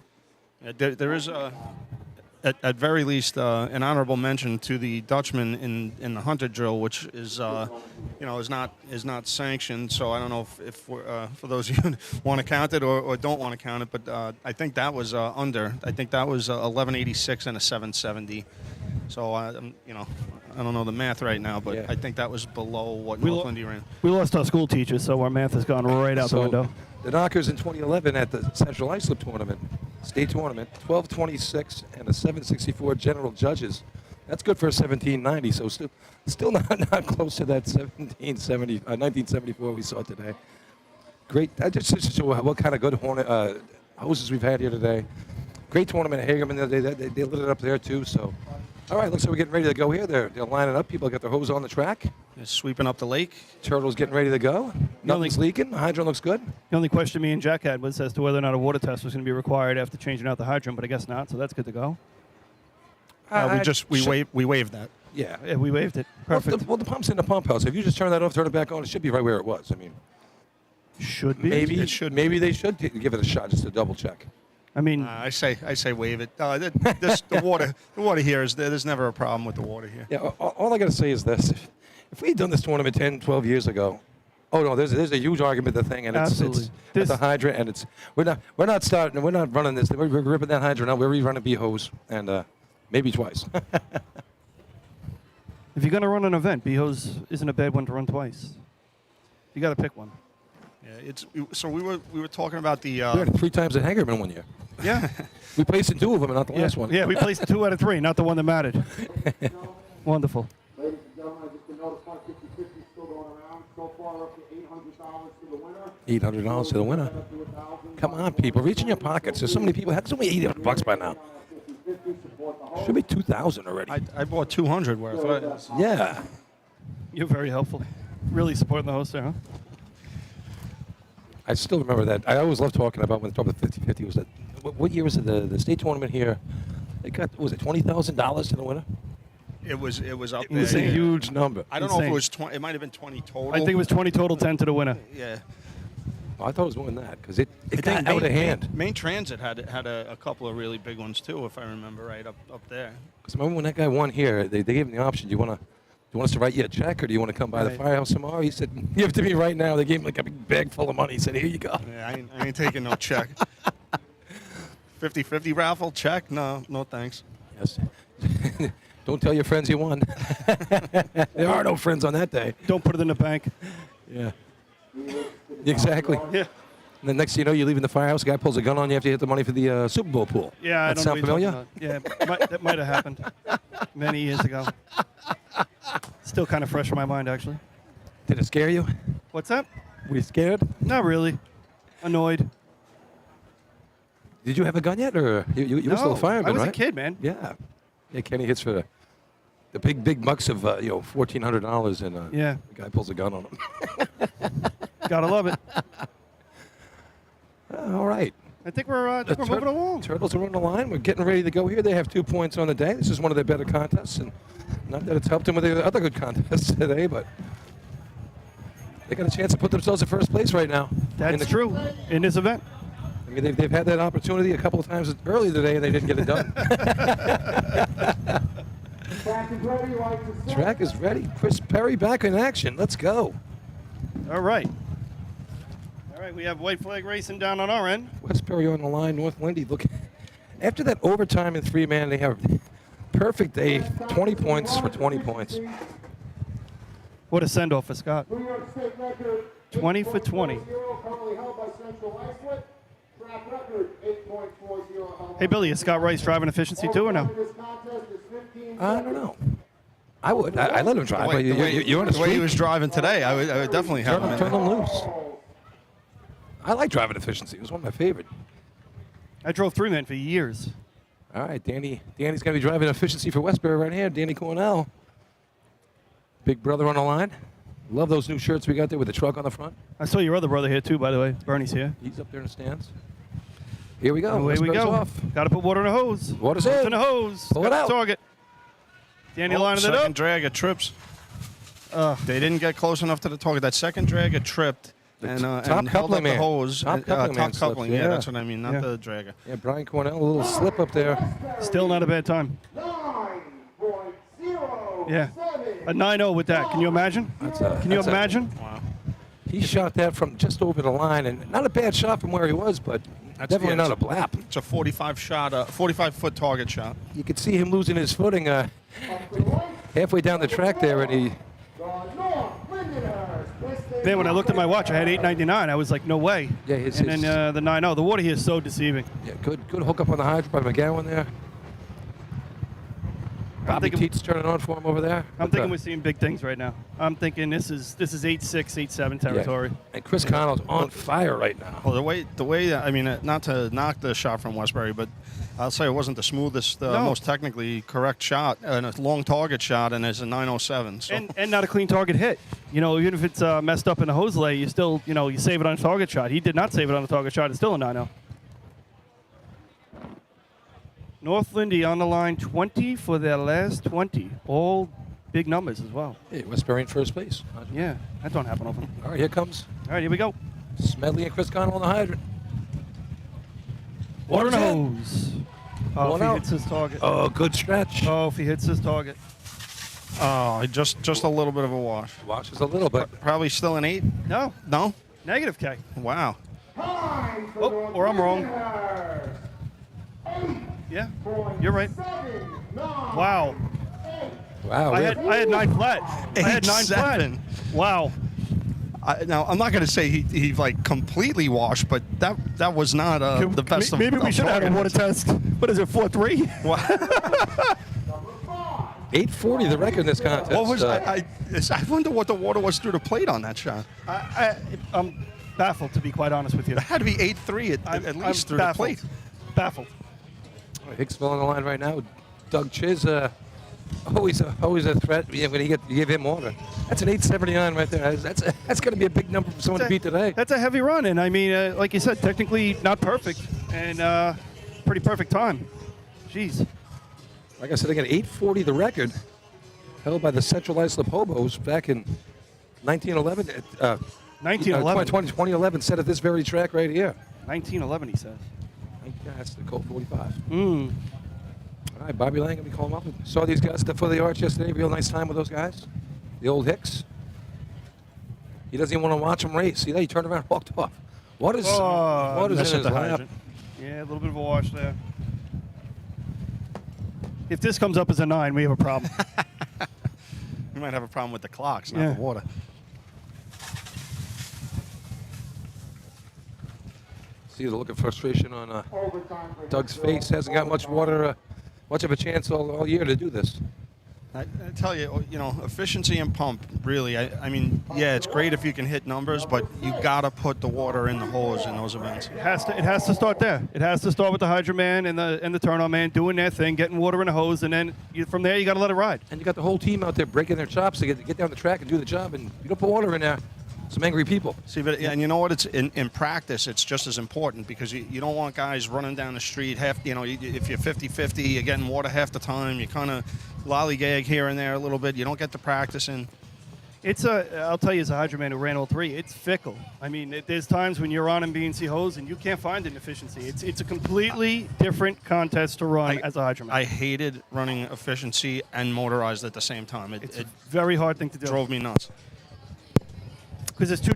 There is at very least, an honorable mention to the Dutchman in the hunter drill, which is, is not sanctioned. So I don't know if we're, for those of you who want to count it or don't want to count it, but I think that was under. I think that was 1186 and a 770. So I don't know the math right now, but yeah. I think that was below what North Lindy ran. We lost our school teacher, so our math has gone right out the window. The Knockers in 2011 at the Central Islip Tournament, state tournament, 1226 and a 764 general judges. That's good for a 1790, so still not close to that 1974 we saw today. Great. Just to show what kind of good hoses we've had here today. Great tournament at Hagerman the other day. They lit it up there too. So, all right, looks like we're getting ready to go here. They're lining up. People got their hose on the track. They're sweeping up the lake. Turtle's getting ready to go. Nothing's leaking. The hydrant looks good. The only question me and Jack had was as to whether or not a water test was going to be required after changing out the hydrant, but I guess not. So that's good to go. We waived that. Yeah, we waived it. Perfect. Well, the pump's in the pump house. If you just turn that off, turn it back on, it should be right where it was. I mean, should be. Maybe it should. Maybe they should give it a shot just to double check. I mean, I say waive it. The water here is there's never a problem with the water here. Yeah. All I got to say is this: if we had done this tournament 10, 12 years ago, oh no, there's a huge argument the thing, and it's the hydrant, and we're not running this. We're ripping that hydrant out. We're rerunning B hose, and maybe twice. If you're going to run an event, B hose isn't a bad one to run twice. You got to pick one. So we were talking about the. We had it 3 times at Hangerman one year. Yeah. We placed in 2 of them, and not the last one. Yeah, we placed 2 out of 3, not the one that mattered. Wonderful. Ladies and gentlemen, just to notify 50-50 still going around. So far up to $800 to the winner. $800 to the winner. Come on, people, reach in your pockets. There's so many people. That's only $800 by now. Should be 2,000 already. I bought 200 worth. Yeah. You're very helpful. Really supporting the host there, huh? I still remember that. I always loved talking about when the top of 50-50 was that. What year was it? The state tournament here. They got, was it $20,000 to the winner? It was up It there. was a huge number. I don't know if it was 20. It might have been 20 total. I think it was 20 total, 10 to the winner. Yeah. I thought it was more than that because it got out of hand. Main Transit had a couple of really big ones too, if I remember right, up there. Because remember when that guy won here, they gave him the option. Do you want us to write you a check, or do you want to come by the firehouse tomorrow? He said, "Give it to me right now." They gave him like a big bag full of money. He said, "Here you go." Yeah, I ain't taking no check. 50-50 raffle check? No, thanks. Yes. Don't tell your friends you won. There are no friends on that day. Don't put it in the bank. Yeah. Exactly. Yeah. And then next thing you know, you're leaving the firehouse. A guy pulls a gun on you after you hit the money for the Super Bowl pool. Yeah, that I sound don't know what familiar? you're talking about. Yeah, that might have happened many years ago. Still kind of fresh in my mind, actually. Did it scare you? What's that? Were you scared? Not really. Annoyed. Did you have a gun yet, or you were still a fireman, I was right? a kid, man. Yeah. Yeah, Kenny hits for the big bucks of $1,400, and Yeah. the guy pulls a gun on him. Gotta love it. All right. I think we're moving along. Turtles are on the line. We're getting ready to go here. They have 2 points on the day. This is one of their better contests, and not that it's helped them with the other good contests today, but they got a chance to put themselves in first place right now. That's true in this event. I mean, they've had that opportunity a couple of times earlier today, and they didn't get it done. Track is ready, lights are set. Track is ready. Chris Perry back in action. Let's go. All right. All right, we have white flag racing down on our end. West Perry on the line. North Lindy. Look, after that overtime in 3-man, they have perfect day. 20 points for 20 points. What a send-off for Scott. New York State record 20 for 20. currently held by Central Islip. Track record 8.40. Hey, Billy, is Scott Rice driving efficiency too or no? I don't know. I would. I let him drive. But you're on a the way he streak. was driving today, I would definitely have him in Turn there. him loose. I like driving efficiency. It was one of my favorite. I drove 3-man for years. All right, Danny. Danny's going to be driving efficiency for Westbury right here. Danny Cornell. Big brother on the line. Love those new shirts we got there with the truck on the front. I saw your other brother here too, by the way. Bernie's here. He's up there in the stands. Here we go. Away we Westbury's go. off. Got to put water in the hose. Water's in in. the hose. Pull it Got out. the target. Danny lining it Second up. drag at trips. They didn't get close enough to the target. That second drag it tripped and top held coupling up the man. hose. Top coupling man top coupling. slips, Yeah, yeah. that's what I mean. Not the dragger. Yeah, Brian Cornell, a little slip up there. Still not a bad time. 9.07. Yeah. A 9-0 with that. Can you imagine? Can you imagine? Wow. He shot that from just over the line, and not a bad shot from where he was, but definitely not a blap. It's a 45-foot target shot. You could see him losing his footing halfway down the track there, and he. Man, when I looked at my watch, I had 8.99. I was like, no way. Yeah, and then the 9.0. The water here is so deceiving. Yeah, good hookup on the hydrant by McGowan there. Bobby Teets turning on for him over there. I'm thinking we're seeing big things right now. I'm thinking this is 8-6, 8-7 territory. Yeah. And Chris Connell's on fire right now. Well, the way I mean, not to knock the shot from Westbury, but I'll say it wasn't the smoothest, most technically correct shot, and a long target shot, and it's a 907. So. And not a clean target hit. You know, even if it's messed up in the hose lay, you still, you save it on a target shot. He did not save it on a target shot. It's still a 9-0. North Lindy on the line, 20 for their last 20. All big numbers as well. Hey, Westbury in first place. Yeah, that don't happen often. All right, here comes. All right, here we go. Smedley and Chris Connell on the hydrant. Water Water's in. hose. Oh, One if he out. hits his target. Oh, good stretch. Oh, if he hits his target. Oh, just a little bit of a wash. Washes a little bit. Probably still an 8. No. No. Negative K. Wow. Oh, or I'm wrong. Yeah, you're right. Wow. Wow. I had 9 flat. I had 9 flat. 8-7. Wow. Now, I'm not going to say he like completely washed, but that was not the best of Maybe we should have had a water test. What is it, 4-3? 840, the record in this contest. What was I wonder what the water was through the plate on that shot. I'm baffled, to be quite honest with you. It had to be 8-3 at least through baffled. the plate. Baffled. Hicksville on the line right now. Doug Chiz, always a threat. Yeah, when you give him water, that's an 879 right there. That's going to be a big number for someone to beat today. That's a heavy run, and I mean, like you said, technically not perfect, and pretty perfect time. Jeez. Like I said, again, 840 the record, held by the Central Islip Hobos back in 1911. 1911. 2011, set at this very track right here. 1911, he says. Yeah, that's the Colt 45. Mm. All right, Bobby Lang, let me call him up. Saw these guys for the arch yesterday. Real nice time with those guys. The old Hicks. He doesn't even want to watch them race. See that? He turned around and walked off. What is in his lap? Hydrant. Yeah, a little bit of a wash there. If this comes up as a 9, we have a problem. We might have a problem with the clocks, not Yeah. the water. See the look of frustration on Doug's face. Hasn't got much water, much of a chance all year to do this. I tell you, efficiency and pump, really. I mean, yeah, it's great if you can hit numbers, but you got to put the water in the hose in those events. It has to start there. It has to start with the Hydrant man and the turn-on man doing their thing, getting water in the hose, and then from there you got to let it ride. And you got the whole team out there breaking their chops to get down the track and do the job, and you don't put water in there. Some angry people. See, but and you know what? It's in practice, it's just as important because you don't want guys running down the street if you're 50-50, you're getting water half the time. You kind of lollygag here and there a little bit. You don't get the practice in. I'll tell you, as a Hydrant man who ran all 3, it's fickle. I mean, there's times when you're on B&C hose and you can't find an efficiency. It's a completely different contest to run as a Hydrant man. I hated running efficiency and motorized at the same time. It's a very hard thing to do. Drove me nuts. Because it's two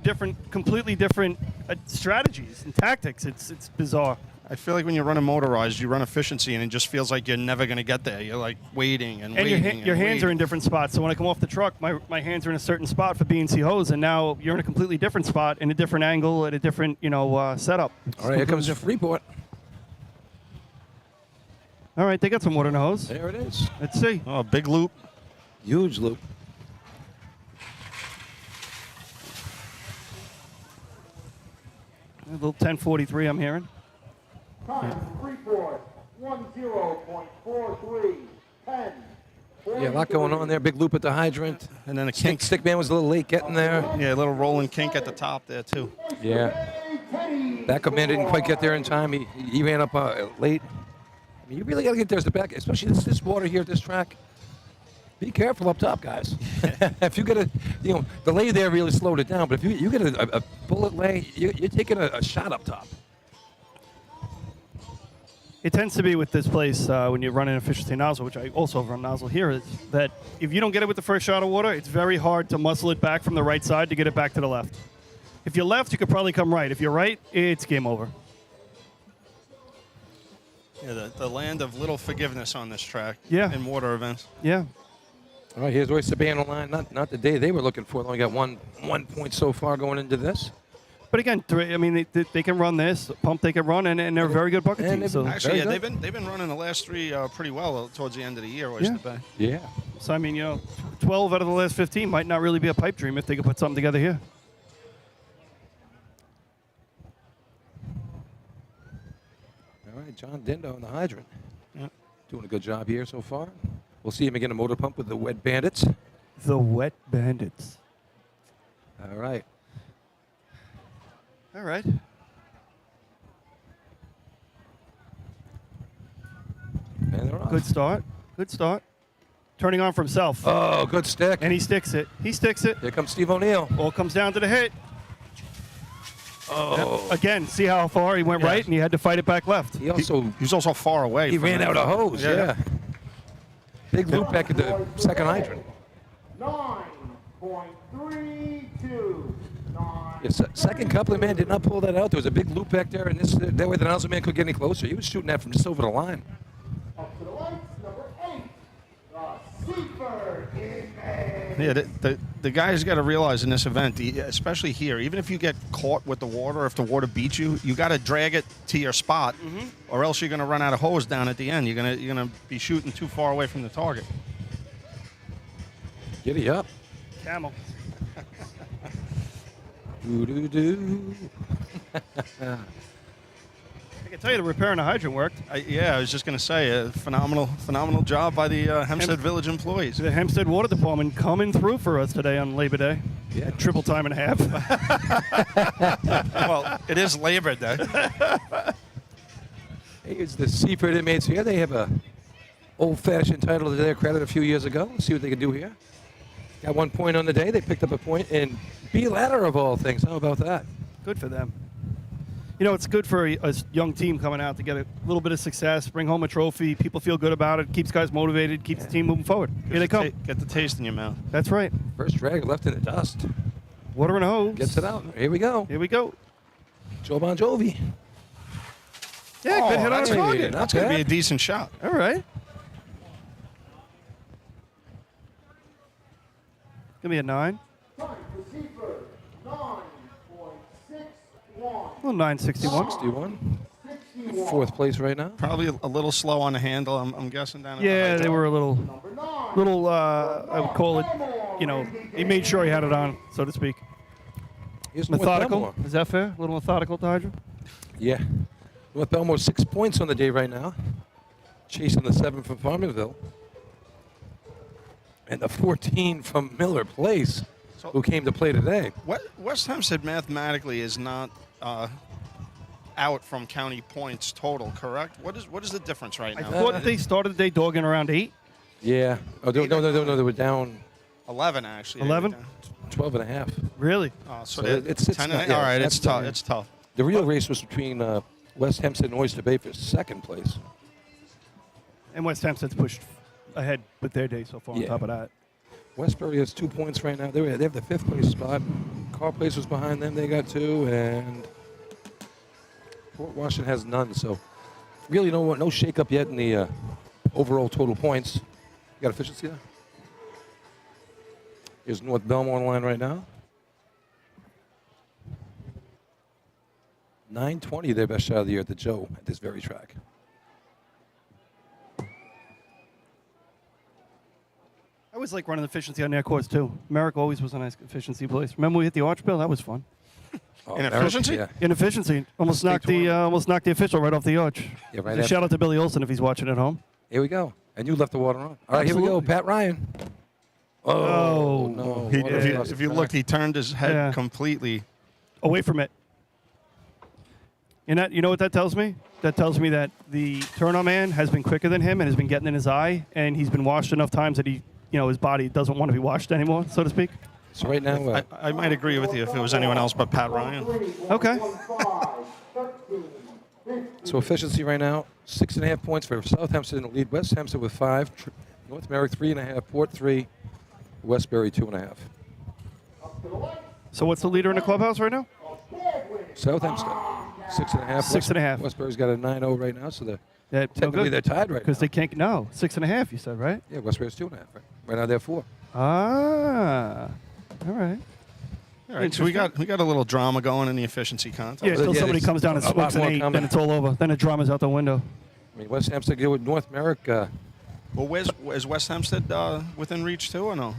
completely different strategies and tactics. It's bizarre. I feel like when you're running motorized, you run efficiency, and it just feels like you're never going to get there. You're like waiting and waiting. Your hands are in different spots. So when I come off the truck, my hands are in a certain spot for B&C hose, and now you're in a completely different spot, in a different angle, at a different setup. All right, here comes Freeport. All right, they got some water in the hose. There it is. Let's see. Oh, big loop. Huge loop. A little 1043 I'm hearing. Time Freeport 10.43. 10. Yeah, a lot going on there. Big loop at the hydrant. And then a kink. Stick man was a little late getting there. Yeah, a little rolling kink at the top there, too. Yeah. Backup man didn't quite get there in time. He ran up late. I mean, you really got to get there as the back, especially this water here at this track. Be careful up top, guys. If you get the lay there really slowed it down, but if you get a bullet lay, you're taking a shot up top. It tends to be with this place when you run an efficiency nozzle, which I also run nozzle here, is that if you don't get it with the first shot of water, it's very hard to muscle it back from the right side to get it back to the left. If you're left, you could probably come right. If you're right, it's game over. Yeah, the land of little forgiveness on this track. Yeah. In water events. Yeah. All right, here's Oyster Bay on the line. Not the day they were looking for. They only got one point so far going into this. But again, I mean, they can run this pump. They can run, and they're a very good bucket team. So actually, yeah, they've been running the last 3 pretty well towards the end of the year. Oyster Bay. Yeah. So I mean, 12 out of the last 15 might not really be a pipe dream if they could put something together here. All right, John Dindo on the hydrant. Yep. Doing a good job here so far. We'll see him again a motor pump with the Wet Bandits. The Wet Bandits. All right. All right. And they're off. Good start. Good start. Turning on for himself. Oh, good stick. And he sticks it. He sticks it. Here comes Steve O'Neill. All comes down to the hit. Oh. Yep. Again, see how far he went right, and he had to fight it back left. He's also far away. He ran out of hose, yeah. Big loop back at the second hydrant. 9.32. Yeah, second coupling man did not pull that out. There was a big loop back there, and that way the nozzle man couldn't get any closer. He was shooting that from just over the line. Up to the lights, number 8. The Seaford is made. Yeah, the guys got to realize in this event, especially here, even if you get caught with the water, if the water beats you, you got to drag it to your spot, or else you're going to run out of hose down at the end. You're gonna be shooting too far away from the target. Giddy up. Camel. Do. I can tell you the repair on the hydrant worked. I was just going to say, a phenomenal job by the Hempstead Village employees. The Hempstead Water Department coming through for us today on Labor Day. Yeah. Triple time and a half. Well, it is Labor Day. Here's the Seaford inmates here. They have a old-fashioned title to their credit a few years ago. Let's see what they can do here. Got 1 point on the day. They picked up a point in B ladder of all things. How about that? Good for them. You know, it's good for a young team coming out to get a little bit of success, bring home a trophy. People feel good about it. Keeps guys motivated. Keeps the team moving forward. Here they come. Get the taste in your mouth. That's right. First drag left in the dust. Water and a hose. Gets it out. Here we go. Here we go. Joe Bon Jovi. Yeah, good hit on that's a target. good. That's going to be a decent shot. All right. Give me a 9. Time for Seaford, 9.61. Well, 961. 61. Fourth place right now. Probably a little slow on the handle, I'm guessing, down at the Yeah, hydrant. they were a little, I would call it, you know, he made sure he had it on, so to speak. Here's North Methodical. Belmore. Is that fair? A little methodical, Hydra? Yeah. North Belmore 6 points on the day right now. Chasing the 7 from Farmerville. And the 14 from Miller Place, who came to play today. West Hempstead mathematically is not out from county points total, correct? What is the difference right I now? thought they started the day dogging around 8. Yeah. Oh, no, they were down 11, actually. 11? 12 and a half. Really? So it's 10 and not- all right, yeah, it's that's- tough. It's tough. The real race was between West Hempstead and Oyster Bay for second place. And West Hempstead's pushed ahead with their day so far on Yeah. top of that. Westbury has 2 points right now. They have the 5th place spot. Carl Place was behind them. They got 2, and Port Washington has none. So really no shake-up yet in the overall total points. You got efficiency there? Here's North Belmore on the line right now. 9:20, their best shot of the year at the Joe at this very track. I always like running efficiency on their course, too. America always was a nice efficiency place. Remember we hit the Arch Bill? That was fun. In efficiency? Yeah. Inefficiency. Almost knocked the official right off the arch. Yeah, right So after. shout out to Billy Olson if he's watching at home. Here we go. And you left the water on. All right, here we go. Absolutely. Pat Ryan. Oh, no. He, Water across if the you track. looked, he turned his head Yeah. completely. Away from it. You know what that tells me? That tells me that the turn-on man has been quicker than him and has been getting in his eye, and he's been washed enough times that his body doesn't want to be washed anymore, so to speak. So right now, I might agree with you if it was anyone else but Pat Ryan. Okay. so efficiency right now, 6.5 points for South Hempstead in the lead. West Hempstead with 5. North Merrick 3.5. Port 3. Westbury 2.5. So what's the leader in the clubhouse right now? South Hempstead 6.5. 6.5. Westbury's got a 9-0 right now, so Yeah, technically they're tied right now. Because they can't. No, 6.5. You said, right? Yeah, Westbury's 2.5. Right now they're 4. Ah. All right. All right, so we got a little drama going in the efficiency contest. Yeah, until yeah, somebody there's comes down and a lot smokes an more 8, coming. then it's all over. Then the drama's out the window. I mean, West Hempstead go with North Merrick. Well, is West Hempstead within reach too, or no?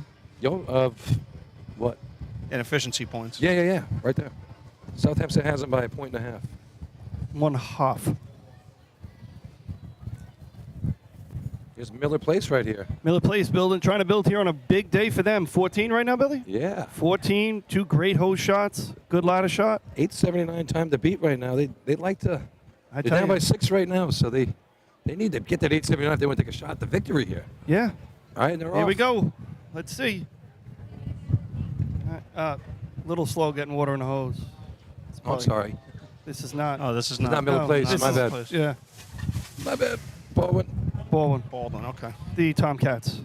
Of what? In efficiency points. Yeah. Right there. South Hempstead has them by 1.5. 1/2. Here's Miller Place right here. Miller Place trying to build here on a big day for them. 14 right now, Billy? Yeah. 14, 2 great hose shots, good ladder shot. 8:79 time to beat right now. They'd like to. I They're tell down you. by 6 right now, so they need to get that 8:79 if they want to take a shot at the victory here. Yeah. All right, they're Here off. we go. Let's see. Little slow getting water in the hose. It's Oh, I'm probably- sorry. This is not. Oh, this is It's not Miller no, Place. this My is- bad. Yeah. My bad. Baldwin. Baldwin. Okay. The Tomcats.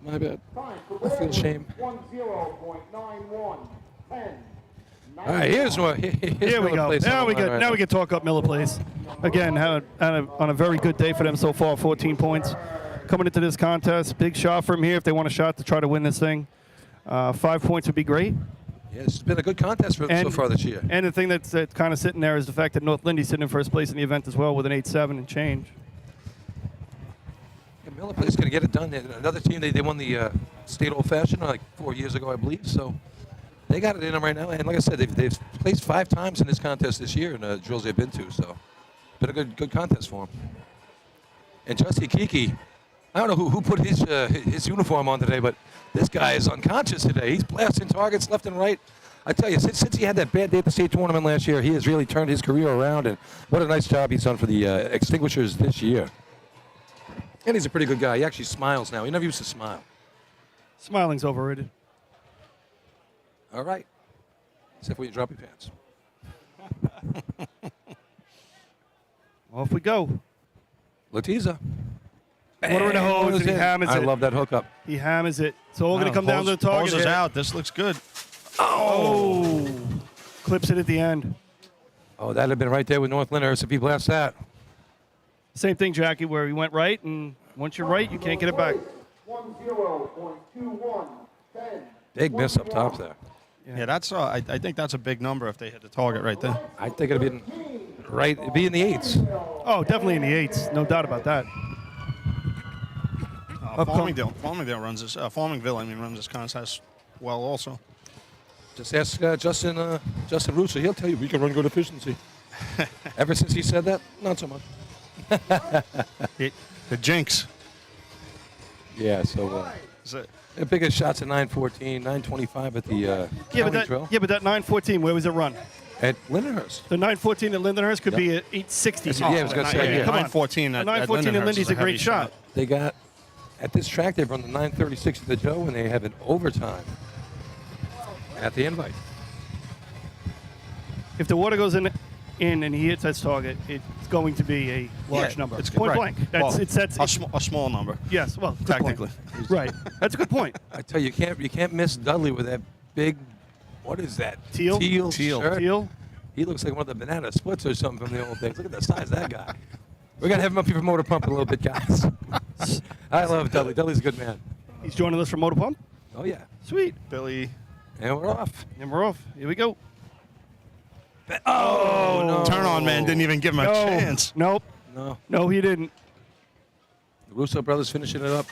My bad. Time for I feel shame. 10.91. 10. All right, here's one. Here we go. Now we can talk up Miller Place. Again, on a very good day for them so far. 14 points. coming into this contest. Big shot for him here if they want a shot to try to win this thing. 5 points would be great. Yeah, it's been a good contest for them so far this year. And the thing that's kind of sitting there is the fact that North Lindy's sitting in first place in the event as well with an 8-7 and change. Yeah, Miller Place is going to get it done. Another team, they won the state old-fashioned like 4 years ago, I believe. So they got it in them right now. And like I said, they've placed 5 times in this contest this year in the drills they've been to. So been a good contest for them. And Justy Kiki, I don't know who put his uniform on today, but this guy is unconscious today. He's blasting targets left and right. I tell you, since he had that bad day at the state tournament last year, he has really turned his career around, and what a nice job he's done for the extinguishers this year. And he's a pretty good guy. He actually smiles now. He never used to smile. Smiling's overrated. All right. Except when you drop your pants. Off we go. Latiza. Water in the hose, and he hammers it. I love that hookup. He hammers it. It's all going to come down to the target. Hose is out. This looks good. Oh! Clips it at the end. Oh, that'd have been right there with North Lyndhurst if he blasts that. Same thing, Jackie, where he went right, and once you're right, you can't get it back. 10.21. Big miss up top there. Yeah, that's. I think that's a big number if they hit the target right there. I think it'd be right. It'd be in the 8s. Oh, definitely in the 8s. No doubt about that. Farmingdale runs this. Farmingville, runs this contest well also. Just ask Justin Russo. He'll tell you we can run good efficiency. Ever since he said that, not so much. The jinx. Yeah, so the biggest shots at 9:14, 9:25 at the drill. Yeah, but that 9:14, where was it run? At Lindenhurst. The 9:14 at Lindenhurst could be at 8:60. Yeah, I was going to say, yeah. 9:14 at 9:14 at Lindy's a great shot. They got, at this track, they've run the 9:36 at the Joe, and they have an overtime at the invite. If the water goes in and he hits that target, it's going to be a large number. It's point right. blank. A small number. Yes, well, good technically. point. Right. That's a good point. I tell you, you can't miss Dudley with that big, what is that? Teal shirt. Teal. He looks like one of the banana splits or something from the old days. Look at the size of that guy. We're going to have him up here for motor pumping a little bit, guys. I love Dudley. Dudley's a good man. He's joining us for motor pump? Oh, yeah. Sweet. Billy. And we're off. Here we go. Oh, no. Turn on, man. Didn't even give him a chance. Nope. No, he didn't. The Russo brothers finishing it up.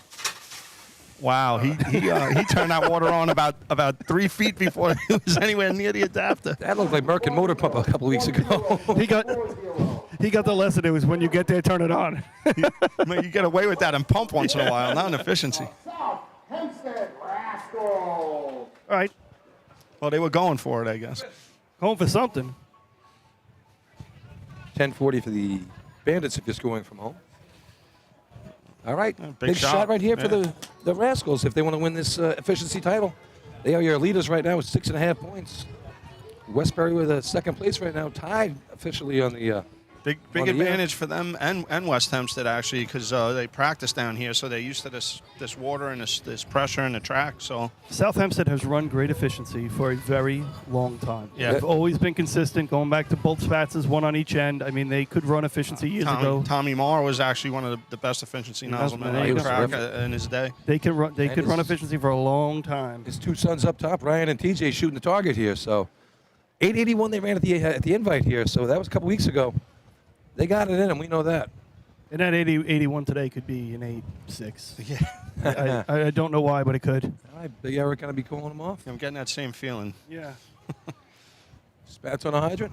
Wow, he turned that water on about 3 feet before he was anywhere near the adapter. That looked like Merck motor pump a couple of weeks ago. He got the lesson. It was when you get there, turn it on. You get away with that and pump once in a while, not an efficiency. Hempstead Rascals. All right. Well, they were going for it, I guess. Going for something. 10:40 for the Bandits if you're scoring from home. All right, big shot right here for the Rascals if they want to win this efficiency title. They are your leaders right now with 6.5 points. Westbury with a second place right now, tied officially on the big advantage for them and West Hempstead actually because they practice down here, so they're used to this water and this pressure in the track. So South Hempstead has run great efficiency for a very long time. Yeah. They've always been consistent, going back to both Spatzes, one on each end. I mean, they could run efficiency years ago. Tommy Marr was actually one of the best efficiency nozzlemen on the track in his day. They could run efficiency for a long time. His two sons up top, Ryan and TJ, shooting the target here. So 881 they ran at the invite here. So that was a couple weeks ago. They got it in them. We know that. And that 81 today could be an 8.6. Yeah. I don't know why, but it could. All right, Big Eric going to be calling them off. I'm getting that same feeling. Yeah. Spats on a hydrant.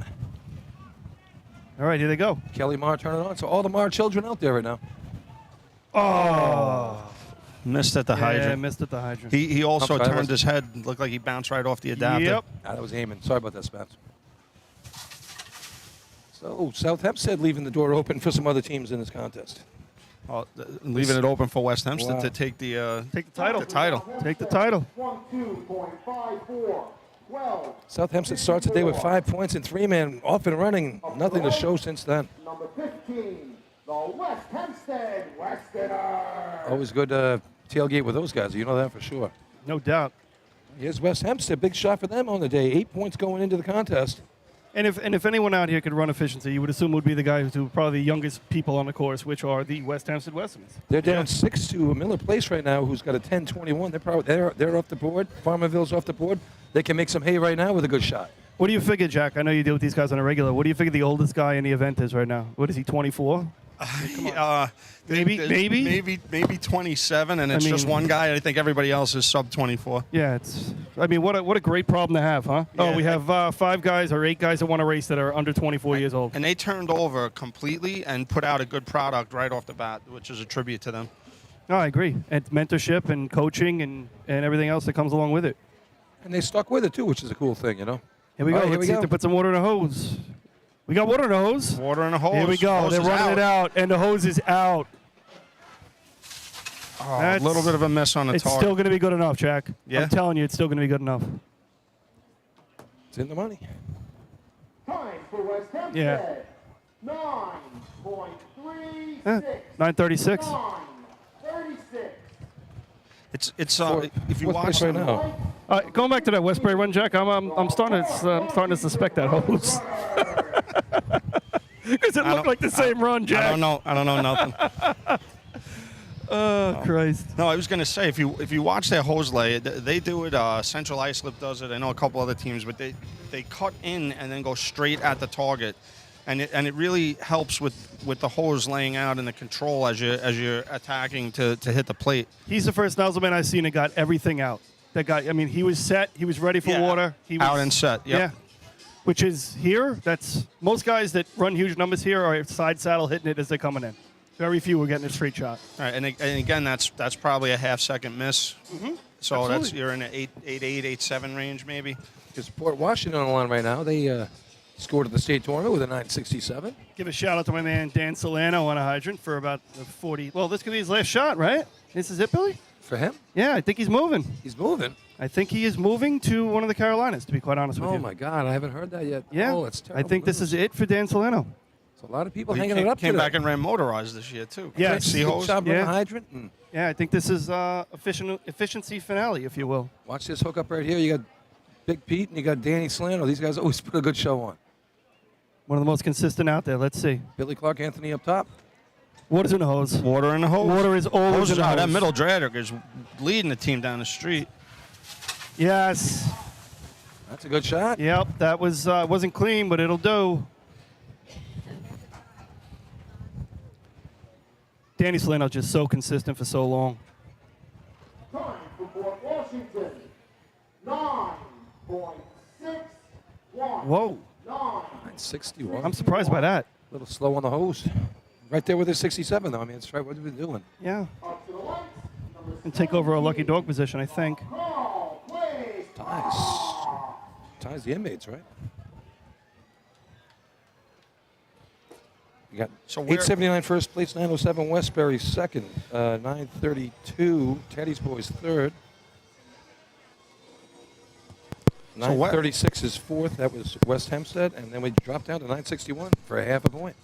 All right, here they go. Kelly Marr turning on. So all the Marr children out there right now. Oh. Missed at the hydrant. Yeah, missed at the hydrant. He also turned his head. Looked like he bounced right off the adapter. Yep. That was aiming. Sorry about that, Spats. So South Hempstead leaving the door open for some other teams in this contest. Leaving it open for West Hempstead to take the title. Take the title. 12.54. 12. South Hempstead starts the day with 5 points and 3-man off and running. Nothing to show since then. Number 15, the West Hempstead Westerners. Always good tailgate with those guys. You know that for sure. No doubt. Here's West Hempstead. Big shot for them on the day. 8 points going into the contest. And if anyone out here could run efficiency, you would assume it would be the guys who are probably the youngest people on the course, which are the West Hempstead Westerners. They're down 6 to Miller Place right now, who's got a 10-21. They're off the board. Farmerville's off the board. They can make some hay right now with a good shot. What do you figure, Jack? I know you deal with these guys on a regular. What do you figure the oldest guy in the event is right now? What is he, 24? Maybe 27, and it's just one guy. I think everybody else is sub 24. Yeah, what a great problem to have, huh? Yeah. Oh, we have 5 guys or 8 guys that want to race that are under 24 years old. And they turned over completely and put out a good product right off the bat, which is a tribute to them. No, I agree. And mentorship and coaching and everything else that comes along with it. And they stuck with it, too, which is a cool thing, you know? Here we go. All right, Let's see if they put some water in the hose. We got water in the hose. Water in the hose. Here we go. Hose They're is running it out, and the hose is out. Oh, a little bit of a miss on the It's target. still going to be good enough, Jack. Yeah? I'm telling you, it's still going to be good enough. It's in the money. Time for West Hempstead. Yeah. 9.36. 9:36. 9:36. It's if you Fourth watch place right now. Going back to that Westbury run, Jack, I'm starting to suspect that hose. Because it looked like the same run, Jack. I don't know nothing. Oh, Christ. No, I was going to say, if you watch their hose lay, they do it. Central Islip does it. I know a couple other teams, but they cut in and then go straight at the target, and it really helps with the hose laying out and the control as you're attacking to hit the plate. He's the first nozzleman I've seen that got everything out. That guy, I mean, he was set. He was ready for water. He was out and set. Yep. Yeah. Which is here. That's most guys that run huge numbers here are side saddle hitting it as they're coming in. Very few are getting a straight shot. All right, and again, that's probably a half-second miss. Mm-hmm. So Absolutely. you're in an 8.8, 8.7 range maybe. Because Port Washington on the line right now, they scored at the state tournament with a 9.67. Give a shout out to my man Dan Solano on a hydrant for about 40. Well, this could be his last shot, right? This is it, Billy? For him? Yeah, I think he's moving. He's moving. I think he is moving to one of the Carolinas, to be quite honest with you. Oh, my God. I haven't heard that yet. Yeah. Oh, it's terrible. I think this is it for Dan Solano. It's a lot of people He hanging it up came today. back and ran motorized this year, too. Yeah. Seahose. Shot Yeah. hydrant. And Yeah, I think this is efficiency finale, if you will. watch this hookup right here. You got Big Pete and you got Danny Slano. These guys always put a good show on. One of the most consistent out there. Let's see. Billy Clark Anthony up top. Water's in the hose. Water in the hose. Water is always Hose in is the out. hose. That middle dragger is leading the team down the street. Yes. That's a good shot. Yep, that was wasn't clean, but it'll do. Danny Solano just so consistent for so long. Time for Port Washington. 9.61. Whoa. 9.61. I'm surprised by that. A little slow on the hose. Right there with his 67, though. I mean, it's right. What are we doing? Yeah. Up to the lights. And take over a lucky dog position, I think. Call, please. Ties the inmates, right? You got So where- 879 first place, 907 Westbury second, 932 Teddy's Boys third. So what- 936 is fourth. That was West Hempstead, and then we dropped down to 961 for a half a point.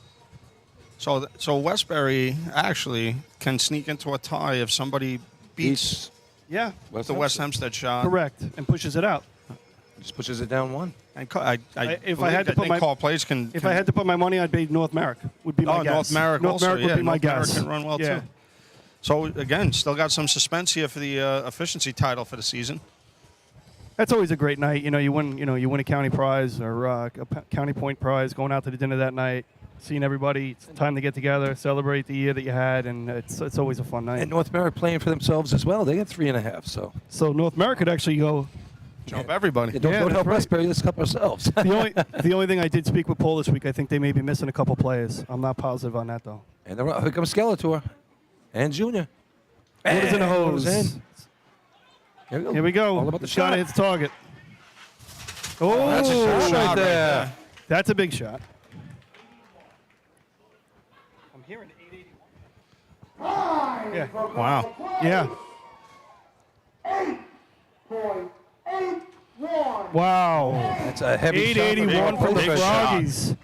So Westbury actually can sneak into a tie if somebody beats Yeah, the West Hempstead shot. correct. And pushes it out. Just pushes it down one. And If I had to put my call plays if I had to put my money, I'd be North Merrick. Would be my guess. North Merrick North also, Merrick would yeah, be my North Merrick guess. can run well Yeah. too. So again, still got some suspense here for the efficiency title for the season. That's always a great night. You win a county prize or a county point prize. Going out to the dinner that night, seeing everybody. It's time to get together, celebrate the year that you had, and it's always a fun night. And North Merrick playing for themselves as well. They get 3.5. So North Merrick could actually go. Jump everybody. don't that's help right. Westbury. Let's help ourselves. The only thing I did speak with Paul this week, I think they may be missing a couple players. I'm not positive on that though. And here comes Skeletor and Junior. Water's in the Goes hose. in. Here we go. Here we go. All about the Shot shot. hits target. Oh, That's a shot shot right right there. there. That's a big shot. I'm hearing 881. Yeah. Wow. Yeah. 8.81. Wow. That's a heavy shot. 881 from the Big shot. Froggies.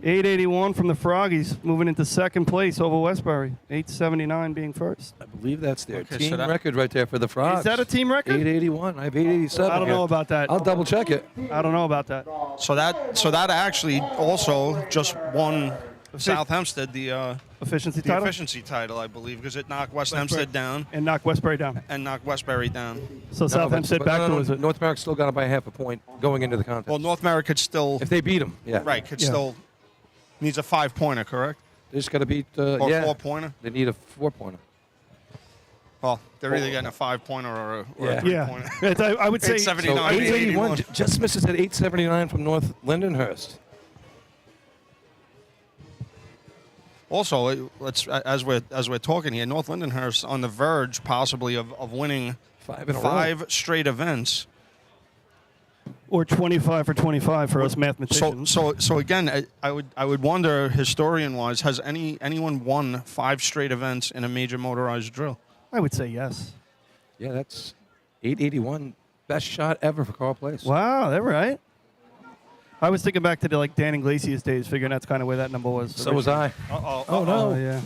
881 from the Froggies, moving into second place over Westbury. 879 being first. I believe that's their Okay, team so that- record right there for the Frogs. Is that a team record? 881. I have 887. I don't know about that. I'll double check it. I don't know about that. So that actually also just won South Hempstead the Efficiency title? efficiency title, I believe, because it knocked West Hempstead down And knock Westbury down. and knocked Westbury down. So South Hempstead back to it. North Merrick still got it by half a point going into the contest. Well, North Merrick could still if they beat them, yeah. right could Yeah. still needs a 5-pointer, correct? They just got to beat. Or yeah. 4-pointer. They need a 4-pointer. Well, they're either getting a 5-pointer or a Yeah. 3-pointer. Yeah. I would say 879, So 881 881. just misses at 879 from North Lindenhurst. Also, let's as we're talking here, North Lindenhurst on the verge possibly of winning 5 in a row. 5 straight events. or 25 for 25 for us mathematicians. So again, I would wonder, historian-wise, has anyone won 5 straight events in a major motorized drill? I would say yes. Yeah, that's 881. Best shot ever for Carl Place. Wow, that right. I was thinking back to the Dan Iglesias days, figuring that's kind of where that number was. So was I. Oh no. Oh, yeah.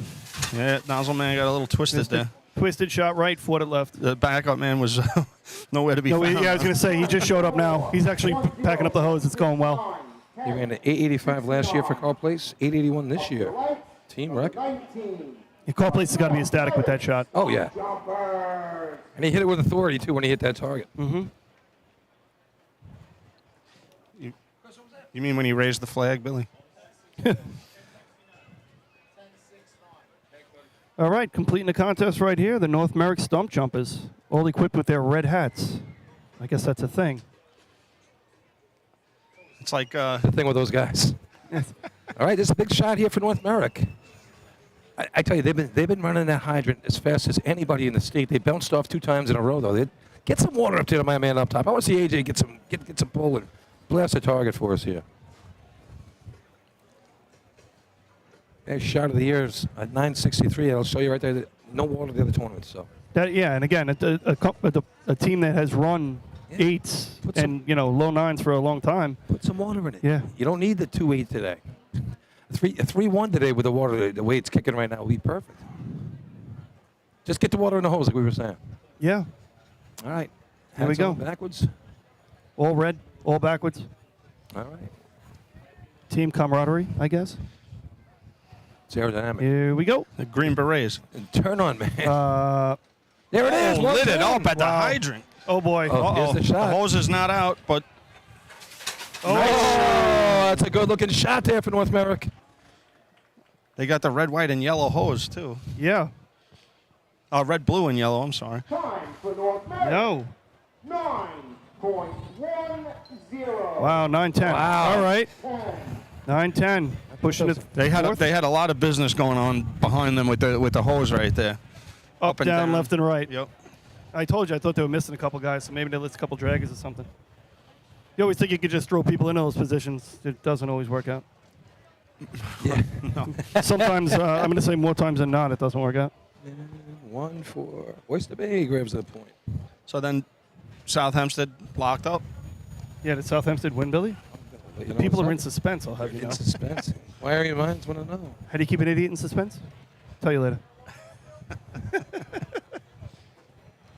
Yeah, nozzle man got a little twisted there. Twisted shot right, fought it left. The backup man was nowhere to be No, found. yeah, I was going to say, he just showed up now. He's actually packing up the hose. It's going well. He ran an 885 last year for Carl Place, 881 this year. Team record. Yeah, Carl Place has got to be ecstatic with that shot. Oh, yeah. And he hit it with authority, too, when he hit that target. Mm-hmm. You mean when he raised the flag, Billy? All right, completing the contest right here, the North Merrick Stump Jumpers, all equipped with their red hats. I guess that's a thing. It's like the thing with those guys. All right, this is a big shot here for North Merrick. I tell you, they've been running that hydrant as fast as anybody in the state. They bounced off 2 times in a row, though. Get some water up there to my man up top. I want to see AJ get some pull and blast a target for us here. Their shot of the year is at 963. I'll show you right there that no water the other tournament. So Yeah, and again, a team that has run 8s and low 9s for a long time. Put some water in it. Yeah. You don't need the 2-8 today. A 3-1 today with the water, the way it's kicking right now, will be perfect. Just get the water in the hose like we were saying. Yeah. All right. Here we Hands go. on backwards. All red, all backwards. All right. Team camaraderie, I guess. It's aerodynamic. Here we go. the Green Berets. And turn on, man. There it is. Lit it 1-10. up at the hydrant. Oh, boy. Oh, here's the shot. The hose is not out, but Oh, that's a good-looking shot there for North Merrick. they got the red, white, and yellow hose, too. Yeah. Red, blue, and yellow, I'm sorry. Time for North Merrick. No. 9.10. Wow, 9-10. Wow. All right. 9-10. Pushing it. They had forth. they had a lot of business going on behind them with the hose right there. Up, and down, left, and right. Yep. I told you, I thought they were missing a couple guys, so maybe they list a couple draggers or something. You always think you could just throw people in those positions. It doesn't always work out. Yeah. Sometimes, I'm going to say more times than not, it doesn't work out. 1 for Oyster Bay grabs the point. So then South Hempstead locked up. Yeah, did South Hempstead win, Billy? You know People what's are in up? suspense, I'll have you In know. suspense. Why are your minds want to know? How do you keep an idiot in suspense? Tell you later.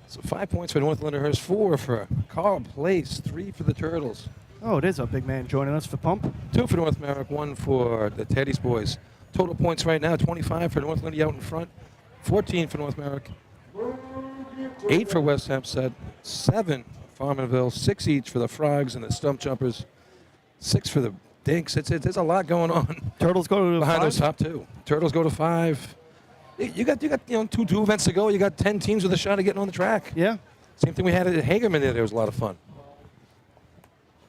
So 5 points for North Lindenhurst, 4 for Carl Place, 3 for the Turtles. Oh, it is a big man joining us for Pump. 2 for North Merrick, 1 for the Teddy's boys. Total points right now, 25 for North Lindy out in front, 14 for North Merrick, 8 for West Hempstead, 7 for Farmanville, 6 each for the Frogs and the Stump Jumpers, 6 for the Dinks. There's a lot going on. Turtles go to behind 5? those top 2. Turtles go to 5. You got two events to go. You got 10 teams with a shot at getting on the track. Yeah. Same thing we had at Hagerman there. There was a lot of fun.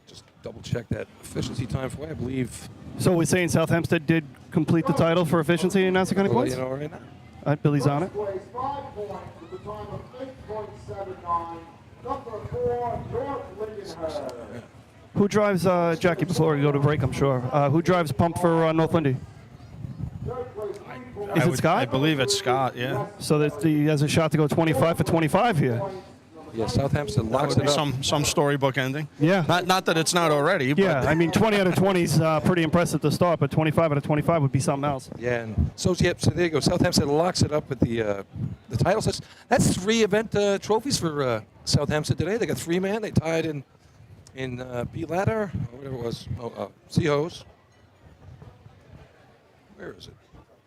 Just double check that efficiency time for you, I believe. So we're saying South Hempstead did complete the title for efficiency in Nassau County We'll let points? you know right now. All right, Billy's on it. First place, 5 points with the time of 8.79. Number 4, North Lindenhurst. Who drives, Jackie, before we go to break, I'm sure, who drives Pump for North Lindy? Is it Scott? I believe it's Scott, yeah. So that he has a shot to go 25 for 25 here. Yeah, South Hempstead That locks would it be up. some storybook ending. Yeah. Not that it's not already. But Yeah, I mean, 20 out of 20 is pretty impressive to start, but 25 out of 25 would be something else. Yeah, and so there you go. South Hempstead locks it up with the titles. That's 3 event trophies for South Hempstead today. They got 3-man. They tied in B ladder or whatever it was. C-hose. Where is it?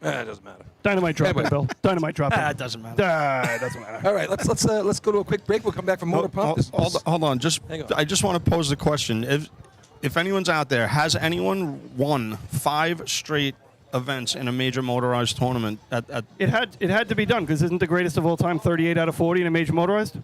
It doesn't matter. Dynamite dropping, Anyway. Bill. Dynamite dropping. it doesn't matter. It doesn't matter. All right, let's go to a quick break. We'll come back from Motor Pump. Hold on. Hang on. I just want to pose the question: if anyone's out there, has anyone won 5 straight events in a major motorized tournament? It had to be done because isn't the greatest of all time 38 out of 40 in a major motorized?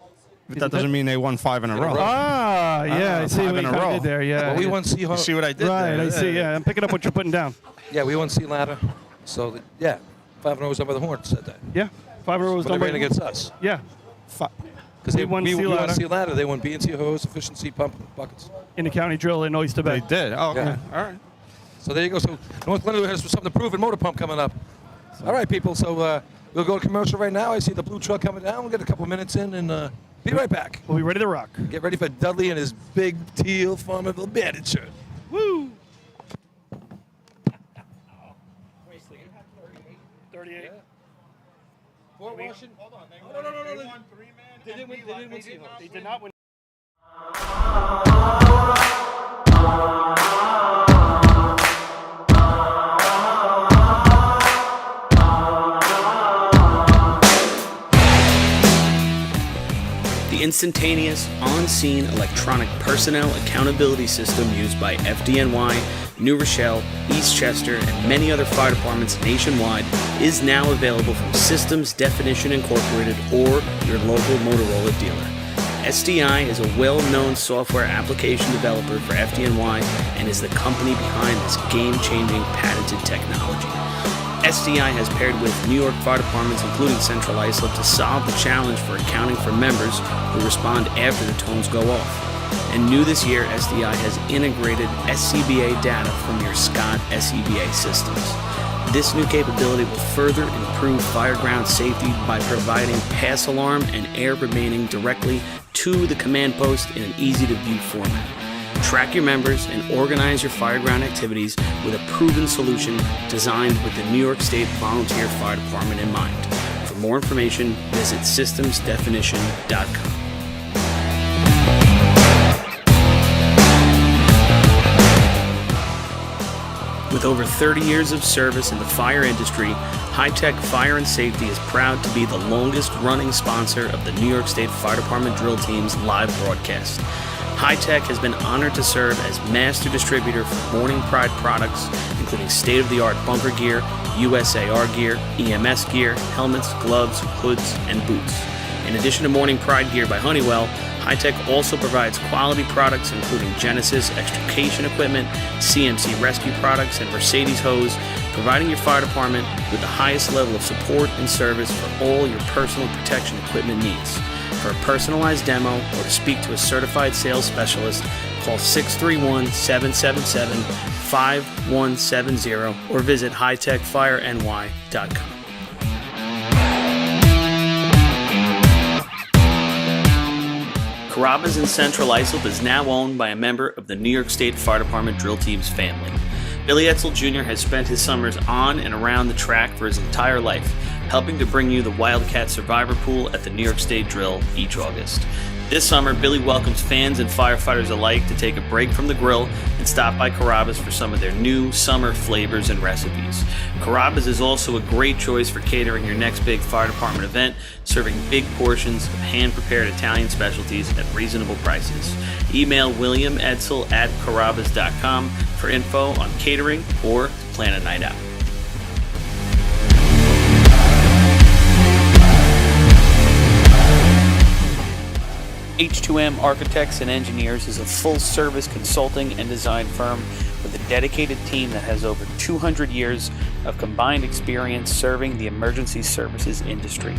That doesn't mean they won 5 in a row. Ah, yeah, I see 5 what in you a kinda row. did there. Yeah, Well, we yeah. won You see what I did Right, there? I see. Yeah, I'm picking up what you're putting down. Yeah, we won C ladder. So, 5-0 was up by the horn said that. Yeah, 5-0 was But done they by ran against us. Yeah, Because We won C we won ladder. C ladder. They won B and C hose, efficiency pump buckets. in the county drill in Oyster Bay. They did. Oh, okay. Yeah. All right. So there you go. So North Glenwood has something to prove in Motor Pump coming up. All right, people. So we'll go to commercial right now. I see the blue truck coming down. We'll get a couple minutes in and be right back. We'll be ready to rock. Get ready for Dudley and his big teal Farmerville bandit shirt. Woo! 38. Fort Washington. Hold on. No. They won 3-man. They didn't win C-hose. They did not win. The instantaneous, on-scene electronic personnel accountability system used by FDNY, New Rochelle, Eastchester, and many other fire departments nationwide is now available from Systems Definition Incorporated or your local Motorola dealer. SDI is a well-known software application developer for FDNY and is the company behind this game-changing patented technology. SDI has paired with New York fire departments, including Central Islip, to solve the challenge for accounting for members who respond after the tones go off. And new this year, SDI has integrated SCBA data from your Scott SCBA systems. This new capability will further improve fireground safety by providing pass alarm and air remaining directly to the command post in an easy-to-view format. Track your members and organize your fireground activities with a proven solution designed with the New York State Volunteer Fire Department in mind. For more information, visit systemsdefinition.com. With over 30 years of service in the fire industry, High-Tech Fire and Safety is proud to be the longest-running sponsor of the New York State Fire Department Drill Team's live broadcast. High-Tech has been honored to serve as master distributor for Morning Pride products, including state-of-the-art bunker gear, USAR gear, EMS gear, helmets, gloves, hoods, and boots. In addition to Morning Pride gear by Honeywell, High-Tech also provides quality products including Genesis extrication equipment, CMC rescue products, and Mercedes hose, providing your fire department with the highest level of support and service for all your personal protection equipment needs. For a personalized demo or to speak to a certified sales specialist, call 631-777-5170 or visit hightechfireny.com. Carrabba's in Central Islip is now owned by a member of the New York State Fire Department Drill Team's family. Billy Etzel Jr. has spent his summers on and around the track for his entire life, helping to bring you the Wildcat Survivor Pool at the New York State Drill each August. This summer, Billy welcomes fans and firefighters alike to take a break from the grill and stop by Carrabba's for some of their new summer flavors and recipes. Carrabba's is also a great choice for catering your next big fire department event, serving big portions of hand-prepared Italian specialties at reasonable prices. Email williamedsel@carrabbas.com for info on catering or to plan a night out. H2M Architects and Engineers is a full-service consulting and design firm with a dedicated team that has over 200 years of combined experience serving the emergency services industry.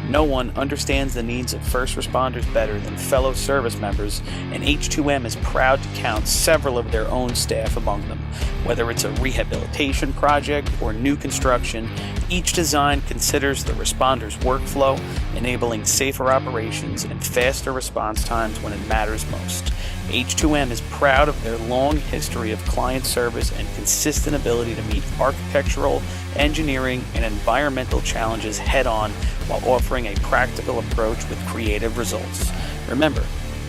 No one understands the needs of first responders better than fellow service members, and H2M is proud to count several of their own staff among them. Whether it's a rehabilitation project or new construction, each design considers the responder's workflow, enabling safer operations and faster response times when it matters most. H2M is proud of their long history of client service and consistent ability to meet architectural, engineering, and environmental challenges head-on while offering a practical approach with creative results. Remember,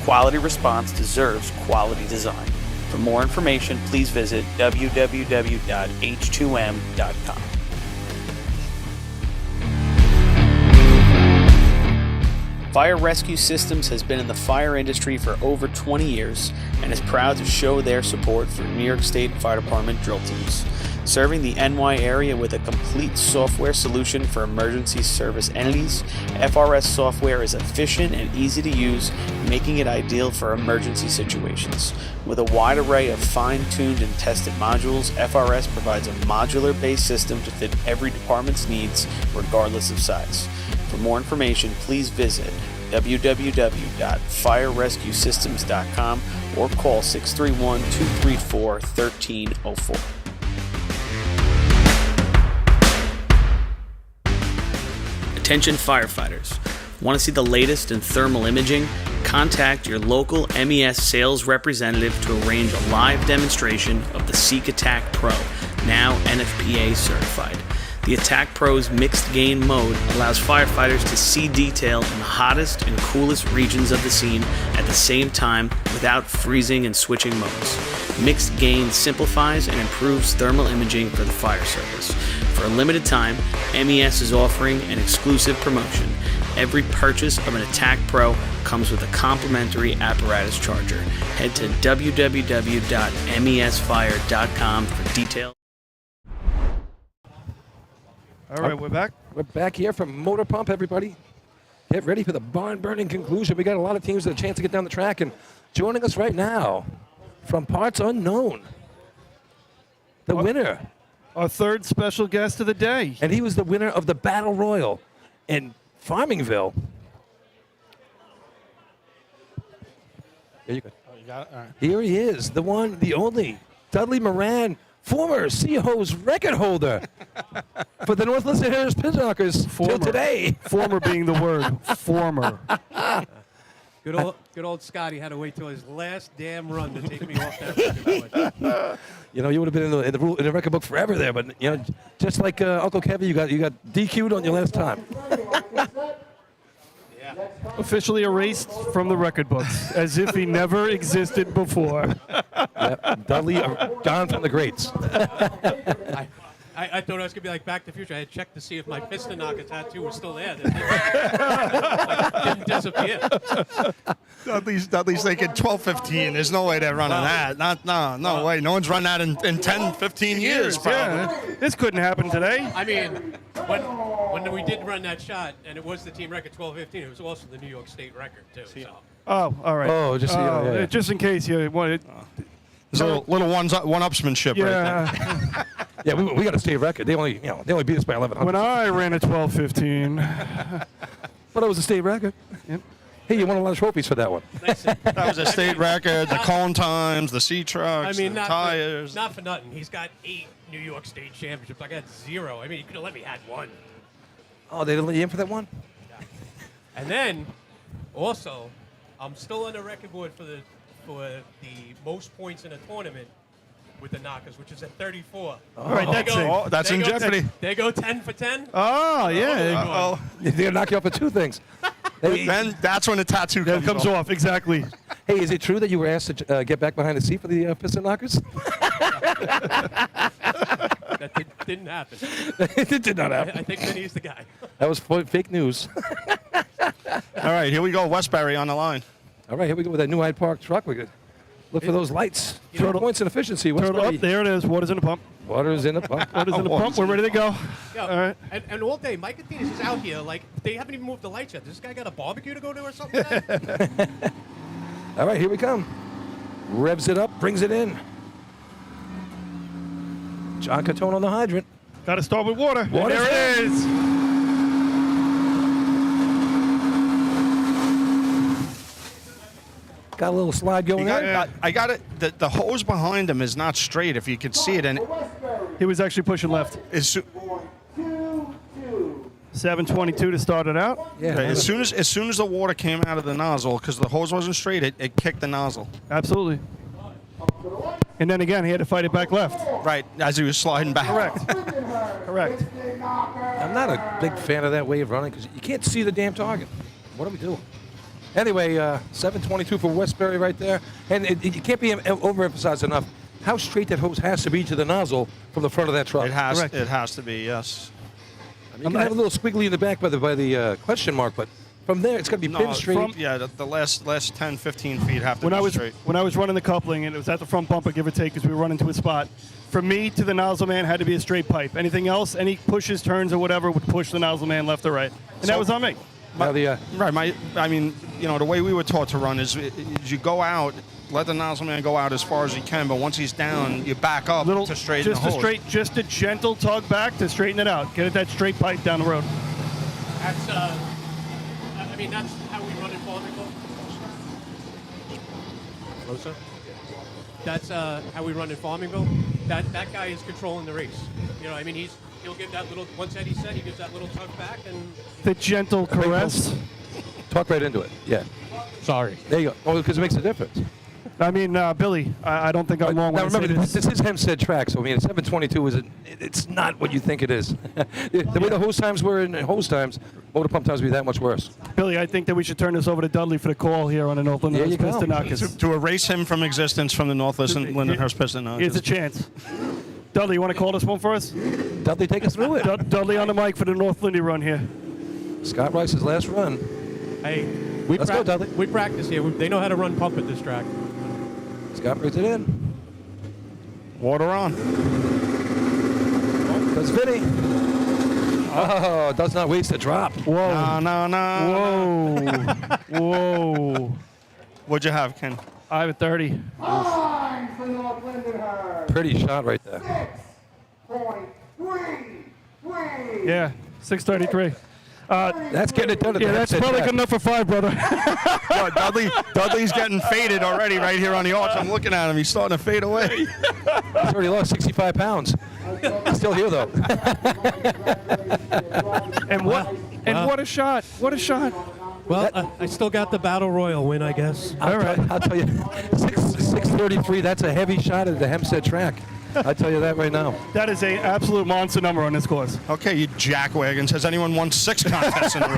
quality response deserves quality design. For more information, please visit www.h2m.com. Fire Rescue Systems has been in the fire industry for over 20 years and is proud to show their support for New York State Fire Department drill teams. Serving the NY area with a complete software solution for emergency service entities, FRS software is efficient and easy to use, making it ideal for emergency situations. With a wide array of fine-tuned and tested modules, FRS provides a modular-based system to fit every department's needs, regardless of size. For more information, please visit www.firerescuesystems.com or call 631-234-1304. Attention firefighters. Want to see the latest in thermal imaging? Contact your local MES sales representative to arrange a live demonstration of the Seek Attack Pro, now NFPA certified. The Attack Pro's mixed gain mode allows firefighters to see detail in the hottest and coolest regions of the scene at the same time without freezing and switching modes. Mixed gain simplifies and improves thermal imaging for the fire service. For a limited time, MES is offering an exclusive promotion. Every purchase of an Attack Pro comes with a complimentary apparatus charger. Head to www.mesfire.com for details. All right, we're back. We're back here from Motor Pump, everybody. Get ready for the barn-burning conclusion. We got a lot of teams that have a chance to get down the track. And joining us right now from Parts Unknown, the winner. Our third special guest of the day. And he was the winner of the Battle Royal in Farmingville. There you go. Oh, you got it? All right. Here he is, the one, the only, Dudley Moran, former Sea-Hose record holder for the North Listed Harris Pizzakers till today. Former being the word. Former. Good old Scotty had to wait till his last damn run to take me off that record. You know, you would have been in the record book forever there, but you know, just like Uncle Kevin, you got DQ'd on your last time. Officially erased from the record books, as if he never existed before. Yep. Dudley, gone from the greats. I thought I was going to be like Back to the Future. I had checked to see if my Pistonaka tattoo was still there. It didn't disappear. Dudley's thinking 12-15. There's no way they're running that. No way. No one's run that in 10, 15 years, probably. Yeah. This couldn't happen today. I mean, when we did run that shot, and it was the team record 12-15, it was also the New York State record, too. So. Oh, all right. Oh, just so you know, yeah. Just in case you wanted. There's a little one-upsmanship right there. Yeah, we got a state record. They only beat us by 1100. When I ran a 12-15. But it was a state record. Yep. Hey, you won a lot of trophies for that one. That was a state record, the cone times, the C-trucks, the tires. Not for nothing. He's got 8 New York State championships. I got 0. I mean, you could have let me have 1. Oh, they didn't let you in for that one? And then, also, I'm still on the record board for the most points in a tournament with the Knockers, which is at 34. All right, that's in jeopardy. They go 10 for 10. Oh, yeah. They're going to knock you off for 2 things. Then that's when the tattoo comes off. Exactly. Hey, is it true that you were asked to get back behind the seat for the Piston Knockers? That didn't happen. It did not happen. I think Vinny's the guy. That was fake news. All right, here we go. Westbury on the line. All right, here we go with that new Hyde Park truck. We're good. Look for those lights. 3 points in efficiency. Up, there it is. Water's in the pump. Water's in the pump. Water's in the pump. We're ready to go. Yeah, all right. And all day, Mike Athenas is out here. Like, they haven't even moved the lights yet. Does this guy got a barbecue to go to or something? All right, here we come. Revs it up, brings it in. John Catone on the hydrant. Got to start with water. Water. There it is. Got a little slide going there. I got it. The hose behind him is not straight. If you could see it, and He was actually pushing left. 7:22 to start it out. Yeah. as soon as the water came out of the nozzle, because the hose wasn't straight, it kicked the nozzle. Absolutely. And then again, he had to fight it back left. Right, as he was sliding back. Correct. I'm not a big fan of that way of running because you can't see the damn target. What are we doing? Anyway, 7:22 for Westbury right there. And it can't be overemphasized enough how straight that hose has to be to the nozzle from the front of that truck. It has to be, yes. You can have a little squiggly in the back by the question mark, but from there it's got to be pin straight. The last 10, 15 feet have to be straight. When I was running the coupling, and it was at the front bumper, give or take, because we were running to a spot, from me to the nozzle man had to be a straight pipe. Anything else, any pushes, turns, or whatever, would push the nozzle man left or right. And that was on me. The way we were taught to run is you go out, let the nozzle man go out as far as he can, but once he's down, you back up to straighten the hose. Just a gentle tug back to straighten it out. Get it that straight pipe down the road. That's how we run in Farmingville. Closer. That's how we run in Farmingville. That guy is controlling the race. He'll give that little, once Eddie said, he gives that little tug back and... The gentle caress. Talk right into it. Yeah. Sorry. There you go. Oh, because it makes a difference. I mean, Billy, I don't think I'm wrong when I say remember, this is Hempstead track, so 7:22 it's not what you think it is. The way the hose times were in hose times, motor pump times would be that much worse. Billy, I think that we should turn this over to Dudley for the call here on the North Lindenhurst Piston Knockers. To erase him from existence from the North Lindenhurst Piston Knockers. Here's a chance. Dudley, you want to call this one for us? Dudley, take us through it. Dudley on the mic for the North Lindy run here. Scott Rice's last run. Hey, Let's go, Dudley. We practice here. They know how to run pump at this track. Scott brings it in. Water on. Does Vinny. Oh, does not waste a drop. Whoa. No. Whoa. What'd you have, Ken? I have a 30. Time for North Lindenhurst. Pretty shot right there. 6.33. Yeah, 6:33. That's getting it done at the that's Hempstead probably track. good enough for 5, brother. Dudley's getting faded already right here on the arch. I'm looking at him. He's starting to fade away. He's already lost 65 pounds. He's still here, though. And what a shot. What a shot. Well, I still got the Battle Royal win, I guess. All right. I'll tell you, 6:33, that's a heavy shot at the Hempstead track. I'll tell you that right now. That is an absolute monster number on this course. Okay, you jackwagons. Has anyone won 6 contests in a row?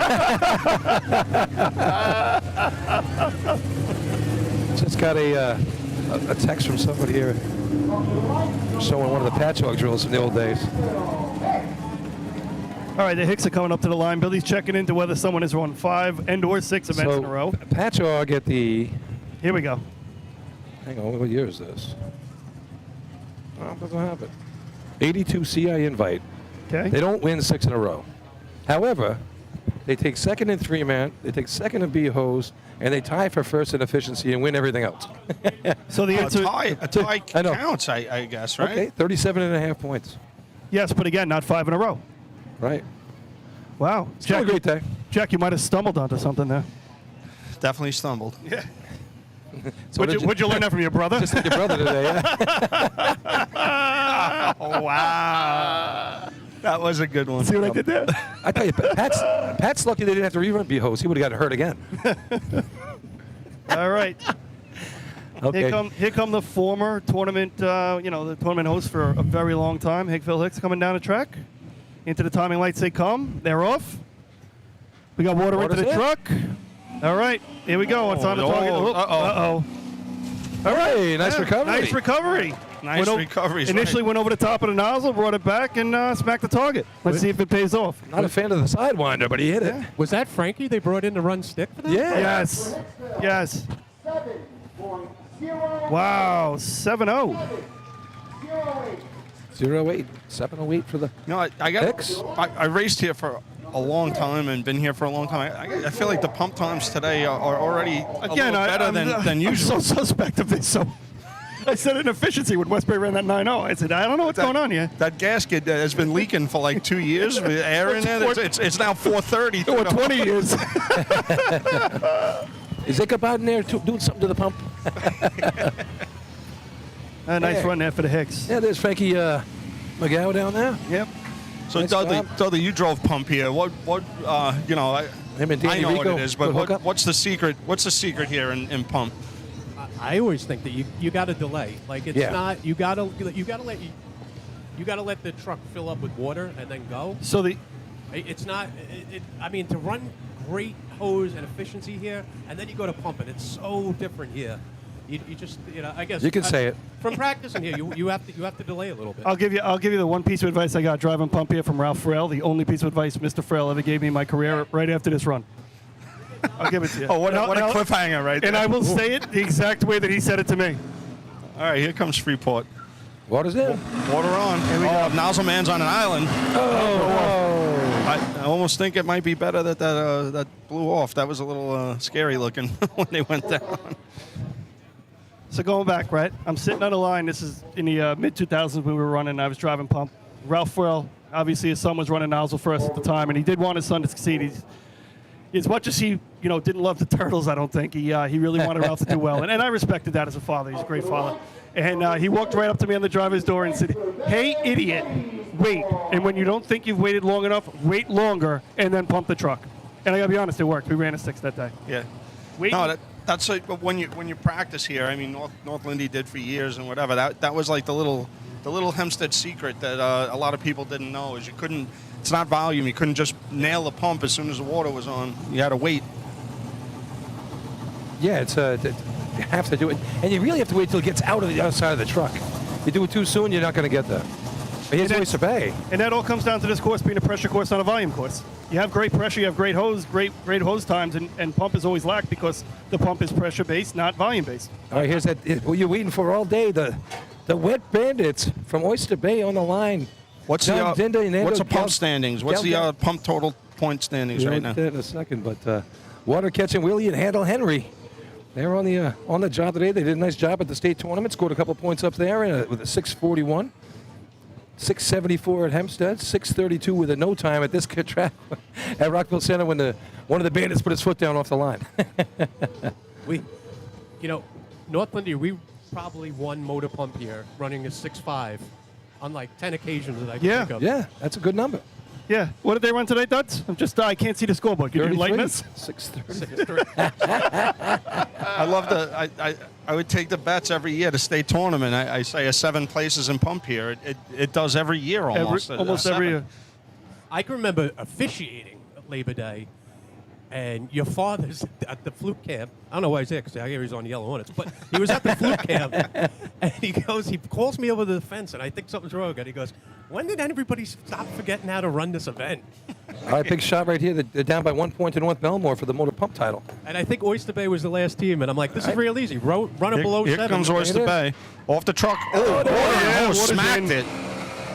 Just got a text from somebody here showing one of the patchwork drills from the old days. All right, the Hicks are coming up to the line. Billy's checking into whether someone has won 5 and or 6 events in a row. Patchwork at the... Here we go. Hang on, what year is this? Oh, it doesn't have it. 82 CI invite. Okay. They don't win 6 in a row. However, they take second in 3-man, they take second in B-hose, and they tie for first in efficiency and win everything else. So the answer... A tie counts, I guess, right? Okay, 37.5 points. Yes, but again, not 5 in a row. Right. Wow. Still a great day. Jack, you might have stumbled onto something there. Definitely stumbled. Yeah. So Would you learn that from your brother? Just like your brother today, yeah. Oh, wow. That was a good one. See what I did there? I tell you, Pat's lucky they didn't have to rerun B-hose. He would have gotten hurt again. All right. Okay. Here come the former tournament, the tournament host for a very long time, Hickville Hicks, coming down the track. Into the timing lights they come. They're off. We got water into the truck. All right, here we go. It's on the target. Uh-oh. All right, nice recovery. Nice recovery. Nice recovery. Initially went over the top of the nozzle, brought it back, and smacked the target. Let's see if it pays off. Not a fan of the sidewinder, but he hit it. Was that Frankie they brought in to run stick for that? Yeah. Yes. 7.08. Wow, 7-0. 08. 708 for the Hicks. I raced here for a long time and been here for a long time. I feel like the pump times today are already a little better than usual. I'm so suspect of this. So I said inefficiency when Westbury ran that 9.0. I said, I don't know what's going on here. That gasket has been leaking for like 2 years with air in it. It's now 4:30. Or 20 years. Is Jacob out in there doing something to the pump? A nice run there for the Hicks. Yeah, there's Frankie McGow down there. Yep. So Nice Dudley, job. Dudley, you drove pump here. What you know, Him and I Danny know what Rico, it is, but good hookup. what's the secret? What's the secret here in pump? I always think that you got to delay. Like it's Yeah. not you got to let the truck fill up with water and then go. So It's not. I mean, to run great hose and efficiency here, and then you go to pump it. It's so different here. You just I guess You can say it. From practicing here. You have to delay a little bit. I'll give you the one piece of advice I got driving pump here from Ralph Farrell. The only piece of advice Mr. Farrell ever gave me in my career right after this run. I'll give it to you. Oh, what a cliffhanger right there. And I will say it the exact way that he said it to me. All right, here comes Freeport. Water's in. Water on. Nozzle man's on an island. I almost think it might be better that blew off. That was a little scary looking when they went down. So going back, right? I'm sitting on a line. This is in the mid-2000s when we were running. I was driving pump. Ralph Farrell, obviously his son was running nozzle for us at the time, and he did want his son to succeed. As much as he, didn't love the turtles, I don't think he really wanted Ralph to do well, and I respected that as a father. He's a great father. And he walked right up to me on the driver's door and said, "Hey, idiot, wait. And when you don't think you've waited long enough, wait longer, and then pump the truck." And I gotta be honest, it worked. We ran a 6 that day. Yeah. Wait. No, that's like when you practice here. I mean, North Lindy did for years and whatever. That was like the little Hempstead secret that a lot of people didn't know is you couldn't. It's not volume. You couldn't just nail the pump as soon as the water was on. You had to wait. Yeah, you have to do it, and you really have to wait till it gets out of the other side of the truck. You do it too soon, you're not going to get there. But here's Oyster Bay. And that all comes down to this course being a pressure course, not a volume course. You have great pressure, you have great hose, great hose times, and pump is always lacked because the pump is pressure based, not volume based. All right, here's what you're waiting for all day. The Wet Bandits from Oyster Bay on the line. What's John Dinder and what's the Ando pump standings? What's the pump total point standings right now? In a second, but Water Catching Willie and Handle Henry. They're on the job today. They did a nice job at the state tournament. Scored a couple points up there with a 641, 674 at Hempstead, 632 with a no time at this track at Rockville Center when one of the bandits put his foot down off the line. North Lindy, we probably won motor pump here running a 6.5 on like 10 occasions that I can think of. Yeah, that's a good number. Yeah. What did they run today, Duds? I can't see the scoreboard. Could you lighten us? 630. I love I would take the bets every year to state tournament. I say 7 places in pump here. It does every year almost. Almost every year. I can remember officiating Labor Day, and your father's at the fluke camp. I don't know why he's there because I hear he's on Yellow Hornets, but he was at the fluke camp, and he calls me over the fence, and I think something's wrong. And he goes, "When did everybody stop forgetting how to run this event?" All right, big shot right here. They're down by 1 point to North Belmore for the motor pump title. And I think Oyster Bay was the last team, and I'm like, this is real easy. Run it below 7. Here comes Oyster Bay. Off the truck. Oh, smacked it.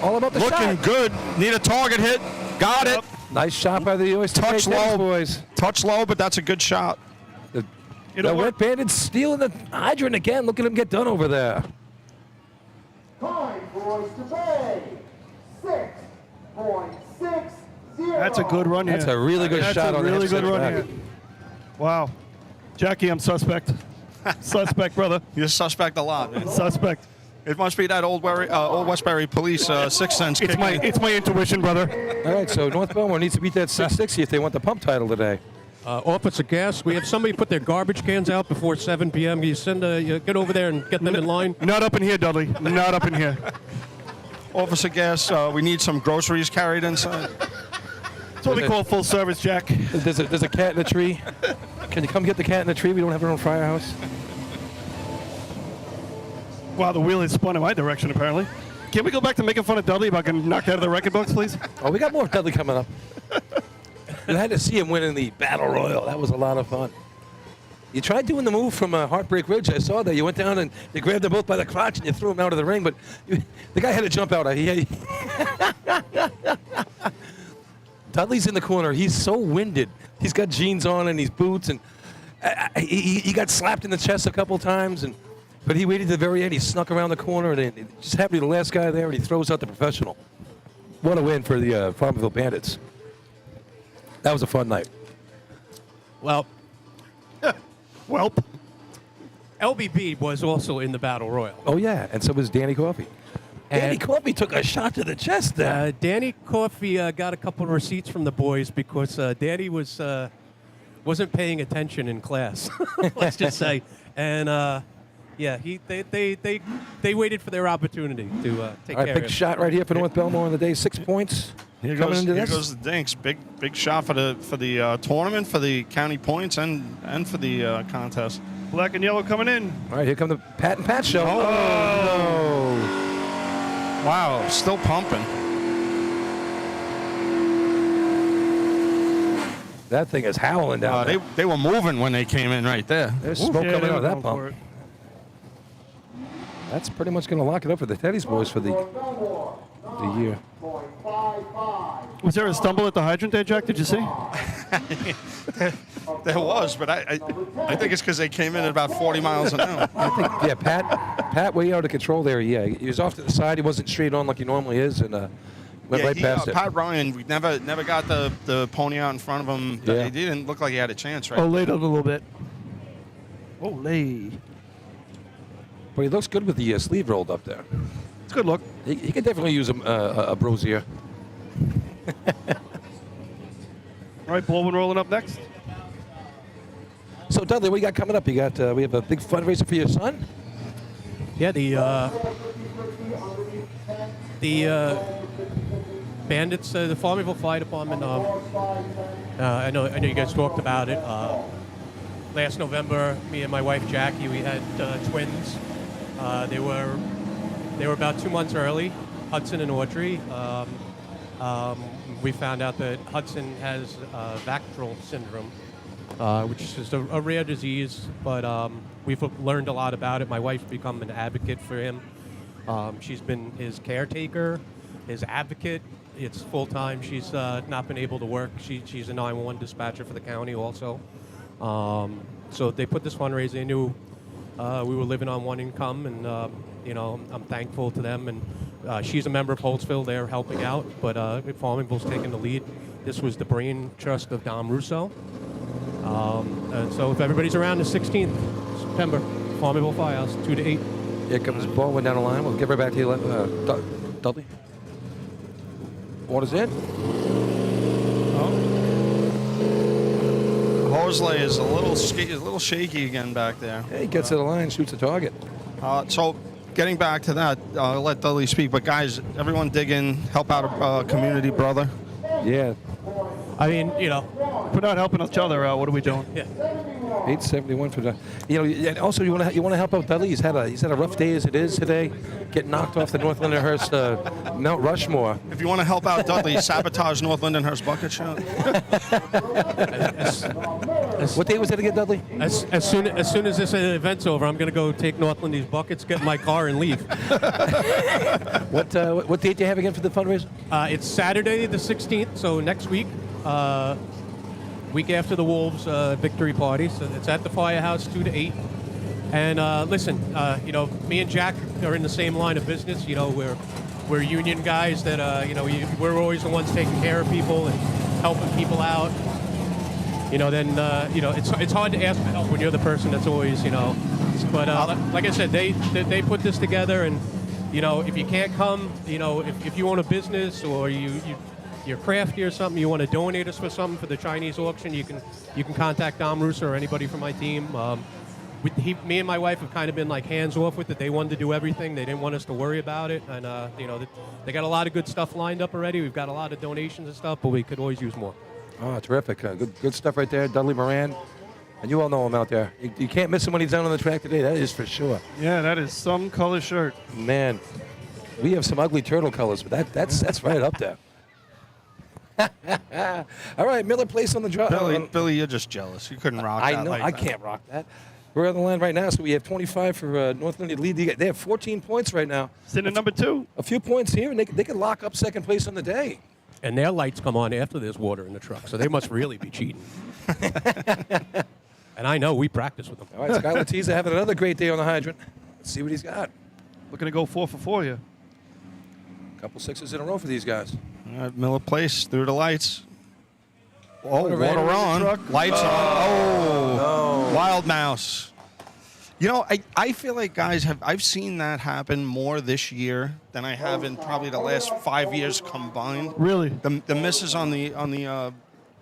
All about the shot. Looking good. Need a target hit. Got it. Nice shot by the Oyster Bay Touch low, boys. Touch low, but that's a good shot. The Wet Bandits stealing the hydrant again. Look at him get done over there. Time for Oyster Bay, 6.60. That's a good run here. That's a really good shot on the really good Hempstead run track. here. Wow. Jackie, I'm suspect. Suspect, brother. You're suspect a lot, man. Suspect. It must be that old Westbury police sixth sense. It's my intuition, brother. All right, so North Belmore needs to beat that 660 if they want the pump title today. Officer Gas, we have somebody put their garbage cans out before 7 p.m. You get over there and get them in line. Not up in here, Dudley. Not up in here. Officer Gas, we need some groceries carried inside. That's what we call full service, Jack. There's a cat in the tree. Can you come get the cat in the tree? We don't have our own firehouse. Wow, the wheel has spun in my direction, apparently. Can we go back to making fun of Dudley about getting knocked out of the record books, please? Oh, we got more of Dudley coming up. You had to see him winning the Battle Royal. That was a lot of fun. You tried doing the move from Heartbreak Ridge. I saw that. You went down and you grabbed them both by the crotch and you threw them out of the ring, but the guy had to jump out. Dudley's in the corner. He's so winded. He's got jeans on and these boots, and he got slapped in the chest a couple times, but he waited to the very end. He snuck around the corner, and it just happened to be the last guy there, and he throws out the professional. What a win for the Farmerville Bandits. That was a fun night. Well, Welp. LBB was also in the Battle Royal. Oh, yeah, and so was Danny Coffey. Danny Coffey took a shot to the chest there. Danny Coffey got a couple of receipts from the boys because Danny wasn't paying attention in class. Let's just say, and they waited for their opportunity to take All right, care big of him. shot right here for North Belmore on the day. 6 points. Here coming goes, into here this. goes the Dinks. Big shot for the tournament, for the county points, and for the contest. Black and yellow coming in. All right, here come the Pat and Pat show. Oh, no. Wow, still pumping. That thing is howling down there. They were moving when they came in right there. There's smoke coming out of that pump. That's pretty much going to lock it up for the Teddy's boys for the year. Was there a stumble at the hydrant there, Jack? Did you see? There was, but I think it's because they came in at about 40 miles an hour. I think, yeah, Pat way out of control there. Yeah, he was off to the side. He wasn't straight on like he normally is, and went right past it. Pat Ryan, we never got the pony out in front of him. Yeah. He didn't look like he had a chance, right? Oh, laid out a little bit. Olay. But he looks good with the sleeve rolled up there. It's a good look. He could definitely use a brosier. All right, Baldwin rolling up next. So Dudley, what you got coming up? You got we have a big fundraiser for your son. Yeah, the bandits, the Farmville Fire Department. I know you guys talked about it. Last November, me and my wife Jackie, we had twins. They were about 2 months early, Hudson and Audrey. We found out that Hudson has Vactral syndrome, which is just a rare disease, but we've learned a lot about it. My wife's become an advocate for him. She's been his caretaker, his advocate. It's full-time. She's not been able to work. She's a 911 dispatcher for the county also. So they put this fundraiser. They knew we were living on one income, and I'm thankful to them. And she's a member of Holtzville. They're helping out, but Farmingville's taking the lead. This was the brain trust of Dom Russo. So if everybody's around the 16th September, Farmingville Firehouse, 2 to 8. Here comes Baldwin down the line. We'll give her back to you, Dudley. Orders in. Horsley is a little shaky again back there. Yeah, he gets to the line, shoots a target. So getting back to that, I'll let Dudley speak. But guys, everyone dig in, help out a community brother. Yeah. I mean, if we're not helping each other out, what are we doing? Yeah. 871 for the. And also you want to help out Dudley. He's had a rough day as it is today, getting knocked off the North Lindenhurst Mount Rushmore. If you want to help out Dudley, sabotage North Lindenhurst bucket shot. What day was it again, Dudley? As soon as this event's over, I'm going to go take Northland these buckets, get in my car, and leave. What date do you have again for the fundraiser? It's Saturday the 16th, so next week. Week after the Wolves victory party, so it's at the Firehouse, 2 to 8. And listen, me and Jack are in the same line of business. We're union guys that we're always the ones taking care of people and helping people out. It's hard to ask for help when you're the person that's always, But like I said, they put this together, and if you can't come, if you own a business or you're crafty or something, you want to donate us for something for the Chinese auction, you can contact Dom Russo or anybody from my team. Me and my wife have kind of been like hands off with it. They wanted to do everything. They didn't want us to worry about it, and they got a lot of good stuff lined up already. We've got a lot of donations and stuff, but we could always use more. Oh, terrific! Good stuff right there, Dudley Moran, and you all know him out there. You can't miss him when he's down on the track today. That is for sure. Yeah, that is some color shirt. Man, we have some ugly turtle colors, but that's right up there. All right, Miller Place on the drop. Billy, you're just jealous. You couldn't rock that. I know. like I that. can't rock that. We're on the line right now, so we have 25 for North Lindy lead. They have 14 points right now. Sitting at number 2. A few points here, and they could lock up second place on the day. And their lights come on after there's water in the truck, so they must really be cheating. And I know we practice with them. All right, Skylar Teaser having another great day on the hydrant. Let's see what he's got. Looking to go 4 for 4 here. Couple sixes in a row for these guys. All right, Miller Place through the lights. Oh, Water water ran on. in the truck. Lights on. Oh. Wild mouse. You know, I feel like I've seen that happen more this year than I have in probably the last 5 years combined. Really? The misses on the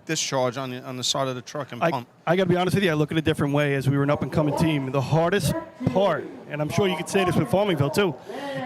discharge on the side of the truck and pump. I got to be honest with you, I look at it a different way as we were an up-and-coming team. The hardest part, and I'm sure you could say this with Farmingville too,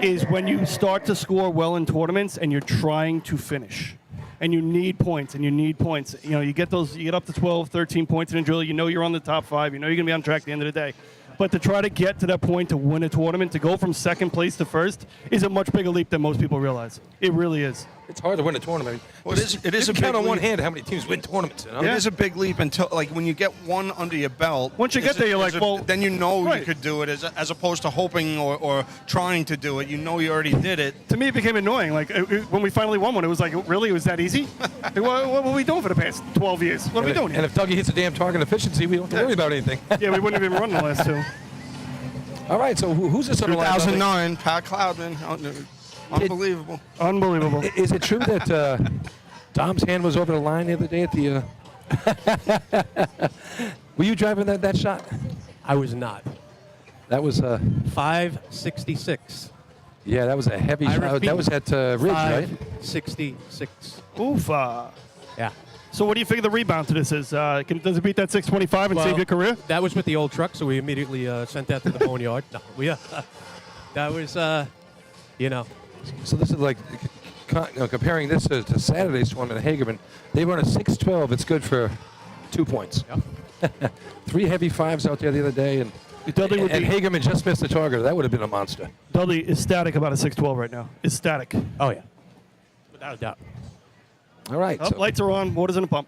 is when you start to score well in tournaments and you're trying to finish. And you need points, You know, you get up to 12, 13 points in a drill. You know you're on the top 5. You know you're going to be on track at the end of the day. But to try to get to that point to win a tournament, to go from second place to first, is a much bigger leap than most people realize. It really is. It's hard to win a tournament. Well, it is you a can count big on one leap. hand how many teams win tournaments. You know? It is a big leap until, like, when you get one under your belt. Once you get there, you're like, well, then you know right. you could do it as opposed to hoping or trying to do it. You know you already did it. To me, it became annoying. Like, when we finally won one, it was like, really? It was that easy? Like, what were we doing for the past 12 years? What are we doing here? And if Dougie hits a damn target efficiency, we don't have to worry about anything. Yeah, we wouldn't have even run the last 2. All right, so who's this on the line? 2009, Pat Cloudman. Unbelievable. Unbelievable. Is it true that Dom's hand was over the line the other day at the... Were you driving that shot? I was not. That was... 566. Yeah, that was a heavy shot. That was at Ridge, right? 566. Oof. Yeah. So what do you figure the rebound to this is? Does it beat that 625 and save your career? That was with the old truck, so we immediately sent that to the boneyard. No, that was, you know. So this is like comparing this to Saturday's tournament at Hagerman. They run a 612. It's good for 2 points. Yep. 3 heavy 5s out there the other day, and Hagerman just missed the target. That would have been a monster. Dudley is static about a 612 right now. Is static. Oh, yeah. Without a doubt. All right. So lights are on. Water's in the pump.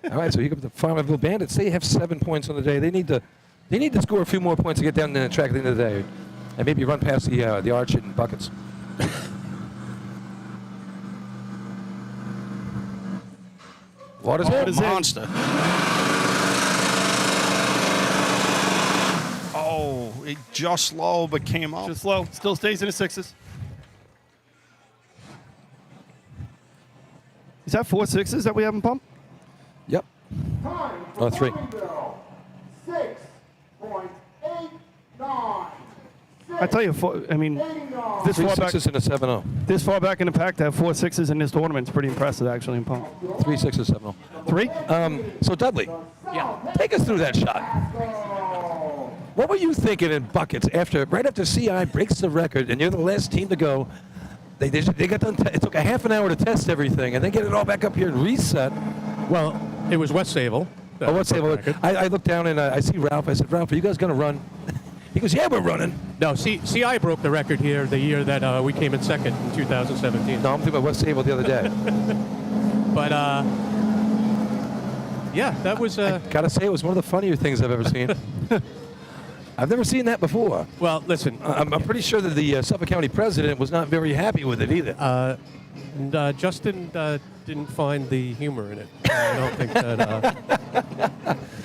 All right. So here comes the Farmingville Bandits. They have 7 points on the day. They need to score a few more points to get down to the track at the end of the day, and maybe run past the arch and buckets. Water's in. Monster. Oh, it just low, but came up. Just low. Still stays in the 6s. Is that 4 6s that we have in pump? Yep. Time Oh, 3. 6.89. I tell you, this 3 far back, 6s and a 7-0. this far back in the pack to have 4 6s in this tournament is pretty impressive, actually, in pump. 3 6s, 7-0. 3? So Dudley, take us through that shot. What were you thinking in buckets right after CI breaks the record and you're the last team to go? They got done. It took a half an hour to test everything and then get it all back up here and reset. Well, it was West Sable. Oh, West Sable. I looked down and I see Ralph. I said, Ralph, are you guys going to run? He goes, yeah, we're running. No, CI broke the record here the year that we came in second in 2017. No, I'm thinking about West Sable the other day. But, yeah, that was... I got to say, it was one of the funnier things I've ever seen. I've never seen that before. Well, listen. I'm pretty sure that the Suffolk County president was not very happy with it either. Justin didn't find the humor in it. I don't think that...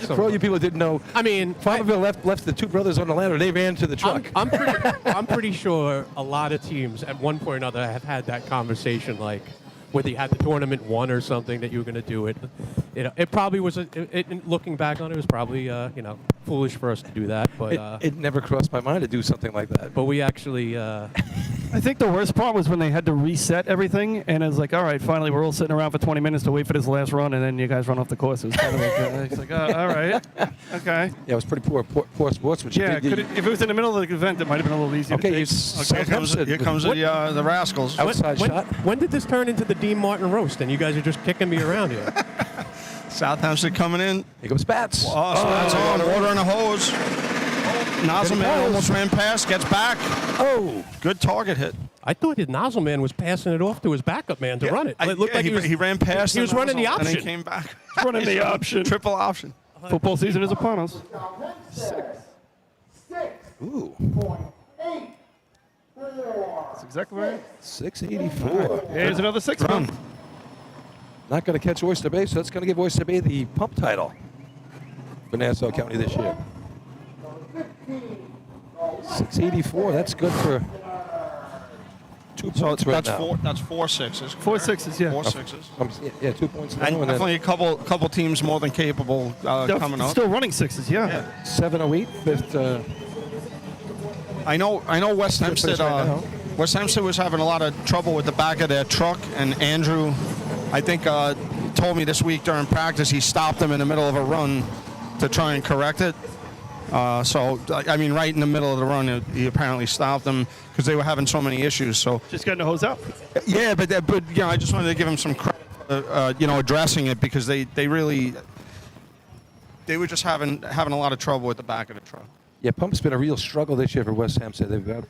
For all you people that didn't know, I mean, Farmingville left the 2 brothers on the ladder. They ran to the truck. I'm pretty sure a lot of teams at one point or another have had that conversation, like whether you had the tournament won or something that you were going to do it. It probably was. Looking back on it, was probably foolish for us to do that. But it never crossed my mind to do something like that. But we actually. I think the worst part was when they had to reset everything, and it was like, all right, finally, we're all sitting around for 20 minutes to wait for this last run, and then you guys run off the course. It was kind of like, it's like, all right, okay. Yeah, it was pretty poor sportsmanship. Yeah, if it was in the middle of the event, it might have been a little easier. Okay, Here comes the Rascals. Outside shot. When did this turn into the Dean Martin roast, and you guys are just kicking me around here? South Hempstead coming in. Here comes Spats. Spats on. Water in a hose. Nozzle man almost ran past. Gets back. Oh. Good target hit. I thought his nozzle man was passing it off to his backup man to run it. It looked like he ran past. He was running the option. And then came back. Running the option. Triple option. Football season is upon us. 6.84. That's exactly right. 684. Here's another 6 run. Not going to catch Oyster Bay, so that's going to give Oyster Bay the pump title for Nassau County this year. 684. That's good for 2 So points right that's now. That's 4 sixes. 4 sixes, yeah. 4 sixes. Yeah, 2 points now. And And then definitely a couple teams more than capable coming up. Still running sixes, yeah. 7-08, fifth. I know West Hempstead. right now. West Hempstead was having a lot of trouble with the back of their truck, and Andrew, I think, told me this week during practice he stopped them in the middle of a run to try and correct it. So, I mean, right in the middle of the run, he apparently stopped them because they were having so many issues. So, Just getting the hose out. yeah, but you know, I just wanted to give him some credit, addressing it because they were just having a lot of trouble with the back of the truck. Yeah, pump's been a real struggle this year for West Hempstead. They've got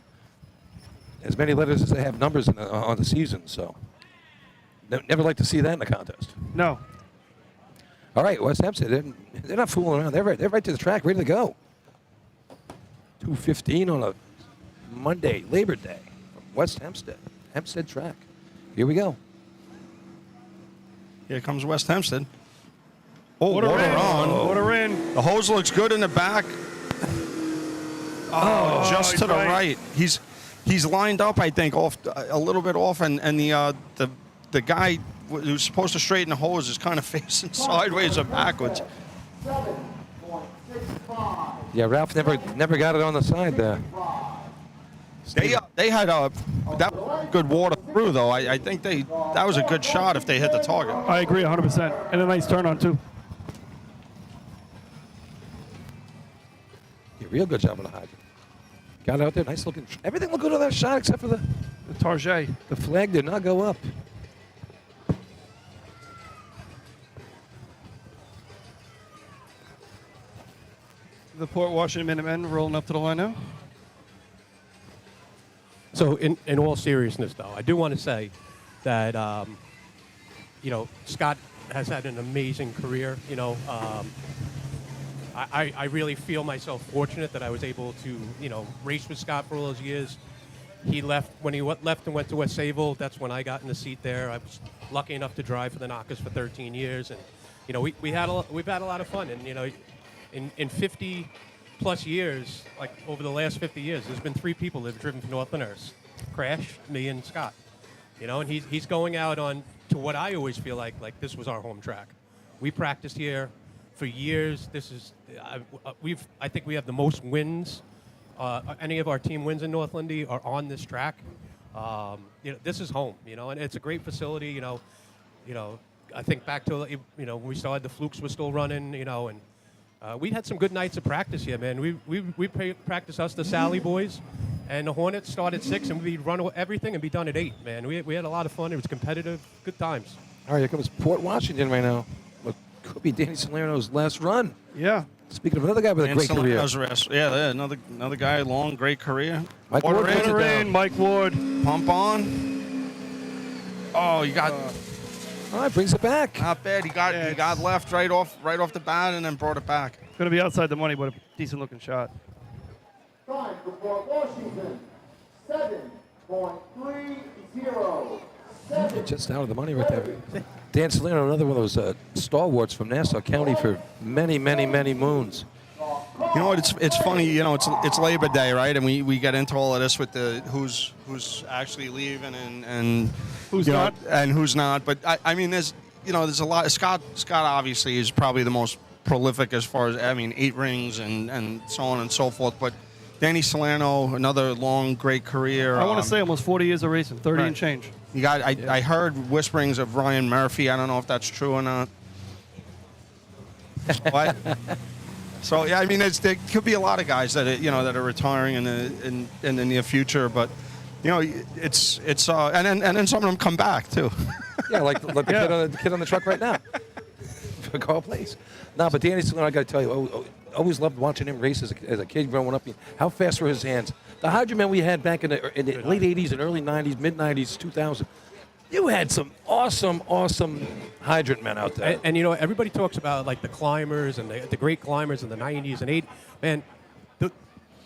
as many letters as they have numbers on the season, so never like to see that in a contest. No. All right, West Hempstead, they're not fooling around. They're right to the track, ready to go. 2:15 on a Monday, Labor Day, from West Hempstead track. Here we go. Here comes West Hempstead. Oh, Water on. Water in. The hose looks good in the back. Oh, just he's to the right. right. He's lined up, I think, off a little bit off, and the guy who's supposed to straighten the hose is kind of facing sideways or backwards. 7.65. Yeah, Ralph never got it on the side there. They had that good water through though. I think that was a good shot if they hit the target. I agree 100%. And a nice turn on, too. Yeah, real good job on the hydrant. Got out there, nice looking. Everything looked good on that shot except for the Target. The flag did not go up. The Port Washington Minutemen rolling up to the line now. So in all seriousness, though, I do want to say that, Scott has had an amazing career. I really feel myself fortunate that I was able to, race with Scott for all those years. He left when he left and went to West Sayville. That's when I got in the seat there. I was lucky enough to drive for the Knockers for 13 years, and we've had a lot of fun. And in 50 plus years, like over the last 50 years, there's been 3 people that have driven for North Lyndhurst: Crash, me, and Scott. And he's going out on to what I always feel like this was our home track. We practiced here for years. This is I think we have the most wins. Any of our team wins in North Lindy are on this track. This is home, and it's a great facility. I think back to when we started, the Flukes were still running, and we had some good nights of practice here, man. We practiced us, the Sally boys, and the Hornets started 6, and we'd run everything and be done at 8, man. We had a lot of fun. It was competitive, good times. All right, here comes Port Washington right now. What could be Danny Salerno's last run. Yeah. Speaking of another guy with a great career. Yeah, another guy, long, great career. Mike Ward puts it Water down. in, Mike Ward. Pump on. Oh, you got. All right, brings it back. Not bad. He got left right off the bat and then brought it back. Going to be outside the money, but a decent looking shot. Time for Port Washington, 7.30. Just out of the money right there. Dan Salerno, another one of those stalwarts from Nassau County for many, many, many moons. You know what? It's funny. It's Labor Day, right? And we get into all of this with the who's actually leaving and Who's not. And who's not. But I mean, there's a lot. Scott obviously is probably the most prolific as far as 8 rings and so on and so forth. But Danny Salerno, another long, great career. I want to say almost 40 years of racing, 30 and change. You got. I heard whisperings of Ryan Murphy. I don't know if that's true or not. What? So yeah, I mean, there could be a lot of guys that are retiring in the near future, but it's and then some of them come back too. Yeah, like the kid on the truck right now. For Carl Place. No, but Danny Salerno, I got to tell you, always loved watching him race as a kid growing up. How fast were his hands? The Hydrant men we had back in the late 80s and early 90s, mid 90s, 2000. You had some awesome Hydrant men out there. And everybody talks about like the climbers and the great climbers in the 90s and 80s. Man,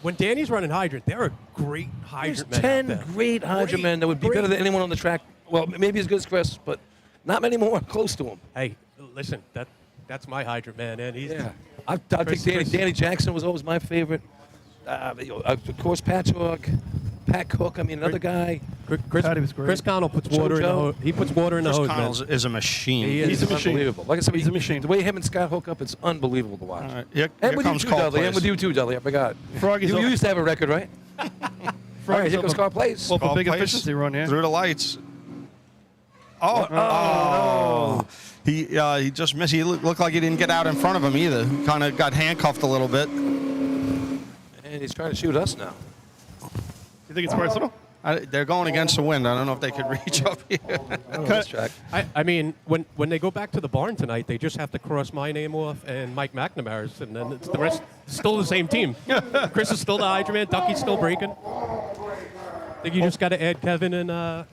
when Danny's running Hydrant, there are great Hydrant men 10 out there. great Hydrant men that would be better than anyone on the track. Well, maybe as good as Chris, but not many more close to him. Hey, listen, that's my Hydrant man, and he's I think Danny Jackson was always my favorite. Of course, Patchwork, Pat Cook. I mean, another guy. Chris Connell puts water in the hose. He puts water in the hose, Connell man. is a machine. He's a machine. Unbelievable. Like I said, He's a machine. The way him and Scott hook up, it's unbelievable to watch. All right, here and with you comes too, Call Dudley. Plays. And with you too, Dudley. I forgot. Froggy's you up. used to have a record, right? All right, here comes Call Plays. Well, for Call big Plays efficiency run here. Through the lights. Oh. He just missed. He looked like he didn't get out in front of him either. Kind of got handcuffed a little bit. And he's trying to shoot us now. You think it's personal? They're going against the wind. I don't know if they could reach up here. I mean, when they go back to the barn tonight, they just have to cross my name off and Mike McNamara's, and then it's the rest is still the same team. Chris is still the Hydrant, Ducky's still breaking. I think you just got to add Kevin and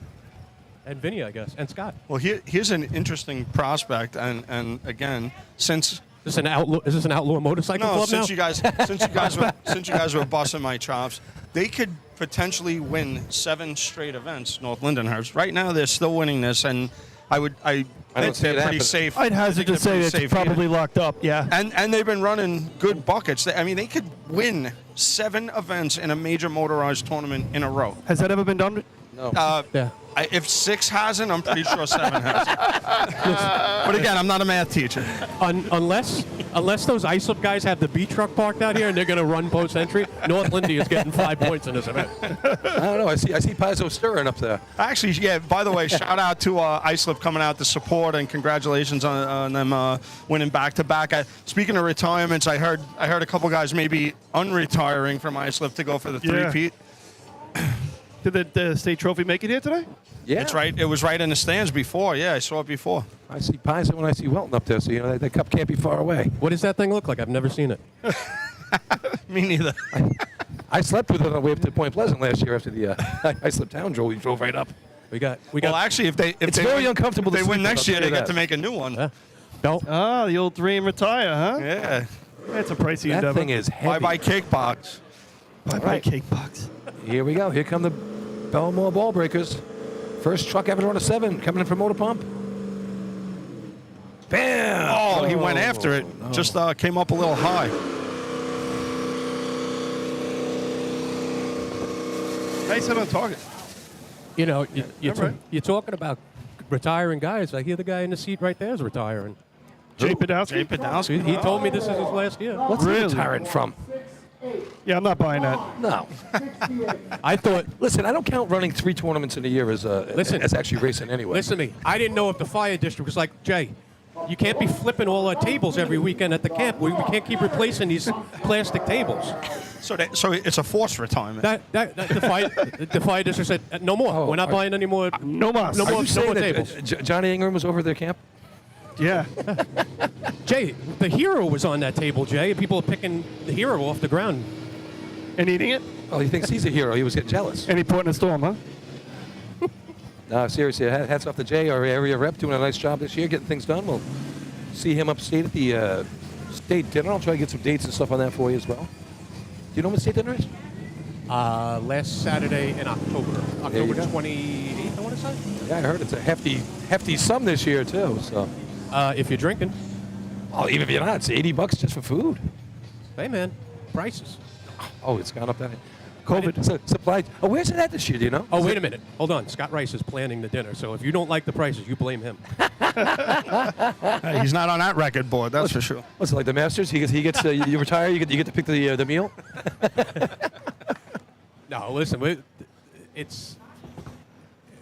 Vinny, I guess, and Scott. Well, here's an interesting prospect, and again, since Is this an outlaw motorcycle club since now? you guys were busting my chops, they could potentially win 7 straight events. North Lindenhurst. Right now, they're still winning this, and I think they're pretty safe. I'd hazard to say it's probably locked up. Yeah. And they've been running good buckets. I mean, they could win 7 events in a major motorized tournament in a row. Has that ever been done? No. Yeah. If 6 hasn't, I'm pretty sure 7 hasn't. But again, I'm not a math teacher. Unless those ISOP guys have the B truck parked out here and they're going to run post entry, North Lindy is getting 5 points in this event. I don't know. I see Paizo stirring up there. Actually, yeah. By the way, shout out to Islip coming out to support, and congratulations on them winning back-to-back. Speaking of retirements, I heard a couple guys maybe unretiring from Islip to go for the three-peat. Did the state trophy make it here today? Yeah. It's right. It was right in the stands before. Yeah, I saw it before. I see Paizo and I see Welton up there, so you know the cup can't be far away. What does that thing look like? I've never seen it. Me neither. I slept with it on the way up to Point Pleasant last year after the Islip Town drove. We drove right up. We got. Well, actually, if it's they very win, uncomfortable. If to they win sleep next with, year, I'll they tell get you to make a new one. No. Ah, the old dream retire, huh? Yeah. That's a pricey that endeavor. thing is heavy. Bye-bye cake box. Bye-bye cake box. Here we go. Here come the Belmore Ball Breakers. First truck ever to run a 7 coming in from Motor Pump. Bam! Oh, he went after it. No. Just came up a little high. Nice hit on target. You know, right. you're talking about retiring guys. I hear the guy in the seat right there is retiring. Jay Podolsky? He told me this is his last year. What's he retiring from? Yeah, I'm not buying that. No. I thought. Listen, I don't count running 3 tournaments in a year as actually racing anyway. Listen to me. I didn't know if the fire district was like, Jay, you can't be flipping all our tables every weekend at the camp. We can't keep replacing these plastic tables. So it's a forced retirement. The fire district said, no more. We're not buying any more. No more. Are you saying that, tables. Johnny Ingram was over at their camp? Yeah. Jay, the hero was on that table, Jay. People are picking the hero off the ground. And eating it? Oh, he thinks he's a hero. He was getting jealous. And he put in a storm, huh? No, seriously, hats off to Jay, our area rep, doing a nice job this year, getting things done. We'll see him upstate at the state dinner. I'll try to get some dates and stuff on that for you as well. Do you know when the state dinner is? Last Saturday in October. October 28th, I want to say. Yeah, I heard it's a hefty sum this year, too. So, if you're drinking. Oh, even if you're not, it's $80 just for food. Hey, man, prices. Oh, it's gone up that. COVID. Supply. Oh, where's it at this year? Do you know? Oh, wait a minute. Hold on. Scott Rice is planning the dinner, so if you don't like the prices, you blame him. Hey, he's not on that record board, that's for sure. What's it like the Masters? He gets you retire. You get to pick the meal. No, listen. It's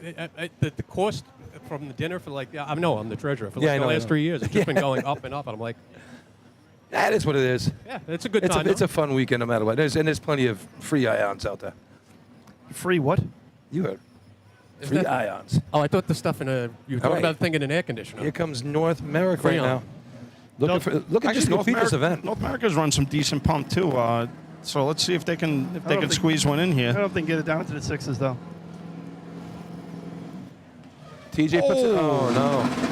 the cost from the dinner for I'm the treasurer for the last 3 years. It's just been going up and up, and I'm like. That is what it is. Yeah, it's a good time. It's a fun weekend no matter what. There's plenty of free ions out there. Free what? You heard. Free ions. Oh, I thought the stuff in a. You were talking about the thing in an air conditioner. Here comes North America right now. Looking just to complete this event. North America's run some decent pump too. So let's see if they can squeeze one in here. I don't think get it down to the 6s though. TJ puts it. Oh no.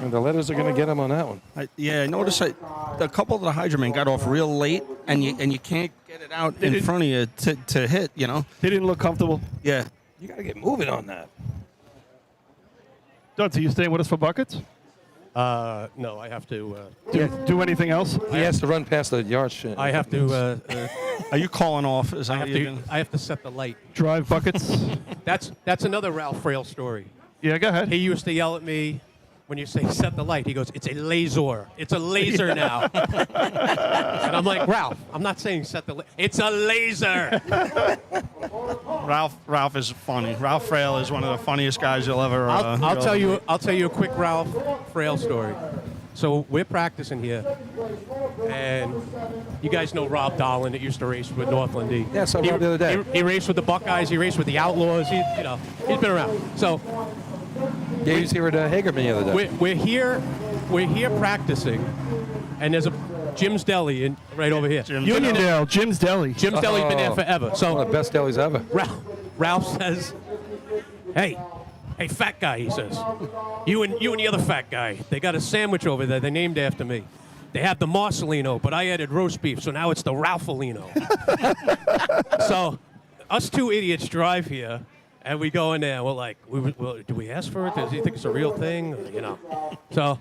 And the letters are going to get him on that one. I noticed a couple of the Hydrant got off real late, and you can't get it out in front of you to hit. You know, they didn't look comfortable. Yeah, you got to get moving on that. Dud, so you staying with us for buckets? No, I have to. Do anything else? He has to run past the yard shit. I have to. Are you calling off? Is that I what have you're to. doing? I have to set the light. Drive buckets? That's another Ralph Frail story. Yeah, go ahead. He used to yell at me when you say set the light. He goes, "It's a laser. It's a laser now." And I'm like, Ralph, I'm not saying set the light. It's a laser. Ralph is funny. Ralph Frail is one of the funniest guys you'll ever. I'll tell you a quick Ralph Frail story. So we're practicing here, and you guys know Rob Dolan that used to race with Northland D. Yeah, I saw Rob the other day. He raced with the Buckeyes. He raced with the Outlaws. He's been around. So Yeah, he was here at Hagerman the other day. we're here practicing, and there's a Jim's Deli right over here. Uniondale, Jim's Deli. Jim's Deli's been there forever. So One of the best delis ever. Ralph says, "Hey, fat guy," he says, you and the other fat guy, they got a sandwich over there. They named after me. They have the Marcelino, but I added roast beef, so now it's the Ralphalino." So us two idiots drive here, and we go in there, and we're like, do we ask for it? Does he think it's a real thing? So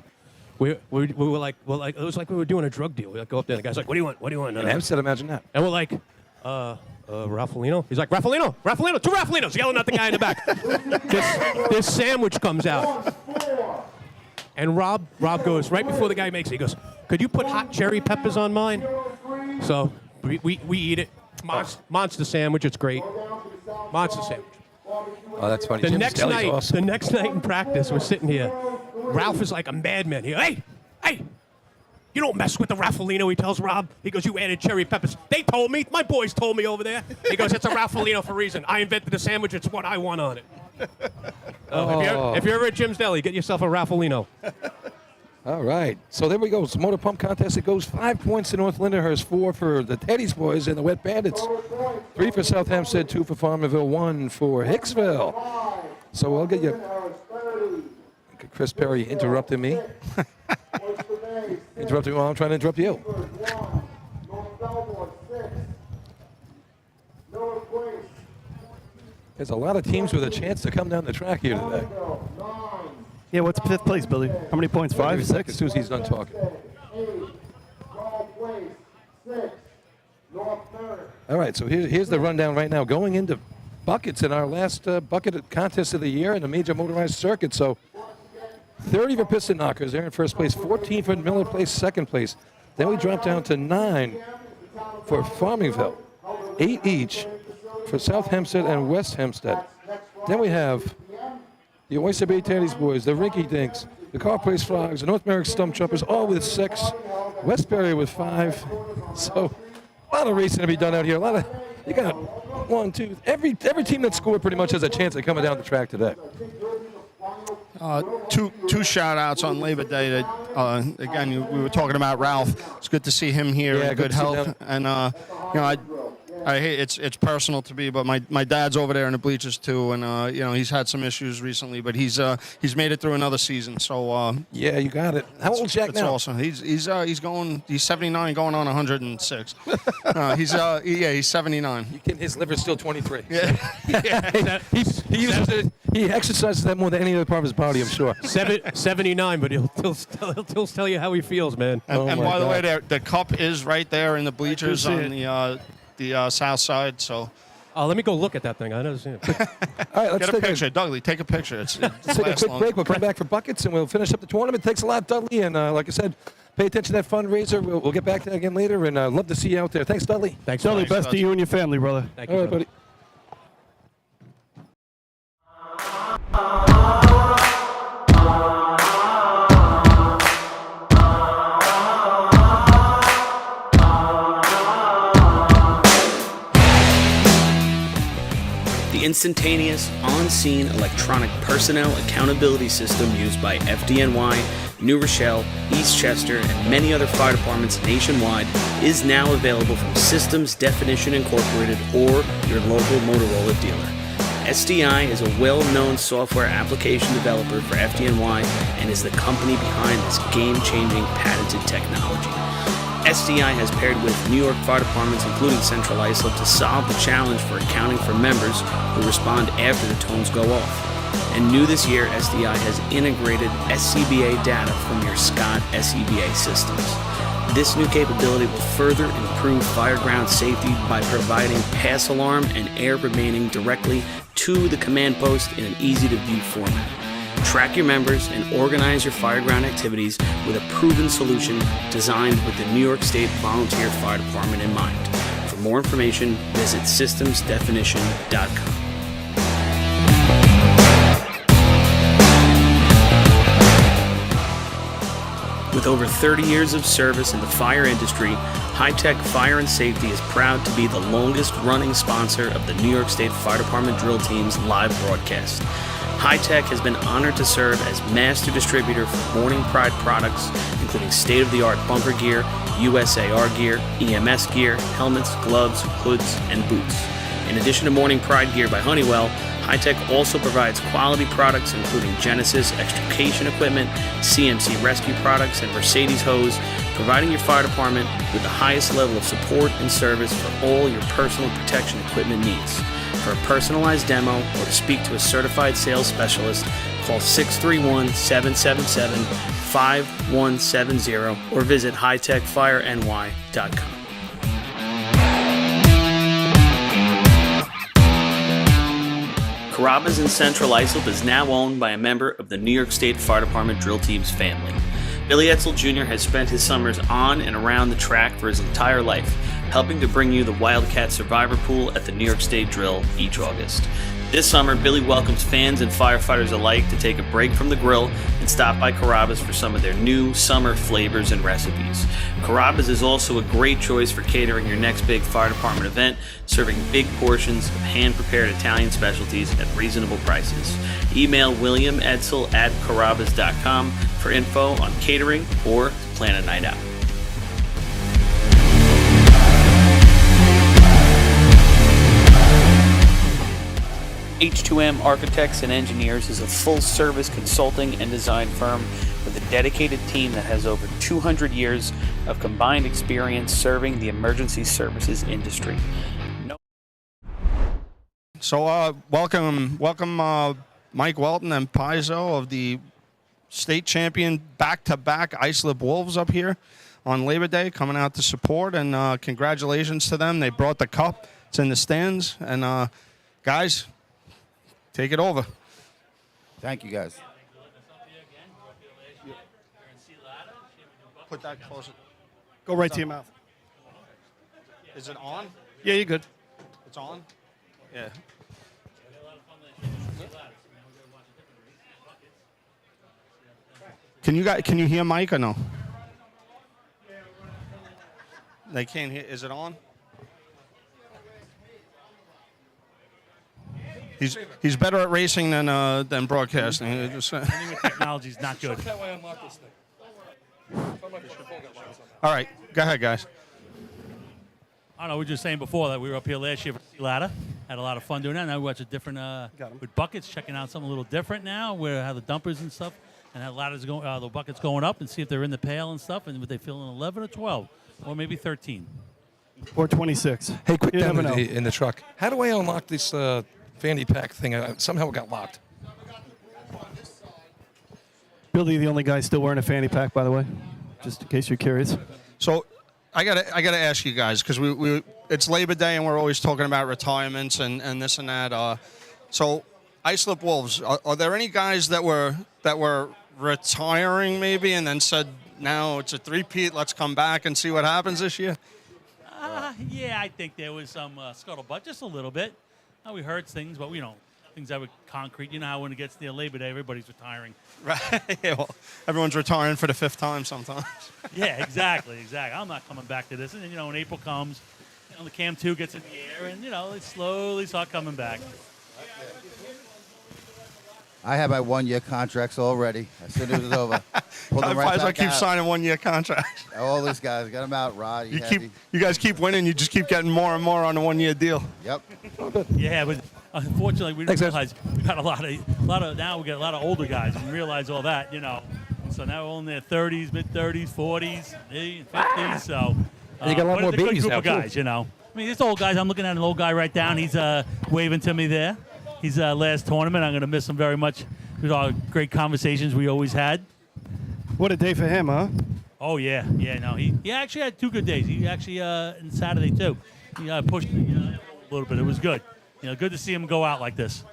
we were like, it was like we were doing a drug deal. We go up there, and the guy's like, what do you want? What do you want? In Hempstead, imagine that. And we're like, Ralphalino? He's like, Ralphalino, two Ralphalinos, yelling at the guy in the back. This sandwich comes out. And Rob goes, right before the guy makes it, he goes, "Could you put hot cherry peppers on mine?" So we eat it. Monster sandwich, it's great. Monster sandwich. Oh, that's funny. The Jim's next Deli's night, awesome. the next night in practice, we're sitting here. Ralph is like a madman. Hey, you don't mess with the Ralphalino, he tells Rob. He goes, "You added cherry peppers." "They told me. My boys told me over there." He goes, "It's a Ralphalino for a reason. I invented the sandwich. It's what I want on it." If you're ever at Jim's Deli, get yourself a Ralphalino. All right. So there we go. It's a motor pump contest. It goes 5 points to North Lindenhurst, 4 for the Teddy's boys and the Wet Bandits, 3 for South Hempstead, 2 for Farmerville, 1 for Hicksville. So I'll get you. Chris Perry interrupting me. Interrupting me while I'm trying to interrupt you. There's a lot of teams with a chance to come down the track here today. Yeah, what's 5th place, Billy? How many points? 5, 6? As soon as he's done talking. All right, so here's the rundown right now. Going into buckets in our last bucket contest of the year in the major motorized circuit. So 30 for Piston Knockers, they're in first place. 14 for Miller Place, second place. Then we drop down to 9 for Farmingville. 8 each for South Hempstead and West Hempstead. Then we have the Oyster Bay Teddy's boys, the Rinky Dinks, the Car Place Frogs, the North Merrick Stump Jumpers, all with 6. Westbury with 5. So a lot of racing to be done out here. You got 1, 2, every team that scored pretty much has a chance of coming down the track today. Two shout outs on Labor Day that again we were talking about Ralph. It's good to see him here in good health. And I hate it's personal to me, but my dad's over there in the bleachers too, and he's had some issues recently, but he's made it through another season. So yeah, you got it. How old's Jack now? Awesome. He's 79, going on 106. He's 79. His liver's still 23. Yeah. He exercises that more than any other part of his body, I'm sure. 79, but he'll tell you how he feels, man. And by the way, the cup is right there in the bleachers on the south side. So, let me go look at that thing. I never seen it. All right, let's get a picture, Dudley. Take a picture. Let's take a quick break. We'll come back for buckets and we'll finish up the tournament. Thanks a lot, Dudley. And like I said, pay attention to that fundraiser. We'll get back to that again later. And love to see you out there. Thanks, Dudley. Thanks, Dudley. Best to you and your family, brother. Thank you. All right, buddy. The instantaneous, on-scene electronic personnel accountability system used by FDNY, New Rochelle, Eastchester, and many other fire departments nationwide is now available from Systems Definition Incorporated or your local Motorola dealer. SDI is a well-known software application developer for FDNY and is the company behind this game-changing patented technology. SDI has paired with New York fire departments, including Central Islip, to solve the challenge for accounting for members who respond after the tones go off. And new this year, SDI has integrated SCBA data from your Scott SCBA systems. This new capability will further improve fireground safety by providing pass alarm and air remaining directly to the command post in an easy-to-view format. Track your members and organize your fireground activities with a proven solution designed with the New York State Volunteer Fire Department in mind. For more information, visit systemsdefinition.com. With over 30 years of service in the fire industry, High-Tech Fire and Safety is proud to be the longest-running sponsor of the New York State Fire Department Drill Team's live broadcast. High-Tech has been honored to serve as master distributor for Morning Pride products, including state-of-the-art bunker gear, USAR gear, EMS gear, helmets, gloves, hoods, and boots. In addition to Morning Pride gear by Honeywell, High-Tech also provides quality products including Genesis extrication equipment, CMC rescue products, and Mercedes hose, providing your fire department with the highest level of support and service for all your personal protection equipment needs. For a personalized demo or to speak to a certified sales specialist, call 631-777-5170 or visit hightechfireny.com. Carrabba's in Central Islip is now owned by a member of the New York State Fire Department Drill Team's family. Billy Etzel Jr. has spent his summers on and around the track for his entire life, helping to bring you the Wildcat Survivor Pool at the New York State Drill each August. This summer, Billy welcomes fans and firefighters alike to take a break from the grill and stop by Carrabba's for some of their new summer flavors and recipes. Carrabba's is also a great choice for catering your next big fire department event, serving big portions of hand-prepared Italian specialties at reasonable prices. Email williamedsel@carrabbas.com for info on catering or to plan a night out. H2M Architects and Engineers is a full-service consulting and design firm with a dedicated team that has over 200 years of combined experience serving the emergency services industry. So welcome Mike Welton and Paizo of the state champion back-to-back Islip Wolves up here on Labor Day, coming out to support, and congratulations to them. They brought the cup. It's in the stands, and guys, take it over. Thank you, guys. Put that closer. Go right to your mouth. Is it on? Yeah, you're good. It's on? Yeah. Can you hear Mike or no? They can't hear. Is it on? He's better at racing than broadcasting. Technology is not good. All right, go ahead, guys. I don't know. We were just saying before that we were up here last year for the ladder. Had a lot of fun doing that. Now we watch a different with buckets, checking out something a little different now, where how the dumpers and stuff, and how ladders going, the buckets going up, and see if they're in the pail and stuff, and would they fill in 11 or 12, or maybe 13, or 26. Hey, quick You never demo know. in the truck. How do I unlock this fanny pack thing? Somehow it got locked. Billy, the only guy still wearing a fanny pack, by the way, just in case you're curious. So I gotta ask you guys, because we it's Labor Day and we're always talking about retirements and this and that. So Islip Wolves, are there any guys that were retiring maybe and then said, now it's a three-peat, let's come back and see what happens this year? Yeah, I think there was some scuttlebutt, just a little bit. We heard things, but things that were concrete. You know how when it gets near Labor Day, everybody's retiring. Right. Yeah, well, everyone's retiring for the fifth time sometimes. Yeah, exactly. I'm not coming back to this. And then, when April comes, the Cam 2 gets in the air, and, they slowly start coming back. I have my 1-year contracts already. As soon as it's over, pull them right I back keep out. signing 1-year contracts. All these guys, get them out, Rod. You guys keep winning. You just keep getting more and more on a 1-year deal. Yep. Yeah, but unfortunately, we didn't realize we got a lot of now we got a lot of older guys. We realize all that, So now we're all in their 30s, mid-30s, 40s, 50s. So you got a lot more it's a good babies group now, of guys, I mean, this old guys. I'm looking at an old guy right down. He's waving to me there. He's last tournament. I'm going to miss him very much with our great conversations we always had. What a day for him, huh? Oh, yeah. Yeah, no, he actually had 2 good days. He actually, and Saturday, too. He pushed a little bit. It was good. Good to see him go out like this.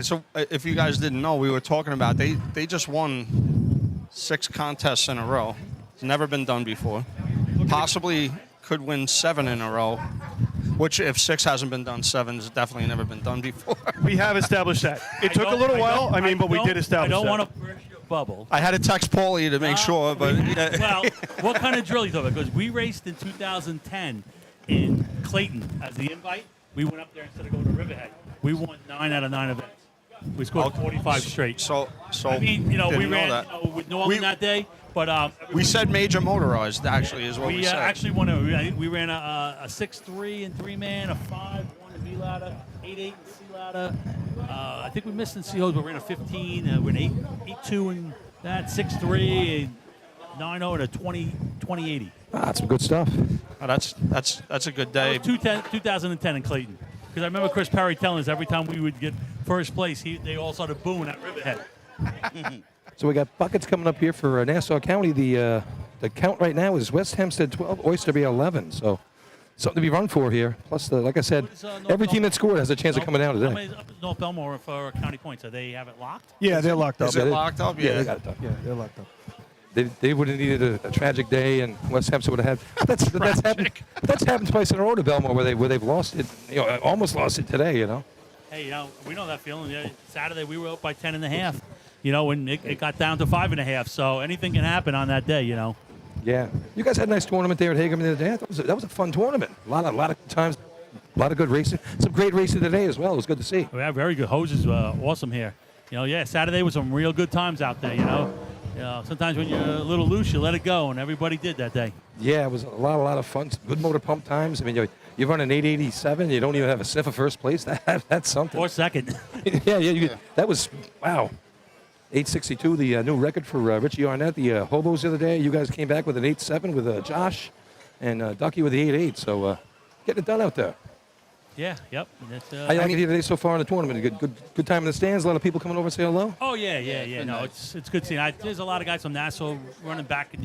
So, if you guys didn't know, we were talking about they just won 6 contests in a row. It's never been done before. Possibly could win 7 in a row, which if 6 hasn't been done, 7's definitely never been done before. We have established that. It took a little while, but we did establish that. I don't want to burst your bubble. I had to text Paulie to make sure, but... Well, what kind of drill are you talking about? Because we raced in 2010 in Clayton as the invite. We went up there instead of going to Riverhead. We won 9 out of 9 events. We scored 45 straight. So I mean, we ran that. With Northern that day, but we said major motorized. Actually, is what we said. Actually won. We ran a 6-3 in 3-man, a 5-1 in B ladder, 8-8 in C ladder. I think we missed in C hose, but we ran a 15. We ran 8-2 in that, 6-3, 9-0, and a 20-80. That's some good stuff. Oh, that's a good day. 2010 in Clayton. Because I remember Chris Perry telling us every time we would get first place, they all started booing at Riverhead. So we got buckets coming up here for Nassau County. The count right now is West Hempstead 12, Oyster Bay 11. So something to be run for here. Plus, like I said, every team that scored has a chance of coming down today. How many is up at North Belmore for county points? Do they have it locked? Yeah, they're locked up. Is it locked up? Yeah, they got it up. Yeah, they're locked up. They would have needed a tragic day, and West Hempstead would have had. That's happened. That's happened twice in a row to Belmore, where they've lost it. Almost lost it today. Hey, we know that feeling. Saturday we were up by 10.5. And it got down to 5.5. So anything can happen on that day. Yeah, you guys had a nice tournament there at Hagerman the other day. That was a fun tournament. A lot of times, a lot of good racing. Some great racing today as well. It was good to see. We have very good hoses. Awesome here. Saturday was some real good times out there. Sometimes when you're a little loose, you let it go, and everybody did that day. Yeah, it was a lot of fun. Good motor pump times. I mean, you run an 887. You don't even have a sniff of first place. That's something. Or second. yeah. That was wow. 862, the new record for Richie Arnett. The Hobos the other day. You guys came back with an 8.7 with Josh and Ducky with the 8.8. So getting it done out there. Yeah, yep. How you like it here today so far in the tournament? Good time in the stands. A lot of people coming over to say hello. Oh yeah. No, nice. It's good seeing. There's a lot of guys from Nassau running back.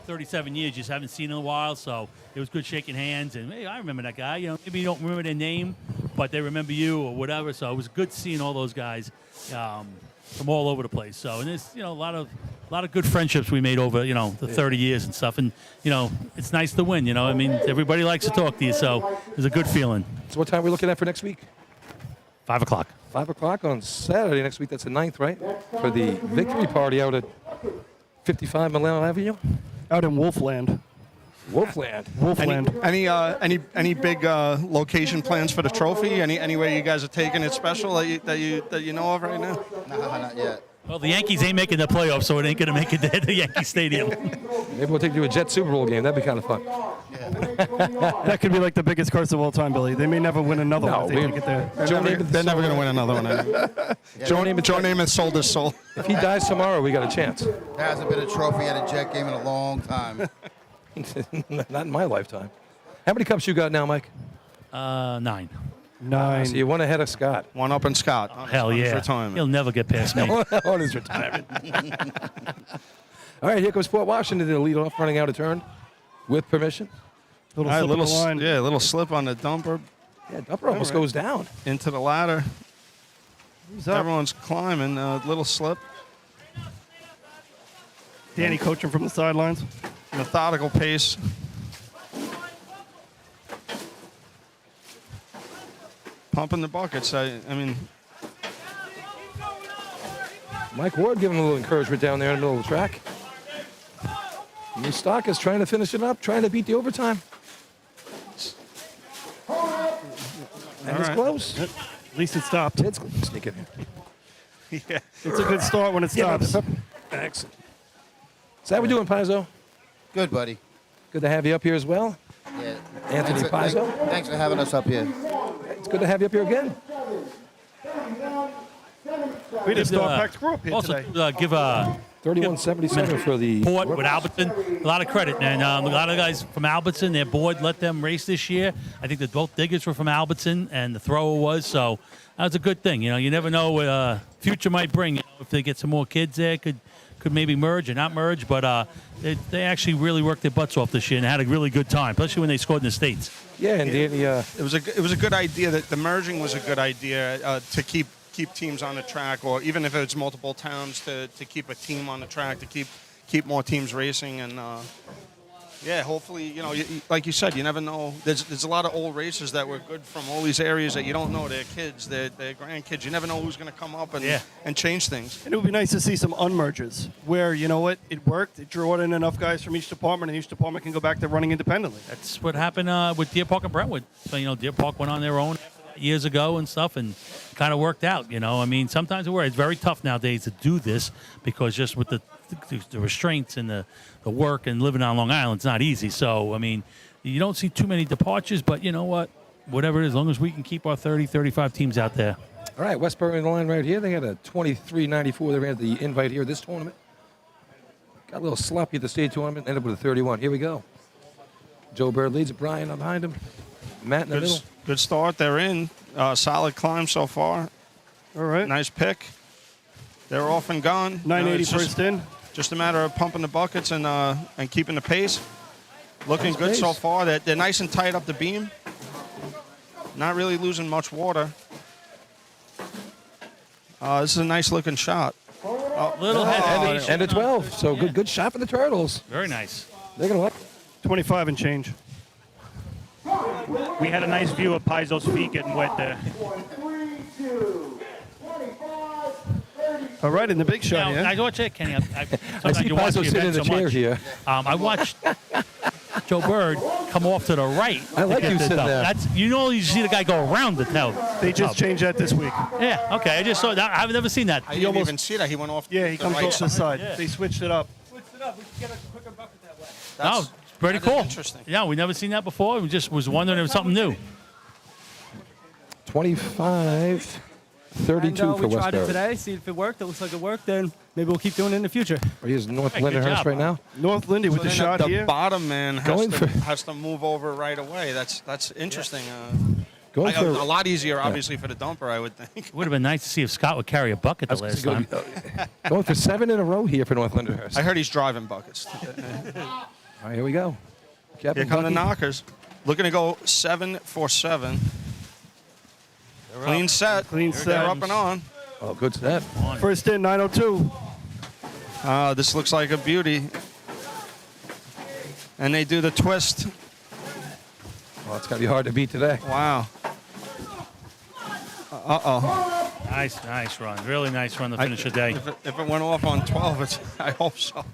37 years, just haven't seen in a while. So it was good shaking hands. And hey, I remember that guy. Maybe you don't remember their name, but they remember you or whatever. So it was good seeing all those guys from all over the place. So and there's a lot of good friendships we made over the 30 years and stuff. And it's nice to win. I mean, everybody likes to talk to you. So it's a good feeling. So what time are we looking at for next week? 5 o'clock. 5 o'clock on Saturday next week. That's the 9th, right? For the victory party out at 55 Milano Avenue. Out in Wolfland. Wolfland. Any big location plans for the trophy? Any way you guys are taking it special that you know of right now? No, not yet. Well, the Yankees ain't making the playoffs, so it ain't going to make it to the Yankee Stadium. Maybe we'll take you to a Jet Super Bowl game. That'd be kind of fun. That could be like the biggest curse of all time, Billy. They may never win another one if they take it there. They're never going to win another one. Joe Namath sold his soul. If he dies tomorrow, we got a chance. There hasn't been a trophy at a Jet game in a long time. Not in my lifetime. How many cups you got now, Mike? 9. 9. So you won ahead of Scott. One up in Scott. Hell yeah. Retirement. He'll never get past me. On his retirement. All right, here comes Fort Washington to lead off, running out of turn with permission. Little slip on the dumper. Yeah, dumper almost goes down. Into the ladder. Everyone's climbing. Little slip. Danny coaching from the sidelines. Methodical pace. Pumping the buckets. I mean, Mike Ward giving a little encouragement down there in the middle of the track. Moustakis trying to finish it up, trying to beat the overtime. And it's close. At least it stopped. It's sneaking in. Yeah. It's a good start when it stops. Excellent. So how we doing, Paizo? Good, buddy. Good to have you up here as well. Yeah. Anthony Paizo. Thanks for having us up here. It's good to have you up here again. We just Star Pack crew up here also, today. give 31.77 for the Port with Albertson. A lot of credit, and a lot of guys from Albertson. Their board let them race this year. I think that both diggers were from Albertson, and the thrower was. So that was a good thing. You know, you never know what future might bring. You know, if they get some more kids there, could maybe merge or not merge. But they actually really worked their butts off this year and had a really good time, especially when they scored in the States. Yeah, and Danny, it was a good idea. That the merging was a good idea to keep teams on the track, or even if it's multiple towns, to keep a team on the track, to keep more teams racing, and yeah, hopefully, you know, like you said, you never know. There's a lot of old racers that were good from all these areas that you don't know. Their kids, their grandkids. You never know who's going to come up and change things. And it would be nice to see some unmerges where, you know what, it worked. It drew in enough guys from each department, and each department can go back to running independently. That's what happened with Deer Park and Brentwood. So, you know, Deer Park went on their own years ago and stuff, and kind of worked out. You know, I mean, sometimes it's very tough nowadays to do this because just with the restraints and the work and living on Long Island, it's not easy. So, I mean, you don't see too many departures, but you know what? Whatever it is, as long as we can keep our 30, 35 teams out there. All right, Westboro in the line right here. They had a 23.94. They ran the invite here this tournament. Got a little sloppy at the state tournament. Ended up with a 31. Here we go. Joe Bird leads it. Brian up behind him. Matt in the middle. Good start. They're in. Solid climb so far. All right. Nice pick. They're off and gone. 980 first in. Just a matter of pumping the buckets and keeping the pace. Looking Nice good pace. so far. They're nice and tight up the beam. Not really losing much water. This is a nice looking shot. Little hesitation. And a 12. So good shot for the Turtles. Very nice. They're going to like 25 and change. We had a nice view of Paizo's feet getting wet there. All right, in the big shot, Now, yeah. I watch it, Kenny. I sometimes see you watch Paizo the sitting in event the so chair much. here. I watched Joe Bird come off to the right. I like to get you the sitting tub. there. That's, you know, you see the guy go around the tub. They just changed that this week. Yeah, okay. I just saw that. I've never seen that. I didn't even see that. He went off. Yeah, he the comes right off the side. Yeah. They switched it up. Oh, it's pretty that is cool. interesting. Yeah, we never seen that before. We just was wondering if it was something new. 25, 32 and, for we tried it Westboro. today, see if it worked. It looks like it worked, then maybe we'll keep doing it in the future. Here's North Hey, good Lindenhurst job. right now. North Lindy with the shot the here. bottom man Going has to move over right away. That's interesting. Going A for lot easier, obviously, for the dumper, I would think. It would have been nice to see if Scott would carry a bucket the last time. going for 7 in a row here for North Lindenhurst. I heard he's driving buckets. All right, here we go. Here Captain come the Bucky. knockers. Looking to go 7 for 7. Clean set. Clean They're set. up and on. Oh, good set. First in, 902. This looks like a beauty. And they do the twist. Well, it's going to be hard to beat today. Wow. Uh-oh. Nice run. Really nice run to finish the day. If it went off on 12, I hope so.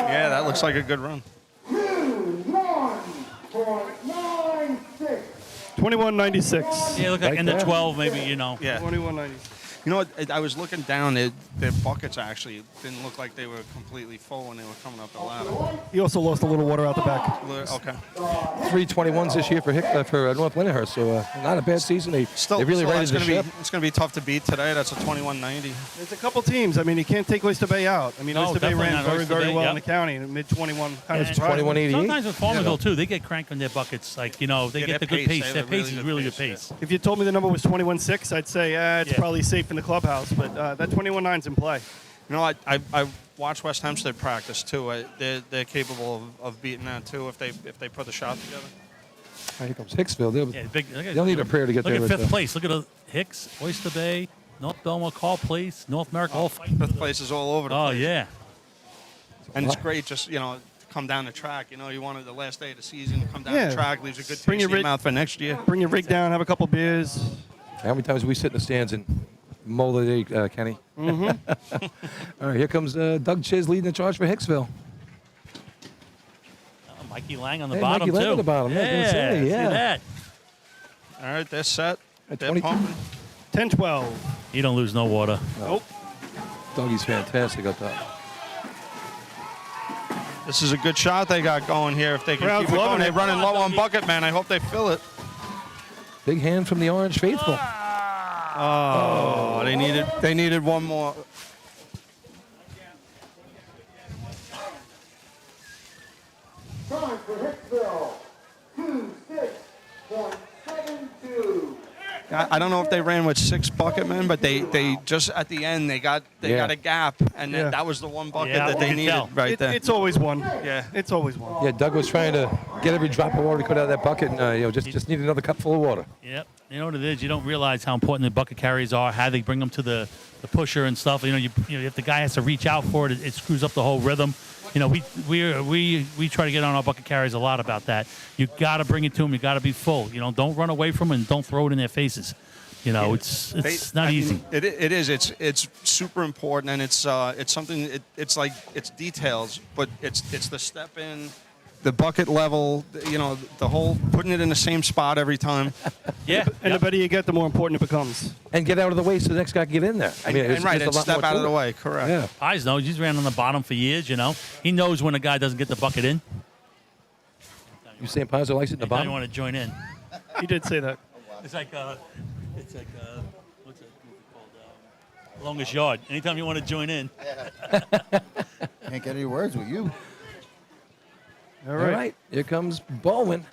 Yeah, that looks like a good run. 21.96. Yeah, look like Right in the there. 12, maybe, you know. Yeah. 21.96. You know what? I was looking down. Their buckets actually didn't look like they were completely full when they were coming up the ladder. He also lost a little water out the back. Okay. 321s this year for North Lindenhurst, so not a bad season. They really rated it's the gonna ship. it's gonna be tough to beat today. That's a 21.90. There's a couple teams. I mean, you can't take Oyster Bay out. I mean, No, Oyster Bay definitely ran not very, Oyster very Bay, well yep. in the county, mid-21. Kind of It's surprising. 21.88. Sometimes with Farmersville, too, they get cranked on their buckets. Like, you know, they Yeah, get the their good pace, pace. they Their have pace is really good pace. If you told me the number was 21.6, I'd say it's Yeah. probably safe in the clubhouse. But that 21.9's in play. You know, I watched West Hempstead practice too. They're capable of beating that too if they put the shot together. Here comes Hicksville. They'll need a prayer to get look there. Look with at fifth the- place. Look at Hicks, Oyster Bay, North Belmont, Call Place, North America, all fighting. Fifth place is all over the Oh, place. yeah. And it's great just, you know, to come down the track. You know, you wanted the last day of the season to come down Yeah. the track, leaves a good Bring taste your in your rig- mouth for next year. Bring your rig down, have a couple beers. How many times do we sit in the stands and mull the day, Kenny? Mm-hmm. All right, here comes Doug Chiz leading the charge for Hicksville. Mikey Lang on the Hey, bottom, Mikey Lang too. on the bottom. Yeah, I was gonna say, see yeah. that. All right, they're set. At They're 20 pumping. 10-12. You don't lose no water. Nope. Dougie's fantastic up top. This is a good shot they got going here. If they can Crowd's keep it going, loving they're it. running low on bucket, man. I hope they fill it. Big hand from the Orange Faithful. Oh, they needed one more. Time for Hicksville, 26.72. I don't know if they ran with 6 bucket men, but they just at the end they got a gap, and then that was the one bucket that they needed right there. It's always one. Yeah, it's always one. Yeah, Doug was trying to get every drop of water he could out of that bucket, and just need another cup full of water. Yep. You know what it is? You don't realize how important the bucket carriers are, how they bring them to the pusher and stuff. If the guy has to reach out for it, it screws up the whole rhythm. We try to get on our bucket carriers a lot about that. You got to bring it to them. You got to be full. Don't run away from them and don't throw it in their faces. It's not easy. It is. It's super important, and it's something. It's like it's details, but it's the step in, the bucket level. The whole putting it in the same spot every time. Yeah. And the better you get, the more important it becomes. And get out of the way so the next guy can get in there. And step out of the way. Correct. Yeah. Pies knows. He's ran on the bottom for years. He knows when a guy doesn't get the bucket in. You saying Pies likes it in the Anytime bottom? you want to join in. He did say that. It's like what's it called? Longest yard. Anytime you want to join in. Can't get any words with you. All right. Here comes Baldwin.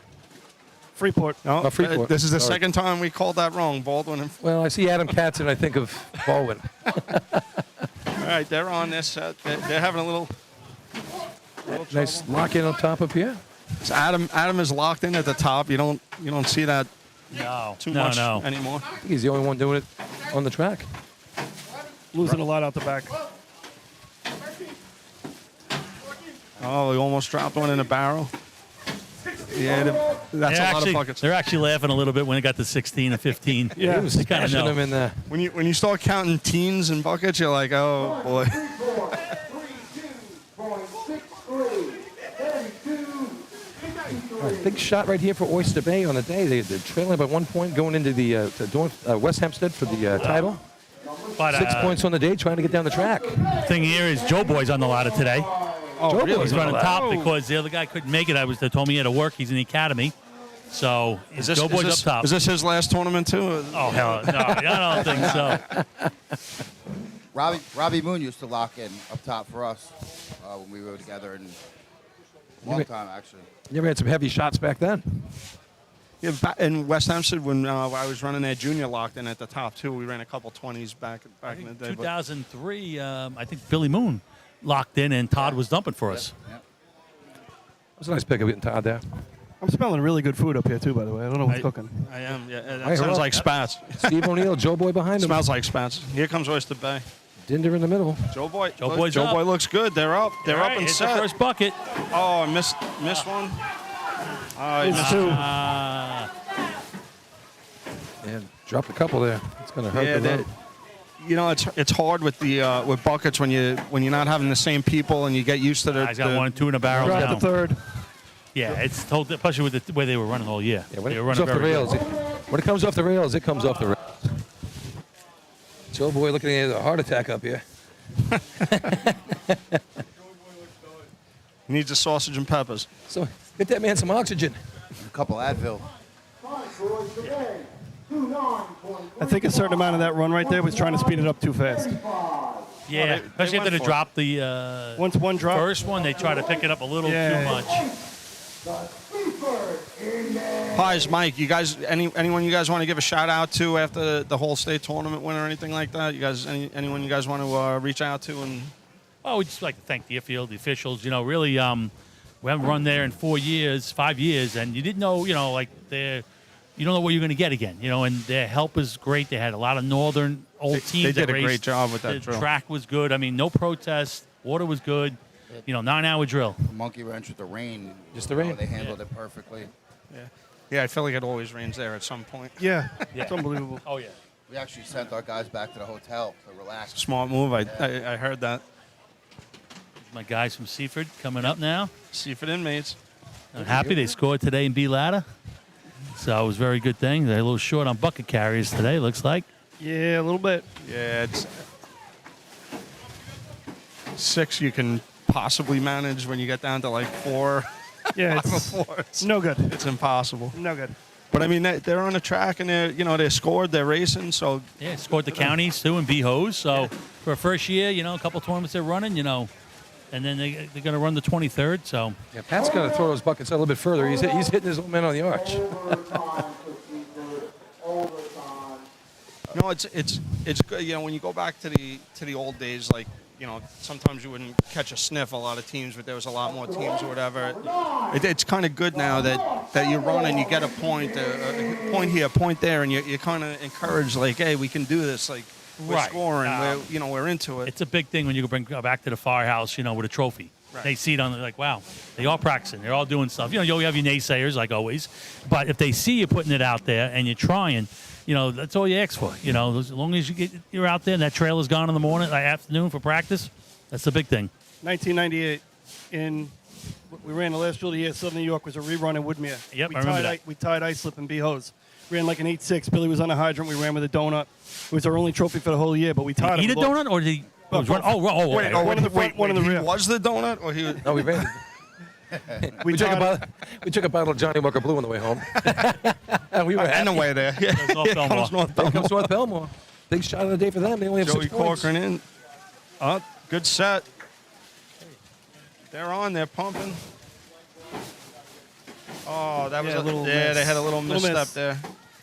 Freeport. No, Freeport. This is the Sorry. second time we called that wrong, Baldwin. Well, I see Adam Katz and I think of Baldwin. All right, they're on this. They're having a little Nice lock in on top up here. So Adam is locked in at the top. You don't see that too much No. anymore. I think he's the only one doing it on the track. Losing a lot out the back. Oh, he almost dropped one in a barrel. Yeah, that's a lot of buckets. They're actually laughing a little bit when it got to 16 and 15. Yeah, he was they kind of smashing know. them in there. When you start counting teens and buckets, you're like, oh boy. All right, big shot right here for Oyster Bay on the day. They're trailing by 1 point going into the West Hempstead for the title. But, 6 points on the day, trying to get down the track. Thing here is Joe Boy's on the ladder today. Joe He's Boy's on running the top ladder. because the other guy couldn't make it. They told me he had to work. He's in the academy. So Joe Boy's up top. Is this his last tournament too? Oh, hell no. I don't think so. Robbie Moon used to lock in up top for us when we were together, and long time actually. You ever had some heavy shots back then? Yeah, in West Hempstead when I was running there, Junior locked in at the top too. We ran a couple 20s back in the day. 2003, I think Billy Moon locked in and Todd was dumping for us. Yeah. It was a nice pickup getting Todd there. I'm smelling really good food up here too, by the way. I don't know what's cooking. I am. Yeah, Hey, that sounds like spats. Steve O'Neill, Joe Boy behind him. Smells like spats. Here comes Oyster Bay. Dinder in the middle. Joe Boy. Joe Boy's Joe up. Boy looks good. They're up. They're All up right, and hit set. the first bucket. Oh, I missed one. He missed two. And dropped a couple there. It's going to hurt the road. You know, it's hard with the with buckets when you're not having the same people and you get used to the. Guys got 1 and 2 in a barrel Drop now. the third. Yeah, it's told, especially with the way they were running all year. Yeah, when they it were comes running off the very rails, good. when it comes off the rails, it comes off the rails. Joe Boy looking at a heart attack up here. Needs a sausage and peppers. So get that man some oxygen. A couple Advil. I think a certain amount of that run right there was trying to speed it up too fast. Yeah, especially after they dropped the Once one drop. first one, they try to pick it up a little Yeah. too much. Pies, Mike, you guys, anyone you guys want to give a shout out to after the whole state tournament win or anything like that? You guys, anyone you guys want to reach out to and? Oh, we just like to thank the airfield, the officials. Really, we haven't run there in 5 years, and you didn't know, you don't know what you're going to get again, and their help is great. They had a lot of northern old teams. They that did a raced. great job with that The drill. track was good. I mean, no protest. Water was good. 9-hour drill. Monkey wrench with the rain. Just the rain. They handled it perfectly. Yeah, I feel like it always rains there at some point. Yeah, it's unbelievable. Oh, yeah. We actually sent our guys back to the hotel to relax. Smart move. I heard that. My guys from Seaford coming up now. Seaford inmates. I'm happy they scored today in B ladder. So it was a very good thing. They're a little short on bucket carriers today, looks like. Yeah, a little bit. Yeah, it's 6 you can possibly manage when you get down to like 4. Yeah, Five or it's 4. no good. It's impossible. No good. But I mean, they're on the track and they're scored, they're racing. So Yeah, scored the counties too in B-Hose. So for a first year, a couple tournaments they're running, and then they're going to run the 23rd. So Yeah, Pat's got to throw those buckets a little bit further. He's hitting his old man on the arch. no, it's good. When you go back to the old days, like sometimes you wouldn't catch a sniff a lot of teams, but there was a lot more teams or whatever. It's kind of good now that you run and you get a point here, a point there, and you kind of encourage like, hey, we can do this. Like we're Right. scoring, we're into it. it's a big thing when you go back to the firehouse, with a trophy. Right. They see it on, they're like, wow, they all practicing. They're all doing stuff. You have your naysayers, like always. But if they see you putting it out there and you're trying, that's all you ask for. As long as you're out there and that trailer's gone in the morning, afternoon for practice, that's the big thing. 1998, we ran the last drill of the year. Southern New York was a rerun in Woodmere. Yep, we I remember that. We tied ice slip and B-Hose. Ran like an 8-6. Billy was on a hydrant. We ran with a donut. It was our only trophy for the whole year, but we tied Did he him. eat a donut or did he? Both. One in the front, one in the he rear. was the donut, or he was? No, we ran. we took a bottle of Johnny Walker Blue on the way home. And we were on the way there. Yeah. North Here Belmore. comes North Here Belmore. comes North Belmore. Big shot of the day for them. They only have Joey 6 points. Corcoran in. Good set. They're on. They're pumping. Oh, that was Yeah, a little yeah. miss. They had a little Little misstep miss. there.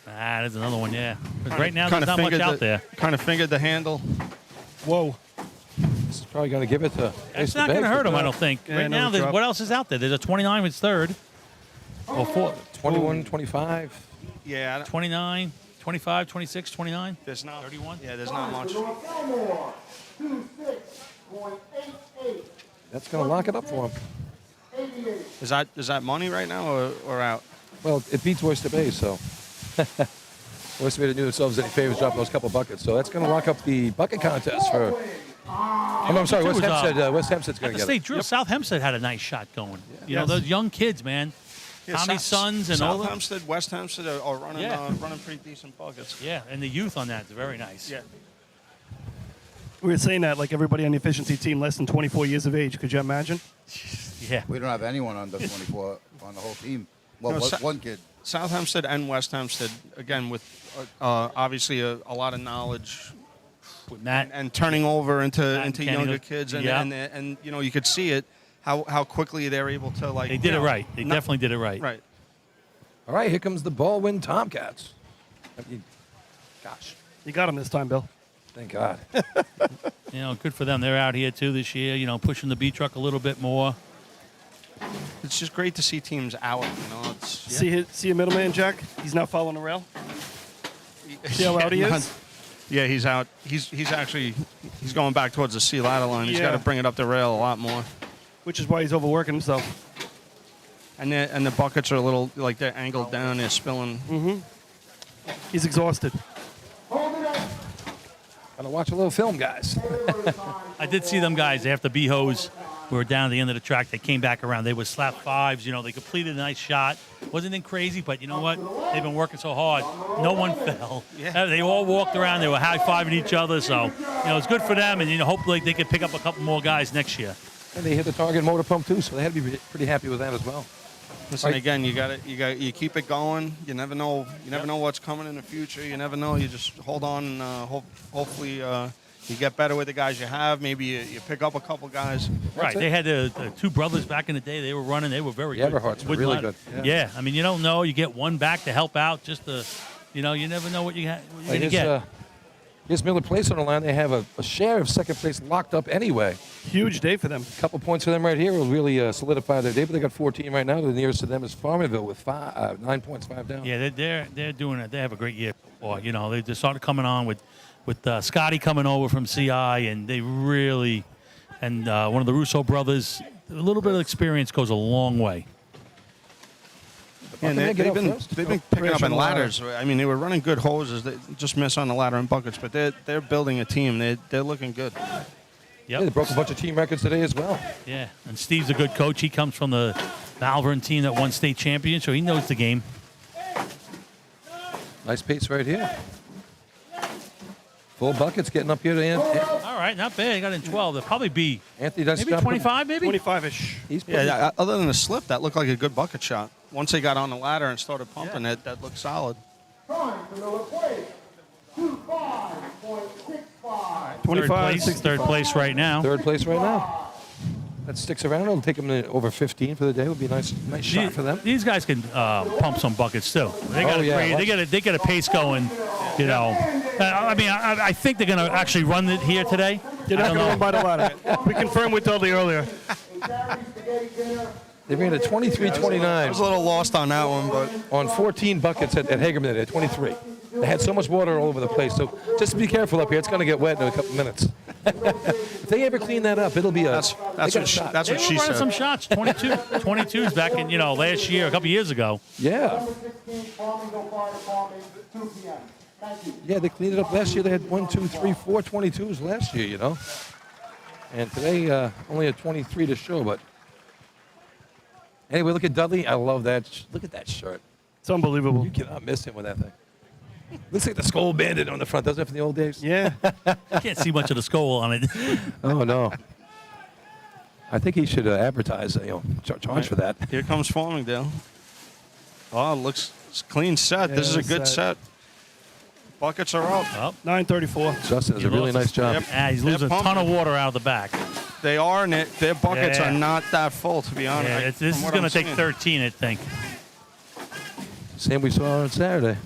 There's another one, yeah. But right now, there's Kinda not much fingered out there. Kind of fingered the handle. Whoa. This is probably going to give it to. It's not going to hurt him, I don't think. Yeah, right now, another drop. what else is out there? There's a 29 with third. Oh, 21, 25. Yeah. 29, 25, 26, 29. There's not 31. Yeah, there's not much. Belmore, 26.88. That's going to lock it up for him. 88. Is that money right now or out? Well, it beats Oyster Bay, so. Oyster Bay didn't do themselves any favors dropping those couple buckets. So that's going to lock up the bucket contest for. I'm sorry, West Hempstead. West Hempstead's going At to the get state it. drill, South Hempstead had a nice shot going. Yes. Those young kids, man. Yeah, Tommy's sons and all South that. Hempstead, West Hempstead are running Yeah. running pretty decent buckets. Yeah, and the youth on that is very nice. Yeah. We were saying that like everybody on the efficiency team less than 24 years of age. Could you imagine? Yeah. We don't have anyone under 24 on the whole team. Well, No, one kid. South Hempstead and West Hempstead, again, with obviously a lot of knowledge With Matt. and turning over into Kenny, younger kids. And, yeah. and you could see it, how quickly they're able to, like. They did it right. They definitely did it right. Right. All right, here comes the Baldwin Tomcats. Gosh, You got him this time, Bill. thank God. Good for them. They're out here too this year. Pushing the B truck a little bit more. It's just great to see teams out. It's, See your middleman, Jack? He's not following the rail. See how out he is? Yeah, he's out. He's going back towards the C ladder line. He's got to bring it up the rail a lot more. Which is why he's overworking himself. And the buckets are a little, like, they're angled down. They're spilling. Mm-hmm. He's exhausted. Gotta watch a little film, guys. I did see them guys after B-Hose. We were down at the end of the track. They came back around. They were slap fives. They completed a nice shot. Wasn't anything crazy, but you know what? They've been working so hard. No one fell. Yeah. They all walked around. They were high-fiving each other. So, it's good for them. And, hopefully they can pick up a couple more guys next year. And they hit the target motor pump too, so they had to be pretty happy with that as well. Listen, again, you keep it going. You never know. You never know what's coming in the future. You never know. You just hold on and hopefully you get better with the guys you have. Maybe you pick up a couple guys. Right. They had the two brothers back in the day. They were running. They were very good. Everhart's were really good. Yeah. I mean, you don't know. You get one back to help out. Just to, you never know what you're going to get. Here's Miller Place on the line. They have a share of second place locked up anyway. Huge day for them. A couple points for them right here will really solidify their day. But they got 14 right now. The nearest to them is Farmerville with 9 points, 5 down. Yeah, they're doing it. They have a great year. Or they just started coming on with Scotty coming over from CI, and they really one of the Russo brothers. A little bit of experience goes a long way. And they've been picking up in ladders. I mean, they were running good hoses. They just miss on the ladder and buckets, but they're building a team. They're looking good. Yep. Yeah, they broke a bunch of team records today as well. Yeah, and Steve's a good coach. He comes from the Malvern team that won state champion, so he knows the game. Nice pace right here. Full buckets getting up here to end. All right, not bad. He got in 12. They'll probably be Anthony does maybe 25, maybe? 25-ish. He's Yeah, other than the slip, that looked like a good bucket shot. once they got on the ladder and started pumping it, that looked solid. Time for Miller Place, 25.65. 25, Third place right now. Third place right now. That sticks around. It'll take them to over 15 for the day. Would be a nice shot for them. These guys can pump some buckets too. They got they got a pace going. You know, I mean, I think they're going to actually run it here today. You're not going to run by the ladder. We confirmed with Dudley earlier. They ran a 23:29. I was a little lost on that one, but on 14 buckets at Hagerman today, 23. They had so much water all over the place, so just be careful up here. It's going to get wet in a couple minutes. If they ever clean that up, it'll be a. That's what she They were running said. some shots. 22s back in last year, a couple years ago. Yeah. Yeah, they cleaned it up last year. They had 1, 2, 3, 4 22s last year, And today, only a 23 to show, but. Anyway, look at Dudley. I love that. Look at that shirt. It's unbelievable. You cannot miss him with that thing. Looks like the Skull Bandit on the front, doesn't it, from the old days? Yeah. You can't see much of the skull on it. Oh, no. I think he should advertise, charge for that. Here comes Farmingdale. Oh, looks clean set. Yeah, this is a good set. Buckets are up. 9:34. Justin does a really nice job. He's losing a ton of water out of the back. They are, and their buckets are not that full, to be honest. Yeah, this is going to take 13, I think. Same we saw on Saturday.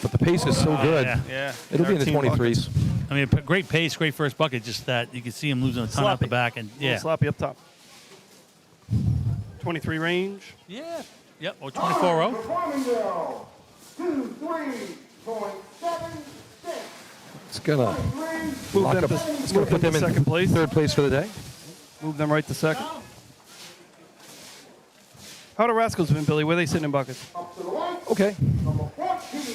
But the pace is so good. Yeah. It'll be in the 23s. I mean, great pace, great first bucket. Just that you can see him losing a ton out the back, and Sloppy up top. 23 range. Yeah. Yep. Or 24-0. Farmingdale, 23.76. It's gonna Move lock them up. to- It's move gonna them put them to in second place. third place for the day. Move them right to second. How the Rascals been, Billy? Where they sitting in buckets? Okay.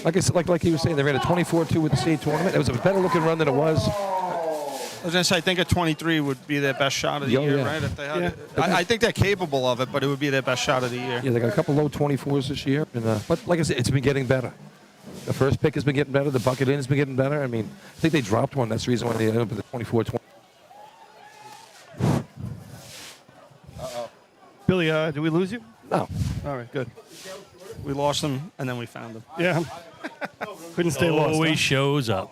Like I said, like he was saying, they ran a 24-2 with the state tournament. It was a better looking run than it was. I was going to say, I think a 23 would be their best shot of the year, right? If they had it. I think they're capable of it, but it would be their best shot of the year. Yeah, they got a couple low 24s this year. And, but like I said, it's been getting better. The first pick has been getting better. The bucket in has been getting better. I mean, I think they dropped one. That's the reason why they ended up with the 24-20. Billy, did we lose you? No. All right, good. We lost them, and then we found them. Yeah. Couldn't stay lost. Always shows up.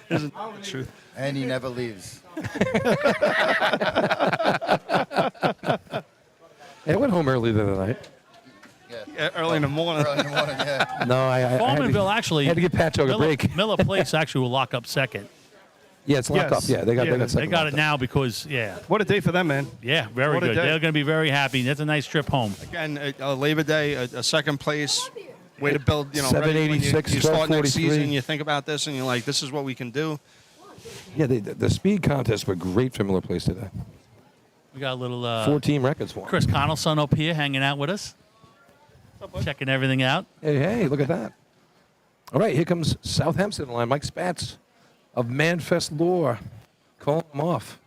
Isn't the truth? And he never leaves. Hey, I went home early the other night. Yeah, early in the morning. Early in the morning, yeah. No, I had Farmanville to, actually had to give Patchogue a break. Miller Place actually will lock up second. Yeah, it's locked up. Yeah, they got They second got locked it up. now because What a day for them, man. Yeah, very What a good. day. They're going to be very happy. That's a nice trip home. Again, Labor Day, a second place. Way to build, ready when 786, you start next 1243. season, you think about this, and you're like, this is what we can do. Yeah, the speed contests were great for Miller Place today. We got a little 4-team records for 'em. Chris Connellson up here hanging out with us, checking everything out. Hey, look at that. All right, here comes South Hempstead line. Mike Spatz of Manfest Lore calling him off.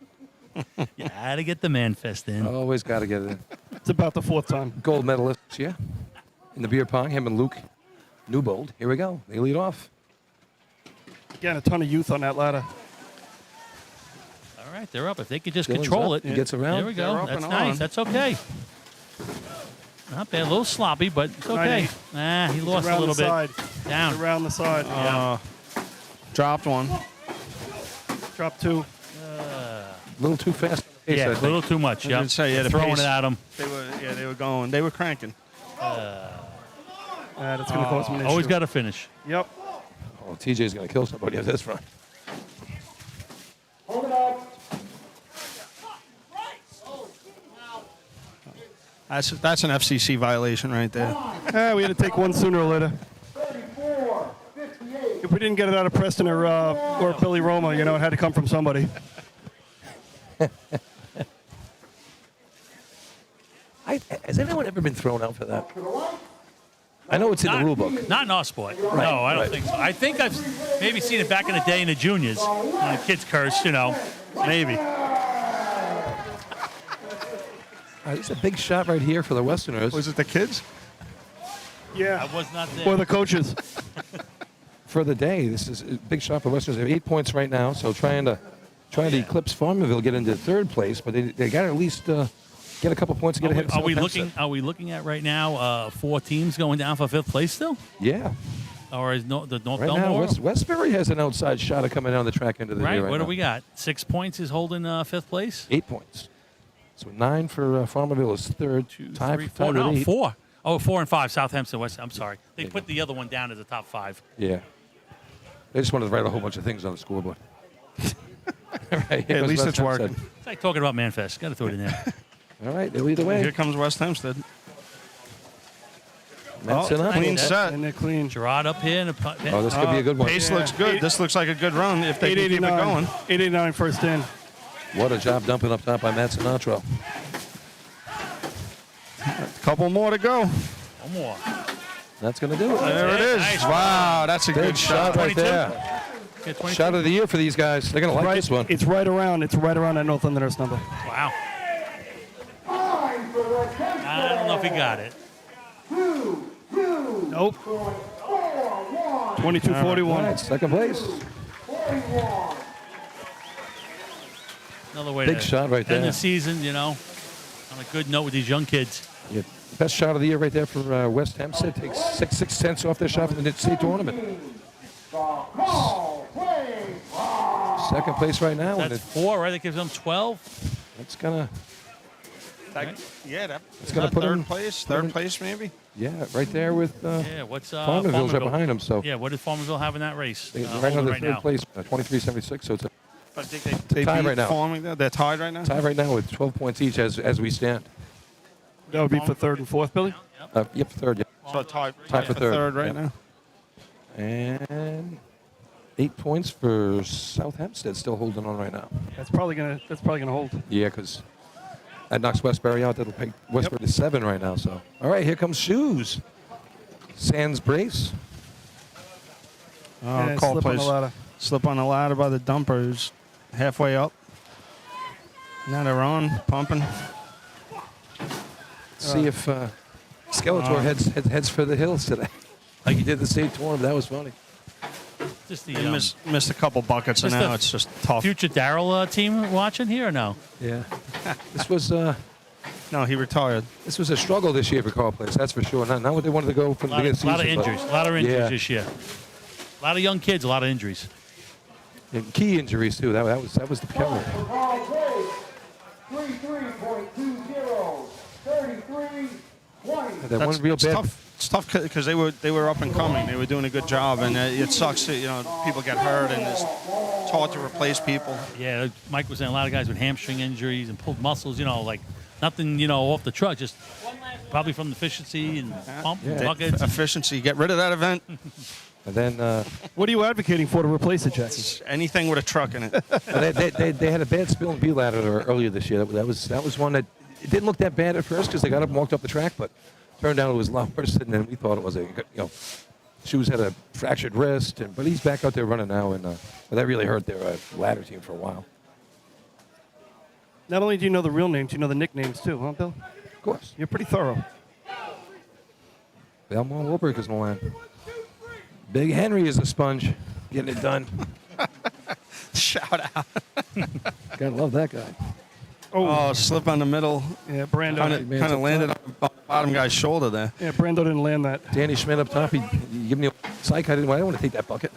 You had to get the Manfest in. Always got to get it in. It's about the fourth time. Gold medalist this year in the beer pong, him and Luke Newbold. Here we go. They lead off. Again, a ton of youth on that ladder. All right, they're up. If they could just Dylan's control up. it. He gets around. There we go. They're up That's and nice. on. That's okay. Not bad. A little sloppy, but it's okay. He lost a Around little the bit. side. Down. Around the side. Dropped one. Drop two. A little too fast. on the pace, Yeah, I a think. little too much. I Yeah, didn't say, the throwing pace. it at them. They were going. They were cranking. That's going to cause them an issue. Always got to finish. Yep. Oh, TJ's going to kill somebody at this run. Hold it up. That's an FCC violation right there. We had to take one sooner or later. 34, 58. If we didn't get it out of Preston or Billy Roma, it had to come from somebody. Has anyone ever been thrown out for that? I know it's in the rule book. Not in our sport. No, Right, I don't right. think so. I think I've maybe seen it back in the day in the juniors when the kids cursed, maybe. It's a big shot right here for the Westerners. Was it the kids? Yeah. I was not there. Or the coaches. For the day, this is a big shot for Westerners. They have 8 points right now, so trying to eclipse Farmerville, get into third place, but they got to at least get a couple points and get ahead. Are we looking at right now 4 teams going down for 5th place still? Yeah. Or is the North Right Belmore? now, Westbury has an outside shot of coming down the track into the Right. year What right do now. we got? 6 points is holding 5th place. 8 points. So 9 for Farmerville is third. 2, Tied 3, tied 4. with No, 8. 4. Oh, 4 and 5. South Hempstead West. I'm sorry. They put the other one down as a top 5. Yeah. They just wanted to write a whole bunch of things on the scoreboard. Right, Yeah, at least it's working. It's like talking about Manfest. Got to throw it in there. All right, they'll either way. Here comes West Hempstead. Clean set. And they're clean. Gerard up here. And Oh, this could be a good one. Pace looks good. This looks like a good run if they can keep it going. 889 first in. What a job dumping up top by Matt Sinatra. A couple more to go. One more. That's going to do it. There it is. Nice. Wow, that's a Big good shot right there. Shot of the year for these guys. They're going to like this one. It's right around. It's right around that North Londonhurst number. Wow. I don't know if he got it. Nope. 22-41. All right, second place. Another way Big to shot right end there. the season, on a good note with these young kids. Yeah. Best shot of the year right there for West Hempstead. Takes 6 tenths off their shot for the state tournament. Second place right now. That's 4, right? That gives them 12. That's gonna. Yeah, It's gonna put third them place. Third place, maybe. Yeah, right there with Yeah, what's Farmerville's right behind them. So Yeah, what did Farmerville have in that race? they right holding on the right third now. place, 23-76. So it's a I think they tie beat right now. Farmingdale. They're tied right now. tie right now with 12 points each as we stand. That would be for third and fourth, Billy? Yep, third. Yep. So tied for third. right Yep. now. And 8 points for South Hempstead, still holding on right now. That's probably gonna hold. Yeah, because that knocks Westbury out. That'll take Westbury to 7 right now. So, all right, here comes Shoes. Sands brace. Oh, And call slip on plays. the ladder. Slip on the ladder by the dumper who's halfway up. Now they're on, pumping. See if Skeletor heads for the hills today, like he did the state tournament. That was funny. Just the They missed a couple buckets, and just now the it's just tough. future Darrell team watching here or no? Yeah, this was No, he retired. this was a struggle this year for Call Place. That's for sure. Not what they wanted to go from the beginning of the lot of season. but- injuries. A lot of injuries Yeah. this year. A lot of young kids. A lot of injuries. And key injuries too. That was the killer. 33.20, 33-20. That one real it's bad. tough. It's tough because they were up and coming. They were doing a good job, and it sucks that people get hurt, and it's hard to replace people. Yeah, Mike was saying a lot of guys with hamstring injuries and pulled muscles. Like nothing, off the truck. Just probably from the efficiency and pump and buckets. Efficiency. Get rid of that event. And then What are you advocating for to replace it, Jackie? Anything with a truck in it. they had a bad spill in B ladder earlier this year. That was one that it didn't look that bad at first because they got up and walked up the track, but turned out it was a lot worse than we thought it was. Shoes had a fractured wrist, but he's back out there running now, and that really hurt their ladder team for a while. Not only do you know the real names, you know the nicknames too, huh, Bill? Of course. You're pretty thorough. Belmont Wilbreakers in the line. Big Henry is a sponge, getting it done. Shout out. Gotta love that guy. Oh, slip on the middle. Yeah, Brando. Kind of landed on the bottom guy's shoulder there. Yeah, Brando didn't land that. Danny Schmidt up top. He give me a psych. I didn't want to take that bucket.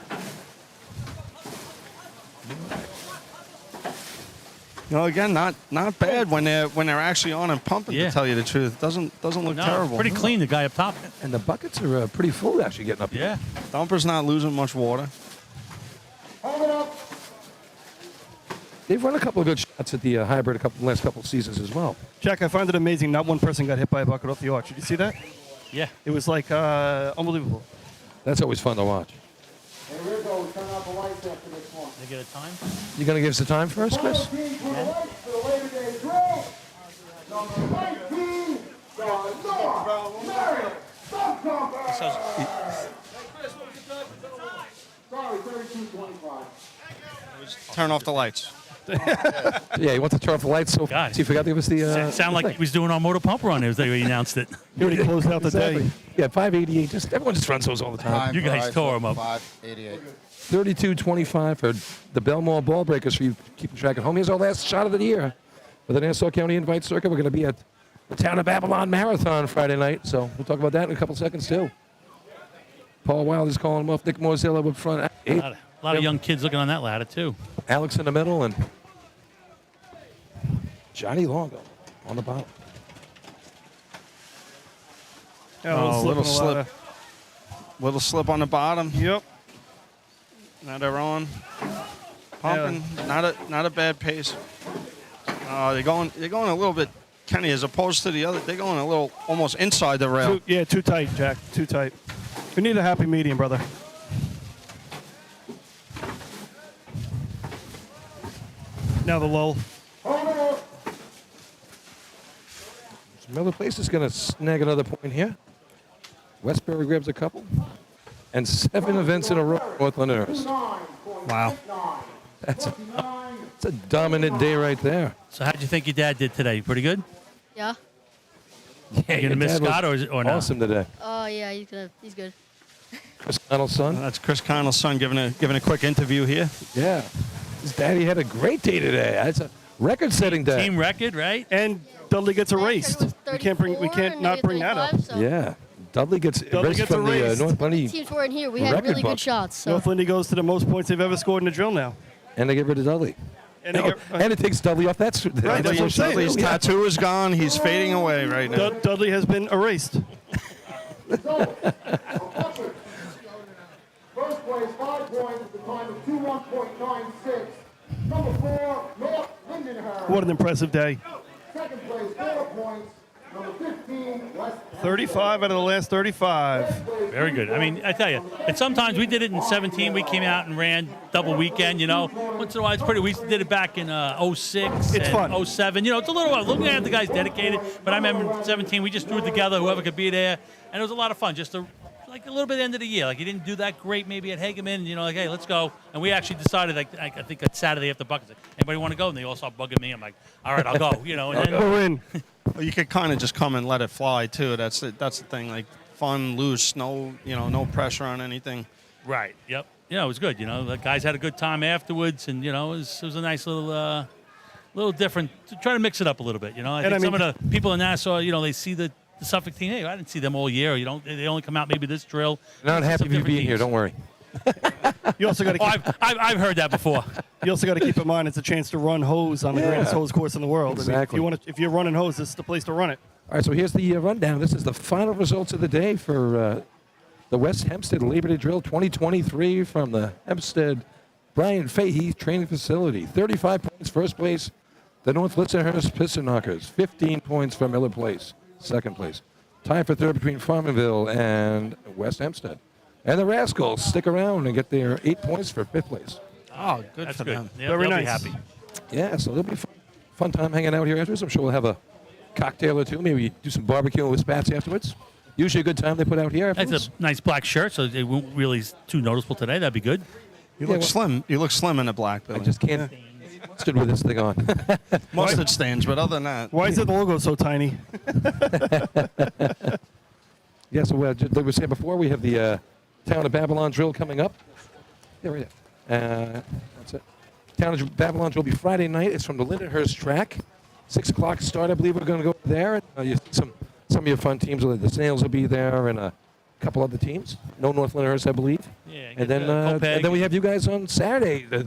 Again, not bad when they're actually on and pumping. Yeah. To tell you the truth, doesn't look No, terrible. pretty clean. The guy up top. And the buckets are pretty full actually getting up here. Yeah. Dumper's not losing much water. They've run a couple of good shots at the hybrid last couple of seasons as well. Jack, I find it amazing not one person got hit by a bucket off the arch. Did you see that? Yeah. It was like unbelievable. That's always fun to watch. Hey, Rizzo, turn off the lights after this one. They get a time. You gonna give us the time first, Chris? 14 for the lights for the Labor Day drill. Number 19, the North Marion Subcombat. Sorry, 32-25. Turn off the lights. Yeah, he wants to turn off the lights. So God. he forgot to give us the. Sound like he was doing our motor pump run. It was the way he announced it. He already closed out the Exactly. day. Yeah, 588. Everyone just runs those all the time. You guys tore him up. 588. 32-25 for the Belmont Ball Breakers for you keeping track at home. Here's our last shot of the year. for the Nassau County Invite Circuit. We're going to be at the Town of Babylon Marathon Friday night, so we'll talk about that in a couple seconds, too. Paul Wild is calling him off. Nick Morzillo up front. A lot of young kids looking on that ladder, too. Alex in the middle and Johnny Longo on the bottom. Little slip. Little slip on the bottom. Yep. Now they're on. Pumping. Yeah. Not a bad pace. They're going a little bit, Kenny, as opposed to the other. They're going a little almost inside the rail. Too tight, Jack. Too tight. We need a happy medium, brother. Now the lull. Miller Place is going to snag another point here. Westbury grabs a couple. And 7 events in a row, North Lyndhurst. Wow. That's a dominant day right there. So how'd you think your dad did today? Pretty good? Yeah. You going to miss Scott or no? Awesome today. Oh, yeah, he's good. Chris Connell's son. That's Chris Connell's son giving a quick interview here. Yeah. His daddy had a great day today. That's a record-setting day. Team record, right? And Dudley gets erased. We can't not bring that up. So. Yeah. Dudley gets erased from the North Lindy Teams weren't here. We had really good shots. So. North Lindy goes to the most points they've ever scored in a drill now. And they get rid of Dudley. And it takes Dudley off that. Right, that's what I'm saying. Dudley's tattoo is gone. He's fading away right now. Dudley has been erased. First place, 5 points at the time of 21.96. Number 4, North Lindenhurst. What an impressive day. Second place, 4 points. Number 15, West 35 out of the last 35. Very good. I mean, I tell you, and sometimes we did it in 17. We came out and ran double weekend, you know. Once in a while, it's pretty. We did it back in 06 It's and fun. 07. You know, it's a little while. Looking at the guys dedicated, but I remember in 17, we just threw it together, whoever could be there, and it was a lot of fun. Just like a little bit end of the year. Like, you didn't do that great maybe at Hageman, you know, like, hey, let's go. And we actually decided, like, I think that Saturday after buckets, anybody want to go? And they all started bugging me. I'm like, all right, I'll go, you know. And then, We're in. Well, you could kind of just come and let it fly too. That's the thing. Like fun, loose, no pressure on anything. Right. Yep. Yeah, it was good. You know, the guys had a good time afterwards, and you know, it was a nice little different. To try to mix it up a little bit. You know, I think some of the people in Nassau, you know, they see the Suffolk team. Hey, I didn't see them all year. You know, they only come out maybe this drill. Not happy with you being here. Don't worry. You also got to. I've heard that before. You also got to keep in mind it's a chance to run hose on the greatest hose course in the world. Exactly. I mean, if you're running hose, this is the place to run it. All right, so here's the rundown. This is the final results of the day for the West Hempstead Labor Day Drill 2023 from the Hempstead Brian Fahey Training Facility. 35 points, first place. The North Lyndhurst Piston Knockers. 15 points for Miller Place, second place. Tie for third between Farmerville and West Hempstead. And the Rascals stick around and get their 8 points for fifth place. Oh, good That's for good. them. They'll be happy. Yeah, so it'll be fun time hanging out here afterwards. I'm sure we'll have a cocktail or two. Maybe do some barbecuing with spats afterwards. Usually a good time they put out here afterwards. That's a nice black shirt, so it won't really too noticeable today. That'd be good. You look slim. You look slim in the black, Billy. I just can't stood with this thing on. Mustard stains, but other than that. Why is the logo so tiny? Yeah, so like we were saying before, we have the Town of Babylon drill coming up. Yeah, right there. That's it. Town of Babylon drill will be Friday night. It's from the Lyndhurst track. 6 o'clock start, I believe we're going to go there. You see some of your fun teams. The Snails will be there and a couple other teams. No North Lyndhurst, I believe. Yeah, and then we have you guys on Saturday, the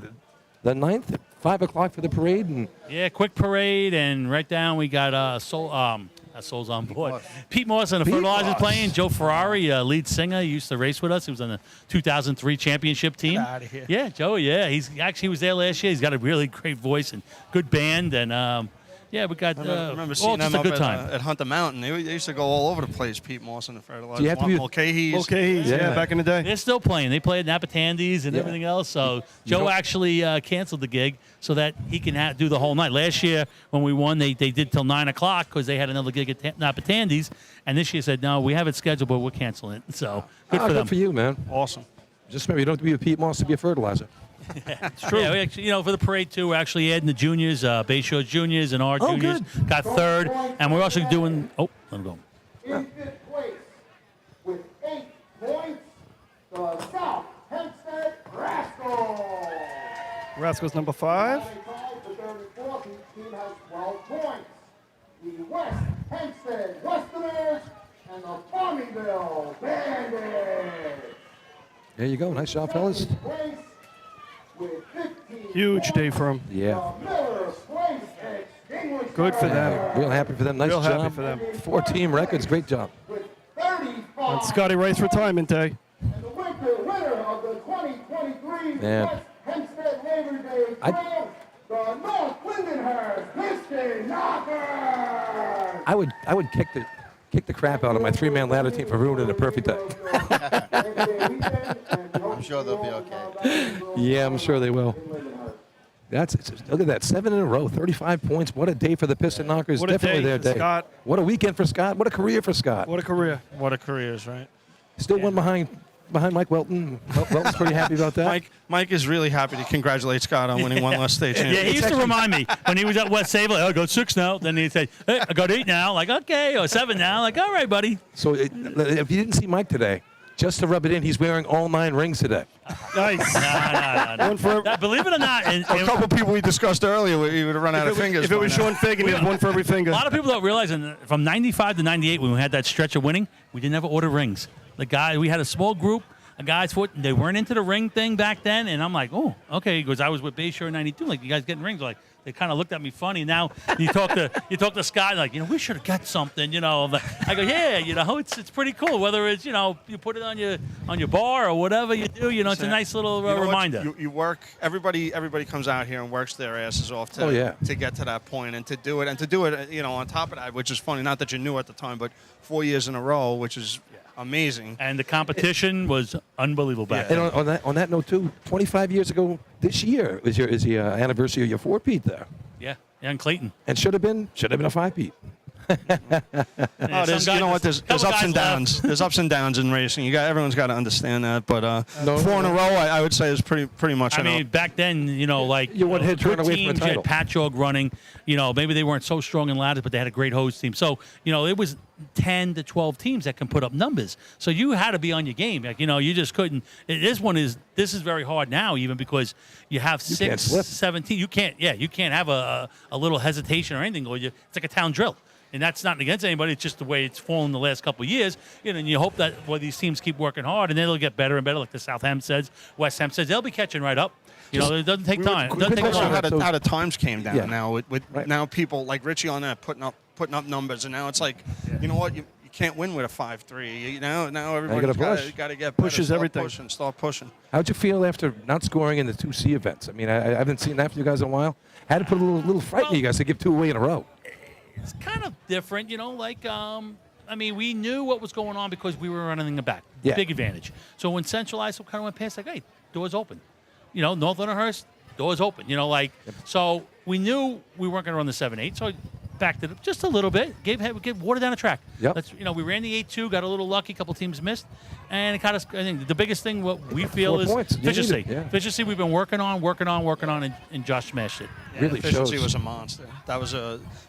9th at 5 o'clock for the parade. And yeah, quick parade, and right down we got Soul's on board. Pete Moss and the Fertilizers playing. Joe Ferrari, lead singer, he used to race with us. He was on the 2003 championship team. Get out of here. Yeah, Joe. Yeah, he was there last year. He's got a really great voice and good band, and yeah, we got. I remember seeing them up at Hunter Mountain. They used to go all over the place. Pete Moss and the Fertilizers. So you have to be Mulcahy's, yeah, back in the day. They're still playing. They play at Napatandy's and everything else. So Joe actually canceled the gig so that he can do the whole night. Last year when we won, they did till 9 o'clock because they had another gig at Napatandy's. And this year said, no, we have it scheduled, but we're canceling it. So good for them. Good for you, man. Awesome. Just remember, you don't have to be a Pete Moss to be a fertilizer. It's true. Yeah, we actually, for the parade too, we're actually adding the juniors, Bayshore juniors and our juniors got third, and we're also doing. Oh, let him go. In fifth place with 8 points, the South Hempstead Rascals. Rascals number 5. The third and fourth each team has 12 points. The West Hempstead Westerners and the Farmingdale Bandits. There you go. Nice job, fellas. Place with 15 Huge day for them. Yeah. Miller Place Extinguisher. Good for them. Real happy for them. Nice Real job. happy for them. 4 team records. Great job. On Scotty Rice retirement day. And the winner of the 2023 Man. West Hempstead Labor Day Trail, the North Lindenhurst Piston Knockers. I would kick the crap out of my 3-man ladder team for ruining a perfect day. I'm sure they'll be okay. Yeah, I'm sure they will. Look at that, 7 in a row, 35 points. What a day for the Piston Knockers. What a Definitely day their for day. Scott. What a weekend for Scott. What a career for Scott. What a career. What a careers, right? Still one behind Mike Welton. Welton's pretty happy about that. Mike is really happy to congratulate Scott on winning one last state Yeah, championship. he used to remind me when he was at West Sable, I got 6 now. Then he'd say, hey, I got 8 now. Like, okay, or 7 now. Like, all right, buddy. So if you didn't see Mike today, just to rub it in, he's wearing all 9 rings today. Nice. No. Believe it or not, A couple people we discussed earlier, we would have run out of fingers. If it was by now. Sean Fagan, he had one for every finger. A lot of people don't realize, from 95 to 98, when we had that stretch of winning, we didn't ever order rings. We had a small group of guys, they weren't into the ring thing back then, and I'm like, oh, okay, because I was with Bayshore in 92, like, you guys getting rings? Like, they kind of looked at me funny. Now you talk to Scott, like, we should have got something, I go, yeah, it's pretty cool. Whether it's, you put it on your bar or whatever you do, it's a nice little reminder. You work. Everybody comes out here and works their asses off to get to that point and to do it. On top of that, which is funny. Not that you knew at the time, but 4 years in a row, which is amazing. And the competition was unbelievable back then. And on that note too, 25 years ago this year is the anniversary of your 4-peat there. Yeah, in Clayton. And should have been a 5-peat. There's ups and downs. There's ups and downs in racing. Everyone's got to understand that. But 4 in a row, I would say is pretty much. I mean, back then, like you wouldn't turn away from a teams, you title. had Patchogue running. Maybe they weren't so strong in ladders, but they had a great hose team. So it was 10 to 12 teams that can put up numbers. So you had to be on your game. Like, you just couldn't. This is very hard now, even because you have 6, 17. You can't have a little hesitation or anything. It's like a town drill. And that's not against anybody. It's just the way it's fallen the last couple of years. And you hope that these teams keep working hard, and then they'll get better and better, like the South Hempsteads, West Hempsteads. They'll be catching right up. It doesn't take time. It doesn't take long. How the times came down now with now people like Richie on that putting up numbers, and now it's like, you know what, you can't win with a 5-3. Now everybody's got to get better. Pushes everything. Start pushing. How'd you feel after not scoring in the 2C events? I mean, I haven't seen that for you guys in a while. Had to put a little fright in you guys to give 2 away in a row. It's kind of different, we knew what was going on because we were running in the back. Yeah. Big advantage. So when Central ISO kind of went past, like, hey, doors open. North Lindenhurst, doors open. So we knew we weren't going to run the 7-8, so I backed it up just a little bit, gave water down the track. Yep. We ran the 8-2, got a little lucky, a couple teams missed, and it kind of, I think the biggest thing what we feel 4 is points. efficiency. Yeah. Efficiency we've been working on, and Josh smashed it. Really efficiency shows. was a monster. That was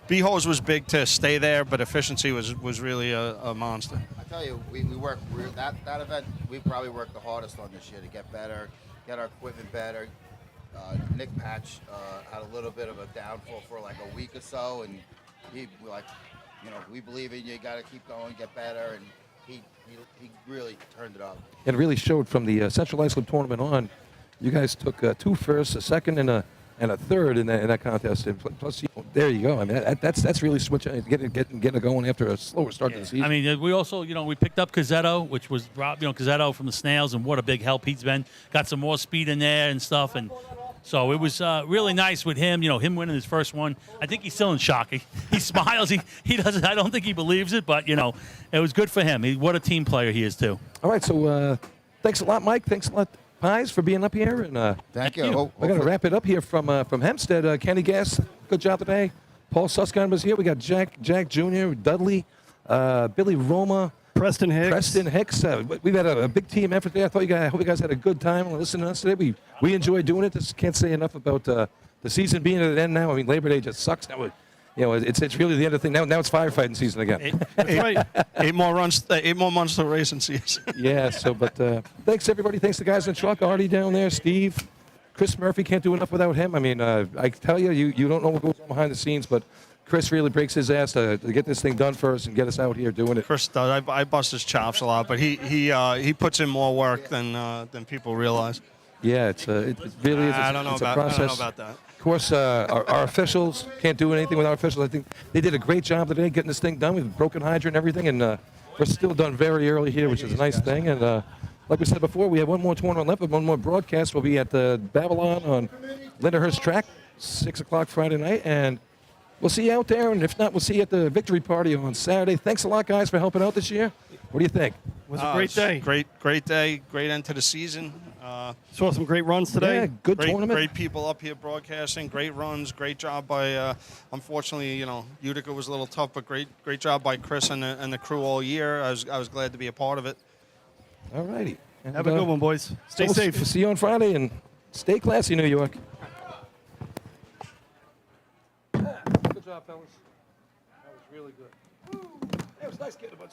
B-Hose was big to stay there, but efficiency was really a monster. I tell you, we worked that event. We probably worked the hardest on this year to get better, get our equipment better. Nick Patch had a little bit of a downfall for like a week or so, and we believe in you. You got to keep going, get better, and he really turned it up. It really showed from the Central Ice Club tournament on. You guys took 2 firsts, a second, and a third in that contest. And plus, there you go. I mean, that's really switching, getting it going after a slower start to the season. I mean, we also, we picked up Cazzetto, which was Rob, Cazzetto from the Snails, and what a big help he's been. Got some more speed in there and stuff, and so it was really nice with him. Him winning his first one. I think he's still in shock. He smiles. He doesn't. I don't think he believes it, but it was good for him. What a team player he is too. All right, so thanks a lot, Mike. Thanks a lot, Pies, for being up here. And thank you. We're going to wrap it up here from Hempstead. Kenny Gass, good job today. Paul Susskind was here. We got Jack Jr., Dudley, Billy Roma, Preston Hicks. We've had a big team effort there. I hope you guys had a good time listening to us today. We enjoyed doing it. Just can't say enough about the season being at an end now. I mean, Labor Day just sucks now. It's really the end of the thing. Now it's firefighting season again. Eight more months to racing season. Yeah. But thanks everybody. Thanks the guys in the truck. Artie down there, Steve, Chris Murphy can't do enough without him. I mean, I tell you, you don't know what goes on behind the scenes, but Chris really breaks his ass to get this thing done first and get us out here doing it. Chris does. I bust his chops a lot, but he puts in more work than people realize. Yeah, it really is. I don't know about that. Of course, our officials can't do anything without our officials. I think they did a great job today getting this thing done. We've broken hydrant and everything, and we're still done very early here, which is a nice thing. And like we said before, we have one more tournament left, but one more broadcast. We'll be at the Babylon on Lyndhurst Track, 6 o'clock Friday night, and we'll see you out there. And if not, we'll see you at the victory party on Saturday. Thanks a lot, guys, for helping out this year. What do you think? It was a great day. Great day. Great end to the season. Saw some great runs today. Yeah, good tournament. Great people up here broadcasting. Great runs. Great job by. Unfortunately, Utica was a little tough, but great job by Chris and the crew all year. I was glad to be a part of it. All righty. Have a good one, boys. Stay safe. We'll see you on Friday, and stay classy, New York. Good job, fellas. That was really good. It was nice getting a bunch of people.